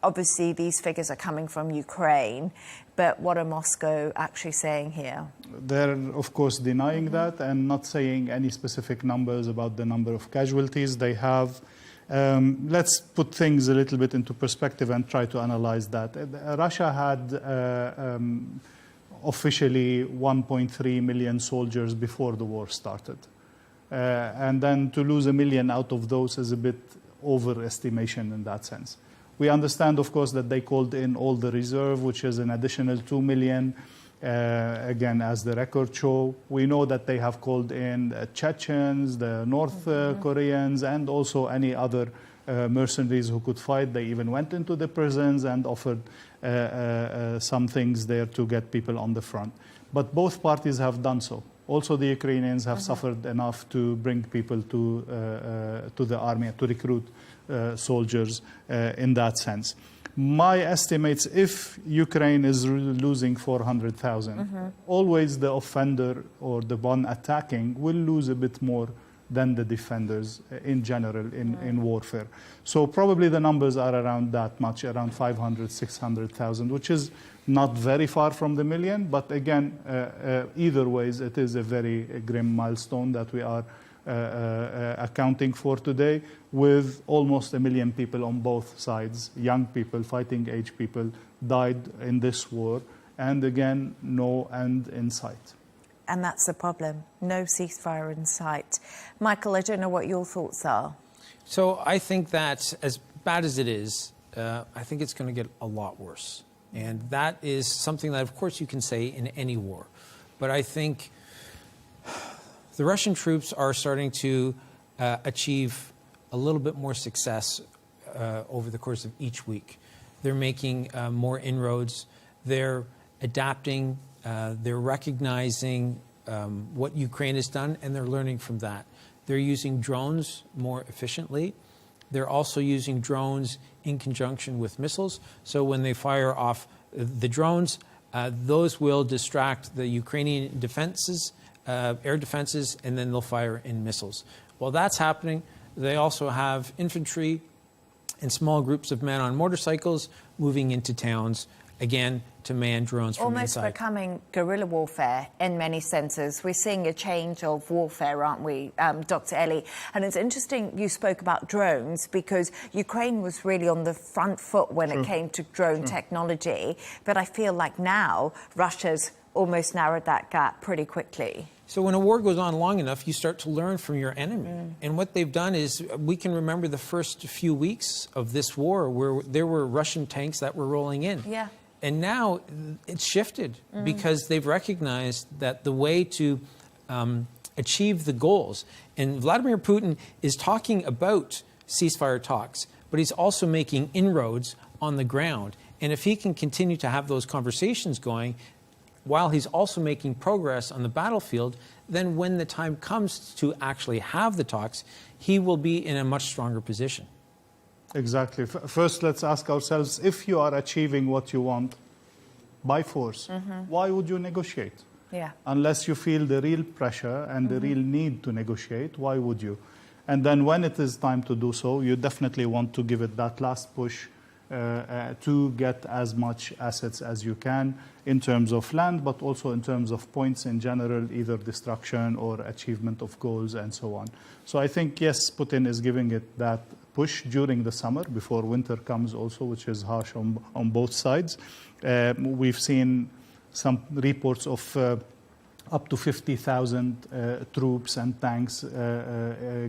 Obviously, these figures are coming from Ukraine, but what are Moscow actually saying here? They're, of course, denying that and not saying any specific numbers about the number of casualties they have. Let's put things a little bit into perspective and try to analyze that. Russia had officially 1.3 million soldiers before the war started. And then to lose 1 million out of those is a bit overestimation in that sense. We understand, of course, that they called in all the reserve, which is an additional 2 million, again, as the records show. We know that they have called in Chechens, the North Koreans, and also any other mercenaries who could fight. They even went into the prisons and offered some things there to get people on the front. But both parties have done so. Also, the Ukrainians have suffered enough to bring people to the army, to recruit soldiers in that sense. My estimates, if Ukraine is losing 400,000, always the offender or the one attacking will lose a bit more than the defenders in general in warfare. So probably the numbers are around that much, around 500, 600,000, which is not very far from the million. But again, either ways, it is a very grim milestone that we are accounting for today, with almost 1 million people on both sides, young people, fighting age people, died in this war. And again, no end in sight. And that's the problem. No ceasefire in sight. Michael, I don't know what your thoughts are. So I think that as bad as it is, I think it's going to get a lot worse. And that is something that, of course, you can say in any war. But I think the Russian troops are starting to achieve a little bit more success over the course of each week. They're making more inroads. They're adapting. They're recognizing what Ukraine has done, and they're learning from that. They're using drones more efficiently. They're also using drones in conjunction with missiles. So when they fire off the drones, those will distract the Ukrainian defenses, air defenses, and then they'll fire in missiles. While that's happening, they also have infantry and small groups of men on motorcycles moving into towns, again, to man drones from Almost inside. becoming guerrilla warfare in many senses. We're seeing a change of warfare, aren't we, Dr. Ellie? And it's interesting you spoke about drones, because Ukraine was really on the front foot when it came to drone technology. But I feel like now Russia's almost narrowed that gap pretty quickly. So when a war goes on long enough, you start to learn from your enemy. And what they've done is, we can remember the first few weeks of this war where there were Russian tanks that were rolling in. Yeah. And now it's shifted because they've recognized that the way to achieve the goals, and Vladimir Putin is talking about ceasefire talks, but he's also making inroads on the ground. And if he can continue to have those conversations going, while he's also making progress on the battlefield, then when the time comes to actually have the talks, he will be in a much stronger position. Exactly. First, let's ask ourselves, if you are achieving what you want by force, why would you negotiate? Yeah. Unless you feel the real pressure and the real need to negotiate, why would you? And then when it is time to do so, you definitely want to give it that last push to get as much assets as you can in terms of land, but also in terms of points in general, either destruction or achievement of goals and so on. So I think, yes, Putin is giving it that push during the summer before winter comes also, which is harsh on both sides. We've seen some reports of up to 50,000 troops and tanks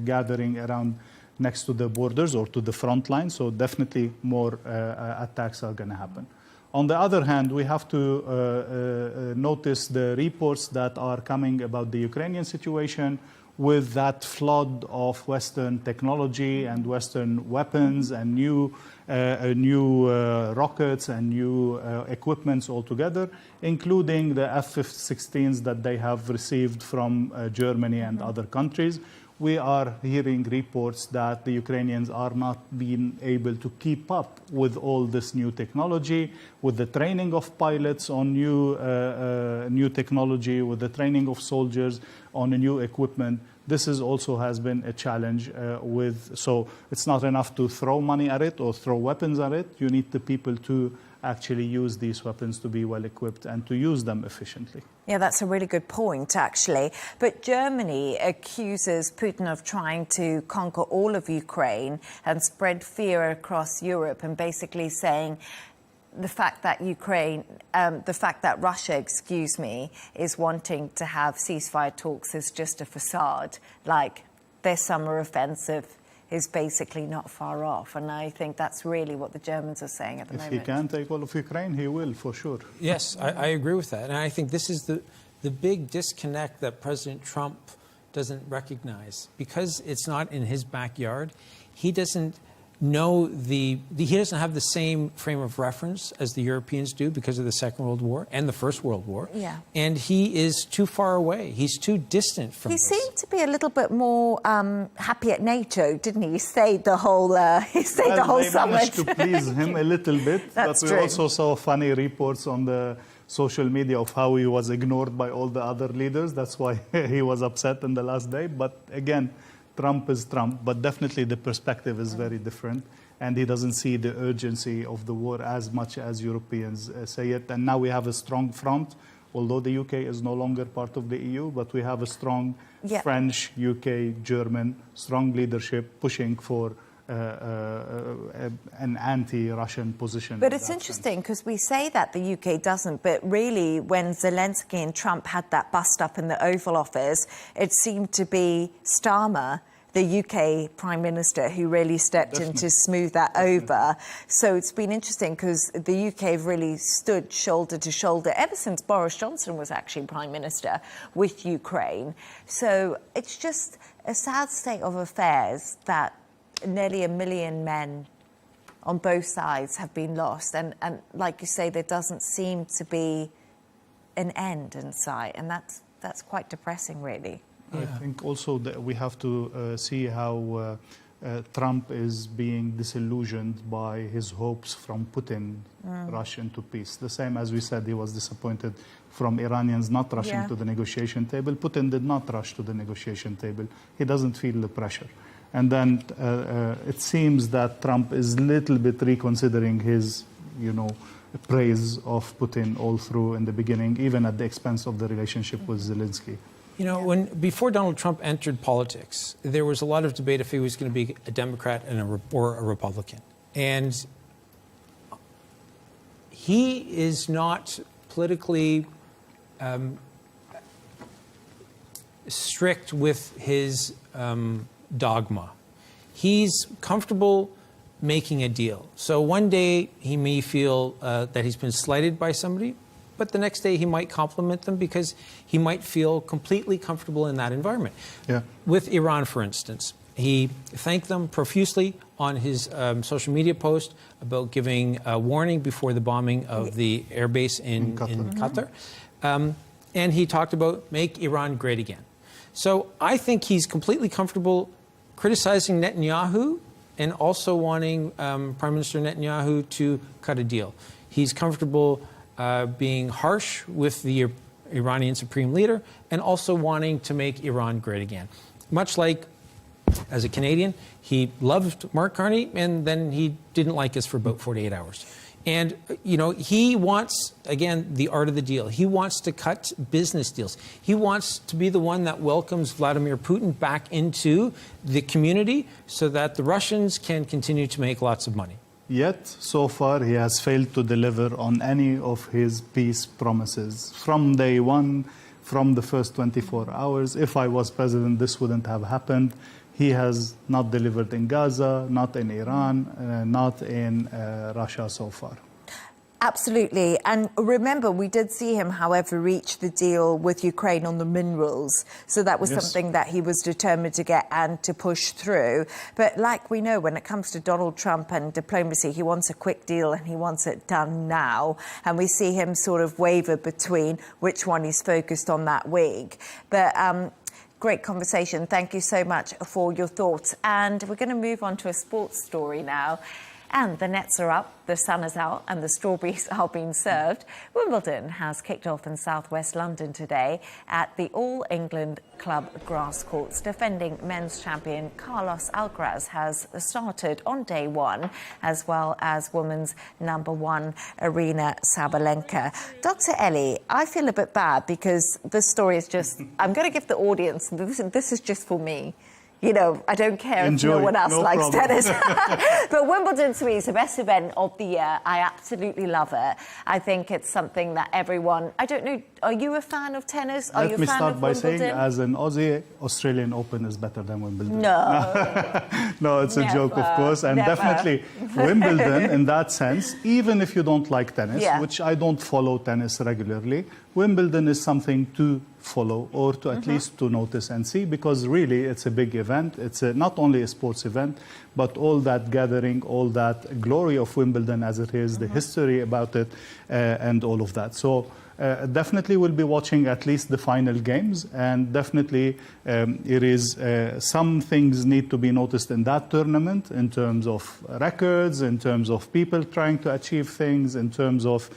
gathering around next to the borders or to the front line. So definitely more attacks are going to happen. On the other hand, we have to notice the reports that are coming about the Ukrainian situation, with that flood of Western technology and Western weapons and new rockets and new equipments altogether, including the F-16s that they have received from Germany and other countries. We are hearing reports that the Ukrainians are not being able to keep up with all this new technology, with the training of pilots on new technology, with the training of soldiers on a new equipment. This is also has been a challenge so it's not enough to throw money at it or throw weapons at it. You need the people to actually use these weapons to be well equipped and to use them efficiently. Yeah, that's a really good point, actually. But Germany accuses Putin of trying to conquer all of Ukraine and spread fear across Europe, and basically saying the fact that Russia, is wanting to have ceasefire talks is just a facade. Like, their summer offensive is basically not far off. And I think that's really what the Germans are saying at the moment. If he can take all of Ukraine, he will, for sure. Yes, I agree with that. And I think this is the big disconnect that President Trump doesn't recognize. Because it's not in his backyard, he doesn't he doesn't have the same frame of reference as the Europeans do because of the Second World War and the First World War. Yeah. And he is too far away. He's too distant from this. He seemed to be a little bit more happy at NATO, didn't he? He stayed the whole They summit. managed to please him a little bit. That's but we true. also saw funny reports on the social media of how he was ignored by all the other leaders. That's why he was upset in the last day. But again, Trump is Trump, but definitely the perspective is very different. And he doesn't see the urgency of the war as much as Europeans say it. And now we have a strong front, although the UK is no longer part of the EU, but we have a strong French, UK, German, strong leadership pushing for an anti-Russian position. But it's interesting because we say that the UK doesn't, but really when Zelensky and Trump had that bust up in the Oval Office, it seemed to be Starmer, the UK Prime Minister, who really stepped in to smooth that over. So it's been interesting because the UK have really stood shoulder to shoulder ever since Boris Johnson was actually Prime Minister with Ukraine. So it's just a sad state of affairs that nearly 1 million men on both sides have been lost. And like you say, there doesn't seem to be an end in sight. And that's quite depressing, really. I think also that we have to see how Trump is being disillusioned by his hopes from Putin rush into peace. The same as we said, he was disappointed from Iranians not rushing to the negotiation table. Putin did not rush to the negotiation table. He doesn't feel the pressure. And then it seems that Trump is a little bit reconsidering his, praise of Putin all through in the beginning, even at the expense of the relationship with Zelensky. Before Donald Trump entered politics, there was a lot of debate if he was going to be a Democrat or a Republican. And he is not politically strict with his dogma. He's comfortable making a deal. So one day he may feel that he's been slighted by somebody, but the next day he might compliment them because he might feel completely comfortable in that environment. With Iran, for instance, he thanked them profusely on his social media post about giving a warning before the bombing of the airbase in Qatar. And he talked about make Iran great again. So I think he's completely comfortable criticizing Netanyahu and also wanting Prime Minister Netanyahu to cut a deal. He's comfortable being harsh with the Iranian supreme leader and also wanting to make Iran great again. Much like, as a Canadian, he loved Mark Carney and then he didn't like us for about 48 hours. And, he wants, again, the art of the deal. He wants to cut business deals. He wants to be the one that welcomes Vladimir Putin back into the community so that the Russians can continue to make lots of money. Yet, so far, he has failed to deliver on any of his peace promises. From day one, from the first 24 hours, if I was president, this wouldn't have happened. He has not delivered in Gaza, not in Iran, not in Russia so far. Absolutely. And remember, we did see him, however, reach the deal with Ukraine on the minerals. So that was something that he was determined to get and to push through. But like we know, when it comes to Donald Trump and diplomacy, he wants a quick deal and he wants it done now. And we see him sort of waver between which one he's focused on that week. But great conversation. Thank you so much for your thoughts. And we're going to move on to a sports story now. And the nets are up, the sun is out, and the strawberries are being served. Wimbledon has kicked off in southwest London today at the All England Club grass courts. Defending men's champion Carlos Alcaraz has started on day one, as well as women's #1 Arina Sabalenka. Dr. Ellie, I feel a bit bad because this story is just, I'm going to give the audience, this is just for me. I don't care if no one else likes tennis. But Wimbledon to me is the best event of the year. I absolutely love it. I think it's something that everyone... I don't know, are you a fan of tennis? Are you a fan of Wimbledon? Let me start by saying, as an Aussie, Australian Open is better than Wimbledon. No. No, it's a joke, of course. And definitely Wimbledon, in that sense, even if you don't like tennis, which I don't follow tennis regularly, Wimbledon is something to follow or to at least to notice and see, because really it's a big event. It's not only a sports event, but all that gathering, all that glory of Wimbledon as it is, the history about it, and all of that. So definitely we'll be watching at least the final games, and definitely it is some things need to be noticed in that tournament in terms of records, in terms of people trying to achieve things, in terms of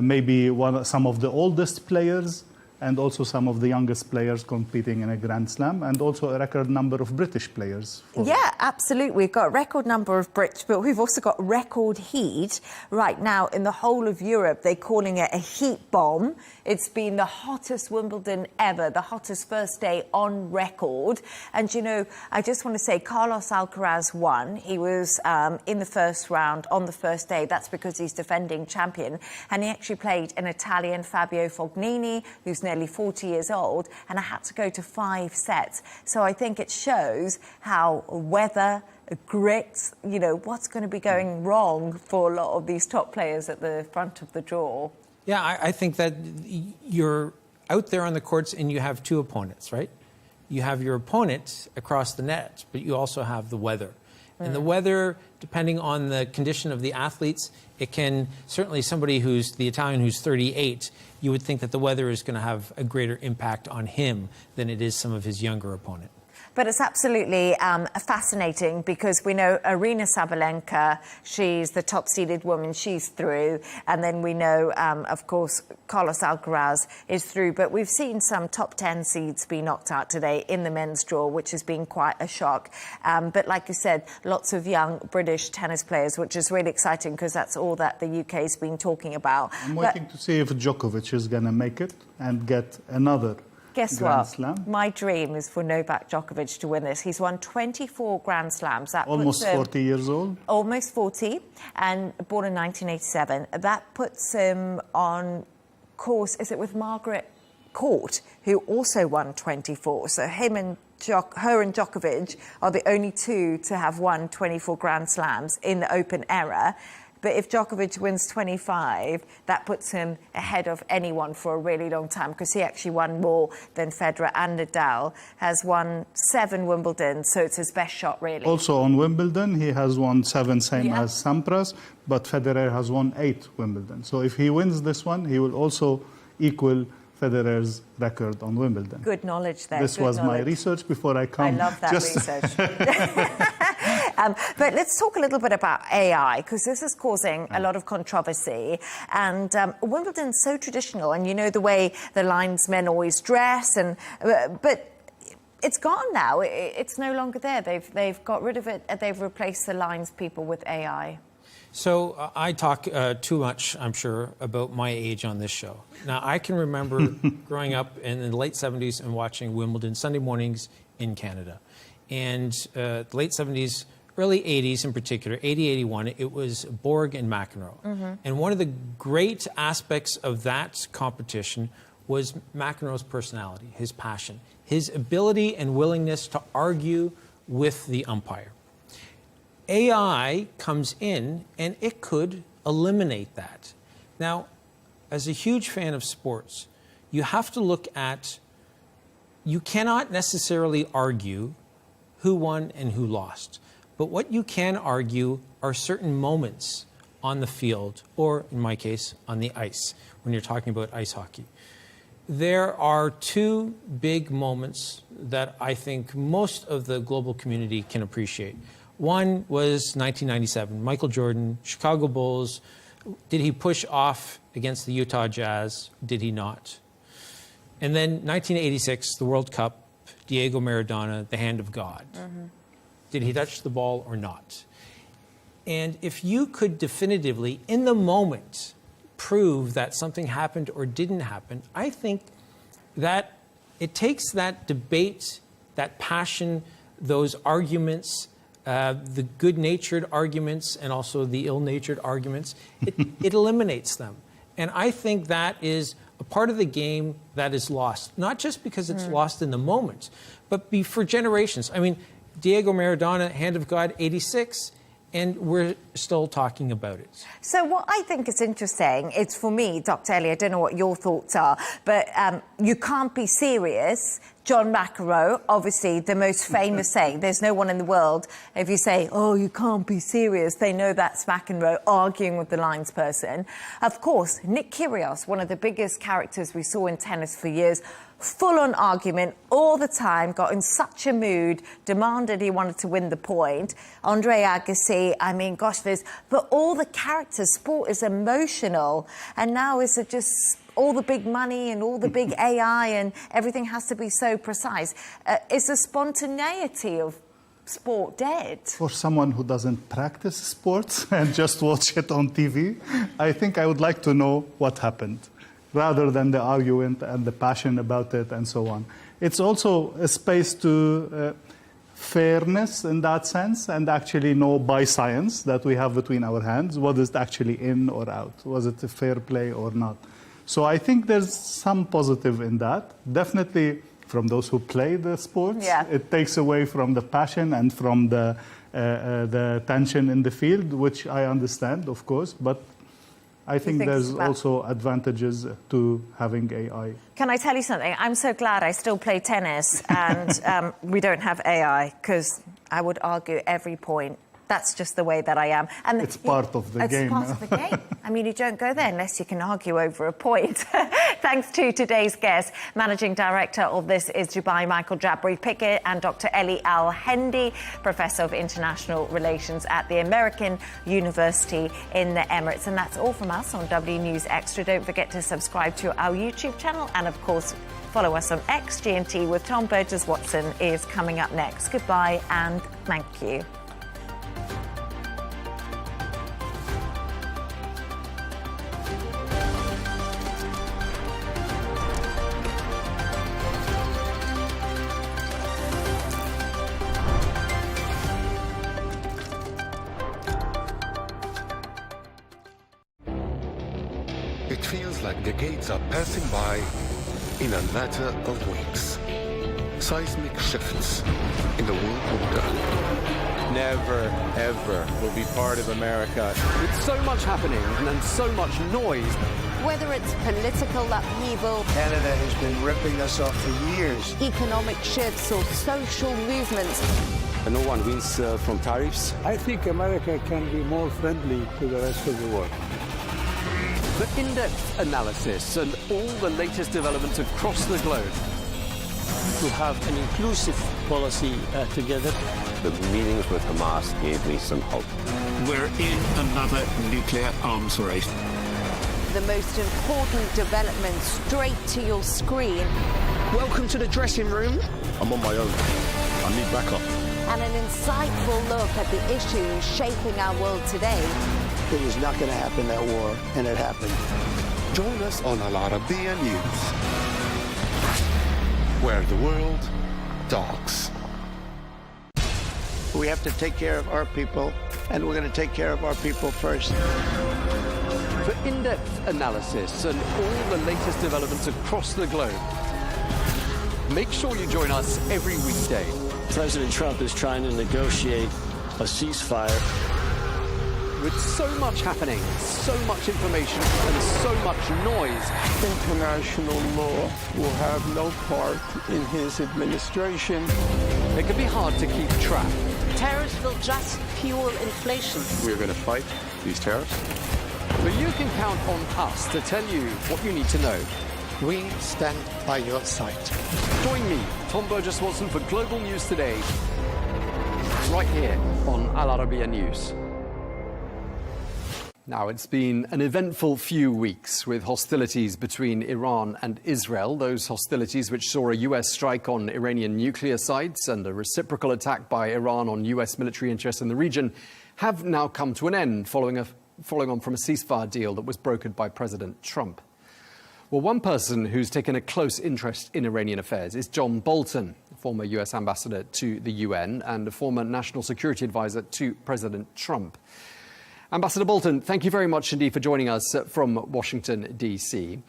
maybe some of the oldest players and also some of the youngest players competing in a Grand Slam, and also a record number of British players. Yeah, absolutely. We've got a record number of Brits, but we've also got record heat right now in the whole of Europe. They're calling it a heat bomb. It's been the hottest Wimbledon ever, the hottest first day on record. And, you know, I just want to say Carlos Alcaraz won. He was in the first round on the first day. That's because he's defending champion. And he actually played an Italian, Fabio Fognini, who's nearly 40 years old, and I had to go to 5 sets. So I think it shows how weather, grit, you know, what's going to be going wrong for a lot of these top players at the front of the draw. Yeah, I think that you're out there on the courts and you have 2 opponents, right? You have your opponent across the net, but you also have the weather. And the weather, depending on the condition of the athletes, it can certainly somebody who's the Italian who's 38, you would think that the weather is going to have a greater impact on him than it is some of his younger opponent. But it's absolutely fascinating because we know Aryna Sabalenka, she's the top-seeded woman, she's through. And then we know, of course, Carlos Alcaraz is through. But we've seen some top 10 seeds be knocked out today in the men's draw, which has been quite a shock. But like you said, lots of young British tennis players, which is really exciting because that's all that the UK's been talking about. I'm waiting to see if Djokovic is going to make it and get another Guess Grand what? Slam. My dream is for Novak Djokovic to win this. He's won 24 Grand Slams. That almost puts him 40 years old. Almost 40, and born in 1987. That puts him on course, is it with Margaret Court, who also won 24. So him and her and Djokovic are the only 2 to have won 24 Grand Slams in the Open era. But if Djokovic wins 25, that puts him ahead of anyone for a really long time because he actually won more than Federer, and Nadal has won 7 Wimbledon, so it's his best shot, really. Also on Wimbledon, he has won 7, same as Sampras, but Federer has won 8 Wimbledon. So if he wins this one, he will also equal Federer's record on Wimbledon. Good knowledge there. This was my research before I come. I love that research. But let's talk a little bit about AI, because this is causing a lot of controversy. And Wimbledon's so traditional, and you know the way the linesmen always dress, and but it's gone now. It's no longer there. They've got rid of it. They've replaced the lines people with AI. So I talk too much, I'm sure, about my age on this show. Now, I can remember growing up in the late 70s and watching Wimbledon Sunday mornings in Canada. And the late 70s, early 80s in particular, 80, 81, it was Borg and McEnroe. Mm-hmm. And one of the great aspects of that competition was McEnroe's personality, his passion, his ability and willingness to argue with the umpire. AI comes in and it could eliminate that. Now, as a huge fan of sports, you have to look at, you cannot necessarily argue who won and who lost. But what you can argue are certain moments on the field, or in my case, on the ice, when you're talking about ice hockey. There are 2 big moments that I think most of the global community can appreciate. One was 1997, Michael Jordan, Chicago Bulls. Did he push off against the Utah Jazz? Did he not? And then 1986, the World Cup, Diego Maradona, the hand of God. Mm-hmm. Did he touch the ball or not? And if you could definitively, in the moment, prove that something happened or didn't happen, I think that it takes that debate, that passion, those arguments, the good-natured arguments and also the ill-natured arguments, it eliminates them. And I think that is a part of the game that is lost, not just because it's lost in the moment, but for generations. I mean, Diego Maradona, hand of God, 86, and we're still talking about it. So what I think is interesting, it's for me, Dr. Elio, I don't know what your thoughts are, but you can't be serious. John McEnroe, obviously the most famous saying, there's no one in the world, if you say, oh, you can't be serious, they know that's McEnroe arguing with the lines person. Of course, Nick Kyrgios, one of the biggest characters we saw in tennis for years, full-on argument all the time, got in such a mood, demanded he wanted to win the point. Andre Agassi, I mean, gosh, but all the characters, sport is emotional, and now is it just all the big money and all the big AI and everything has to be so precise. Is the spontaneity of sport dead? For someone who doesn't practice sports and just watch it on TV, I think I would like to know what happened, rather than the argument and the passion about it and so on. It's also a space to fairness in that sense, and actually know by science that we have between our hands what is actually in or out. Was it a fair play or not? So I think there's some positive in that. Definitely from those who play the sports, it takes away from the passion and from the tension in the field, which I understand, of course, but I think there's also advantages to having AI. Can I tell you something? I'm so glad I still play tennis and we don't have AI, because I would argue every point. That's just the way that I am. And it's part of the game. It's part of the game. I mean, you don't go there unless you can argue over a point. Thanks to today's guest, Managing Director of This Is Dubai, Michael Jabri-Pickett, and Dr. Eli Al-Hendi, Professor of International Relations at the American University in the Emirates. And that's all from us on W News Extra. Don't forget to subscribe to our YouTube channel and, of course, follow us on X. GMT with Tom Burges Watson is coming up next. Goodbye and thank you. It feels like decades are passing by in a matter of weeks. Seismic shifts in the world order. Never, ever will be part of America. With so much happening and so much noise. Whether it's political upheaval, Canada has been ripping us off for years. Economic shifts or social movements. And no one wins from tariffs. I think America can be more friendly to the rest of the world. The in-depth analysis and all the latest developments across the globe. To have an inclusive policy together. The meetings with Hamas gave me some hope. We're in another nuclear arms race. The most important development straight to your screen. Welcome to the dressing room. I'm on my own. I need backup. And an insightful look at the issues shaping our world today. It was not going to happen, that war, and it happened. Join us on Arabiya News, where the world talks. We have to take care of our people, and we're going to take care of our people first. For in-depth analysis and all the latest developments across the globe, make sure you join us every weekday. President Trump is trying to negotiate a ceasefire. With so much happening, so much information, and so much noise. International law will have no part in his administration. It can be hard to keep track. Tariffs will just fuel inflation. We're going to fight these tariffs. But you can count on us to tell you what you need to know. We stand by your side. Join me, Tom Burges Watson, for Global News Today, right here on Al Arabiya News. Now, it's been an eventful few weeks with hostilities between Iran and Israel. Those hostilities which saw a US strike on Iranian nuclear sites and a reciprocal attack by Iran on US military interests in the region have now come to an end following on from a ceasefire deal that was brokered by President Trump. Well, one person who's taken a close interest in Iranian affairs is John Bolton, former US ambassador to the UN and a former national security advisor to President Trump. Ambassador Bolton, thank you very much indeed for joining us from Washington, D.C.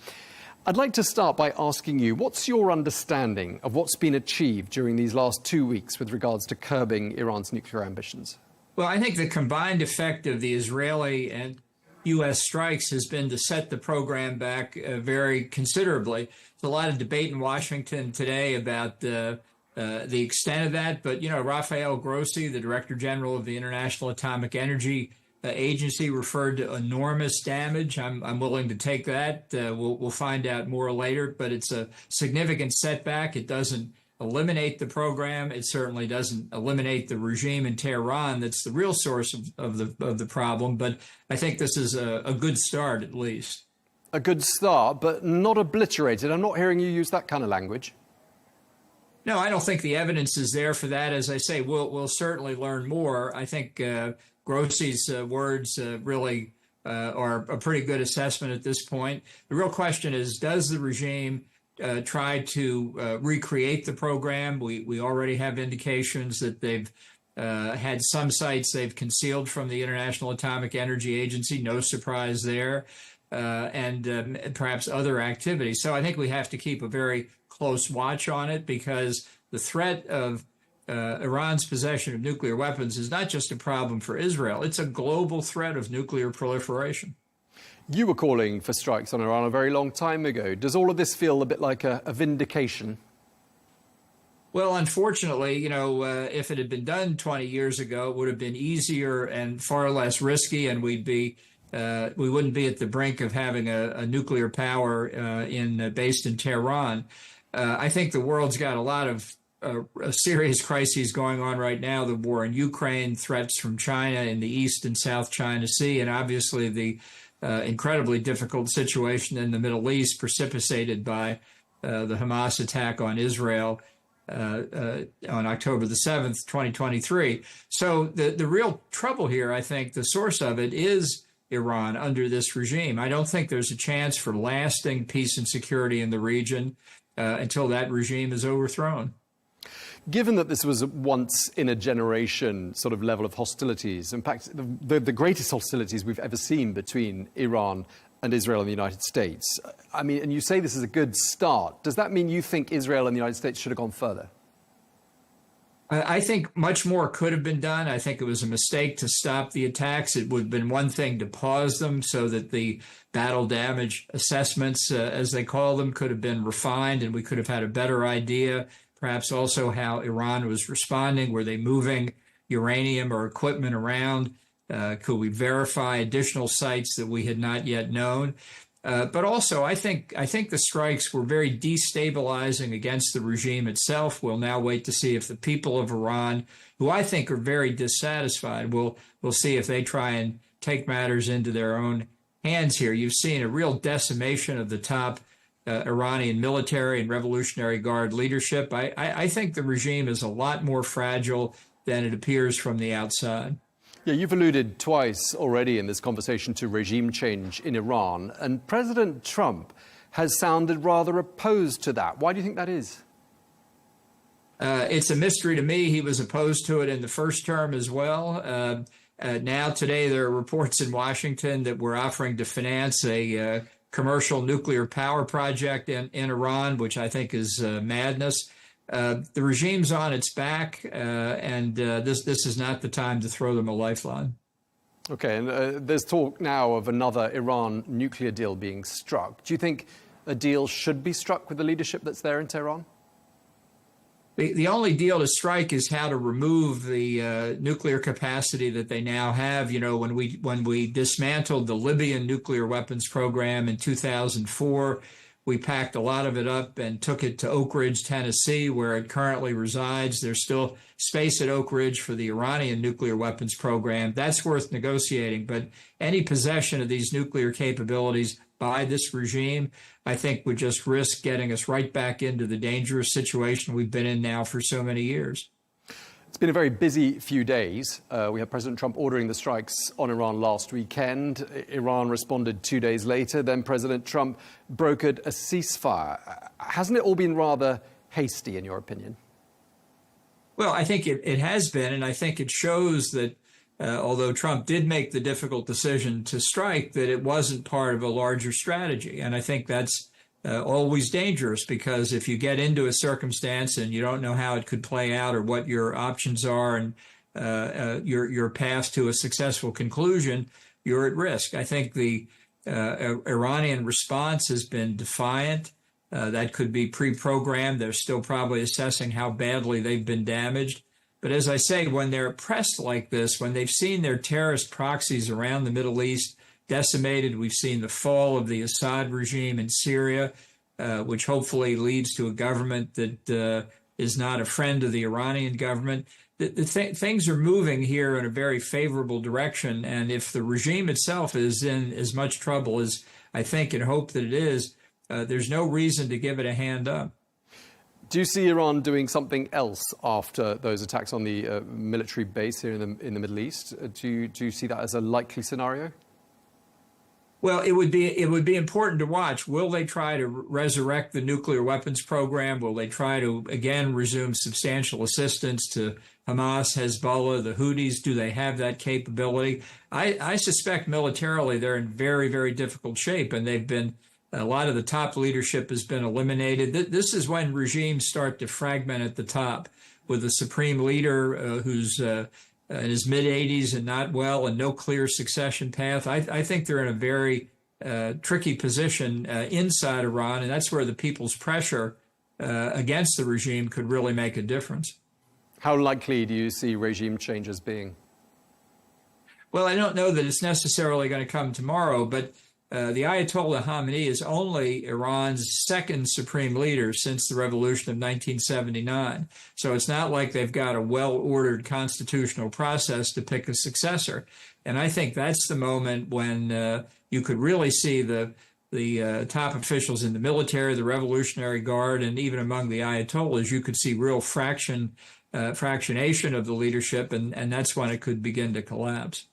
I'd like to start by asking you, what's your understanding of what's been achieved during these last 2 weeks with regards to curbing Iran's nuclear ambitions? Well, I think the combined effect of the Israeli and U.S. strikes has been to set the program back very considerably. There's a lot of debate in Washington today about the extent of that. But, you know, Rafael Grossi, the Director General of the International Atomic Energy Agency, referred to enormous damage. I'm willing to take that. We'll find out more later, but it's a significant setback. It doesn't eliminate the program. It certainly doesn't eliminate the regime in Tehran. That's the real source of the problem. But I think this is a good start, at least. A good start, but not obliterated. I'm not hearing you use that kind of language. No, I don't think the evidence is there for that. As I say, we'll certainly learn more. I think Grossi's words really are a pretty good assessment at this point. The real question is, does the regime try to recreate the program? We already have indications that they've had some sites they've concealed from the International Atomic Energy Agency. No surprise there. And perhaps other activities. So I think we have to keep a very close watch on it, because the threat of Iran's possession of nuclear weapons is not just a problem for Israel. It's a global threat of nuclear proliferation. You were calling for strikes on Iran a very long time ago. Does all of this feel a bit like a vindication? Well, unfortunately, you know, if it had been done 20 years ago, it would have been easier and far less risky, and we wouldn't be at the brink of having a nuclear power based in Tehran. I think the world's got a lot of serious crises going on right now. The war in Ukraine, threats from China in the East and South China Sea, and obviously the incredibly difficult situation in the Middle East precipitated by the Hamas attack on Israel on October the 7th, 2023. So the real trouble here, I think, the source of it is Iran under this regime. I don't think there's a chance for lasting peace and security in the region until that regime is overthrown. Given that this was a once-in-a-generation sort of level of hostilities, in fact, the greatest hostilities we've ever seen between Iran and Israel and the United States, I mean, and you say this is a good start, does that mean you think Israel and the United States should have gone further? I think much more could have been done. I think it was a mistake to stop the attacks. It would have been one thing to pause them so that the battle damage assessments, as they call them, could have been refined, and we could have had a better idea, perhaps also how Iran was responding. Were they moving uranium or equipment around? Could we verify additional sites that we had not yet known? But also, I think the strikes were very destabilizing against the regime itself. We'll now wait to see if the people of Iran, who I think are very dissatisfied, we'll see if they try and take matters into their own hands here. You've seen a real decimation of the top Iranian military and Revolutionary Guard leadership. I think the regime is a lot more fragile than it appears from the outside. Yeah, you've alluded twice already in this conversation to regime change in Iran, and President Trump has sounded rather opposed to that. Why do you think that is? It's a mystery to me. He was opposed to it in the first term as well. Now, today, there are reports in Washington that we're offering to finance a commercial nuclear power project in Iran, which I think is madness. The regime's on its back, and this is not the time to throw them a lifeline. Okay, and there's talk now of another Iran nuclear deal being struck. Do you think a deal should be struck with the leadership that's there in Tehran? The only deal to strike is how to remove the nuclear capacity that they now have. You know, when we dismantled the Libyan nuclear weapons program in 2004, we packed a lot of it up and took it to Oak Ridge, Tennessee, where it currently resides. There's still space at Oak Ridge for the Iranian nuclear weapons program. That's worth negotiating. But any possession of these nuclear capabilities by this regime, I think, would just risk getting us right back into the dangerous situation we've been in now for so many years. It's been a very busy few days. We had President Trump ordering the strikes on Iran last weekend. Iran responded 2 days later. Then President Trump brokered a ceasefire. Hasn't it all been rather hasty, in your opinion? Well, I think it has been, and I think it shows that although Trump did make the difficult decision to strike, that it wasn't part of a larger strategy. And I think that's always dangerous, because if you get into a circumstance and you don't know how it could play out or what your options are and your path to a successful conclusion, you're at risk. I think the Iranian response has been defiant. That could be pre-programmed. They're still probably assessing how badly they've been damaged. But as I say, when they're pressed like this, when they've seen their terrorist proxies around the Middle East decimated, we've seen the fall of the Assad regime in Syria, which hopefully leads to a government that is not a friend of the Iranian government. Things are moving here in a very favorable direction. And if the regime itself is in as much trouble as I think and hope that it is, there's no reason to give it a hand up. Do you see Iran doing something else after those attacks on the military base here in the Middle East? Do you see that as a likely scenario? Well, it would be important to watch. Will they try to resurrect the nuclear weapons program? Will they try to again resume substantial assistance to Hamas, Hezbollah, the Houthis? Do they have that capability? I suspect militarily they're in very, very difficult shape, and a lot of the top leadership has been eliminated. This is when regimes start to fragment at the top, with a supreme leader who's in his mid-80s and not well and no clear succession path. I think they're in a very tricky position inside Iran, and that's where the people's pressure against the regime could really make a difference. How likely do you see regime changes being? Well, I don't know that it's necessarily going to come tomorrow, but the Ayatollah Khamenei is only Iran's second supreme leader since the revolution of 1979. So it's not like they've got a well-ordered constitutional process to pick a successor. And I think that's the moment when you could really see the top officials in the military, the Revolutionary Guard, and even among the Ayatollahs, you could see real fractionation of the leadership, and that's when it could begin to collapse.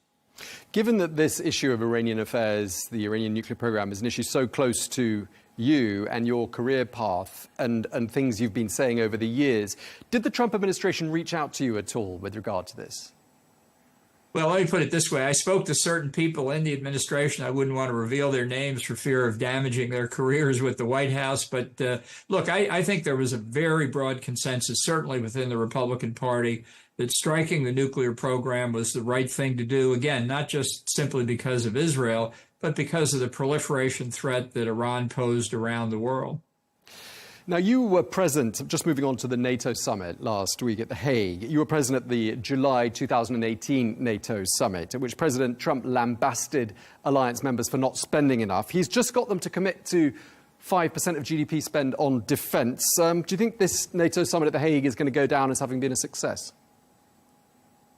Given that this issue of Iranian affairs, the Iranian nuclear program, is an issue so close to you and your career path and things you've been saying over the years, did the Trump administration reach out to you at all with regard to this? Well, let me put it this way. I spoke to certain people in the administration. I wouldn't want to reveal their names for fear of damaging their careers with the White House. But look, I think there was a very broad consensus, certainly within the Republican Party, that striking the nuclear program was the right thing to do. Again, not just simply because of Israel, but because of the proliferation threat that Iran posed around the world. Now, you were present, just moving on to the NATO summit last week at The Hague. You were present at the July 2018 NATO summit, at which President Trump lambasted alliance members for not spending enough. He's just got them to commit to 5% of GDP spend on defence. Do you think this NATO summit at The Hague is going to go down as having been a success?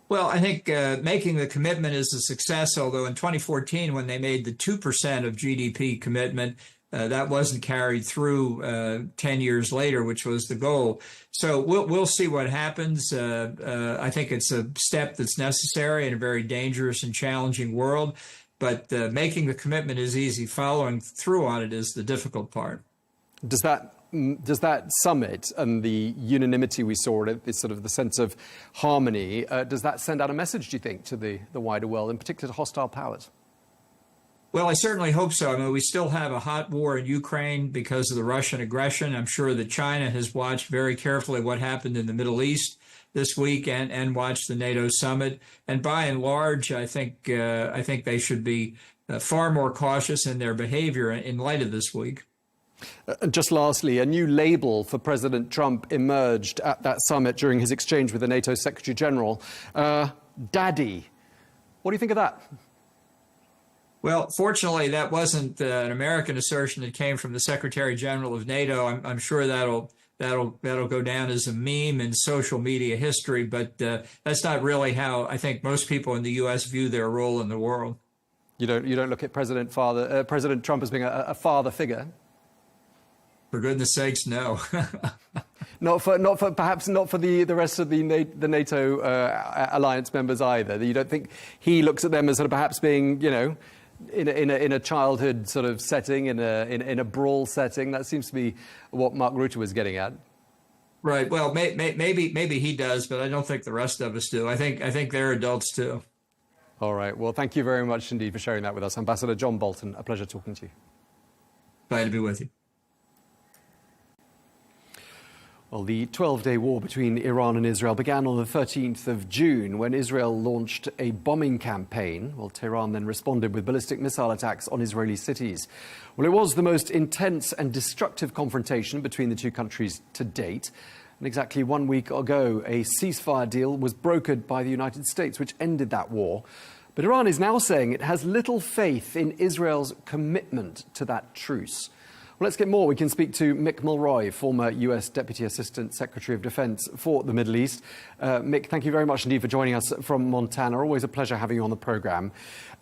Well, I think making the commitment is a success, although in 2014, when they made the 2% of GDP commitment, that wasn't carried through 10 years later, which was the goal. So we'll see what happens. I think it's a step that's necessary in a very dangerous and challenging world. But making the commitment is easy. Following through on it is the difficult part. Does that summit and the unanimity we saw, this sort of the sense of harmony, does that send out a message, do you think, to the wider world, in particular to hostile powers? Well, I certainly hope so. I mean, we still have a hot war in Ukraine because of the Russian aggression. I'm sure that China has watched very carefully what happened in the Middle East this week and watched the NATO summit. And by and large, I think they should be far more cautious in their behavior in light of this week. Just lastly, a new label for President Trump emerged at that summit during his exchange with the NATO Secretary General, Daddy. What do you think of that? Well, fortunately, that wasn't an American assertion that came from the Secretary General of NATO. I'm sure that'll go down as a meme in social media history, but that's not really how I think most people in the U.S. view their role in the world. You don't look at President Trump as being a father figure? For goodness sakes, no. Perhaps not for the rest of the NATO alliance members either. You don't think he looks at them as sort of perhaps being, in a childhood sort of setting, in a brawl setting? That seems to be what Mark Rutte was getting at. Right. Well, maybe he does, but I don't think the rest of us do. I think they're adults too. All right. Well, thank you very much indeed for sharing that with us, Ambassador John Bolton. A pleasure talking to you. Glad to be with you. Well, the 12-day war between Iran and Israel began on the 13th of June when Israel launched a bombing campaign, while Tehran then responded with ballistic missile attacks on Israeli cities. Well, it was the most intense and destructive confrontation between the two countries to date. And exactly 1 week ago, a ceasefire deal was brokered by the United States, which ended that war. But Iran is now saying it has little faith in Israel's commitment to that truce. Well, let's get more. We can speak to Mick Mulroy, former US Deputy Assistant Secretary of Defense for the Middle East. Mick, thank you very much indeed for joining us from Montana. Always a pleasure having you on the programme.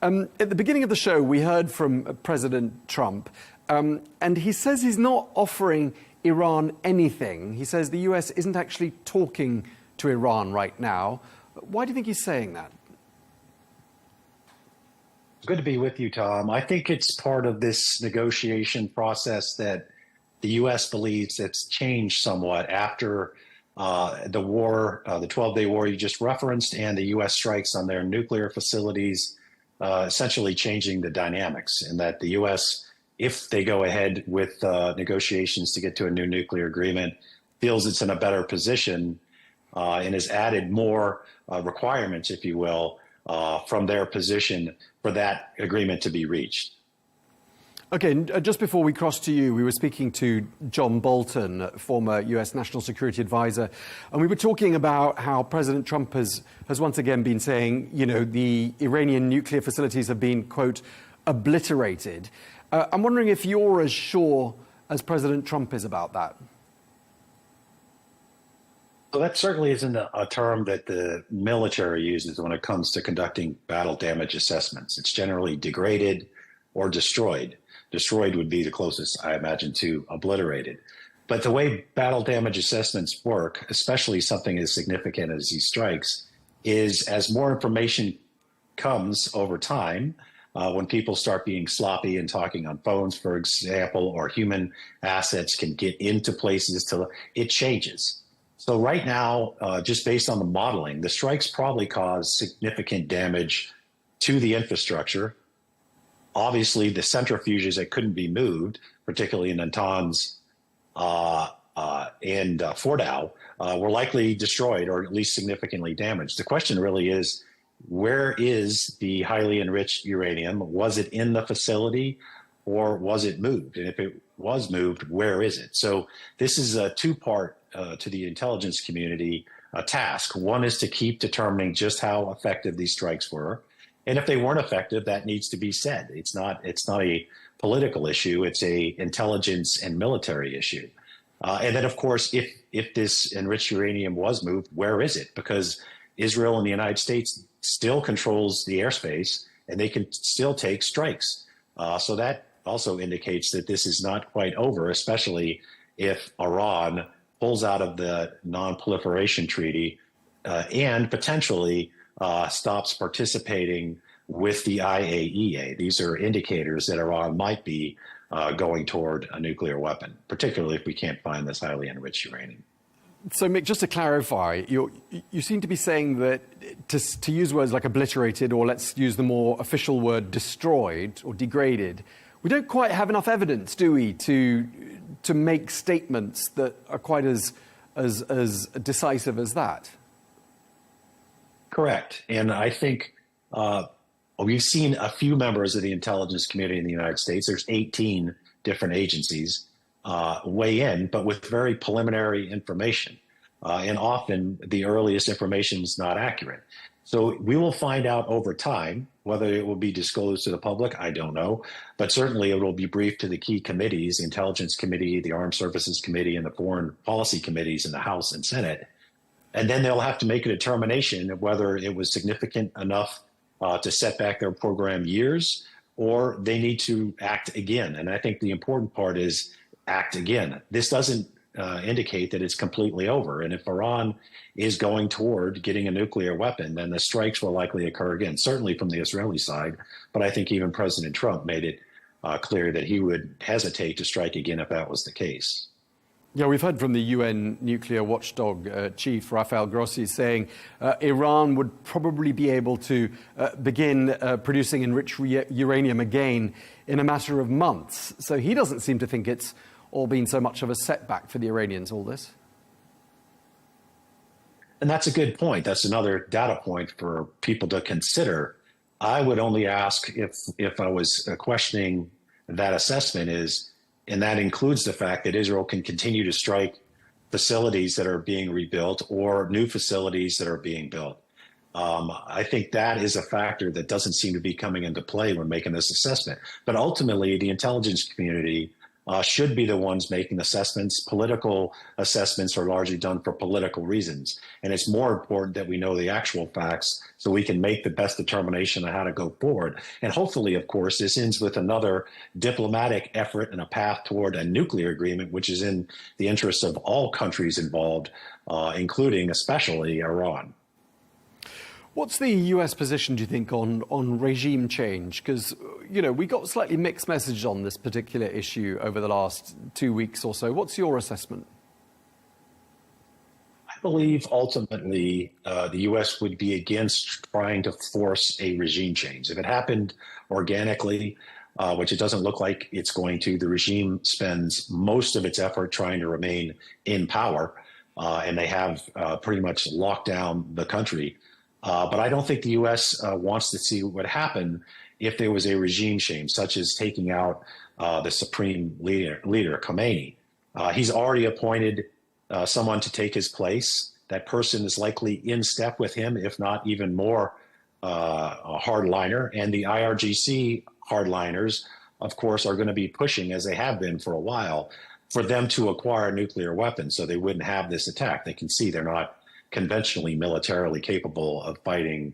At the beginning of the show, we heard from President Trump, and he says he's not offering Iran anything. He says the US isn't actually talking to Iran right now. Why do you think he's saying that? Good to be with you, Tom. I think it's part of this negotiation process that the U.S. believes it's changed somewhat after the war, the 12-day war you just referenced, and the U.S. strikes on their nuclear facilities, essentially changing the dynamics, and that the U.S., if they go ahead with negotiations to get to a new nuclear agreement, feels it's in a better position and has added more requirements, if you will, from their position for that agreement to be reached. Okay, just before we cross to you, we were speaking to John Bolton, former US National Security Advisor, and we were talking about how President Trump has once again been saying, you know, the Iranian nuclear facilities have been, quote, obliterated. I'm wondering if you're as sure as President Trump is about that. So that certainly isn't a term that the military uses when it comes to conducting battle damage assessments. It's generally degraded or destroyed. Destroyed would be the closest, I imagine, to obliterated. But the way battle damage assessments work, especially something as significant as these strikes, is as more information comes over time, when people start being sloppy and talking on phones, for example, or human assets can get into places, it changes. So right now, just based on the modeling, the strikes probably caused significant damage to the infrastructure. Obviously, the centrifuges that couldn't be moved, particularly in Natanz and Fordow, were likely destroyed or at least significantly damaged. The question really is, where is the highly enriched uranium? Was it in the facility or was it moved? And if it was moved, where is it? So this is a two-part to the intelligence community task. One is to keep determining just how effective these strikes were. And if they weren't effective, that needs to be said. It's not a political issue. It's a intelligence and military issue. And then, of course, if this enriched uranium was moved, where is it? Because Israel and the United States still controls the airspace, and they can still take strikes. So that also indicates that this is not quite over, especially if Iran pulls out of the non-proliferation treaty and potentially stops participating with the IAEA. These are indicators that Iran might be going toward a nuclear weapon, particularly if we can't find this highly enriched uranium. So, Mick, just to clarify, you seem to be saying that to use words like obliterated, or let's use the more official word destroyed or degraded, we don't quite have enough evidence, do we, to make statements that are quite as decisive as that? Correct. And I think we've seen a few members of the intelligence community in the United States. There's 18 different agencies weigh in, but with very preliminary information. And often the earliest information is not accurate. So we will find out over time whether it will be disclosed to the public. I don't know, but certainly it will be briefed to the key committees, the Intelligence Committee, the Armed Services Committee, and the Foreign Policy Committees in the House and Senate. And then they'll have to make a determination of whether it was significant enough to set back their program years, or they need to act again. And I think the important part is act again. This doesn't indicate that it's completely over. And if Iran is going toward getting a nuclear weapon, then the strikes will likely occur again, certainly from the Israeli side. But I think even President Trump made it clear that he would hesitate to strike again if that was the case. Yeah, we've heard from the UN nuclear watchdog chief, Rafael Grossi, saying Iran would probably be able to begin producing enriched uranium again in a matter of months. So he doesn't seem to think it's all been so much of a setback for the Iranians, all this. And that's a good point. That's another data point for people to consider. I would only ask if I was questioning that assessment is, and that includes the fact that Israel can continue to strike facilities that are being rebuilt or new facilities that are being built. I think that is a factor that doesn't seem to be coming into play when making this assessment. But ultimately, the intelligence community should be the ones making assessments. Political assessments are largely done for political reasons. And it's more important that we know the actual facts so we can make the best determination on how to go forward. And hopefully, of course, this ends with another diplomatic effort and a path toward a nuclear agreement, which is in the interest of all countries involved, including especially Iran. What's the US position, do you think, on regime change? Because, you know, we got slightly mixed messages on this particular issue over the last 2 weeks or so. What's your assessment? I believe ultimately the U.S. would be against trying to force a regime change. If it happened organically, which it doesn't look like it's going to, the regime spends most of its effort trying to remain in power, and they have pretty much locked down the country. But I don't think the U.S. wants to see what would happen if there was a regime change, such as taking out the supreme leader, Khomeini. He's already appointed someone to take his place. That person is likely in step with him, if not even more a hardliner. And the IRGC hardliners, of course, are going to be pushing, as they have been for a while, for them to acquire nuclear weapons so they wouldn't have this attack. They can see they're not conventionally militarily capable of fighting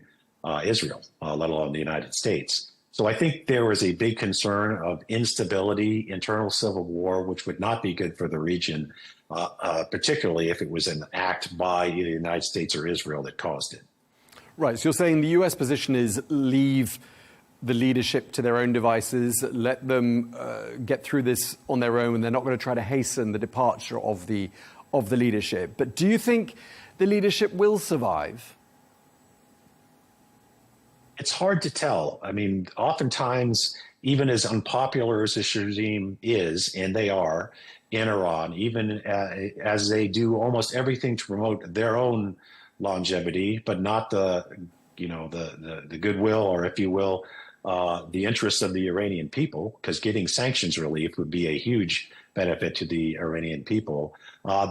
Israel, let alone the United States. So I think there was a big concern of instability, internal civil war, which would not be good for the region, particularly if it was an act by either the United States or Israel that caused it. Right, so you're saying the US position is leave the leadership to their own devices, let them get through this on their own, and they're not going to try to hasten the departure of the leadership. But do you think the leadership will survive? It's hard to tell. I mean, oftentimes, even as unpopular as this regime is, and they are in Iran, even as they do almost everything to promote their own longevity, but not the goodwill, or if you will, the interests of the Iranian people, because getting sanctions relief would be a huge benefit to the Iranian people.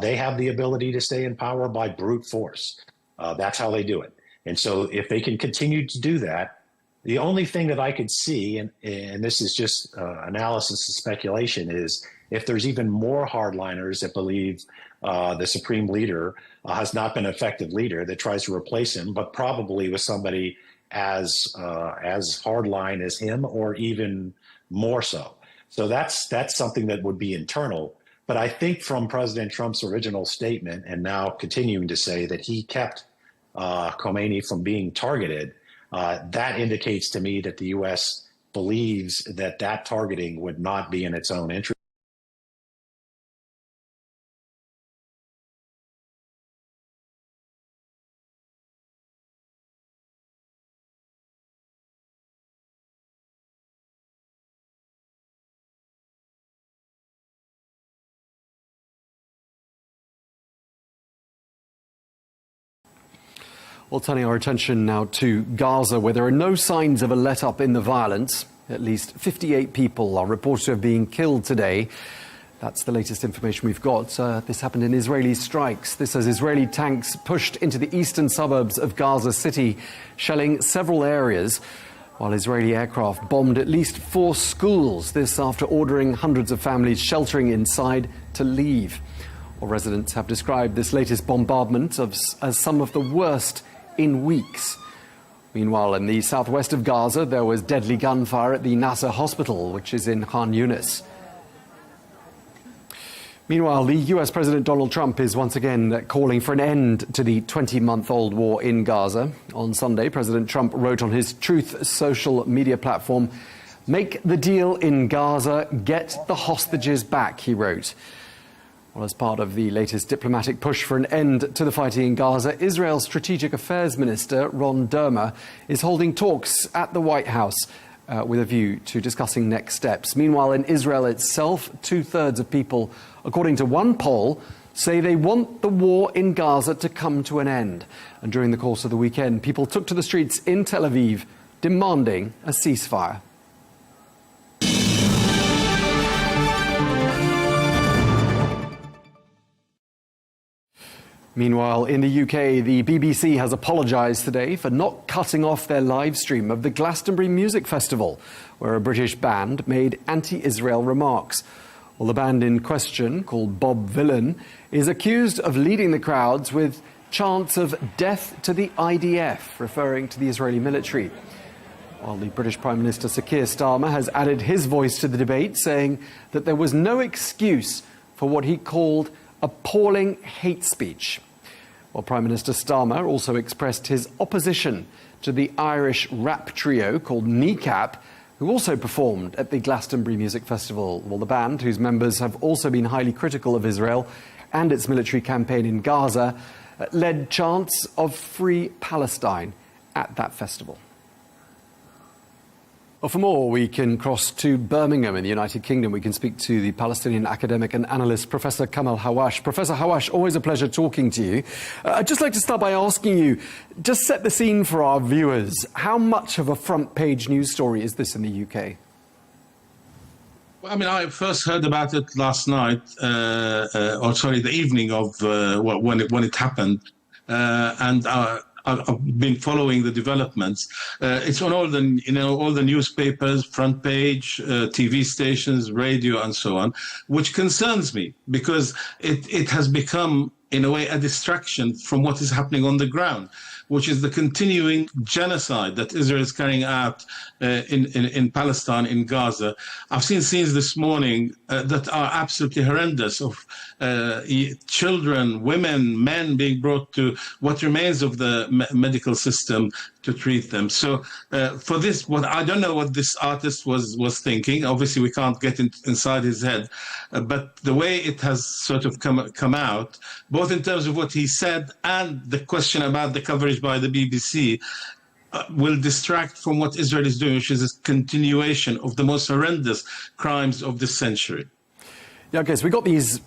They have the ability to stay in power by brute force. That's how they do it. And so if they can continue to do that, the only thing that I could see, and this is just analysis and speculation, is if there's even more hardliners that believe the supreme leader has not been an effective leader, that tries to replace him, but probably with somebody as hardline as him, or even more so. So that's something that would be internal. But I think from President Trump's original statement, and now continuing to say that he kept Khomeini from being targeted, that indicates to me that the U.S. believes that that targeting would not be in its own interest. Well, turning our attention now to Gaza, where there are no signs of a let-up in the violence. At least 58 people are reported to have been killed today. That's the latest information we've got. This happened in Israeli strikes. This as Israeli tanks pushed into the eastern suburbs of Gaza City, shelling several areas, while Israeli aircraft bombed at least 4 schools. This after ordering hundreds of families sheltering inside to leave. Well, residents have described this latest bombardment as some of the worst in weeks. Meanwhile, in the southwest of Gaza, there was deadly gunfire at the Nasser hospital, which is in Khan Yunis. Meanwhile, the US President Donald Trump is once again calling for an end to the 20-month-old war in Gaza. On Sunday, President Trump wrote on his Truth social media platform, "Make the deal in Gaza, get the hostages back," he wrote. Well, as part of the latest diplomatic push for an end to the fighting in Gaza, Israel's Strategic Affairs Minister Ron Dermer is holding talks at the White House with a view to discussing next steps. Meanwhile, in Israel itself, 2/3 of people, according to one poll, say they want the war in Gaza to come to an end. And during the course of the weekend, people took to the streets in Tel Aviv demanding a ceasefire. Meanwhile, in the UK, the BBC has apologised today for not cutting off their live stream of the Glastonbury Music Festival, where a British band made anti-Israel remarks. Well, the band in question, called Bob Vylan, is accused of leading the crowds with chants of death to the IDF, referring to the Israeli military. While the British Prime Minister Sir Keir Starmer has added his voice to the debate, saying that there was no excuse for what he called appalling hate speech. Well, Prime Minister Starmer also expressed his opposition to the Irish rap trio called Kneecap, who also performed at the Glastonbury Music Festival. Well, the band, whose members have also been highly critical of Israel and its military campaign in Gaza, led chants of Free Palestine at that festival. Well, for more, we can cross to Birmingham in the United Kingdom. We can speak to the Palestinian academic and analyst, Professor Kamal Hawash. Professor Hawash, always a pleasure talking to you. I'd just like to start by asking you, just set the scene for our viewers. How much of a front-page news story is this in the UK? Well, I mean, I first heard about it last night, the evening of when it happened, and I've been following the developments. It's on all the newspapers, front page, TV stations, radio, and so on, which concerns me because it has become, in a way, a distraction from what is happening on the ground, which is the continuing genocide that Israel is carrying out in Palestine, in Gaza. I've seen scenes this morning that are absolutely horrendous of children, women, men being brought to what remains of the medical system to treat them. So for this, I don't know what this artist was thinking. Obviously, we can't get inside his head, but the way it has sort of come out, both in terms of what he said and the question about the coverage by the BBC, will distract from what Israel is doing, which is a continuation of the most horrendous crimes of this century. Yeah, okay, so we got these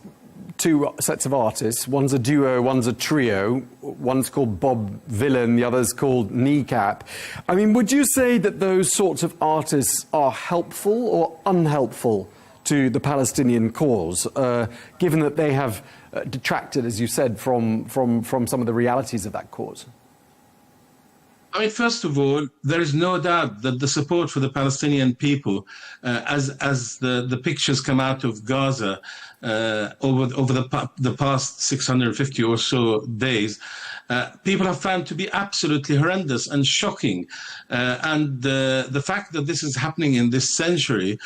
two sets of artists. One's a duo, one's a trio. One's called Bob Vylan, the other's called Kneecap. I mean, would you say that those sorts of artists are helpful or unhelpful to the Palestinian cause, given that they have detracted, as you said, from some of the realities of that cause? I mean, first of all, there is no doubt that the support for the Palestinian people, as the pictures come out of Gaza over the past 650 or so days, people have found to be absolutely horrendous and shocking. And the fact that this is happening in this century,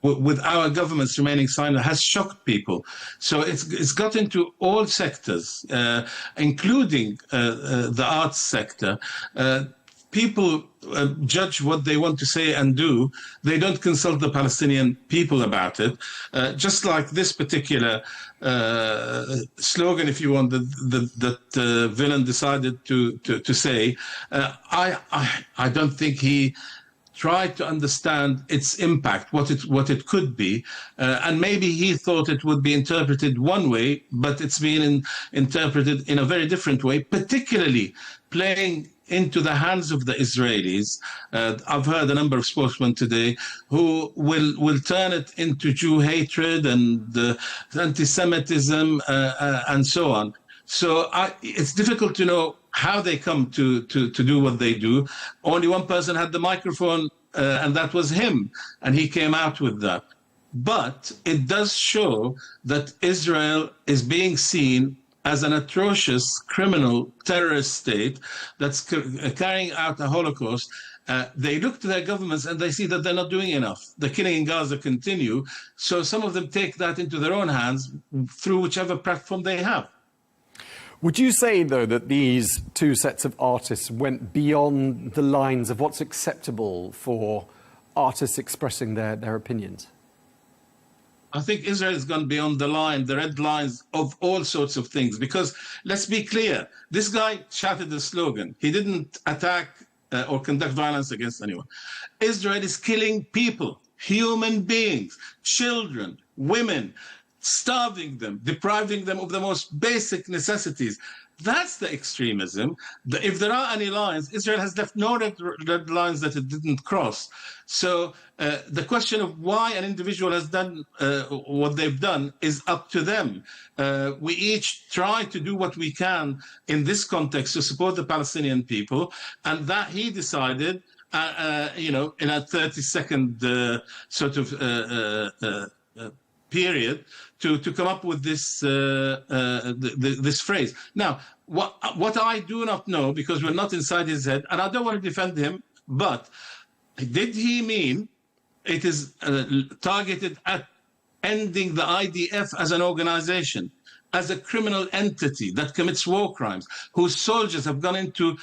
with our governments remaining silent, has shocked people. So it's got into all sectors, including the arts sector. People judge what they want to say and do. They don't consult the Palestinian people about it. Just like this particular slogan, if you want, that Vylan decided to say, I don't think he tried to understand its impact, what it could be, and maybe he thought it would be interpreted one way, but it's been interpreted in a very different way, particularly playing into the hands of the Israelis. I've heard a number of spokesmen today who will turn it into Jew hatred and anti-Semitism and so on. So it's difficult to know how they come to do what they do. Only one person had the microphone, and that was him, and he came out with that. But it does show that Israel is being seen as an atrocious criminal terrorist state that's carrying out a Holocaust. They look to their governments and they see that they're not doing enough. The killing in Gaza continue. So some of them take that into their own hands through whichever platform they have. Would you say, though, that these two sets of artists went beyond the lines of what's acceptable for artists expressing their opinions? I think Israel has gone beyond the red lines of all sorts of things. Because let's be clear, this guy shouted the slogan. He didn't attack or conduct violence against anyone. Israel is killing people, human beings, children, women, starving them, depriving them of the most basic necessities. That's the extremism. If there are any lines, Israel has left no red lines that it didn't cross. So the question of why an individual has done what they've done is up to them. We each try to do what we can in this context to support the Palestinian people, and that he decided, in a 30-second sort of period to come up with this this phrase. Now, what I do not know, because we're not inside his head, and I don't want to defend him, but did he mean it is targeted at ending the IDF as an organization, as a criminal entity that commits war crimes, whose soldiers have gone into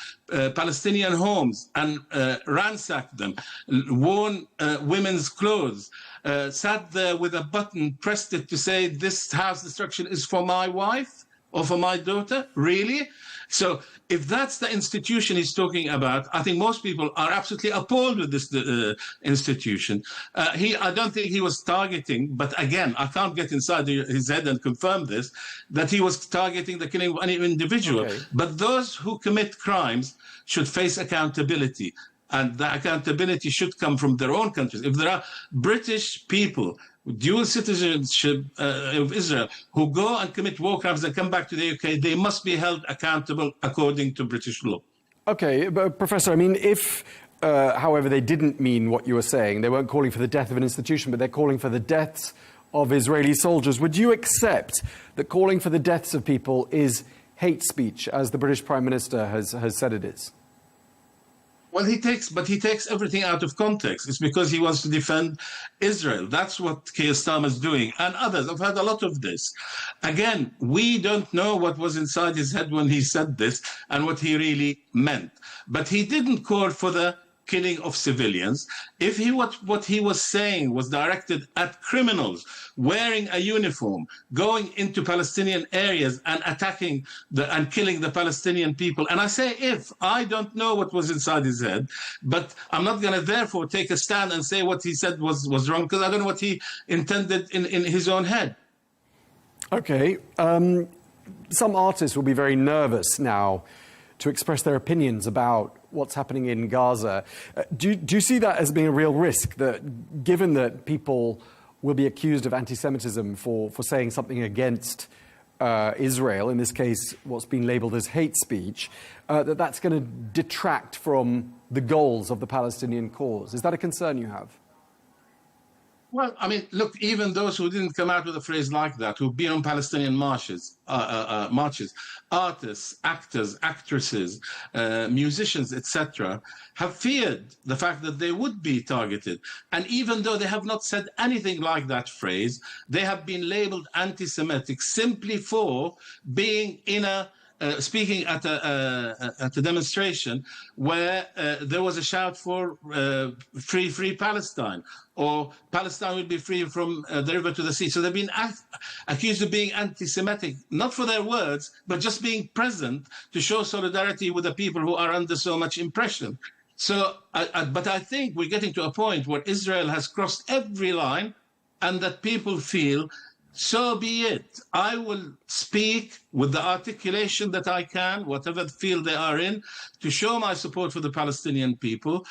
Palestinian homes and ransacked them, worn women's clothes, sat there with a button, pressed it to say, this house destruction is for my wife or for my daughter? Really? So if that's the institution he's talking about, I think most people are absolutely appalled with this institution. I don't think he was targeting, but again, I can't get inside his head and confirm this, that he was targeting the killing of any individual. Okay. But those who commit crimes should face accountability. And the accountability should come from their own countries. If there are British people, dual citizenship of Israel, who go and commit war crimes and come back to the UK, they must be held accountable according to British law. Okay, but Professor, I mean, if, however, they didn't mean what you were saying, they weren't calling for the death of an institution, but they're calling for the deaths of Israeli soldiers, would you accept that calling for the deaths of people is hate speech, as the British Prime Minister has said it is? Well, he takes everything out of context. It's because he wants to defend Israel. That's what Keir Starmer is doing, and others. I've heard a lot of this. Again, we don't know what was inside his head when he said this and what he really meant. But he didn't call for the killing of civilians. If what he was saying was directed at criminals wearing a uniform, going into Palestinian areas and attacking and killing the Palestinian people, and I say if, I don't know what was inside his head, but I'm not going to therefore take a stand and say what he said was wrong, because I don't know what he intended in his own head. Okay. Some artists will be very nervous now to express their opinions about what's happening in Gaza. Do you see that as being a real risk, that given that people will be accused of anti-Semitism for saying something against Israel, in this case what's been labelled as hate speech, that's going to detract from the goals of the Palestinian cause? Is that a concern you have? Well, I mean, look, even those who didn't come out with a phrase like that, who've been on Palestinian marches, artists, actors, actresses, musicians, etc., have feared the fact that they would be targeted. And even though they have not said anything like that phrase, they have been labeled anti-Semitic simply for being in a speaking at a demonstration where there was a shout for free Palestine, or Palestine will be free from the river to the sea. So they've been accused of being anti-Semitic, not for their words, but just being present to show solidarity with the people who are under so much oppression. So, but I think we're getting to a point where Israel has crossed every line, and that people feel, so be it. I will speak with the articulation that I can, whatever field they are in, to show my support for the Palestinian people,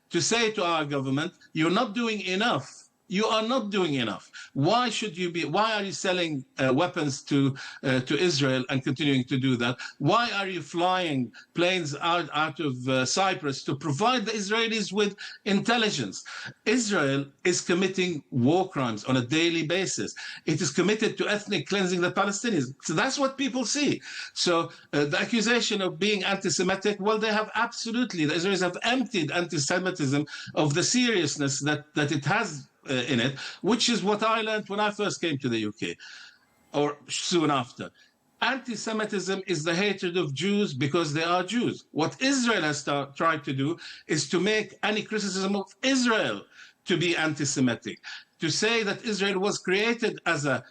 to say to our government, you're not doing enough. You are not doing enough. Why should you be? Why are you selling weapons to Israel and continuing to do that? Why are you flying planes out of Cyprus to provide the Israelis with intelligence? Israel is committing war crimes on a daily basis. It is committed to ethnic cleansing the Palestinians. So that's what people see. So the accusation of being anti-Semitic, well, they have absolutely, the Israelis have emptied anti-Semitism of the seriousness that it has in it, which is what I learned when I first came to the UK, or soon after. Anti-Semitism is the hatred of Jews because they are Jews. What Israel has tried to do is to make any criticism of Israel to be anti-Semitic, to say that Israel was created as a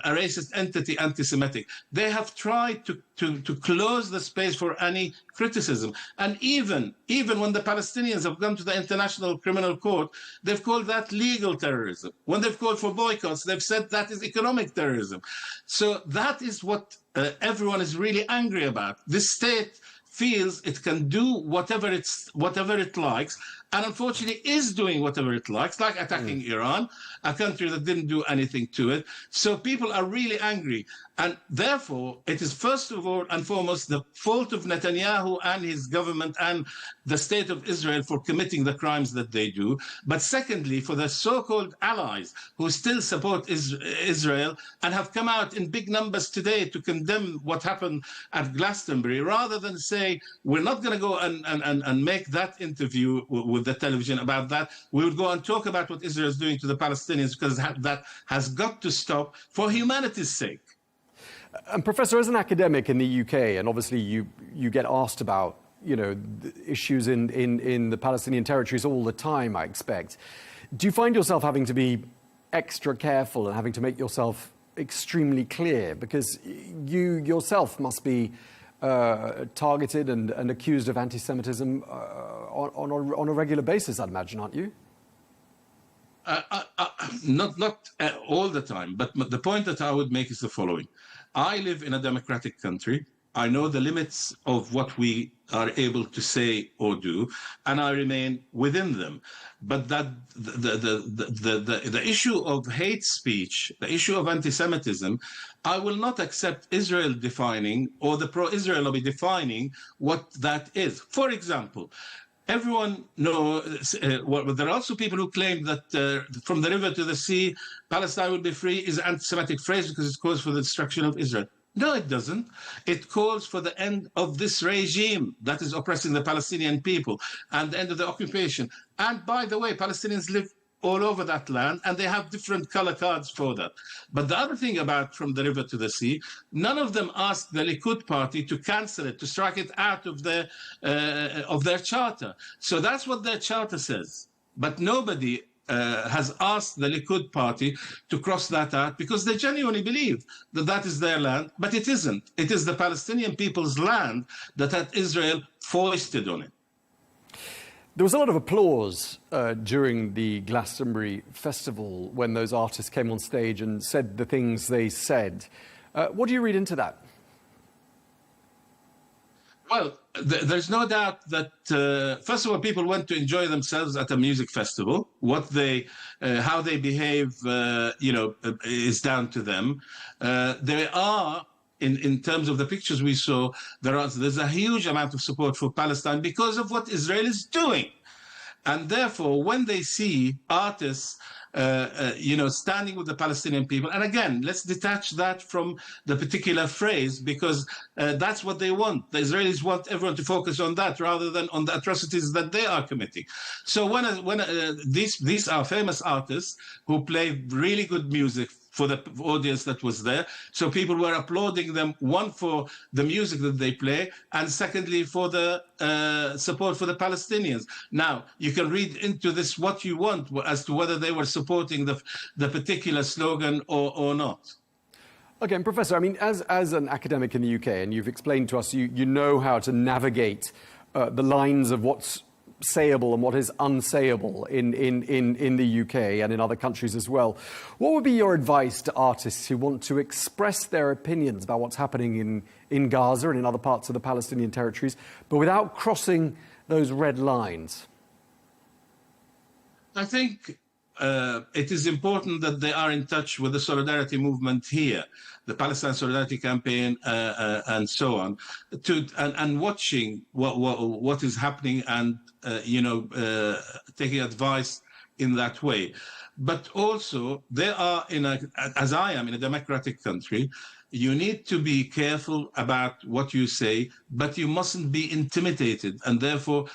racist entity, anti-Semitic. They have tried to close the space for any criticism. And even when the Palestinians have gone to the International Criminal Court, they've called that legal terrorism. When they've called for boycotts, they've said that is economic terrorism. So that is what everyone is really angry about. This state feels it can do whatever it likes, and unfortunately is doing whatever it likes, like attacking Iran, a country that didn't do anything to it. So people are really angry. And therefore, it is first of all and foremost the fault of Netanyahu and his government and the state of Israel for committing the crimes that they do, but secondly, for the so-called allies who still support Israel and have come out in big numbers today to condemn what happened at Glastonbury, rather than say, we're not going to go and make that interview with the television about that. We would go and talk about what Israel is doing to the Palestinians, because that has got to stop for humanity's sake. And Professor, as an academic in the UK, and obviously you get asked about, you know, issues in the Palestinian territories all the time, I expect. Do you find yourself having to be extra careful and having to make yourself extremely clear? Because you yourself must be targeted and accused of anti-Semitism on a regular basis, I'd imagine, aren't you? Not all the time, but the point that I would make is the following. I live in a democratic country. I know the limits of what we are able to say or do, and I remain within them. But that the issue of hate speech, the issue of anti-Semitism, I will not accept Israel defining or the pro-Israel lobby defining what that is. For example, everyone knows, there are also people who claim that from the river to the sea, Palestine will be free is an anti-Semitic phrase because it calls for the destruction of Israel. No, it doesn't. It calls for the end of this regime that is oppressing the Palestinian people and the end of the occupation. And by the way, Palestinians live all over that land, and they have different color cards for that. But the other thing about from the river to the sea, none of them asked the Likud party to cancel it, to strike it out of their charter. So that's what their charter says. But nobody has asked the Likud party to cross that out, because they genuinely believe that that is their land, but it isn't. It is the Palestinian people's land that had Israel foisted on it. There was a lot of applause during the Glastonbury Festival when those artists came on stage and said the things they said. What do you read into that? Well, there's no doubt that, first of all, people went to enjoy themselves at a music festival. What they, how they behave, is down to them. There are, in terms of the pictures we saw, there's a huge amount of support for Palestine because of what Israel is doing. And therefore, when they see artists standing with the Palestinian people. And again, let's detach that from the particular phrase, because that's what they want. The Israelis want everyone to focus on that rather than on the atrocities that they are committing. So when these are famous artists who play really good music for the audience that was there. So people were applauding them, one, for the music that they play, and secondly, for the support for the Palestinians. Now, you can read into this what you want as to whether they were supporting the particular slogan or not. Okay, and Professor, I mean, as an academic in the UK, and you've explained to us, you know how to navigate the lines of what's sayable and what is unsayable in the UK and in other countries as well. What would be your advice to artists who want to express their opinions about what's happening in Gaza and in other parts of the Palestinian territories, but without crossing those red lines? I think it is important that they are in touch with the solidarity movement here, the Palestine Solidarity Campaign, and so on, and watching what is happening and taking advice in that way. But also, they are as I am in a democratic country. You need to be careful about what you say, but you mustn't be intimidated and therefore,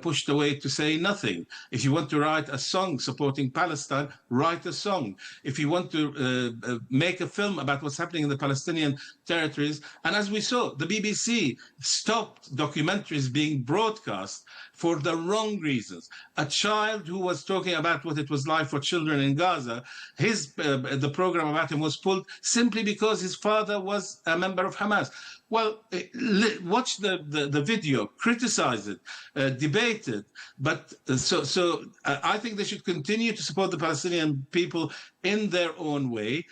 pushed away to say nothing. If you want to write a song supporting Palestine, write a song. If you want to make a film about what's happening in the Palestinian territories, and as we saw, the BBC stopped documentaries being broadcast for the wrong reasons. A child who was talking about what it was like for children in Gaza, the program about him was pulled simply because his father was a member of Hamas. Well, watch the video, criticize it, debate it. But so I think they should continue to support the Palestinian people in their own way.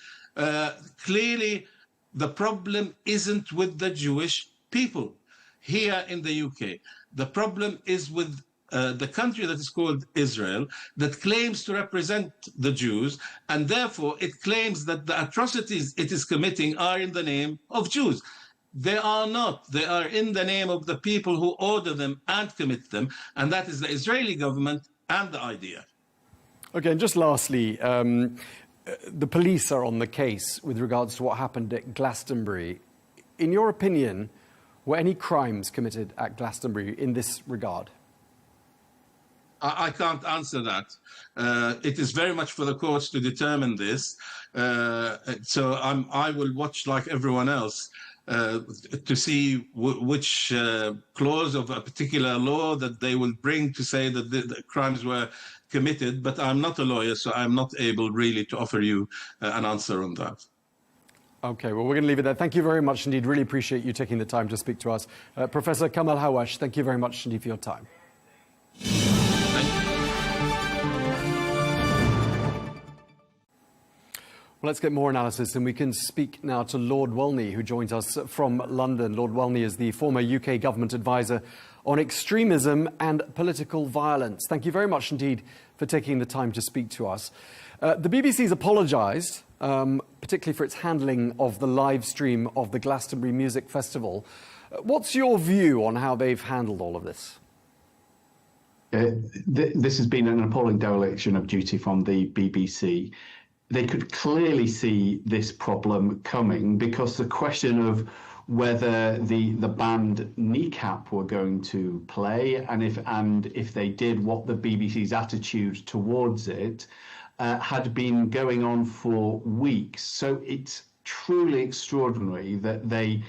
Clearly, the problem isn't with the Jewish people here in the UK. The problem is with the country that is called Israel, that claims to represent the Jews, and therefore it claims that the atrocities it is committing are in the name of Jews. They are not. They are in the name of the people who order them and commit them, and that is the Israeli government and the IDF. Okay, and just lastly, the police are on the case with regards to what happened at Glastonbury. In your opinion, were any crimes committed at Glastonbury in this regard? I can't answer that. It is very much for the courts to determine this. So I will watch like everyone else to see which clause of a particular law that they will bring to say that the crimes were committed. But I'm not a lawyer, so I'm not able really to offer you an answer on that. Okay, well, we're going to leave it there. Thank you very much indeed. Really appreciate you taking the time to speak to us. Professor Kamal Hawash, thank you very much indeed for your time. Well, let's get more analysis, and we can speak now to Lord Wolney, who joins us from London. Lord Wolney is the former UK government advisor on extremism and political violence. Thank you very much indeed for taking the time to speak to us. The BBC's apologised, particularly for its handling of the live stream of the Glastonbury Music Festival. What's your view on how they've handled all of this? This has been an appalling dereliction of duty from the BBC. They could clearly see this problem coming, because the question of whether the band Kneecap were going to play, and if they did, what the BBC's attitude towards it had been going on for weeks. So it's truly extraordinary that they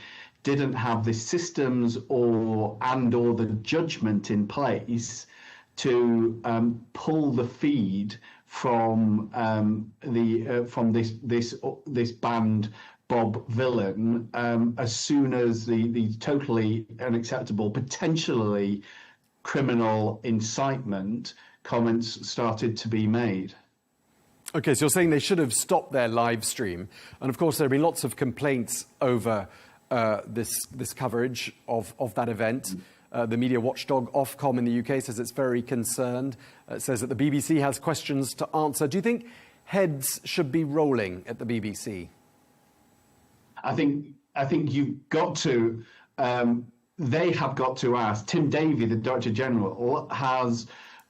didn't have the systems or the judgment in place to pull the feed from this band Bob Villain as soon as the totally unacceptable, potentially criminal incitement comments started to be made. Okay, so you're saying they should have stopped their live stream, and of course there have been lots of complaints over this coverage of that event. The media watchdog Ofcom in the UK says it's very concerned. It says that the BBC has questions to answer. Do you think heads should be rolling at the BBC? I think you've got to. They have got to ask. Tim Davie, the Director General, has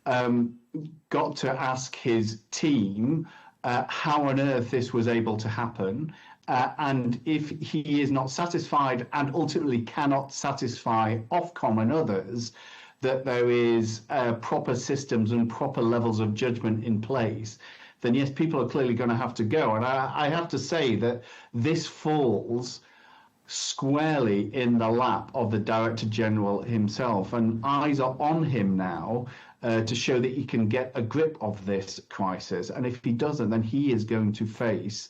got to ask his team how on earth this was able to happen. And if he is not satisfied and ultimately cannot satisfy Ofcom and others that there is proper systems and proper levels of judgment in place, then yes, people are clearly going to have to go. And I have to say that this falls squarely in the lap of the Director General himself, and eyes are on him now to show that he can get a grip of this crisis. And if he doesn't, then he is going to face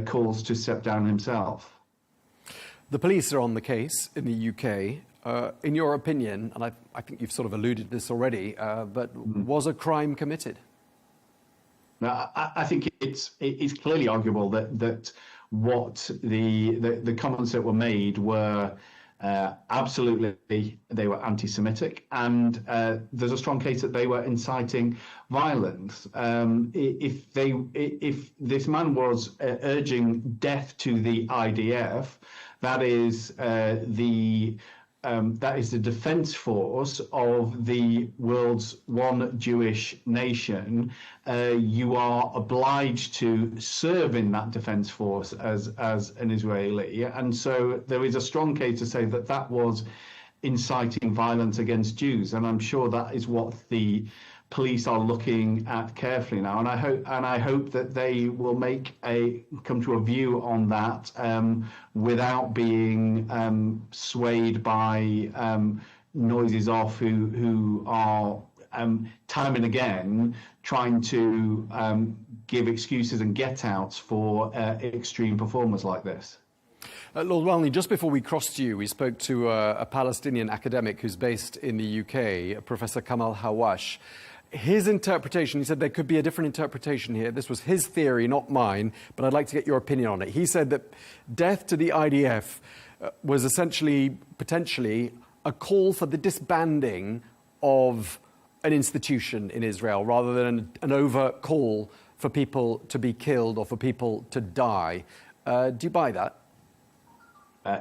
calls to step down himself. The police are on the case in the UK. In your opinion, and I think you've sort of alluded to this already, but was a crime committed? Now, I think it's clearly arguable that what the comments that were made were absolutely, they were anti-Semitic, and there's a strong case that they were inciting violence. If this man was urging death to the IDF, that is the defense force of the world's one Jewish nation. You are obliged to serve in that defense force as an Israeli. And so there is a strong case to say that that was inciting violence against Jews. And I'm sure that is what the police are looking at carefully now, and I hope that they will come to a view on that without being swayed by noises off who are time and again trying to give excuses and get-outs for extreme performers like this. Lord Wolney, just before we crossed you, we spoke to a Palestinian academic who's based in the UK, Professor Kamal Hawash. His interpretation, he said there could be a different interpretation here. This was his theory, not mine, but I'd like to get your opinion on it. He said that death to the IDF was essentially, potentially, a call for the disbanding of an institution in Israel, rather than an overt call for people to be killed or for people to die. Do you buy that?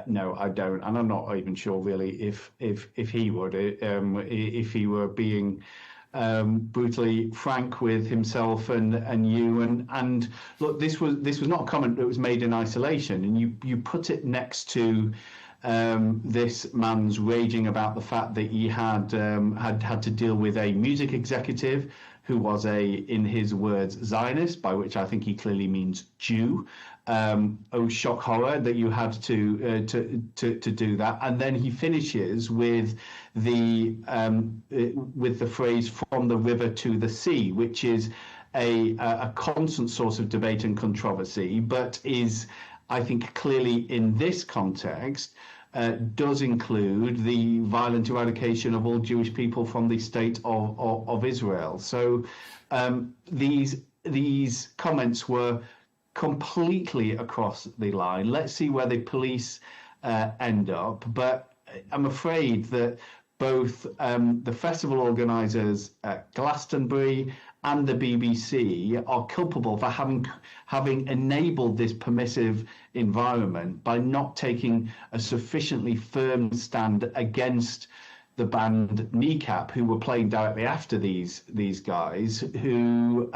No, I don't, and I'm not even sure really if he would, if he were being brutally frank with himself and you. And look, this was not a comment that was made in isolation, and you put it next to this man's raging about the fact that he had to deal with a music executive who was in his words, Zionist, by which I think he clearly means Jew. Oh, shock horror that you had to do that. And then he finishes with the phrase "from the river to the sea," which is a constant source of debate and controversy, but is, I think, clearly in this context, does include the violent eradication of all Jewish people from the state of Israel. So these comments were completely across the line. Let's see where the police end up. But I'm afraid that both the festival organisers at Glastonbury and the BBC are culpable for having enabled this permissive environment by not taking a sufficiently firm stand against the band Kneecap, who were playing directly after these guys, who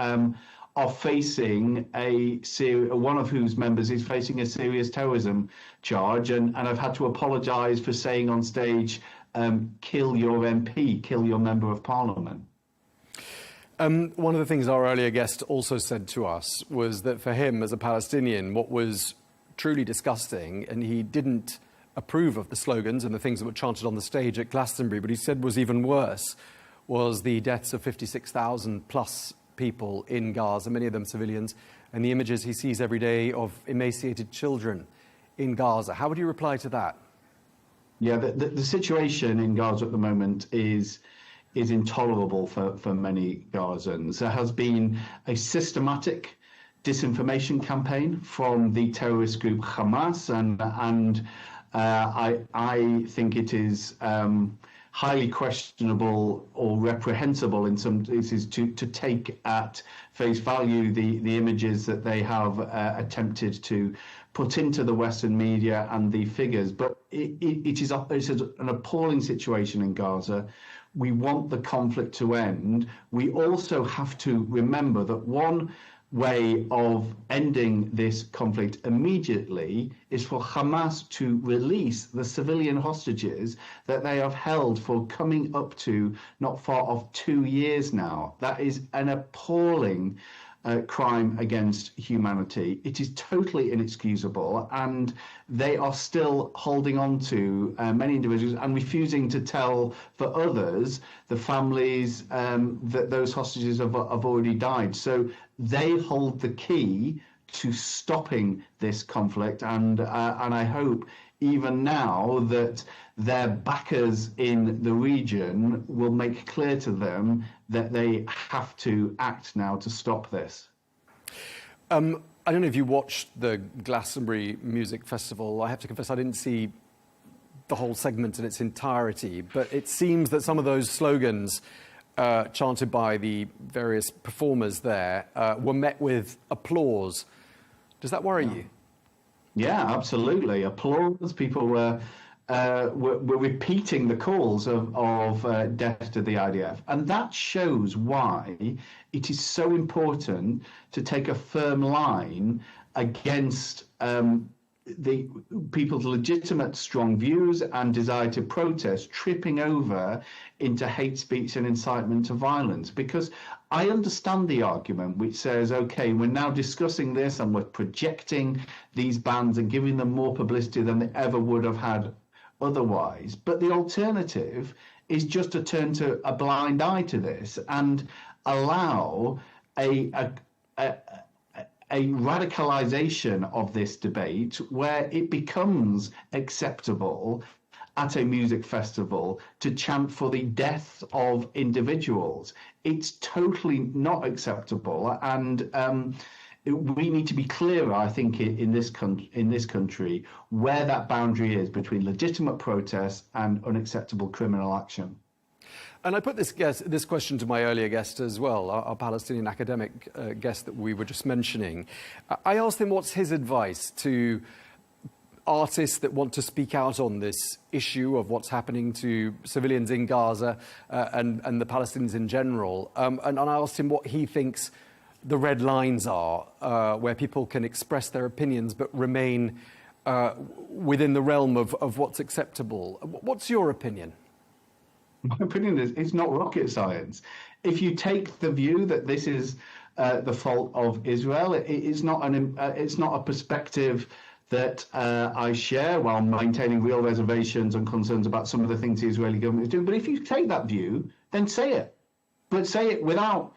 are facing one of whose members is facing a serious terrorism charge, and I've had to apologise for saying on stage, kill your MP, kill your member of parliament. One of the things our earlier guest also said to us was that for him, as a Palestinian, what was truly disgusting, and he didn't approve of the slogans and the things that were chanted on the stage at Glastonbury, but he said was even worse, was the deaths of 56,000 plus people in Gaza, many of them civilians, and the images he sees every day of emaciated children in Gaza. How would you reply to that? Yeah, the situation in Gaza at the moment is intolerable for many Gazans. There has been a systematic disinformation campaign from the terrorist group Hamas, and I think it is highly questionable or reprehensible in some cases to take at face value the images that they have attempted to put into the Western media and the figures. But it is an appalling situation in Gaza. We want the conflict to end. We also have to remember that one way of ending this conflict immediately is for Hamas to release the civilian hostages that they have held for coming up to not far off 2 years now. That is an appalling crime against humanity. It is totally inexcusable, and they are still holding on to many individuals and refusing to tell for others, the families, that those hostages have already died. So they hold the key to stopping this conflict, and I hope even now that their backers in the region will make clear to them that they have to act now to stop this. I don't know if you watched the Glastonbury Music Festival. I have to confess I didn't see the whole segment in its entirety, but it seems that some of those slogans chanted by the various performers there were met with applause. Does that worry you? Yeah, absolutely. Applause. People were repeating the calls of death to the IDF. And that shows why it is so important to take a firm line against the people's legitimate strong views and desire to protest tripping over into hate speech and incitement to violence. Because I understand the argument which says, okay, we're now discussing this and we're projecting these bans and giving them more publicity than they ever would have had otherwise. But the alternative is just to turn to a blind eye to this and allow a radicalization of this debate where it becomes acceptable at a music festival to chant for the death of individuals. It's totally not acceptable, and we need to be clearer, I think, in this country where that boundary is between legitimate protest and unacceptable criminal action. And I put this question to my earlier guest as well, our Palestinian academic guest that we were just mentioning. I asked him what's his advice to artists that want to speak out on this issue of what's happening to civilians in Gaza and the Palestinians in general. And I asked him what he thinks the red lines are, where people can express their opinions but remain within the realm of what's acceptable. What's your opinion? My opinion is it's not rocket science. If you take the view that this is the fault of Israel, it's not a perspective that I share, while maintaining real reservations and concerns about some of the things the Israeli government is doing. But if you take that view, then say it. But say it without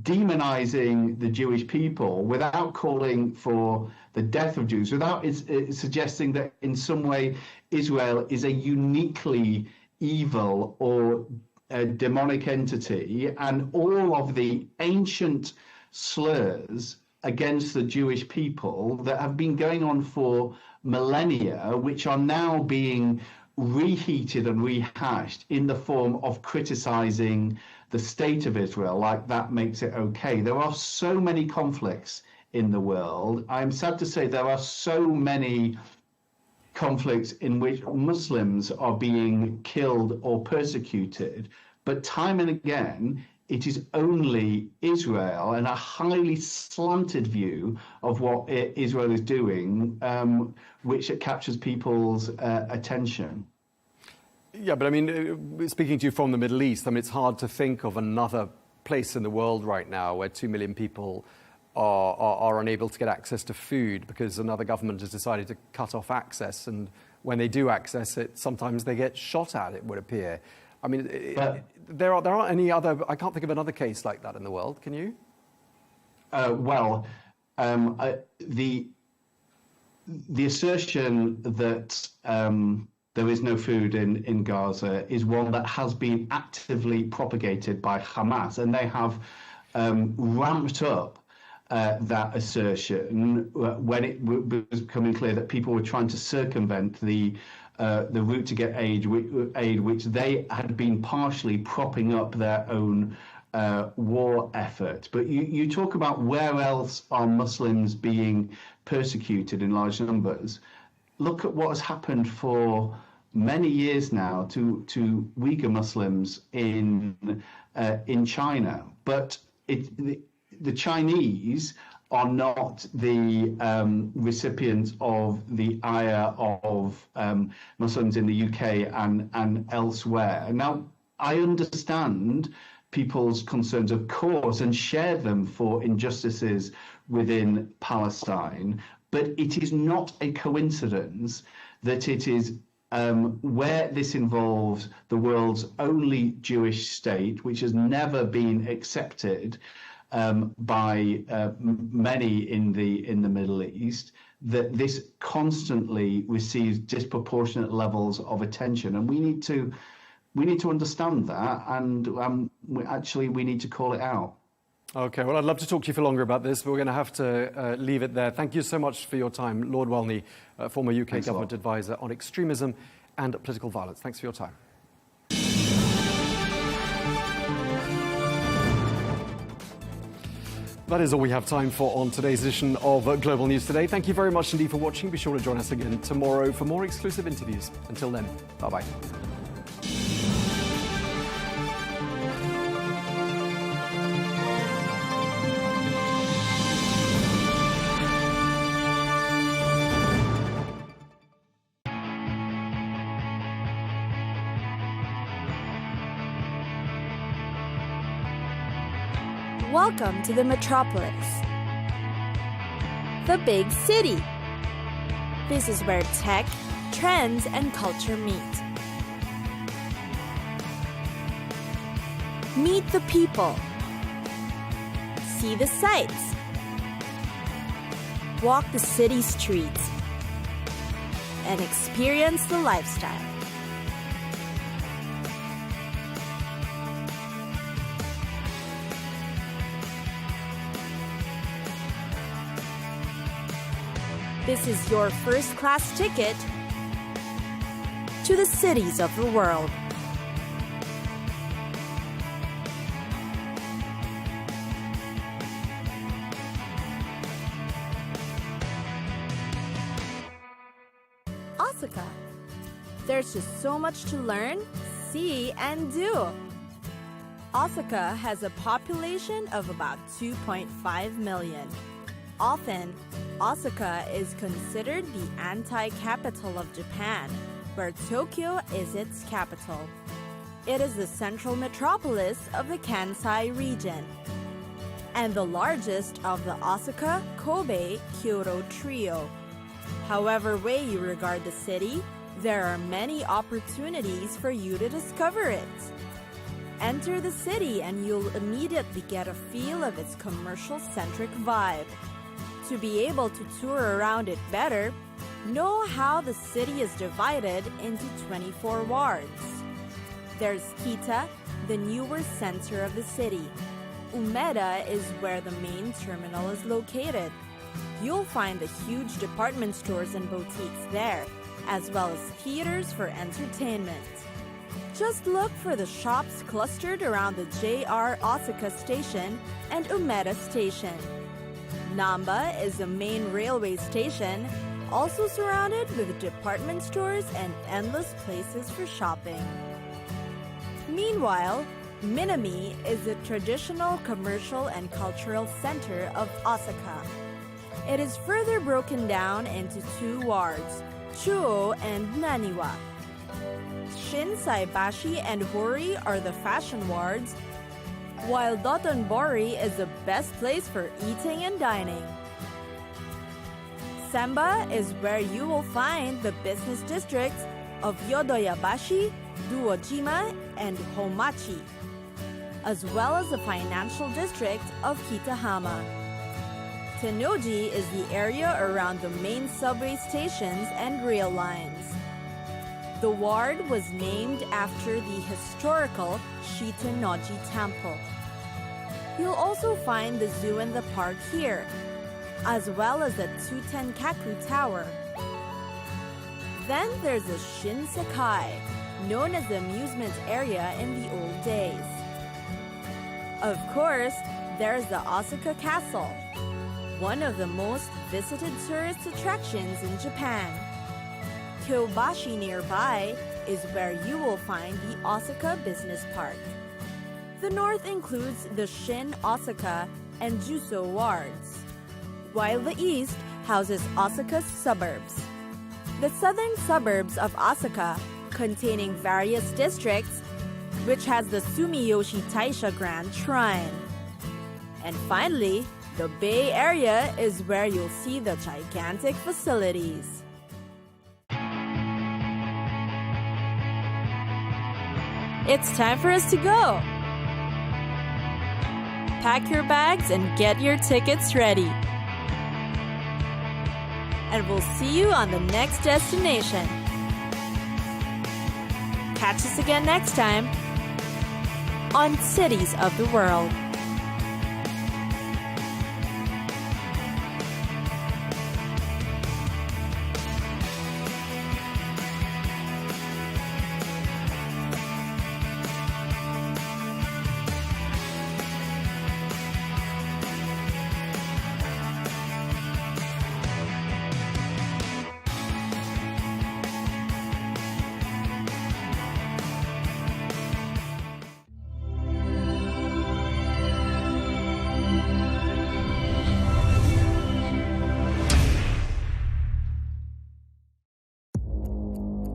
demonizing the Jewish people, without calling for the death of Jews, without suggesting that in some way Israel is a uniquely evil or a demonic entity, and all of the ancient slurs against the Jewish people that have been going on for millennia, which are now being reheated and rehashed in the form of criticizing the state of Israel, like that makes it okay. There are so many conflicts in the world. I'm sad to say there are so many conflicts in which Muslims are being killed or persecuted, but time and again, it is only Israel and a highly slanted view of what Israel is doing, which captures people's attention. Yeah, but I mean, speaking to you from the Middle East, I mean, it's hard to think of another place in the world right now where 2 million people are unable to get access to food because another government has decided to cut off access. And when they do access it, sometimes they get shot at, it would appear. I mean, there aren't any other, I can't think of another case like that in the world. Can you? The assertion that there is no food in Gaza is one that has been actively propagated by Hamas, and they have ramped up that assertion when it was becoming clear that people were trying to circumvent the route to get aid, which they had been partially propping up their own war effort. But you talk about where else are Muslims being persecuted in large numbers. Look at what has happened for many years now to Uyghur Muslims in China. But the Chinese are not the recipients of the ire of Muslims in the UK and elsewhere. Now, I understand people's concerns, of course, and share them for injustices within Palestine, but it is not a coincidence that it is where this involves the world's only Jewish state, which has never been accepted by many in the Middle East, that this constantly receives disproportionate levels of attention, and we need to understand that, and we need to call it out. Okay, well, I'd love to talk to you for longer about this, but we're going to have to leave it there. Thank you so much for your time, Lord Welney, former UK government advisor on extremism and political violence. Thanks for your time. That is all we have time for on today's edition of Global News Today. Thank you very much indeed for watching. Be sure to join us again tomorrow for more exclusive interviews. Until then, bye-bye. Welcome to the metropolis, the big city. This is where tech, trends, and culture meet. Meet the people. See the sights. Walk the city streets. And experience the lifestyle. This is your first-class ticket to the cities of the world. Osaka. There's just so much to learn, see, and do. Osaka has a population of about 2.5 million. Often, Osaka is considered the anti-capital of Japan, where Tokyo is its capital. It is the central metropolis of the Kansai region and the largest of the Osaka, Kobe, Kyoto trio. However way you regard the city, there are many opportunities for you to discover it. Enter the city and you'll immediately get a feel of its commercial-centric vibe. To be able to tour around it better, know how the city is divided into 24 wards. There's Kita, the newer center of the city. Umeda is where the main terminal is located. You'll find the huge department stores and boutiques there, as well as theaters for entertainment. Just look for the shops clustered around the JR Osaka Station and Umeda Station. Namba is the main railway station, also surrounded with department stores and endless places for shopping. Meanwhile, Minami is the traditional commercial and cultural center of Osaka. It is further broken down into 2 wards, Chuo and Naniwa. Shinsaibashi and Hori are the fashion wards, while Dotonbori is the best place for eating and dining. Semba is where you will find the business districts of Yodoyabashi, Duojima, and Homachi, as well as the financial district of Kitahama. Tennoji is the area around the main subway stations and rail lines. The ward was named after the historical Shitennoji Temple. You'll also find the zoo and the park here, as well as the Tsutenkaku Tower. Then there's the Shinsekai, known as the amusement area in the old days. Of course, there's the Osaka Castle, one of the most visited tourist attractions in Japan. Kyobashi nearby is where you will find the Osaka Business Park. The north includes the Shin Osaka and Juso wards, while the east houses Osaka's suburbs. The southern suburbs of Osaka, containing various districts, which has the Sumiyoshi Taisha Grand Shrine. And finally, the Bay Area is where you'll see the gigantic facilities. It's time for us to go! Pack your bags and get your tickets ready. And we'll see you on the next destination. Catch us again next time on Cities of the World.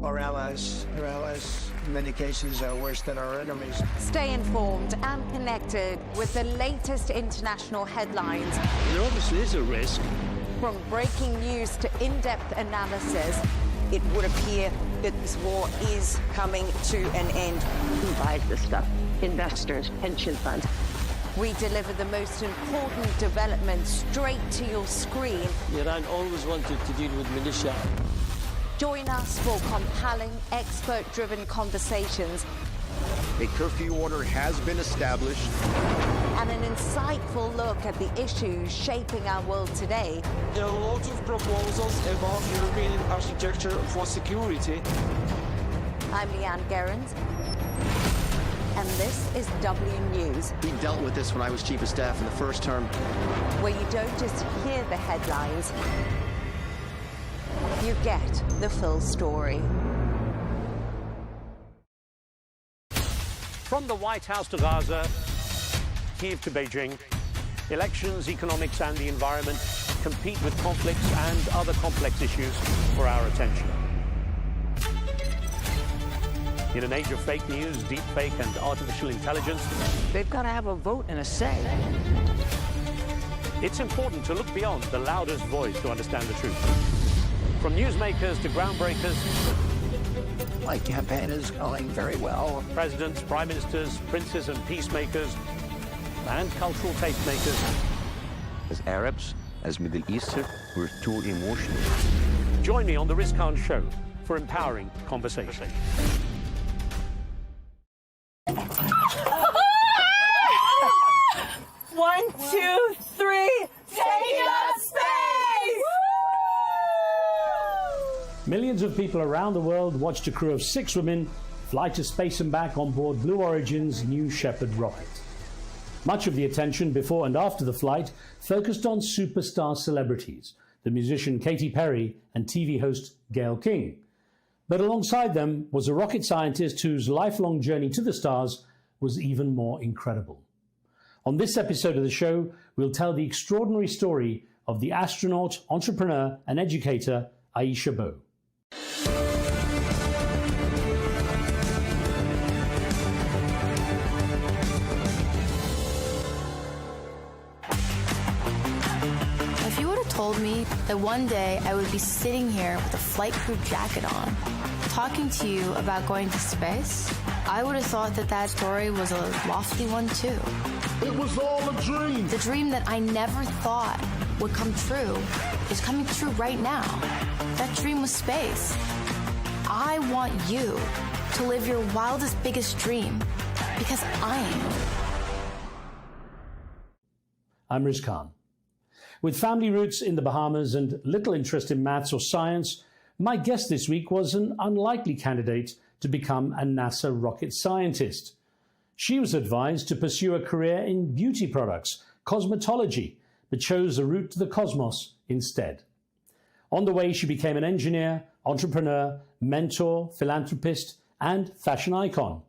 Our allies, in many cases, are worse than our enemies. Stay informed and connected with the latest international headlines. There obviously is a risk. From breaking news to in-depth analysis, it would appear that this war is coming to an end. Who buys this stuff? Investors, pension funds. we deliver the most important developments straight to your screen. Iran always wanted to deal with militia. Join us for compelling, expert-driven conversations. A curfew order has been established. And an insightful look at the issues shaping our world today. There are lots of proposals about European architecture for security. I'm Leigh Ann Gerrans, and this is W News. We dealt with this when I was Chief of Staff in the first term. Where you don't just hear the headlines, you get the full story. From the White House to Gaza, Kyiv to Beijing, elections, economics and the environment compete with conflicts and other complex issues for our attention. In an age of fake news, deepfake and artificial intelligence, They've got to have a vote and a say. it's important to look beyond the loudest voice to understand the truth. From newsmakers to groundbreakers, My campaign is going very well. presidents, prime ministers, princes and peacemakers, and cultural tastemakers. As Arabs, as Middle Eastern, we're too emotional. Join me on the Riz Khan Show for empowering conversation. One, two, three, taking up space! Millions of people around the world watched a crew of 6 women fly to space and back on board Blue Origin's New Shepard rocket. Much of the attention before and after the flight focused on superstar celebrities, the musician Katy Perry and TV host Gayle King. But alongside them was a rocket scientist whose lifelong journey to the stars was even more incredible. On this episode of the show, we'll tell the extraordinary story of the astronaut, entrepreneur and educator Aisha Bowe. If you would have told me that one day I would be sitting here with a flight crew jacket on, talking to you about going to space, I would have thought that that story was a lofty one too. It was all a dream. The dream that I never thought would come true is coming true right now. That dream was space. I want you to live your wildest, biggest dream because I am. I'm Riz Khan. With family roots in the Bahamas and little interest in maths or science, my guest this week was an unlikely candidate to become a NASA rocket scientist. She was advised to pursue a career in beauty products, cosmetology, but chose a route to the cosmos instead. On the way, she became an engineer, entrepreneur, mentor, philanthropist, and fashion icon.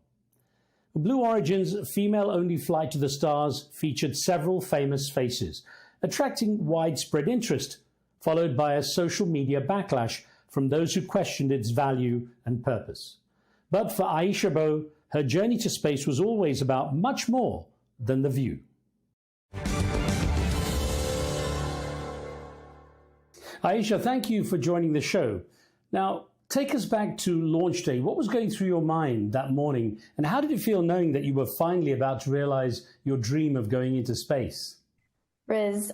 Blue Origin's female-only flight to the stars featured several famous faces, attracting widespread interest, followed by a social media backlash from those who questioned its value and purpose. But for Aisha Bowe, her journey to space was always about much more than the view. Aisha, thank you for joining the show. Now, take us back to launch day. What was going through your mind that morning, and how did it feel knowing that you were finally about to realize your dream of going into space? Riz,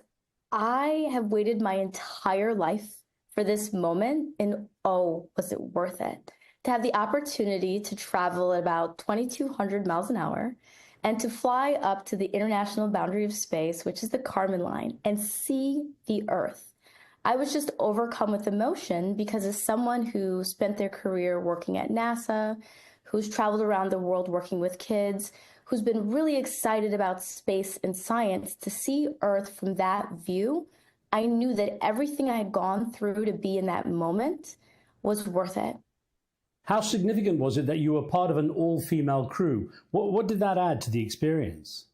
I have waited my entire life for this moment, and oh, was it worth it? To have the opportunity to travel at about 2,200 miles an hour and to fly up to the international boundary of space, which is the Kármán line, and see the Earth. I was just overcome with emotion because as someone who spent their career working at NASA, who's traveled around the world working with kids, who's been really excited about space and science, to see Earth from that view, I knew that everything I had gone through to be in that moment was worth it. How significant was it that you were part of an all-female crew? What did that add to the experience?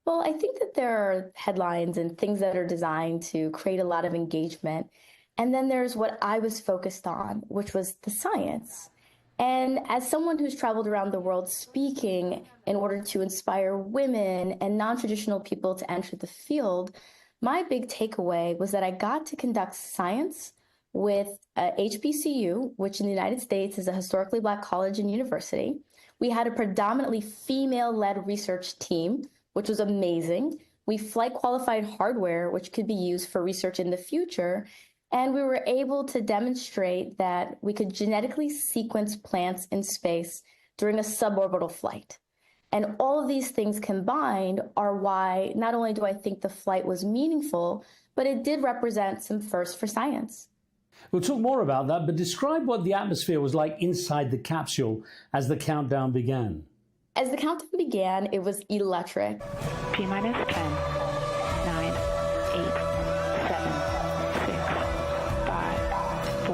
Well, I think that there are headlines and things that are designed to create a lot of engagement. And then there's what I was focused on, which was the science. And as someone who's traveled around the world speaking in order to inspire women and non-traditional people to enter the field, my big takeaway was that I got to conduct science with HBCU, which in the United States is a historically Black college and university. We had a predominantly female-led research team, which was amazing. We flight qualified hardware, which could be used for research in the future. And we were able to demonstrate that we could genetically sequence plants in space during a suborbital flight. And all of these things combined are why not only do I think the flight was meaningful, but it did represent some firsts for science. We'll talk more about that, but describe what the atmosphere was like inside the capsule as the countdown began. As the countdown began, it was electric. T-minus 10, 9, 8, 7, 6, 5, 4,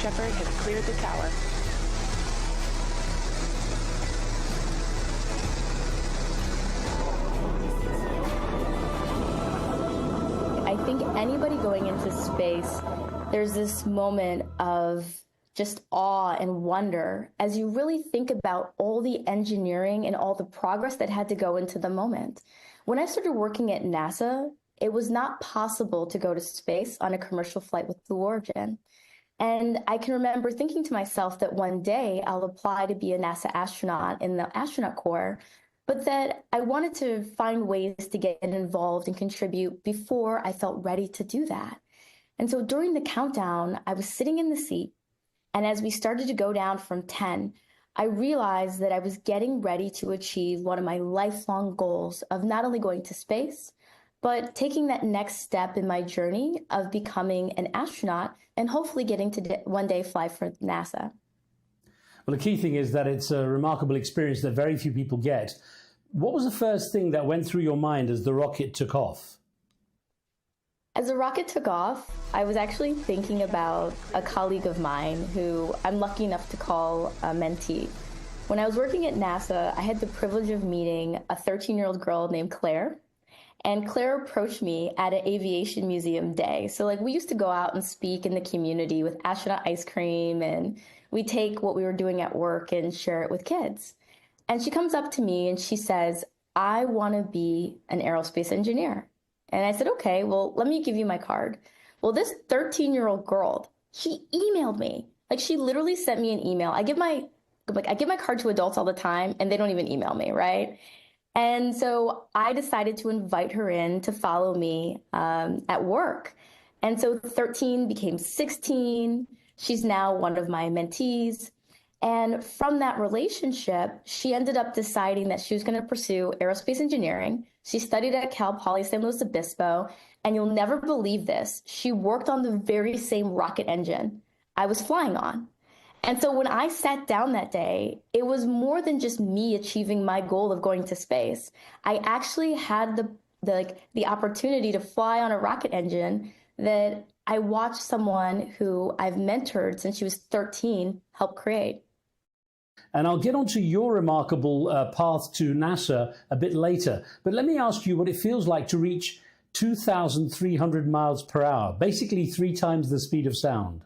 Shepard has cleared the tower. I think anybody going into space, there's this moment of just awe and wonder as you really think about all the engineering and all the progress that had to go into the moment. When I started working at NASA, it was not possible to go to space on a commercial flight with Blue Origin. And I can remember thinking to myself that one day I'll apply to be a NASA astronaut in the astronaut corps, but that I wanted to find ways to get involved and contribute before I felt ready to do that. And so during the countdown, I was sitting in the seat, and as we started to go down from 10, I realized that I was getting ready to achieve one of my lifelong goals of not only going to space, but taking that next step in my journey of becoming an astronaut and hopefully getting to one day fly for NASA. Well, the key thing is that it's a remarkable experience that very few people get. What was the first thing that went through your mind as the rocket took off? As the rocket took off, I was actually thinking about a colleague of mine who I'm lucky enough to call a mentee. When I was working at NASA, I had the privilege of meeting a 13-year-old girl named Claire. And Claire approached me at an aviation museum day. So we used to go out and speak in the community with astronaut ice cream, and we take what we were doing at work and share it with kids. And she comes up to me and she says, "I want to be an aerospace engineer." And I said, "Okay, well, let me give you my card." Well, this 13-year-old girl, she emailed me. She literally sent me an email. I give my card to adults all the time, and they don't even email me, right? And so I decided to invite her in to follow me at work. And so 13 became 16. She's now one of my mentees. And from that relationship, she ended up deciding that she was going to pursue aerospace engineering. She studied at Cal Poly San Luis Obispo. And you'll never believe this, she worked on the very same rocket engine I was flying on. And so when I sat down that day, it was more than just me achieving my goal of going to space. I actually had the opportunity to fly on a rocket engine that I watched someone who I've mentored since she was 13 help create. And I'll get onto your remarkable path to NASA a bit later. But let me ask you what it feels like to reach 2,300 miles per hour, basically 3 times the speed of sound.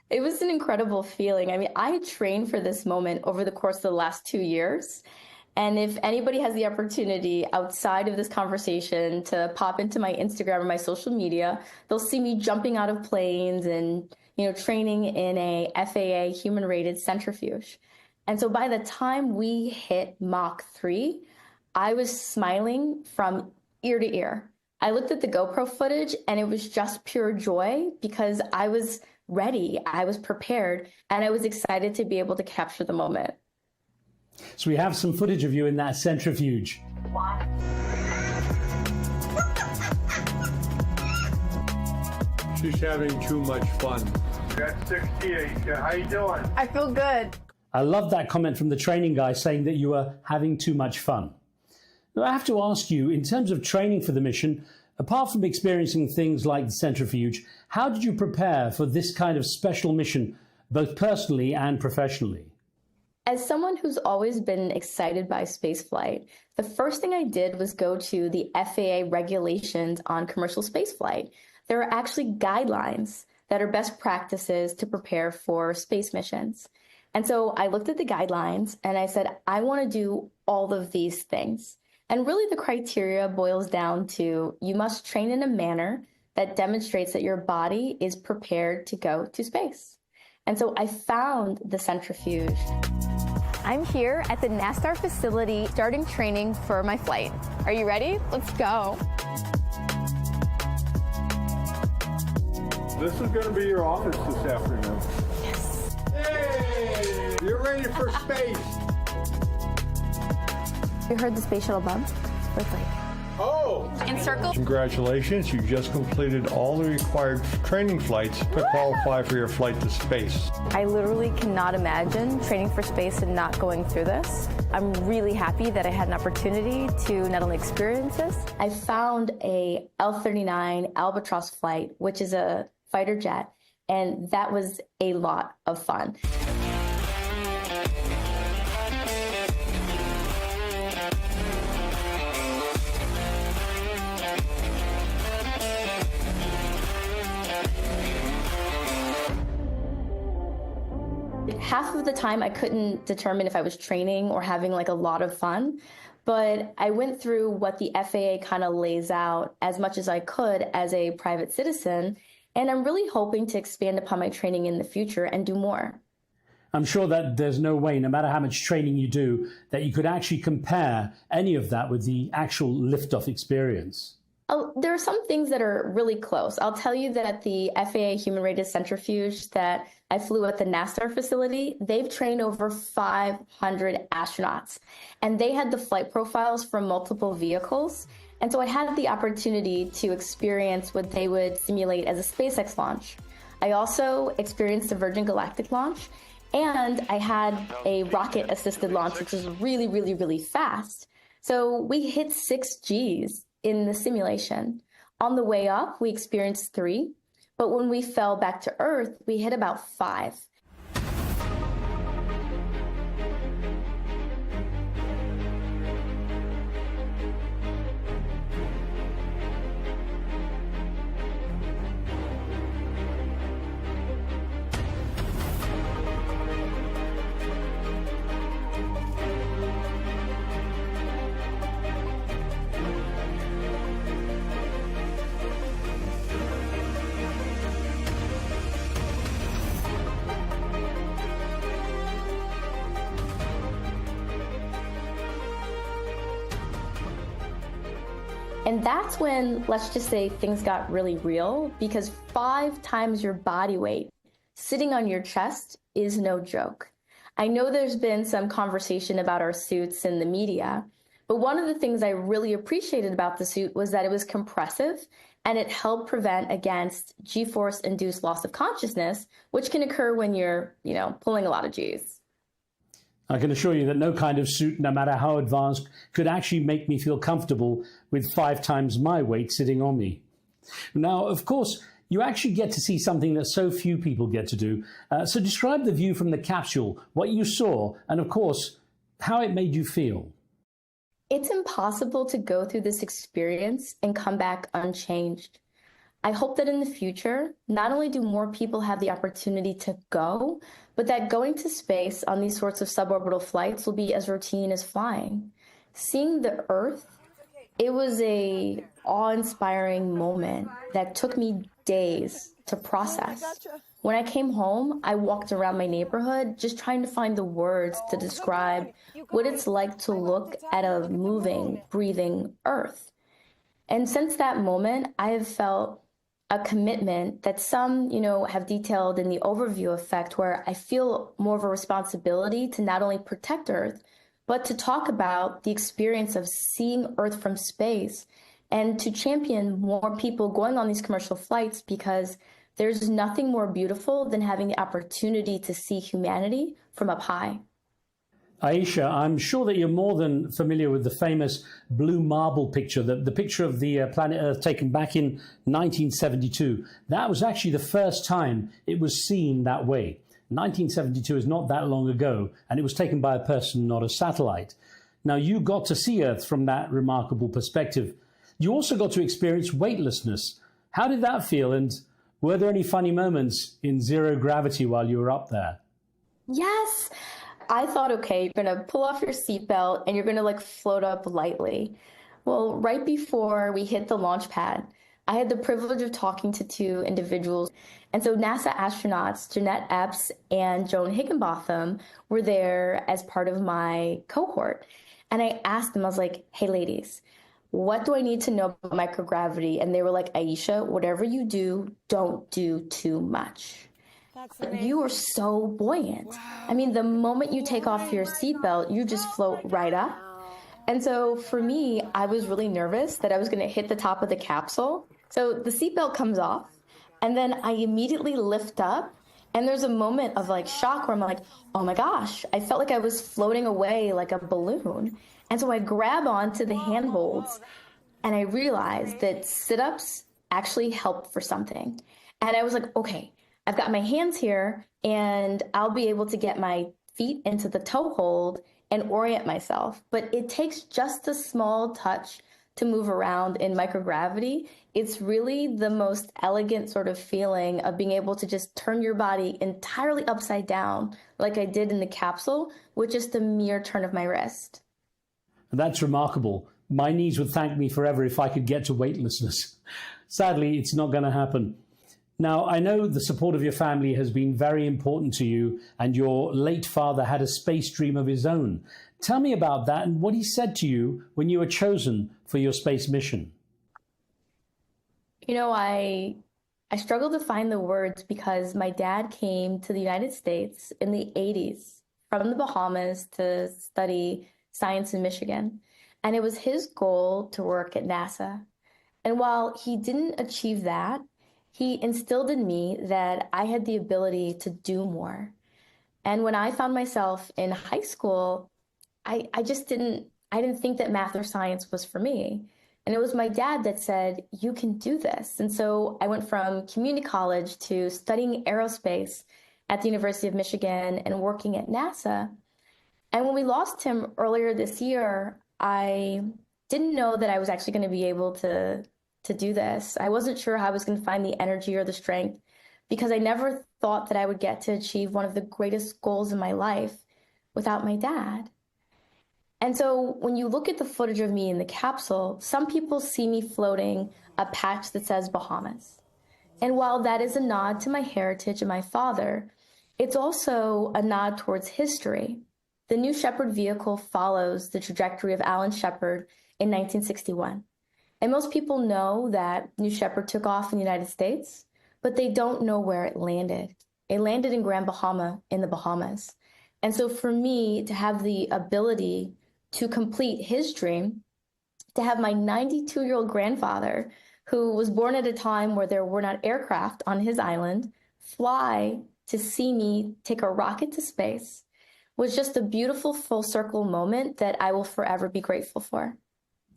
It was an incredible feeling. I mean, I had trained for this moment over the course of the last 2 years. And if anybody has the opportunity outside of this conversation to pop into my Instagram or my social media, they'll see me jumping out of planes and, training in a FAA human-rated centrifuge. And so by the time we hit Mach 3, I was smiling from ear to ear. I looked at the GoPro footage and it was just pure joy because I was ready, I was prepared, and I was excited to be able to capture the moment. So we have some footage of you in that centrifuge. She's having too much fun. Got 68. How you doing? I feel good. I love that comment from the training guy saying that you were having too much fun. Now, I have to ask you, in terms of training for the mission, apart from experiencing things like the centrifuge, how did you prepare for this kind of special mission, both personally and professionally? As someone who's always been excited by spaceflight, the first thing I did was go to the FAA regulations on commercial spaceflight. There are actually guidelines that are best practices to prepare for space missions. And so I looked at the guidelines and I said, I want to do all of these things. And really the criteria boils down to you must train in a manner that demonstrates that your body is prepared to go to space. And so I found the centrifuge. I'm here at the NASTAR facility starting training for my flight. Are you ready? Let's go. This is going to be your office this afternoon. Yes. Hey! You're ready for space. You heard the space shuttle bump? It's like, oh! In circle. Congratulations, you just completed all the required training flights to qualify for your flight to space. I literally cannot imagine training for space and not going through this. I'm really happy that I had an opportunity to not only experience this. I found a L-39 Albatross flight, which is a fighter jet, And that was a lot of fun. Half of the time I couldn't determine if I was training or having like a lot of fun, but I went through what the FAA kind of lays out as much as I could as a private citizen, and I'm really hoping to expand upon my training in the future and do more. I'm sure that there's no way, no matter how much training you do, that you could actually compare any of that with the actual liftoff experience. Oh, there are some things that are really close. I'll tell you that the FAA human-rated centrifuge that I flew at the NASA facility, they've trained over 500 astronauts, and they had the flight profiles from multiple vehicles. And so I had the opportunity to experience what they would simulate as a SpaceX launch. I also experienced a Virgin Galactic launch, and I had a rocket-assisted launch, which was really, really, really fast. So we hit 6 Gs in the simulation. On the way up, we experienced 3, but when we fell back to Earth, we hit about 5. And that's when, let's just say, things got really real, because 5 times your body weight sitting on your chest is no joke. I know there's been some conversation about our suits in the media, but one of the things I really appreciated about the suit was that it was compressive and it helped prevent against G-force induced loss of consciousness, which can occur when you're, pulling a lot of G's. I can assure you that no kind of suit, no matter how advanced, could actually make me feel comfortable with 5 times my weight sitting on me. Now, of course, you actually get to see something that so few people get to do. So describe the view from the capsule, what you saw, and of course, how it made you feel. It's impossible to go through this experience and come back unchanged. I hope that in the future, not only do more people have the opportunity to go, but that going to space on these sorts of suborbital flights will be as routine as flying. Seeing the Earth, it was a awe-inspiring moment that took me days to process. When I came home, I walked around my neighborhood just trying to find the words to describe what it's like to look at a moving, breathing Earth. And since that moment, I have felt a commitment that some, have detailed in the overview effect, where I feel more of a responsibility to not only protect Earth, but to talk about the experience of seeing Earth from space and to champion more people going on these commercial flights, because there's nothing more beautiful than having the opportunity to see humanity from up high. Aisha, I'm sure that you're more than familiar with the famous blue marble picture, the picture of the planet Earth taken back in 1972. That was actually the first time it was seen that way. 1972 is not that long ago, and it was taken by a person, not a satellite. Now, you got to see Earth from that remarkable perspective. You also got to experience weightlessness. How did that feel, and were there any funny moments in zero gravity while you were up there? Yes. I thought, okay, you're going to pull off your seatbelt and you're going to float up lightly. Well, right before we hit the launch pad, I had the privilege of talking to 2 individuals. And so NASA astronauts, Jeanette Epps and Joan Higginbotham, were there as part of my cohort. And I asked them, I was like, hey, ladies, what do I need to know about microgravity? And they were like, Aisha, whatever you do, don't do too much. You are so buoyant. Wow. I mean, the moment you take off your seatbelt, you just float right up. And so for me, I was really nervous that I was going to hit the top of the capsule. So the seatbelt comes off, and then I immediately lift up, and there's a moment of shock where I'm like, oh my gosh, I felt like I was floating away like a balloon. And so I grab onto the handholds, and I realized that sit-ups actually help for something. And I was like, okay, I've got my hands here and I'll be able to get my feet into the toe hold and orient myself. But it takes just a small touch to move around in microgravity. It's really the most elegant sort of feeling of being able to just turn your body entirely upside down, like I did in the capsule, with just a mere turn of my wrist. That's remarkable. My knees would thank me forever if I could get to weightlessness. Sadly, it's not going to happen. Now, I know the support of your family has been very important to you, and your late father had a space dream of his own. Tell me about that and what he said to you when you were chosen for your space mission. You know, I struggled to find the words because my dad came to the United States in the 80s from the Bahamas to study science in Michigan. And it was his goal to work at NASA. And while he didn't achieve that, he instilled in me that I had the ability to do more. And when I found myself in high school, I didn't think that math or science was for me. And it was my dad that said, you can do this. And so I went from community college to studying aerospace at the University of Michigan and working at NASA. And when we lost him earlier this year, I didn't know that I was actually going to be able to do this. I wasn't sure how I was going to find the energy or the strength because I never thought that I would get to achieve one of the greatest goals in my life without my dad. And so when you look at the footage of me in the capsule, some people see me floating a patch that says Bahamas. And while that is a nod to my heritage and my father, it's also a nod towards history. The New Shepard vehicle follows the trajectory of Alan Shepard in 1961. And most people know that New Shepard took off in the United States, but they don't know where it landed. It landed in Grand Bahama in the Bahamas. And so for me to have the ability to complete his dream, to have my 92-year-old grandfather, who was born at a time where there were not aircraft on his island, fly to see me take a rocket to space, was just a beautiful full circle moment that I will forever be grateful for.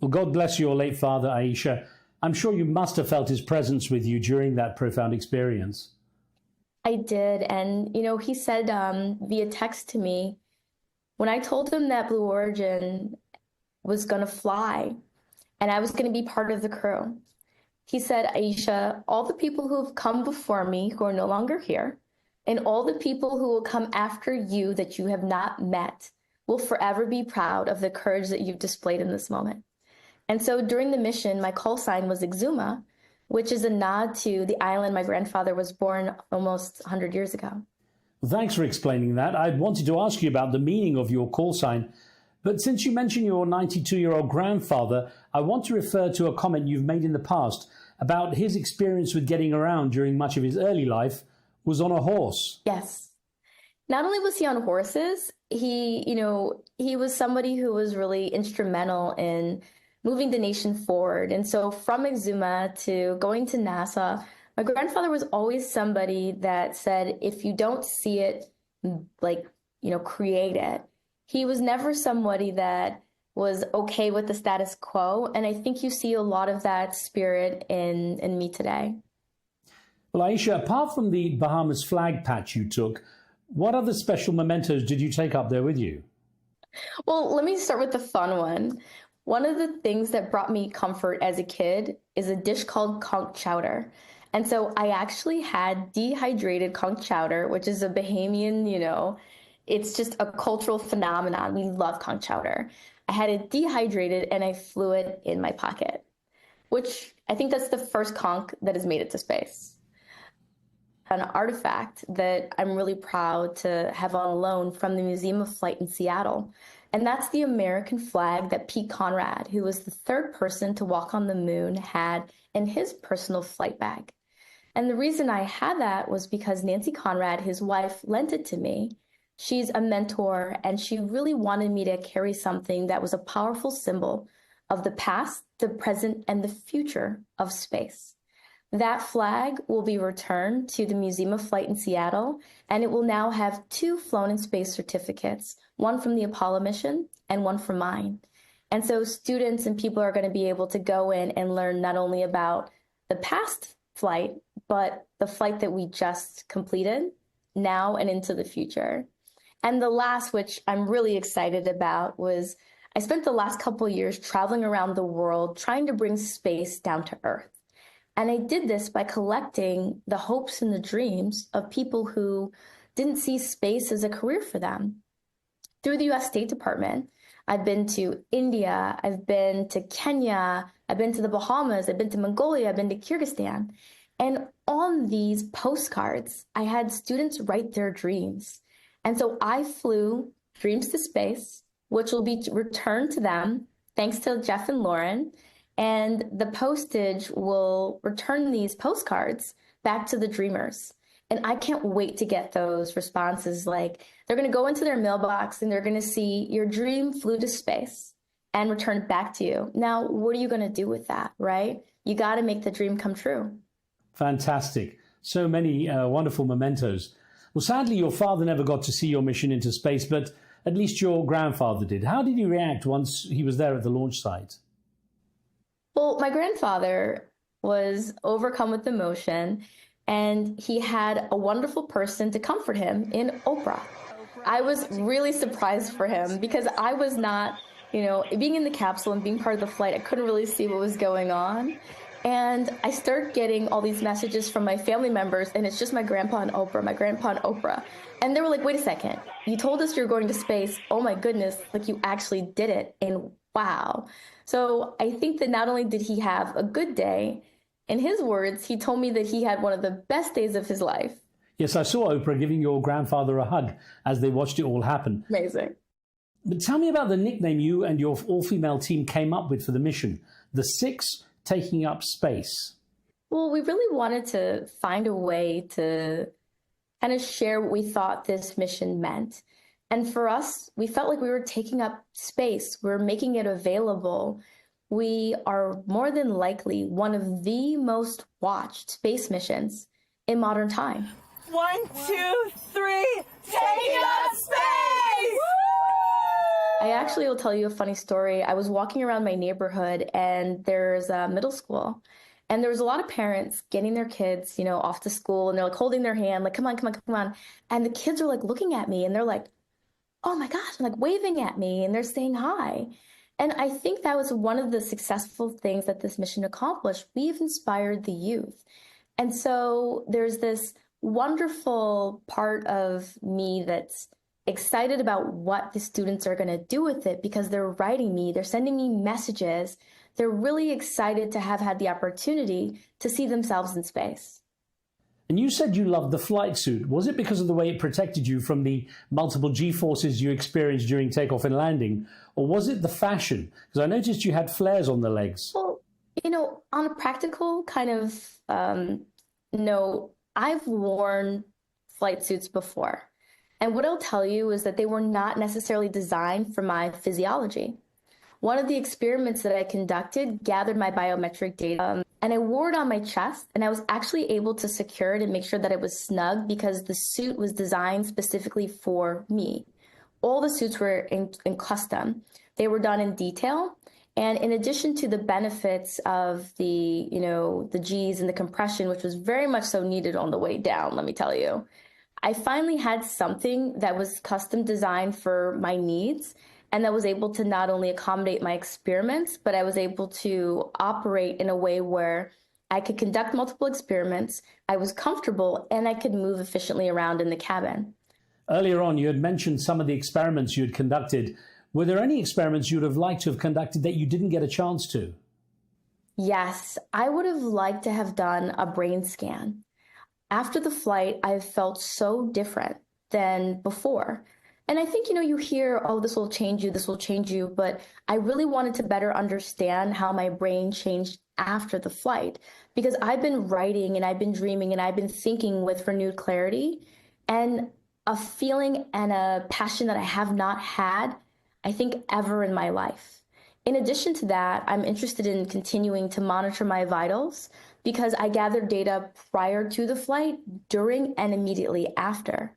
Well, God bless your late father, Aisha. I'm sure you must have felt his presence with you during that profound experience. I did. And, you know, he said via text to me, when I told him that Blue Origin was going to fly and I was going to be part of the crew, he said, Aisha, all the people who have come before me who are no longer here, and all the people who will come after you that you have not met will forever be proud of the courage that you've displayed in this moment. And so during the mission, my call sign was Exuma, which is a nod to the island my grandfather was born almost 100 years ago. Well, thanks for explaining that. I wanted to ask you about the meaning of your call sign, but since you mentioned your 92-year-old grandfather, I want to refer to a comment you've made in the past about his experience with getting around during much of his early life was on a horse. Yes. Not only was he on horses, he was somebody who was really instrumental in moving the nation forward. And so from Exuma to going to NASA, my grandfather was always somebody that said, if you don't see it, create it. He was never somebody that was okay with the status quo. And I think you see a lot of that spirit in me today. Well, Aisha, apart from the Bahamas flag patch you took, what other special mementos did you take up there with you? Well, let me start with the fun one. One of the things that brought me comfort as a kid is a dish called conch chowder. And so I actually had dehydrated conch chowder, which is a Bahamian, it's just a cultural phenomenon. We love conch chowder. I had it dehydrated and I flew it in my pocket, which I think that's the first conch that has made it to space. An artifact that I'm really proud to have on loan from the Museum of Flight in Seattle. And that's the American flag that Pete Conrad, who was the third person to walk on the moon, had in his personal flight bag. And the reason I had that was because Nancy Conrad, his wife, lent it to me. She's a mentor, and she really wanted me to carry something that was a powerful symbol of the past, the present, and the future of space. That flag will be returned to the Museum of Flight in Seattle, and it will now have 2 flown in space certificates, one from the Apollo mission and one from mine. And so students and people are going to be able to go in and learn not only about the past flight, but the flight that we just completed, now and into the future. And the last, which I'm really excited about, was I spent the last couple years traveling around the world trying to bring space down to Earth. And I did this by collecting the hopes and the dreams of people who didn't see space as a career for them. Through the US State Department, I've been to India, I've been to Kenya, I've been to the Bahamas, I've been to Mongolia, I've been to Kyrgyzstan. And on these postcards, I had students write their dreams. And so I flew dreams to space, which will be returned to them, thanks to Jeff and Lauren. And the postage will return these postcards back to the dreamers. And I can't wait to get those responses. Like, they're going to go into their mailbox and they're going to see your dream flew to space and returned back to you. Now, what are you going to do with that, right? You got to make the dream come true. Fantastic. So many wonderful mementos. Well, sadly, your father never got to see your mission into space, but at least your grandfather did. How did he react once he was there at the launch site? Well, my grandfather was overcome with emotion, and he had a wonderful person to comfort him in Oprah. I was really surprised for him because I was not, being in the capsule and being part of the flight, I couldn't really see what was going on. And I started getting all these messages from my family members, and it's just my grandpa and Oprah, my grandpa and Oprah. And they were like, wait a second, you told us you were going to space. Oh my goodness, like you actually did it. And wow. So I think that not only did he have a good day, in his words, he told me that he had one of the best days of his life. Yes, I saw Oprah giving your grandfather a hug as they watched it all happen. Amazing. But tell me about the nickname you and your all-female team came up with for the mission, the Six Taking Up Space. Well, we really wanted to find a way to kind of share what we thought this mission meant. And for us, we felt like we were taking up space. We were making it available. We are more than likely one of the most watched space missions in modern time. 1, 2, 3, taking up space! I actually will tell you a funny story. I was walking around my neighborhood and there's a middle school, and there was a lot of parents getting their kids, off to school, and they're like holding their hand, like, come on, come on, come on. And the kids are like looking at me and they're like, oh my gosh, and like waving at me, and they're saying hi. And I think that was one of the successful things that this mission accomplished. We've inspired the youth. And so there's this wonderful part of me that's excited about what the students are going to do with it, because they're writing me, they're sending me messages. They're really excited to have had the opportunity to see themselves in space. And you said you loved the flight suit. Was it because of the way it protected you from the multiple G-forces you experienced during takeoff and landing? Or was it the fashion? Because I noticed you had flares on the legs. Well, on a practical kind of note, I've worn flight suits before. And what I'll tell you is that they were not necessarily designed for my physiology. One of the experiments that I conducted gathered my biometric data, and I wore it on my chest, and I was actually able to secure it and make sure that it was snug because the suit was designed specifically for me. All the suits were in custom. They were done in detail. And in addition to the benefits of the G's and the compression, which was very much so needed on the way down, let me tell you, I finally had something that was custom designed for my needs, and that was able to not only accommodate my experiments, but I was able to operate in a way where I could conduct multiple experiments, I was comfortable, and I could move efficiently around in the cabin. Earlier on, you had mentioned some of the experiments you had conducted. Were there any experiments you would have liked to have conducted that you didn't get a chance to? Yes, I would have liked to have done a brain scan. After the flight, I felt so different than before. And I think, you hear, oh, this will change you, but I really wanted to better understand how my brain changed after the flight, because I've been writing and I've been dreaming and I've been thinking with renewed clarity and a feeling and a passion that I have not had, I think, ever in my life. In addition to that, I'm interested in continuing to monitor my vitals because I gathered data prior to the flight, during, and immediately after.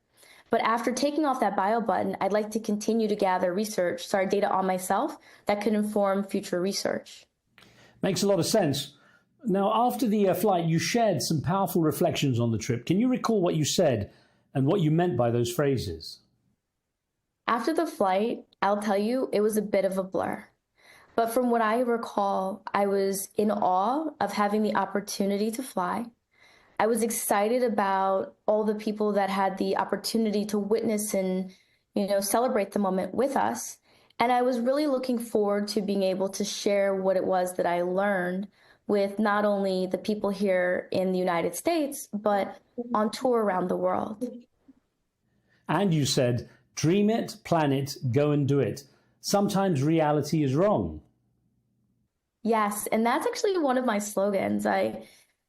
But after taking off that bio button, I'd like to continue to gather data on myself that could inform future research. Makes a lot of sense. Now, after the flight, you shared some powerful reflections on the trip. Can you recall what you said and what you meant by those phrases? After the flight, I'll tell you, it was a bit of a blur. But from what I recall, I was in awe of having the opportunity to fly. I was excited about all the people that had the opportunity to witness and, celebrate the moment with us. And I was really looking forward to being able to share what it was that I learned with not only the people here in the United States, but on tour around the world. And you said, dream it, plan it, go and do it. Sometimes reality is wrong. Yes, and that's actually one of my slogans.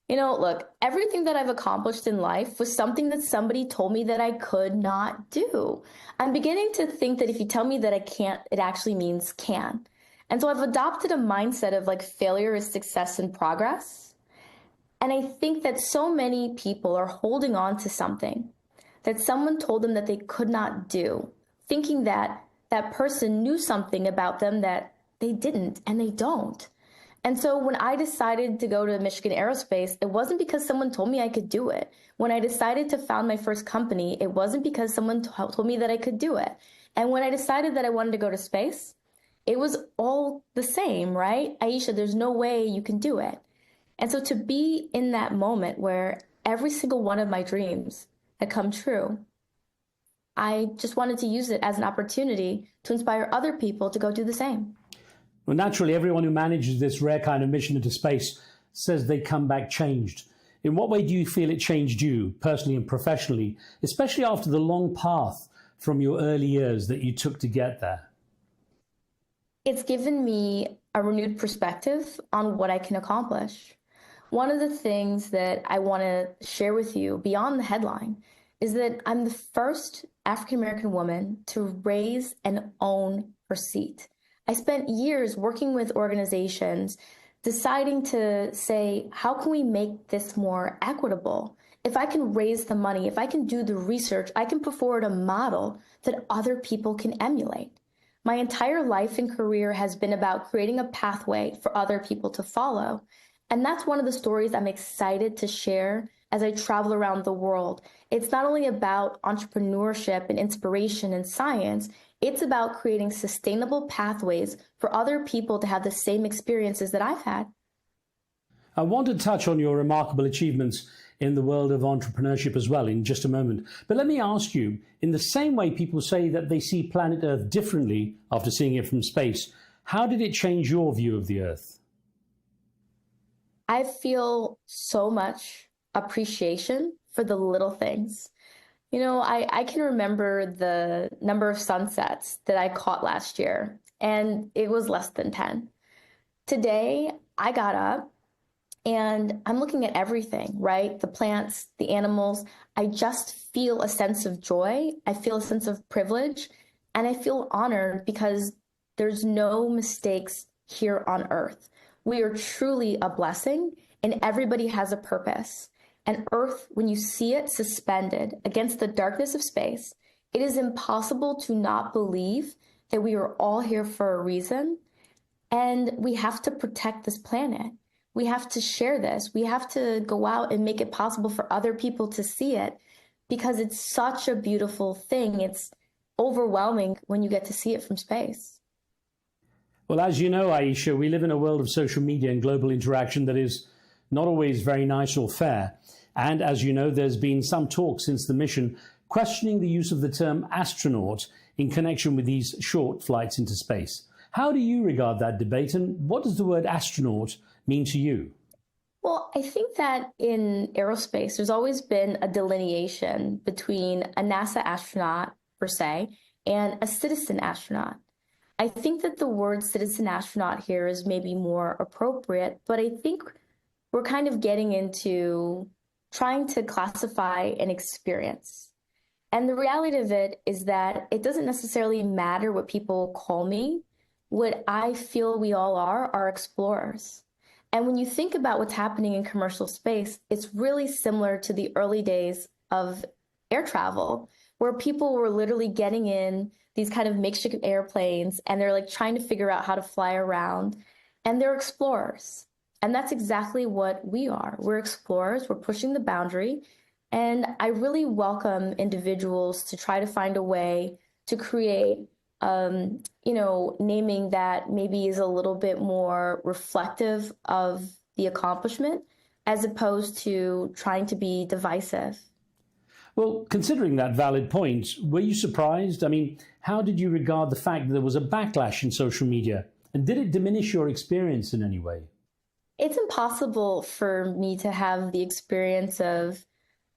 Look, everything that I've accomplished in life was something that somebody told me that I could not do. I'm beginning to think that if you tell me that I can't, it actually means can. And so I've adopted a mindset of failure is success and progress. And I think that so many people are holding on to something that someone told them that they could not do, thinking that that person knew something about them that they didn't, and they don't. And so when I decided to go to Michigan Aerospace, it wasn't because someone told me I could do it. When I decided to found my first company, it wasn't because someone told me that I could do it. And when I decided that I wanted to go to space, it was all the same, right? Aisha, there's no way you can do it. And so to be in that moment where every single one of my dreams had come true, I just wanted to use it as an opportunity to inspire other people to go do the same. Well, naturally, everyone who manages this rare kind of mission into space says they come back changed. In what way do you feel it changed you, personally and professionally, especially after the long path from your early years that you took to get there? It's given me a renewed perspective on what I can accomplish. One of the things that I want to share with you beyond the headline is that I'm the first African-American woman to raise and own her seat. I spent years working with organizations deciding to say, how can we make this more equitable? If I can raise the money, if I can do the research, I can put forward a model that other people can emulate. My entire life and career has been about creating a pathway for other people to follow. And that's one of the stories I'm excited to share as I travel around the world. It's not only about entrepreneurship and inspiration and science, it's about creating sustainable pathways for other people to have the same experiences that I've had. I want to touch on your remarkable achievements in the world of entrepreneurship as well in just a moment. But let me ask you, in the same way people say that they see planet Earth differently after seeing it from space, how did it change your view of the Earth? I feel so much appreciation for the little things. I can remember the number of sunsets that I caught last year, and it was less than 10. Today, I got up and I'm looking at everything, right? The plants, the animals. I just feel a sense of joy. I feel a sense of privilege, and I feel honored because there's no mistakes here on Earth. We are truly a blessing, and everybody has a purpose. And Earth, when you see it suspended against the darkness of space, it is impossible to not believe that we are all here for a reason. And we have to protect this planet. We have to share this. We have to go out and make it possible for other people to see it because it's such a beautiful thing. It's overwhelming when you get to see it from space. Well, as you know, Aisha, we live in a world of social media and global interaction that is not always very nice or fair. And as you know, there's been some talk since the mission questioning the use of the term astronaut in connection with these short flights into space. How do you regard that debate, and what does the word astronaut mean to you? Well, I think that in aerospace, there's always been a delineation between a NASA astronaut, per se, and a citizen astronaut. I think that the word citizen astronaut here is maybe more appropriate, but I think we're kind of getting into trying to classify an experience. And the reality of it is that it doesn't necessarily matter what people call me. What I feel we all are explorers. And when you think about what's happening in commercial space, it's really similar to the early days of air travel, where people were literally getting in these kind of makeshift airplanes and they're like trying to figure out how to fly around, and they're explorers. And that's exactly what we are. We're explorers, we're pushing the boundary. And I really welcome individuals to try to find a way to create, naming that maybe is a little bit more reflective of the accomplishment, as opposed to trying to be divisive. Well, considering that valid point, were you surprised? I mean, how did you regard the fact that there was a backlash in social media? And did it diminish your experience in any way? It's impossible for me to have the experience of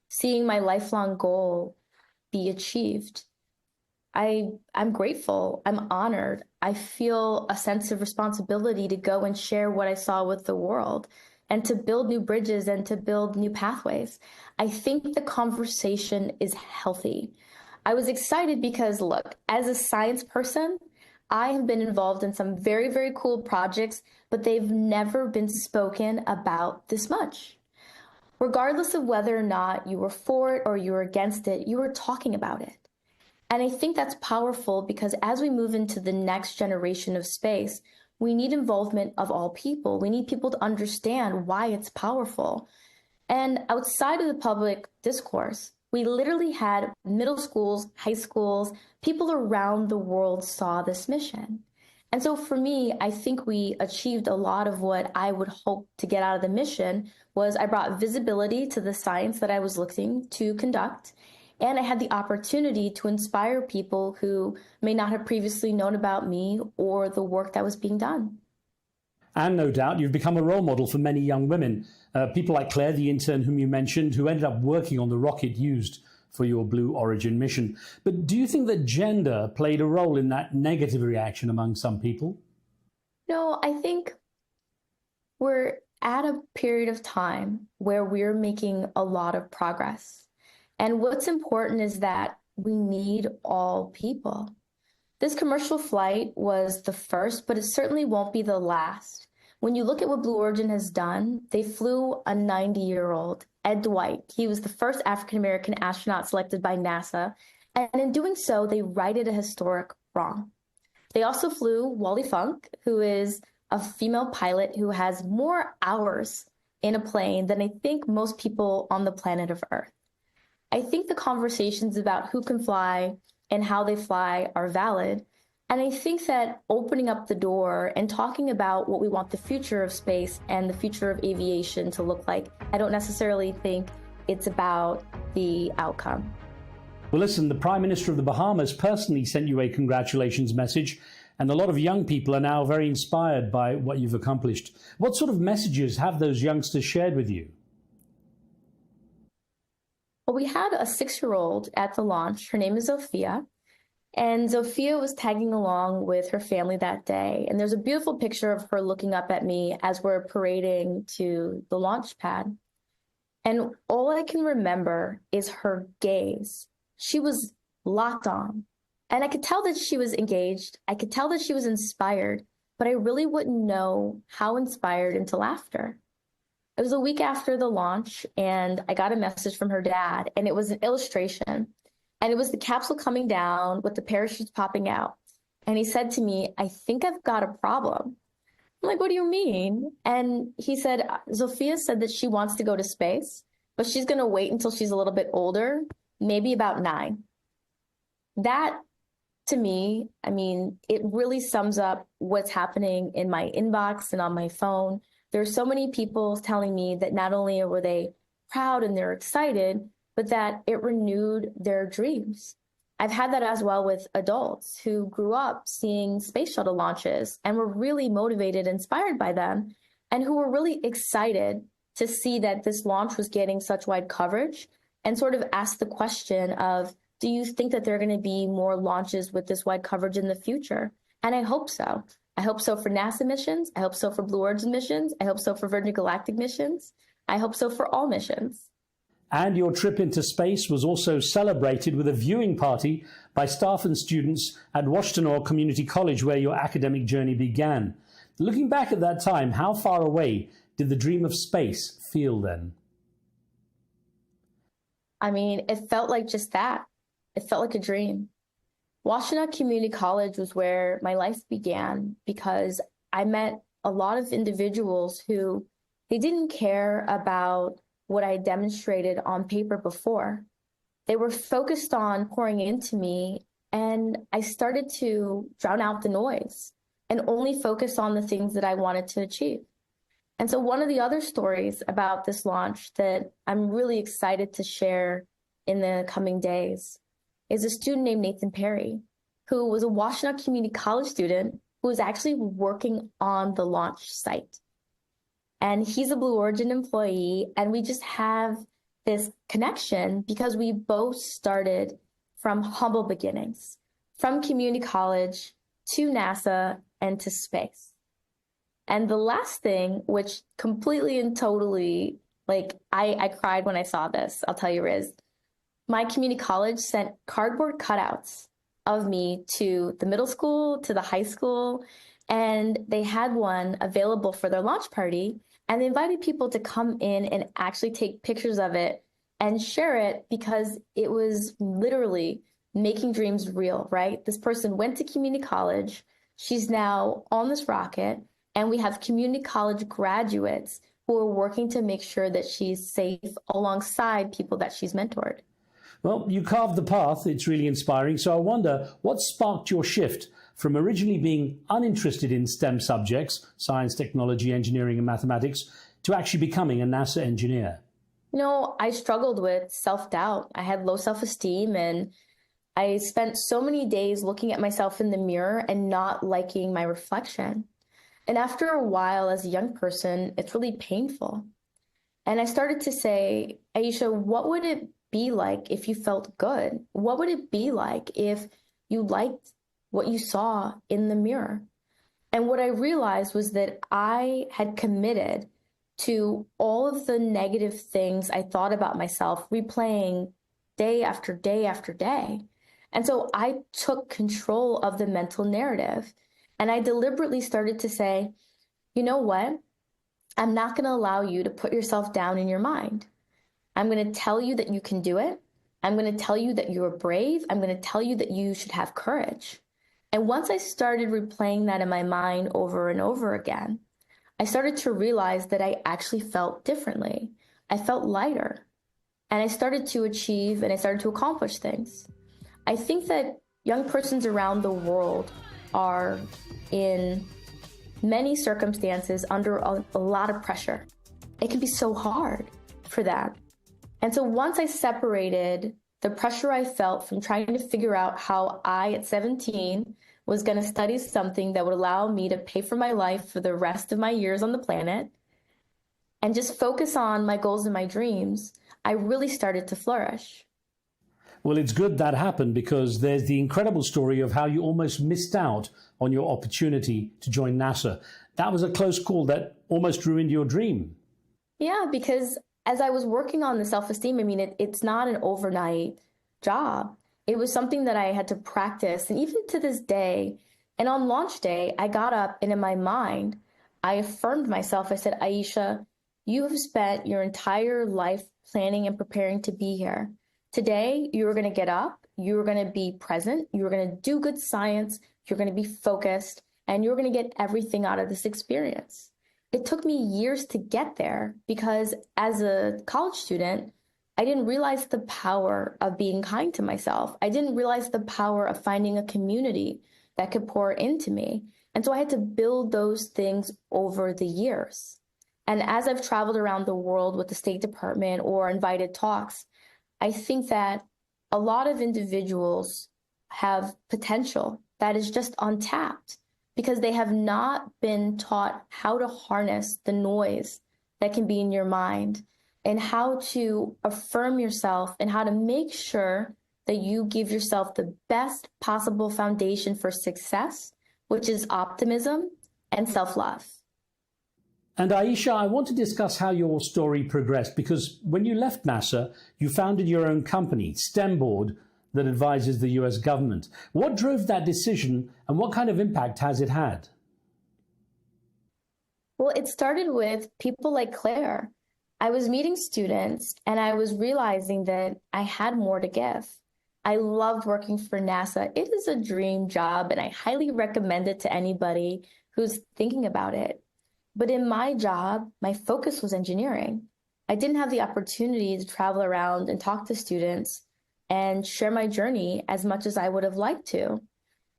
seeing my lifelong goal be achieved. I'm grateful. I'm honored. I feel a sense of responsibility to go and share what I saw with the world and to build new bridges and to build new pathways. I think the conversation is healthy. I was excited because, look, as a science person, I have been involved in some very, very cool projects, but they've never been spoken about this much. Regardless of whether or not you were for it or you were against it, you were talking about it. And I think that's powerful because as we move into the next generation of space, we need involvement of all people. We need people to understand why it's powerful. And outside of the public discourse, we literally had middle schools, high schools, people around the world saw this mission. And so for me, I think we achieved a lot of what I would hope to get out of the mission was I brought visibility to the science that I was looking to conduct. And I had the opportunity to inspire people who may not have previously known about me or the work that was being done. And no doubt you've become a role model for many young women. People like Claire, the intern whom you mentioned, who ended up working on the rocket used for your Blue Origin mission. But do you think that gender played a role in that negative reaction among some people? No, I think we're at a period of time where we're making a lot of progress. And what's important is that we need all people. This commercial flight was the first, but it certainly won't be the last. When you look at what Blue Origin has done, they flew a 90-year-old, Ed Dwight. He was the first African-American astronaut selected by NASA. And in doing so, they righted a historic wrong. They also flew Wally Funk, who is a female pilot who has more hours in a plane than I think most people on the planet of Earth. I think the conversations about who can fly and how they fly are valid. And I think that opening up the door and talking about what we want the future of space and the future of aviation to look like, I don't necessarily think it's about the outcome. Well, listen, the Prime Minister of the Bahamas personally sent you a congratulations message, and a lot of young people are now very inspired by what you've accomplished. What sort of messages have those youngsters shared with you? Well, we had a 6-year-old at the launch. Her name is Zofia. And Zofia was tagging along with her family that day. And there's a beautiful picture of her looking up at me as we're parading to the launch pad. And all I can remember is her gaze. She was locked on. And I could tell that she was engaged. I could tell that she was inspired, but I really wouldn't know how inspired until after. It was a week after the launch, and I got a message from her dad, and it was an illustration. And it was the capsule coming down with the parachutes popping out. And he said to me, "I think I've got a problem." I'm like, "What do you mean?" And he said, "Zofia said that she wants to go to space, but she's going to wait until she's a little bit older, maybe about 9. That, to me, I mean, it really sums up what's happening in my inbox and on my phone. There are so many people telling me that not only were they proud and they're excited, but that it renewed their dreams. I've had that as well with adults who grew up seeing space shuttle launches and were really motivated, inspired by them, and who were really excited to see that this launch was getting such wide coverage and sort of asked the question of, do you think that there are going to be more launches with this wide coverage in the future? And I hope so. I hope so for NASA missions. I hope so for Blue Origin missions. I hope so for Virgin Galactic missions. I hope so for all missions. And your trip into space was also celebrated with a viewing party by staff and students at Washtenaw Community College, where your academic journey began. Looking back at that time, how far away did the dream of space feel then? I mean, it felt like just that. It felt like a dream. Washtenaw Community College was where my life began because I met a lot of individuals who They didn't care about what I demonstrated on paper before. They were focused on pouring into me, and I started to drown out the noise and only focus on the things that I wanted to achieve. And so one of the other stories about this launch that I'm really excited to share in the coming days is a student named Nathan Perry, who was a Washtenaw Community College student who was actually working on the launch site. And he's a Blue Origin employee, and we just have this connection because we both started from humble beginnings, from community college to NASA and to space. And the last thing, which completely and totally, I cried when I saw this, I'll tell you, Riz. My community college sent cardboard cutouts of me to the middle school, to the high school, and they had one available for their launch party. And they invited people to come in and actually take pictures of it and share it because it was literally making dreams real, right? This person went to community college. She's now on this rocket, and we have community college graduates who are working to make sure that she's safe alongside people that she's mentored. Well, you carved the path. It's really inspiring. So I wonder, what sparked your shift from originally being uninterested in STEM subjects, science, technology, engineering, and mathematics, to actually becoming a NASA engineer? You know, I struggled with self-doubt. I had low self-esteem, and I spent so many days looking at myself in the mirror and not liking my reflection. And after a while, as a young person, it's really painful. And I started to say, Aisha, what would it be like if you felt good? What would it be like if you liked what you saw in the mirror? And what I realized was that I had committed to all of the negative things I thought about myself, replaying day after day after day. And so I took control of the mental narrative, and I deliberately started to say, you know what? I'm not going to allow you to put yourself down in your mind. I'm going to tell you that you can do it. I'm going to tell you that you're brave. I'm going to tell you that you should have courage. And once I started replaying that in my mind over and over again, I started to realize that I actually felt differently. I felt lighter, and I started to achieve and I started to accomplish things. I think that young persons around the world are in many circumstances under a lot of pressure. It can be so hard for them. And so once I separated the pressure I felt from trying to figure out how I, at 17, was going to study something that would allow me to pay for my life for the rest of my years on the planet and just focus on my goals and my dreams, I really started to flourish. Well, it's good that happened, because there's the incredible story of how you almost missed out on your opportunity to join NASA. That was a close call that almost ruined your dream. Yeah, because as I was working on the self-esteem, I mean, it's not an overnight job. It was something that I had to practice. And even to this day, and on launch day, I got up and in my mind, I affirmed myself. I said, Aisha, you have spent your entire life planning and preparing to be here. Today, you are going to get up, you are going to be present, you are going to do good science, you're going to be focused, and you're going to get everything out of this experience. It took me years to get there because as a college student, I didn't realize the power of being kind to myself. I didn't realize the power of finding a community that could pour into me. And so I had to build those things over the years. And as I've traveled around the world with the State Department or invited talks, I think that a lot of individuals have potential that is just untapped because they have not been taught how to harness the noise that can be in your mind and how to affirm yourself and how to make sure that you give yourself the best possible foundation for success, which is optimism and self-love. And Aisha, I want to discuss how your story progressed, because when you left NASA, you founded your own company, STEM Board, that advises the US government. What drove that decision, and what kind of impact has it had? Well, it started with people like Claire. I was meeting students, and I was realizing that I had more to give. I loved working for NASA. It is a dream job, and I highly recommend it to anybody who's thinking about it. But in my job, my focus was engineering. I didn't have the opportunity to travel around and talk to students and share my journey as much as I would have liked to.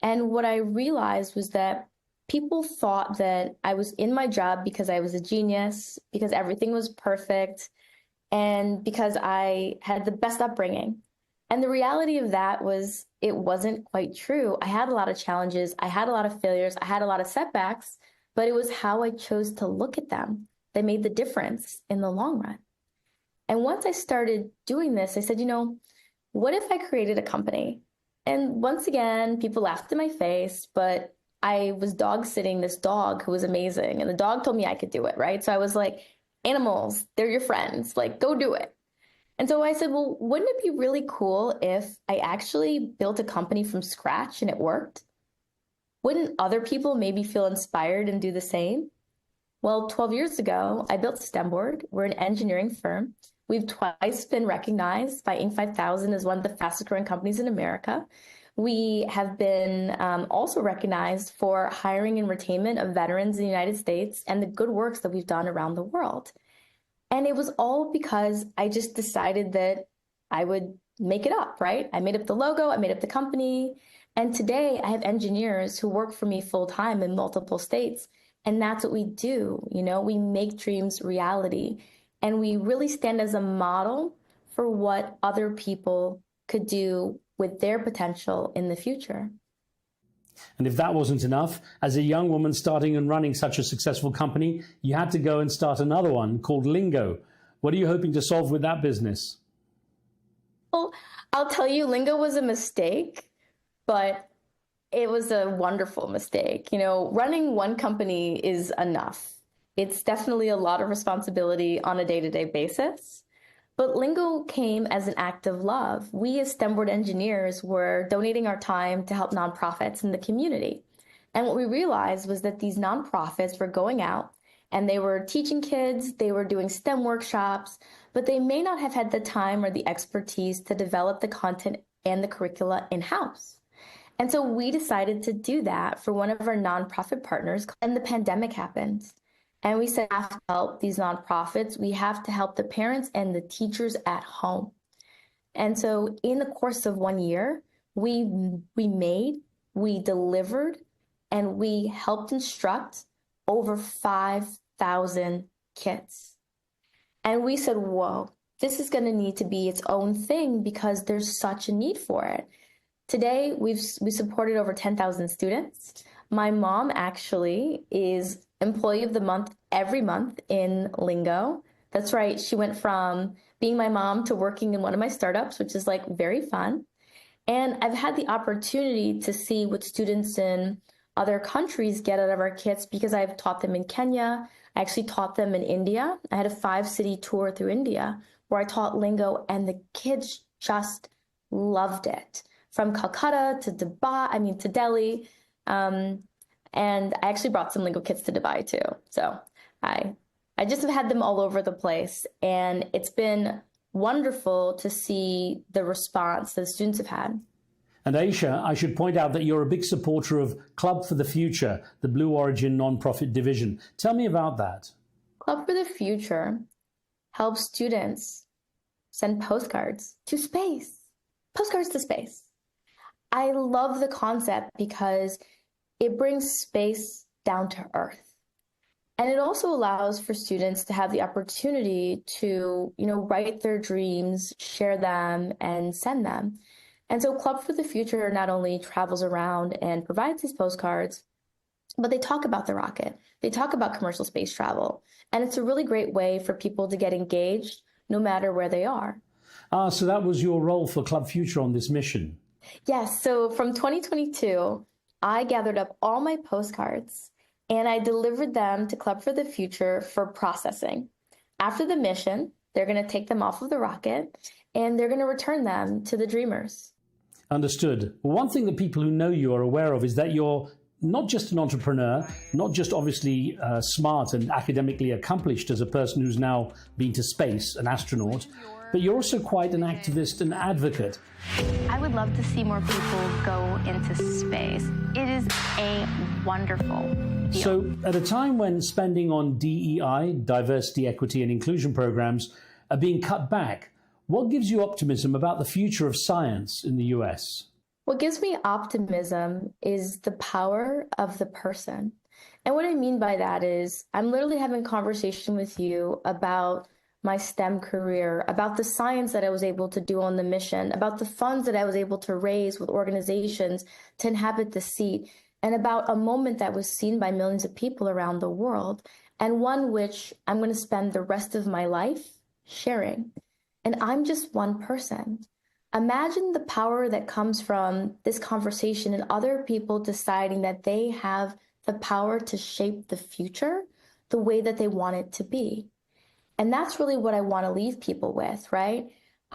And what I realized was that people thought that I was in my job because I was a genius, because everything was perfect, and because I had the best upbringing. And the reality of that was it wasn't quite true. I had a lot of challenges. I had a lot of failures. I had a lot of setbacks, but it was how I chose to look at them that made the difference in the long run. And once I started doing this, I said, what if I created a company? And once again, people laughed in my face, but I was dog sitting this dog who was amazing. And the dog told me I could do it, right? So I was like, animals, they're your friends, like, go do it. And so I said, well, wouldn't it be really cool if I actually built a company from scratch and it worked? Wouldn't other people maybe feel inspired and do the same? Well, 12 years ago, I built Stemboard. We're an engineering firm. We've twice been recognized by Inc. 5000 as one of the fastest growing companies in America. We have been also recognized for hiring and retainment of veterans in the United States and the good works that we've done around the world. And it was all because I just decided that I would make it up, right? I made up the logo, I made up the company. And today I have engineers who work for me full time in multiple states. And that's what we do. We make dreams reality. And we really stand as a model for what other people could do with their potential in the future. And if that wasn't enough, as a young woman starting and running such a successful company, you had to go and start another one called Lingo. What are you hoping to solve with that business? Well, I'll tell you, Lingo was a mistake, but it was a wonderful mistake. Running one company is enough. It's definitely a lot of responsibility on a day-to-day basis. But Lingo came as an act of love. We as STEMboard engineers were donating our time to help nonprofits in the community. And what we realized was that these nonprofits were going out and they were teaching kids, they were doing STEM workshops, but they may not have had the time or the expertise to develop the content and the curricula in-house. And so we decided to do that for one of our nonprofit partners, and the pandemic happened. And we said, we have to help these nonprofits. We have to help the parents and the teachers at home. And so in the course of 1 year, we made, we delivered, and we helped instruct over 5,000 kids. And we said, whoa, this is going to need to be its own thing because there's such a need for it. Today, we supported over 10,000 students. My mom actually is Employee of the Month every month in Lingo. That's right. She went from being my mom to working in one of my startups, which is very fun. And I've had the opportunity to see what students in other countries get out of our kits because I've taught them in Kenya. I actually taught them in India. I had a 5-city tour through India where I taught Lingo, and the kids just loved it. From Calcutta to Dubai, to Delhi. And I actually brought some Lingo kits to Dubai too. So I just have had them all over the place. And it's been wonderful to see the response that the students have had. And Aisha, I should point out that you're a big supporter of Club for the Future, the Blue Origin nonprofit division. Tell me about that. Club for the Future helps students send postcards to space. Postcards to space. I love the concept because it brings space down to earth. And it also allows for students to have the opportunity to, write their dreams, share them, and send them. And so Club for the Future not only travels around and provides these postcards, but they talk about the rocket. They talk about commercial space travel. And it's a really great way for people to get engaged no matter where they are. So that was your role for Club Future on this mission? Yes. So from 2022, I gathered up all my postcards and I delivered them to Club for the Future for processing. After the mission, they're going to take them off of the rocket and they're going to return them to the dreamers. Understood. Well, one thing that people who know you are aware of is that you're not just an entrepreneur, not just obviously smart and academically accomplished as a person who's now been to space, an astronaut, but you're also quite an activist and advocate. I would love to see more people go into space. It is a wonderful deal. So at a time when spending on DEI, diversity, equity and inclusion programs, are being cut back, what gives you optimism about the future of science in the US? What gives me optimism is the power of the person. And what I mean by that is I'm literally having a conversation with you about my STEM career, about the science that I was able to do on the mission, about the funds that I was able to raise with organizations to inhabit the seat, and about a moment that was seen by millions of people around the world, and one which I'm going to spend the rest of my life sharing. And I'm just one person. Imagine the power that comes from this conversation and other people deciding that they have the power to shape the future the way that they want it to be. And that's really what I want to leave people with, right?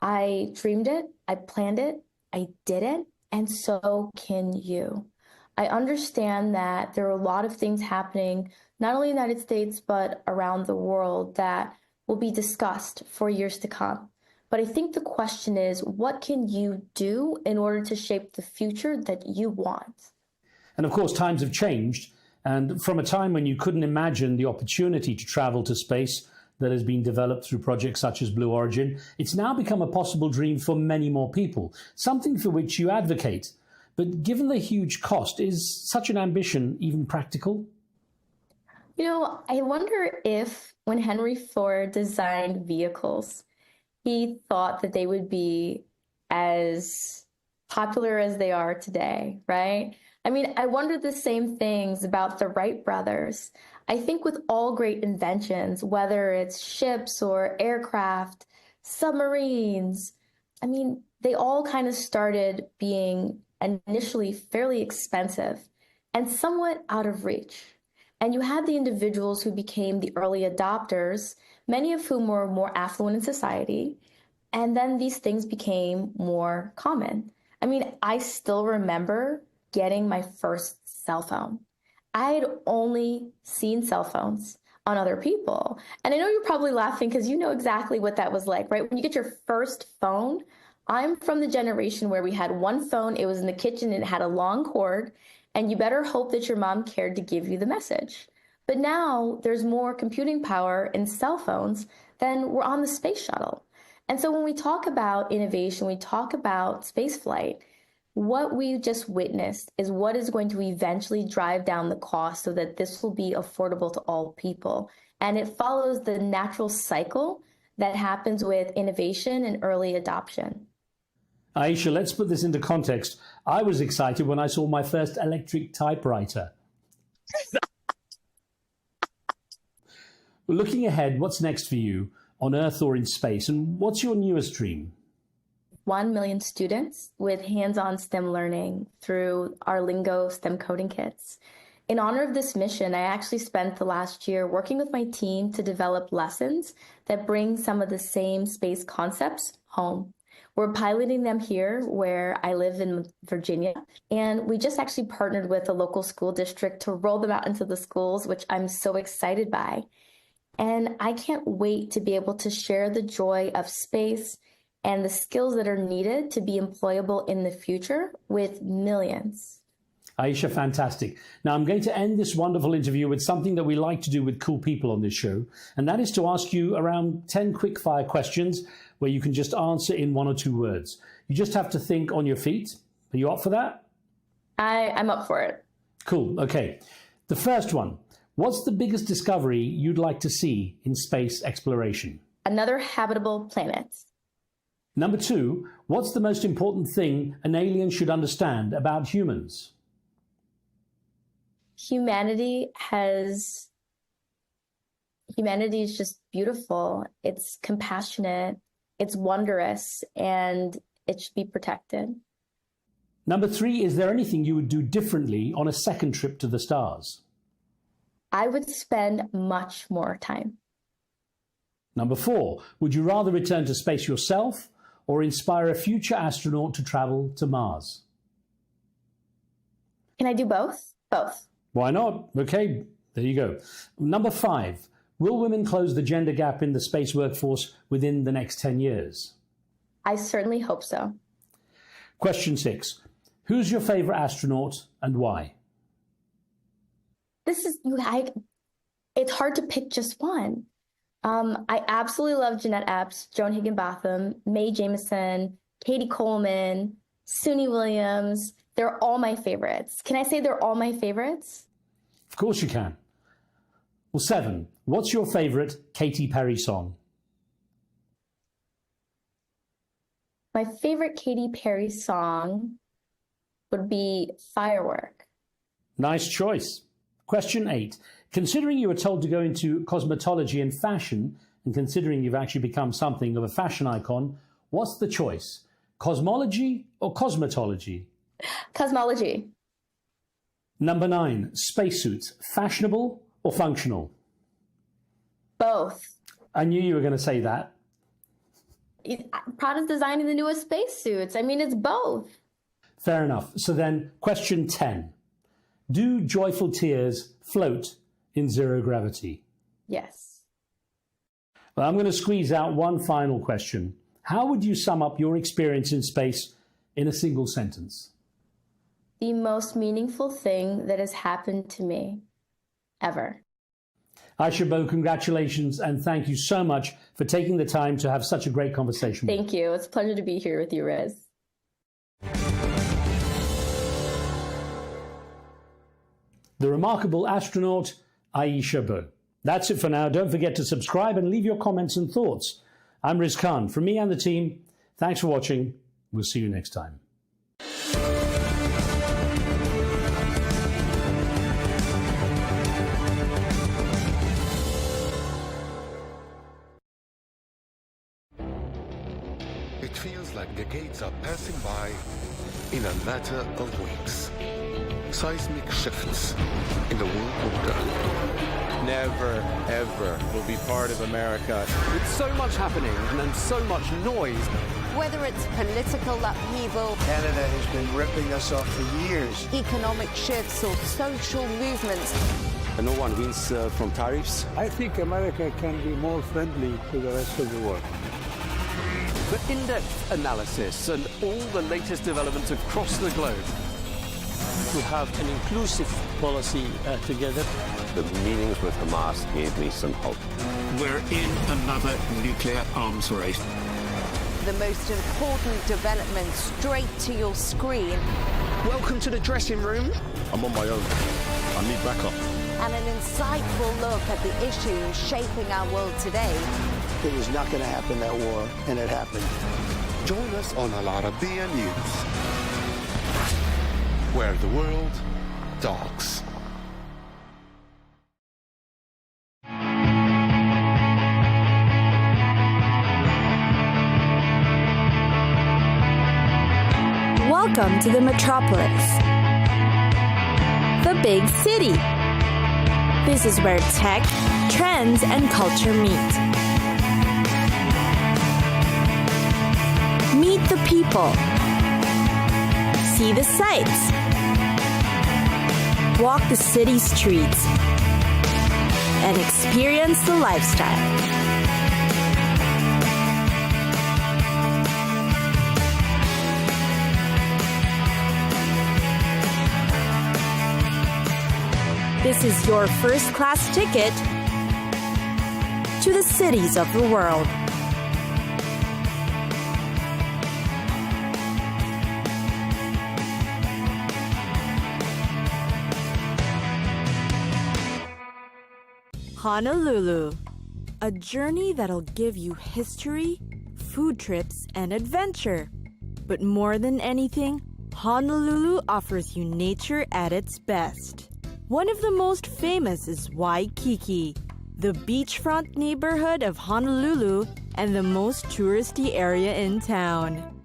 I dreamed it, I planned it, I did it, and so can you. I understand that there are a lot of things happening, not only in the United States, but around the world that will be discussed for years to come. But I think the question is, what can you do in order to shape the future that you want? And of course, times have changed. And from a time when you couldn't imagine the opportunity to travel to space that has been developed through projects such as Blue Origin, it's now become a possible dream for many more people, something for which you advocate. But given the huge cost, is such an ambition even practical? You know, I wonder if when Henry Ford designed vehicles, he thought that they would be as popular as they are today, right? I mean, I wonder the same things about the Wright brothers. I think with all great inventions, whether it's ships or aircraft, submarines, I mean, they all kind of started being initially fairly expensive and somewhat out of reach. And you had the individuals who became the early adopters, many of whom were more affluent in society. And then these things became more common. I mean, I still remember getting my first cell phone. I had only seen cell phones on other people. And I know you're probably laughing because you know exactly what that was like, right? When you get your first phone, I'm from the generation where we had one phone, it was in the kitchen, and it had a long cord, and you better hope that your mom cared to give you the message. But now there's more computing power in cell phones than we're on the space shuttle. And so when we talk about innovation, we talk about spaceflight, what we just witnessed is what is going to eventually drive down the cost so that this will be affordable to all people. And it follows the natural cycle that happens with innovation and early adoption. Aisha, let's put this into context. I was excited when I saw my first electric typewriter. Well, looking ahead, what's next for you on Earth or in space? And what's your newest dream? 1 million students with hands-on STEM learning through our Lingo STEM coding kits. In honor of this mission, I actually spent the last year working with my team to develop lessons that bring some of the same space concepts home. We're piloting them here where I live in Virginia, and we just actually partnered with a local school district to roll them out into the schools, which I'm so excited by. And I can't wait to be able to share the joy of space and the skills that are needed to be employable in the future with millions. Aisha, fantastic. Now, I'm going to end this wonderful interview with something that we like to do with cool people on this show, and that is to ask you around 10 quick-fire questions where you can just answer in 1 or 2 words. You just have to think on your feet. Are you up for that? I'm up for it. Cool. Okay. The first one. What's the biggest discovery you'd like to see in space exploration? Another habitable planet. Number 2, what's the most important thing an alien should understand about humans? Humanity is just beautiful. It's compassionate, it's wondrous, and it should be protected. Number 3, is there anything you would do differently on a second trip to the stars? I would spend much more time. Number 4, would you rather return to space yourself or inspire a future astronaut to travel to Mars? Can I do both? Both. Why not? Okay, there you go. Number 5, will women close the gender gap in the space workforce within the next 10 years? I certainly hope so. Question 6, who's your favorite astronaut and why? It's hard to pick just one. I absolutely love Jeanette Epps, Joan Higginbotham, Mae Jemison, Katie Coleman, Suni Williams. They're all my favorites. Can I say they're all my favorites? Of course you can. Well, 7. What's your favorite Katy Perry song? My favorite Katy Perry song would be Firework. Nice choice. Question 8. Considering you were told to go into cosmetology and fashion, and considering you've actually become something of a fashion icon, what's the choice? Cosmology or cosmetology? Cosmology. Number 9. Spacesuits. Fashionable or functional? Both. I knew you were going to say that. Prada's designing the newest spacesuits. I mean, it's both. Fair enough. So then, question 10. Do joyful tears float in zero gravity? Yes. Well, I'm going to squeeze out one final question. How would you sum up your experience in space in a single sentence? The most meaningful thing that has happened to me ever. Aisha Bo, congratulations, and thank you so much for taking the time to have such a great conversation. Thank you. It's a pleasure to be here with you, Riz. The remarkable astronaut, Aisha Bo. That's it for now. Don't forget to subscribe and leave your comments and thoughts. I'm Riz Khan. From me and the team, thanks for watching. We'll see you next time. It feels like decades are passing by in a matter of weeks. Seismic shifts in the world order. Never, ever will be part of America. With so much happening and so much noise. Whether it's political upheaval, Canada has been ripping us off for years. economic shifts, or social movements, And no one wins from tariffs. I think America can be more friendly to the rest of the world. For in-depth analysis and all the latest developments across the globe. To have an inclusive policy together. The meetings with Hamas gave me some hope. We're in another nuclear arms race. the most important developments straight to your screen. Welcome to the dressing room. I'm on my own. I need backup. And an insightful look at the issues shaping our world today. It was not going to happen, that war, and it happened. Join us on Arabiya News, where the world talks. Welcome to the metropolis, the big city. This is where tech, trends, and culture meet. Meet the people. See the sights. Walk the city streets. And experience the lifestyle. This is your first-class ticket to the cities of the world. Honolulu, a journey that'll give you history, food trips, and adventure. But more than anything, Honolulu offers you nature at its best. One of the most famous is Waikiki, the beachfront neighborhood of Honolulu and the most touristy area in town.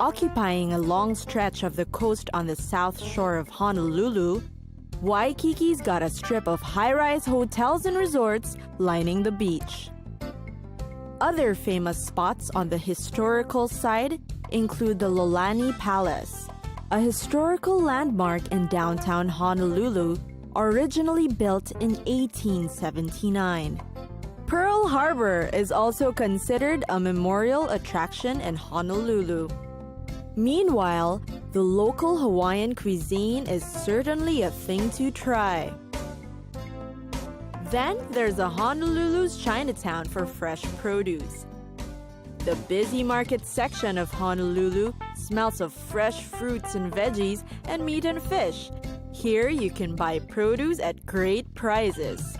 Occupying a long stretch of the coast on the south shore of Honolulu, Waikiki's got a strip of high-rise hotels and resorts lining the beach. Other famous spots on the historical side include the Lolani Palace, a historical landmark in downtown Honolulu originally built in 1879. Pearl Harbor is also considered a memorial attraction in Honolulu. Meanwhile, the local Hawaiian cuisine is certainly a thing to try. Then there's a Honolulu's Chinatown for fresh produce. The busy market section of Honolulu smells of fresh fruits and veggies and meat and fish. Here you can buy produce at great prices.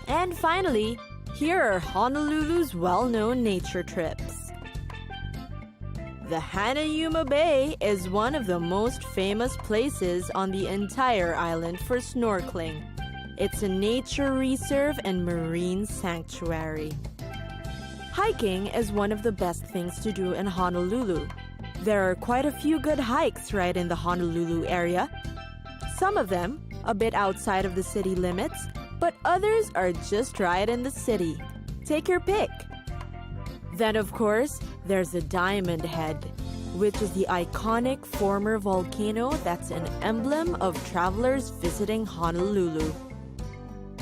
And finally, here are Honolulu's well-known nature trips. The Hanayuma Bay is one of the most famous places on the entire island for snorkeling. It's a nature reserve and marine sanctuary. Hiking is one of the best things to do in Honolulu. There are quite a few good hikes right in the Honolulu area. Some of them a bit outside of the city limits, but others are just right in the city. Take your pick. Then, of course, there's the Diamond Head, which is the iconic former volcano that's an emblem of travelers visiting Honolulu.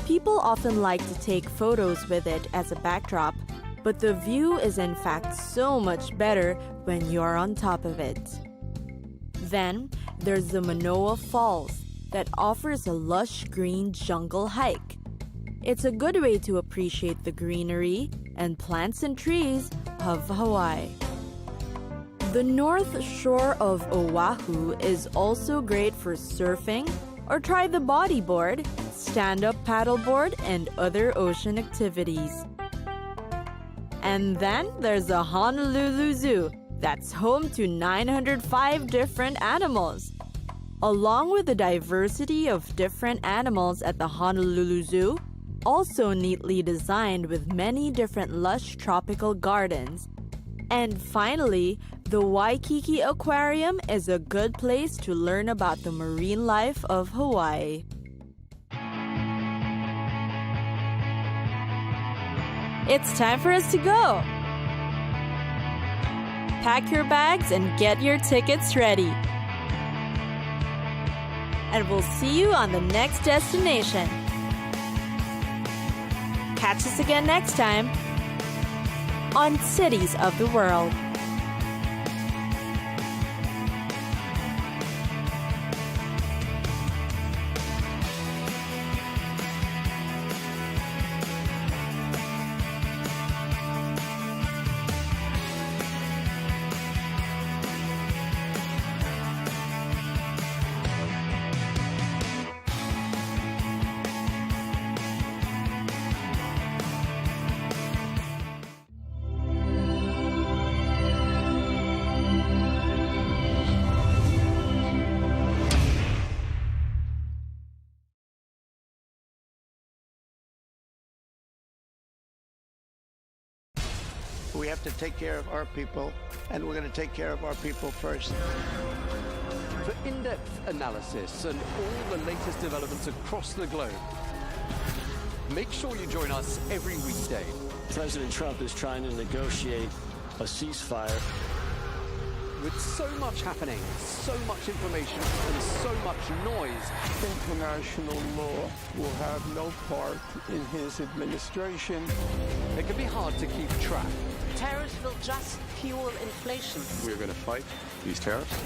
People often like to take photos with it as a backdrop, but the view is in fact so much better when you're on top of it. Then, there's the Manoa Falls that offers a lush green jungle hike. It's a good way to appreciate the greenery and plants and trees of Hawaii. The north shore of Oahu is also great for surfing, or try the bodyboard, stand-up paddleboard, and other ocean activities. And then there's the Honolulu Zoo that's home to 905 different animals. Along with the diversity of different animals at the Honolulu Zoo, also neatly designed with many different lush tropical gardens. And finally, the Waikiki Aquarium is a good place to learn about the marine life of Hawaii. It's time for us to go! Pack your bags and get your tickets ready. And we'll see you on the next destination. Catch us again next time on Cities of the World. We have to take care of our people, and we're going to take care of our people first. For in-depth analysis and all the latest developments across the globe, make sure you join us every weekday. President Trump is trying to negotiate a ceasefire. With so much happening, so much information, and so much noise, international law will have no part in his administration. It can be hard to keep track. Tariffs will just fuel inflation. We're going to fight these tariffs.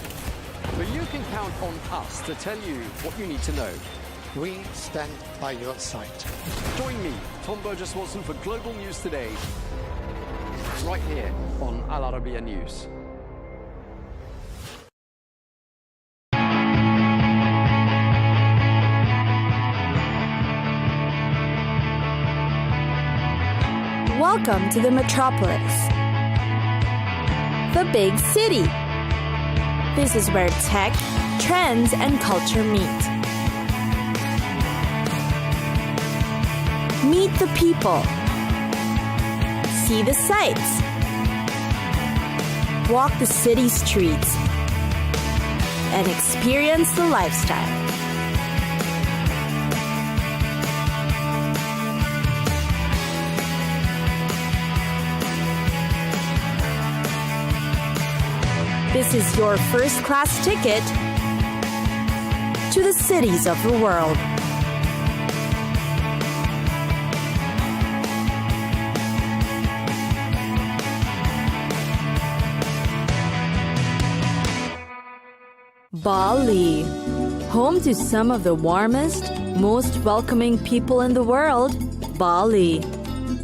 But you can count on us to tell you what you need to know. We stand by your side. Join me, Tom Burges Watson, for Global News Today, right here on Al Arabiya News. Welcome to the metropolis, the big city. This is where tech, trends, and culture meet. Meet the people. See the sights. Walk the city streets. And experience the lifestyle. This is your first-class ticket to the cities of the world. Bali. Home to some of the warmest, most welcoming people in the world, Bali.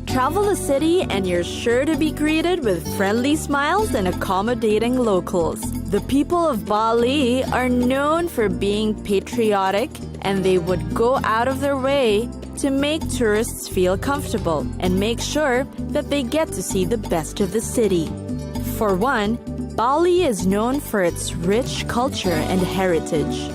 Travel the city and you're sure to be greeted with friendly smiles and accommodating locals. The people of Bali are known for being patriotic, and they would go out of their way to make tourists feel comfortable and make sure that they get to see the best of the city. For one, Bali is known for its rich culture and heritage.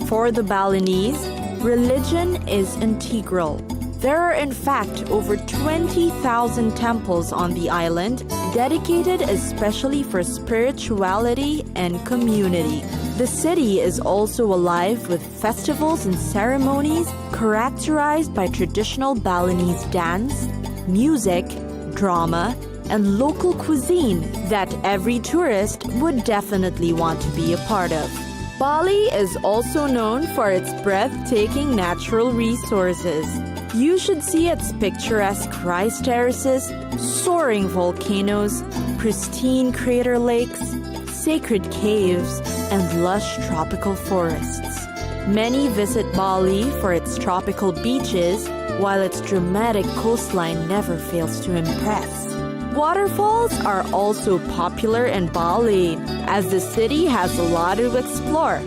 For the Balinese, religion is integral. There are in fact over 20,000 temples on the island dedicated especially for spirituality and community. The city is also alive with festivals and ceremonies characterized by traditional Balinese dance, music, drama, and local cuisine that every tourist would definitely want to be a part of. Bali is also known for its breathtaking natural resources. You should see its picturesque rice terraces, soaring volcanoes, pristine crater lakes, sacred caves, and lush tropical forests. Many visit Bali for its tropical beaches, while its dramatic coastline never fails to impress. Waterfalls are also popular in Bali, as the city has a lot to explore.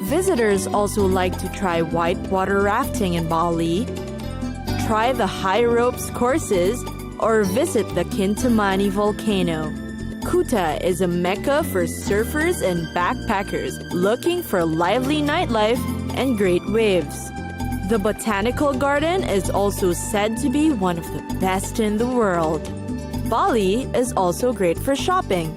Visitors also like to try whitewater rafting in Bali, try the high ropes courses, or visit the Kintamani volcano. Kuta is a mecca for surfers and backpackers looking for lively nightlife and great waves. The botanical garden is also said to be one of the best in the world. Bali is also great for shopping.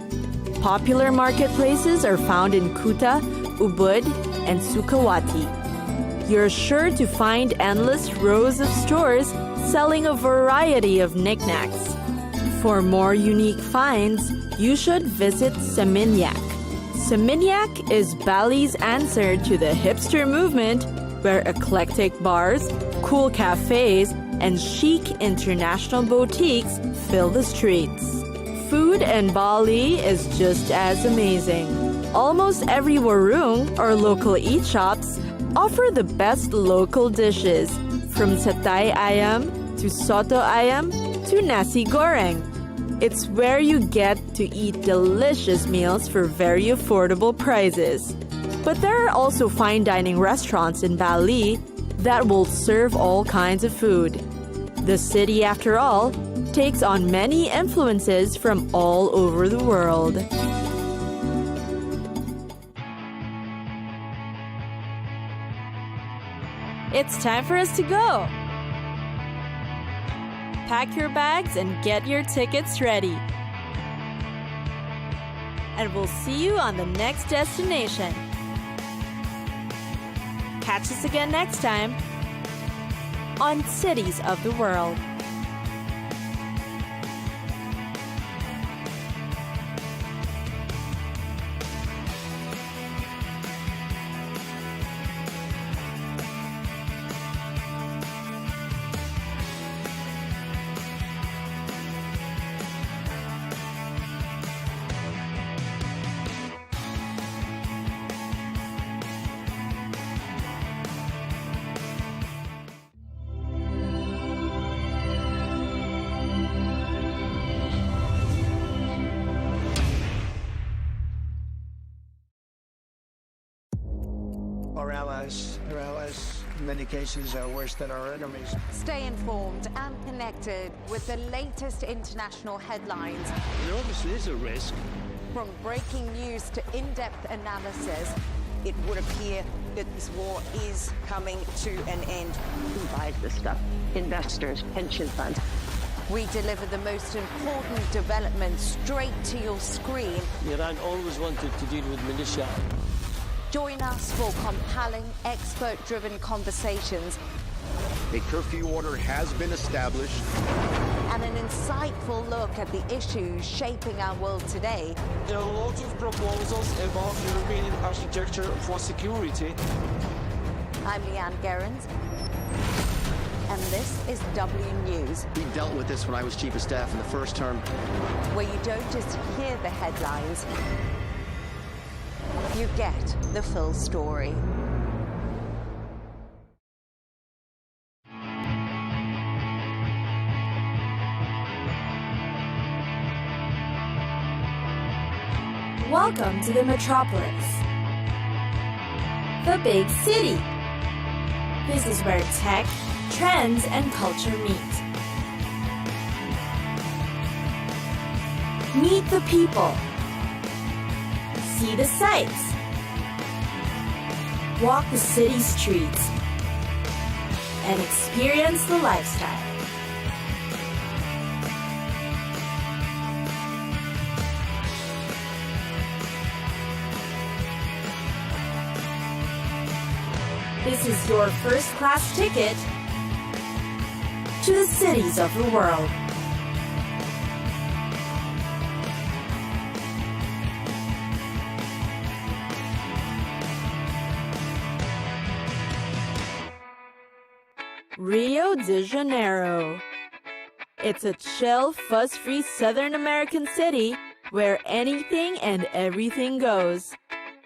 Popular marketplaces are found in Kuta, Ubud, and Sukawati. You're sure to find endless rows of stores selling a variety of knickknacks. For more unique finds, you should visit Seminyak. Seminyak is Bali's answer to the hipster movement, where eclectic bars, cool cafes, and chic international boutiques fill the streets. Food in Bali is just as amazing. Almost every warung or local eat shops offer the best local dishes, from satay ayam to soto ayam to nasi goreng. It's where you get to eat delicious meals for very affordable prices. But there are also fine dining restaurants in Bali that will serve all kinds of food. The city, after all, takes on many influences from all over the world. It's time for us to go. Pack your bags and get your tickets ready. And we'll see you on the next destination. Catch us again next time on Cities of the World. Our allies, in many cases, are worse than our enemies. Stay informed and connected with the latest international headlines. There obviously is a risk. From breaking news to in-depth analysis, it would appear that this war is coming to an end. Who buys this stuff? Investors, pension funds. We deliver the most important developments straight to your screen. Iran always wanted to deal with militia. Join us for compelling, expert-driven conversations. A curfew order has been established. And an insightful look at the issues shaping our world today. There are lots of proposals about European architecture for security. I'm Leigh Ann Gerrans, and this is W News. We dealt with this when I was Chief of Staff in the first term. Where you don't just hear the headlines, you get the full story. Welcome to the metropolis, the big city. This is where tech, trends, and culture meet. Meet the people. See the sights. Walk the city streets. And experience the lifestyle. This is your first-class ticket to the cities of the world. Rio de Janeiro. It's a chill, fuss-free Southern American city where anything and everything goes.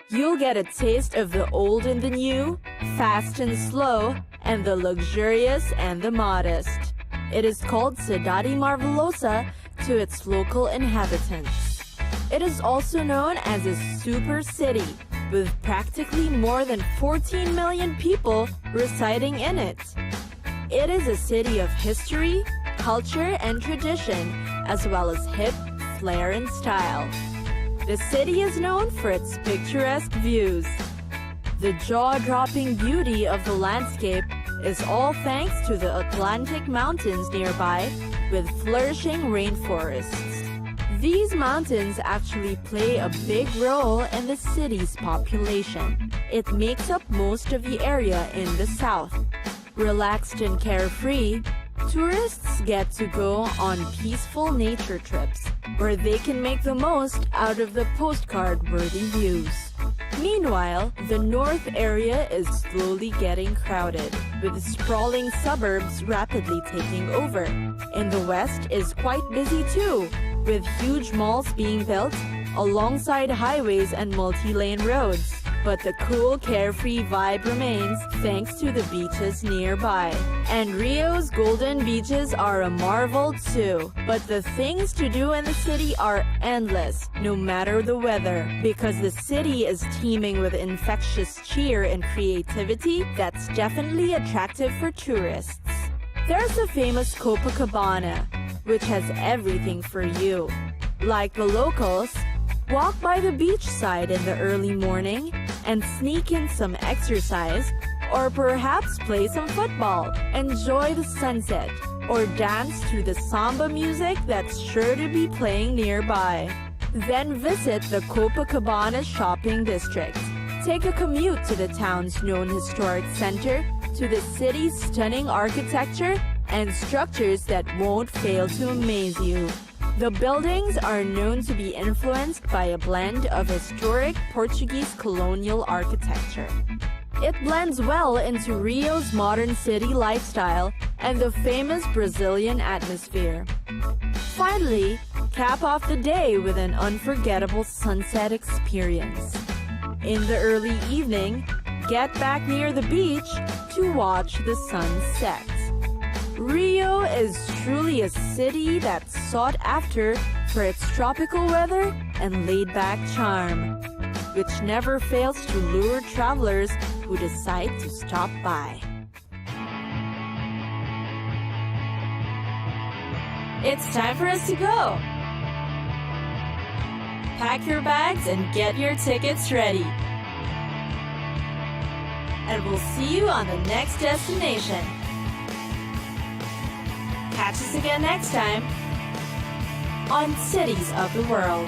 You'll get a taste of the old and the new, fast and slow, and the luxurious and the modest. It is called Cidade Marvelosa to its local inhabitants. It is also known as a super city, with practically more than 14 million people residing in it. It is a city of history, culture, and tradition, as well as hip, flair, and style. The city is known for its picturesque views. The jaw-dropping beauty of the landscape is all thanks to the Atlantic Mountains nearby, with flourishing rainforests. These mountains actually play a big role in the city's population. It makes up most of the area in the south. Relaxed and carefree, tourists get to go on peaceful nature trips, where they can make the most out of the postcard-worthy views. Meanwhile, the north area is slowly getting crowded, with sprawling suburbs rapidly taking over. And the west is quite busy too, with huge malls being built alongside highways and multi-lane roads. But the cool, carefree vibe remains thanks to the beaches nearby. And Rio's golden beaches are a marvel too. But the things to do in the city are endless, no matter the weather, because the city is teeming with infectious cheer and creativity that's definitely attractive for tourists. There's the famous Copacabana, which has everything for you. Like the locals, walk by the beachside in the early morning and sneak in some exercise, or perhaps play some football, enjoy the sunset, or dance to the samba music that's sure to be playing nearby. Then visit the Copacabana shopping district. Take a commute to the town's known historic center, to the city's stunning architecture and structures that won't fail to amaze you. The buildings are known to be influenced by a blend of historic Portuguese colonial architecture. It blends well into Rio's modern city lifestyle and the famous Brazilian atmosphere. Finally, cap off the day with an unforgettable sunset experience. In the early evening, get back near the beach to watch the sun set. Rio is truly a city that's sought after for its tropical weather and laid-back charm, which never fails to lure travelers who decide to stop by. It's time for us to go. Pack your bags and get your tickets ready. And we'll see you on the next destination. Catch us again next time on Cities of the World.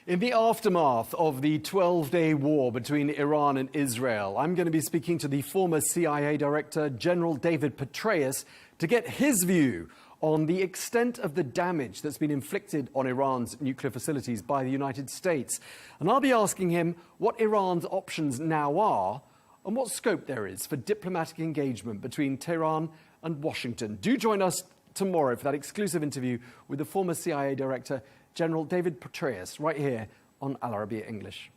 In the aftermath of the 12-day war between Iran and Israel, I'm going to be speaking to the former CIA Director, General David Petraeus, to get his view on the extent of the damage that's been inflicted on Iran's nuclear facilities by the United States. And I'll be asking him what Iran's options now are and what scope there is for diplomatic engagement between Tehran and Washington. Do join us tomorrow for that exclusive interview with the former CIA Director, General David Petraeus, right here on Al Arabiya English.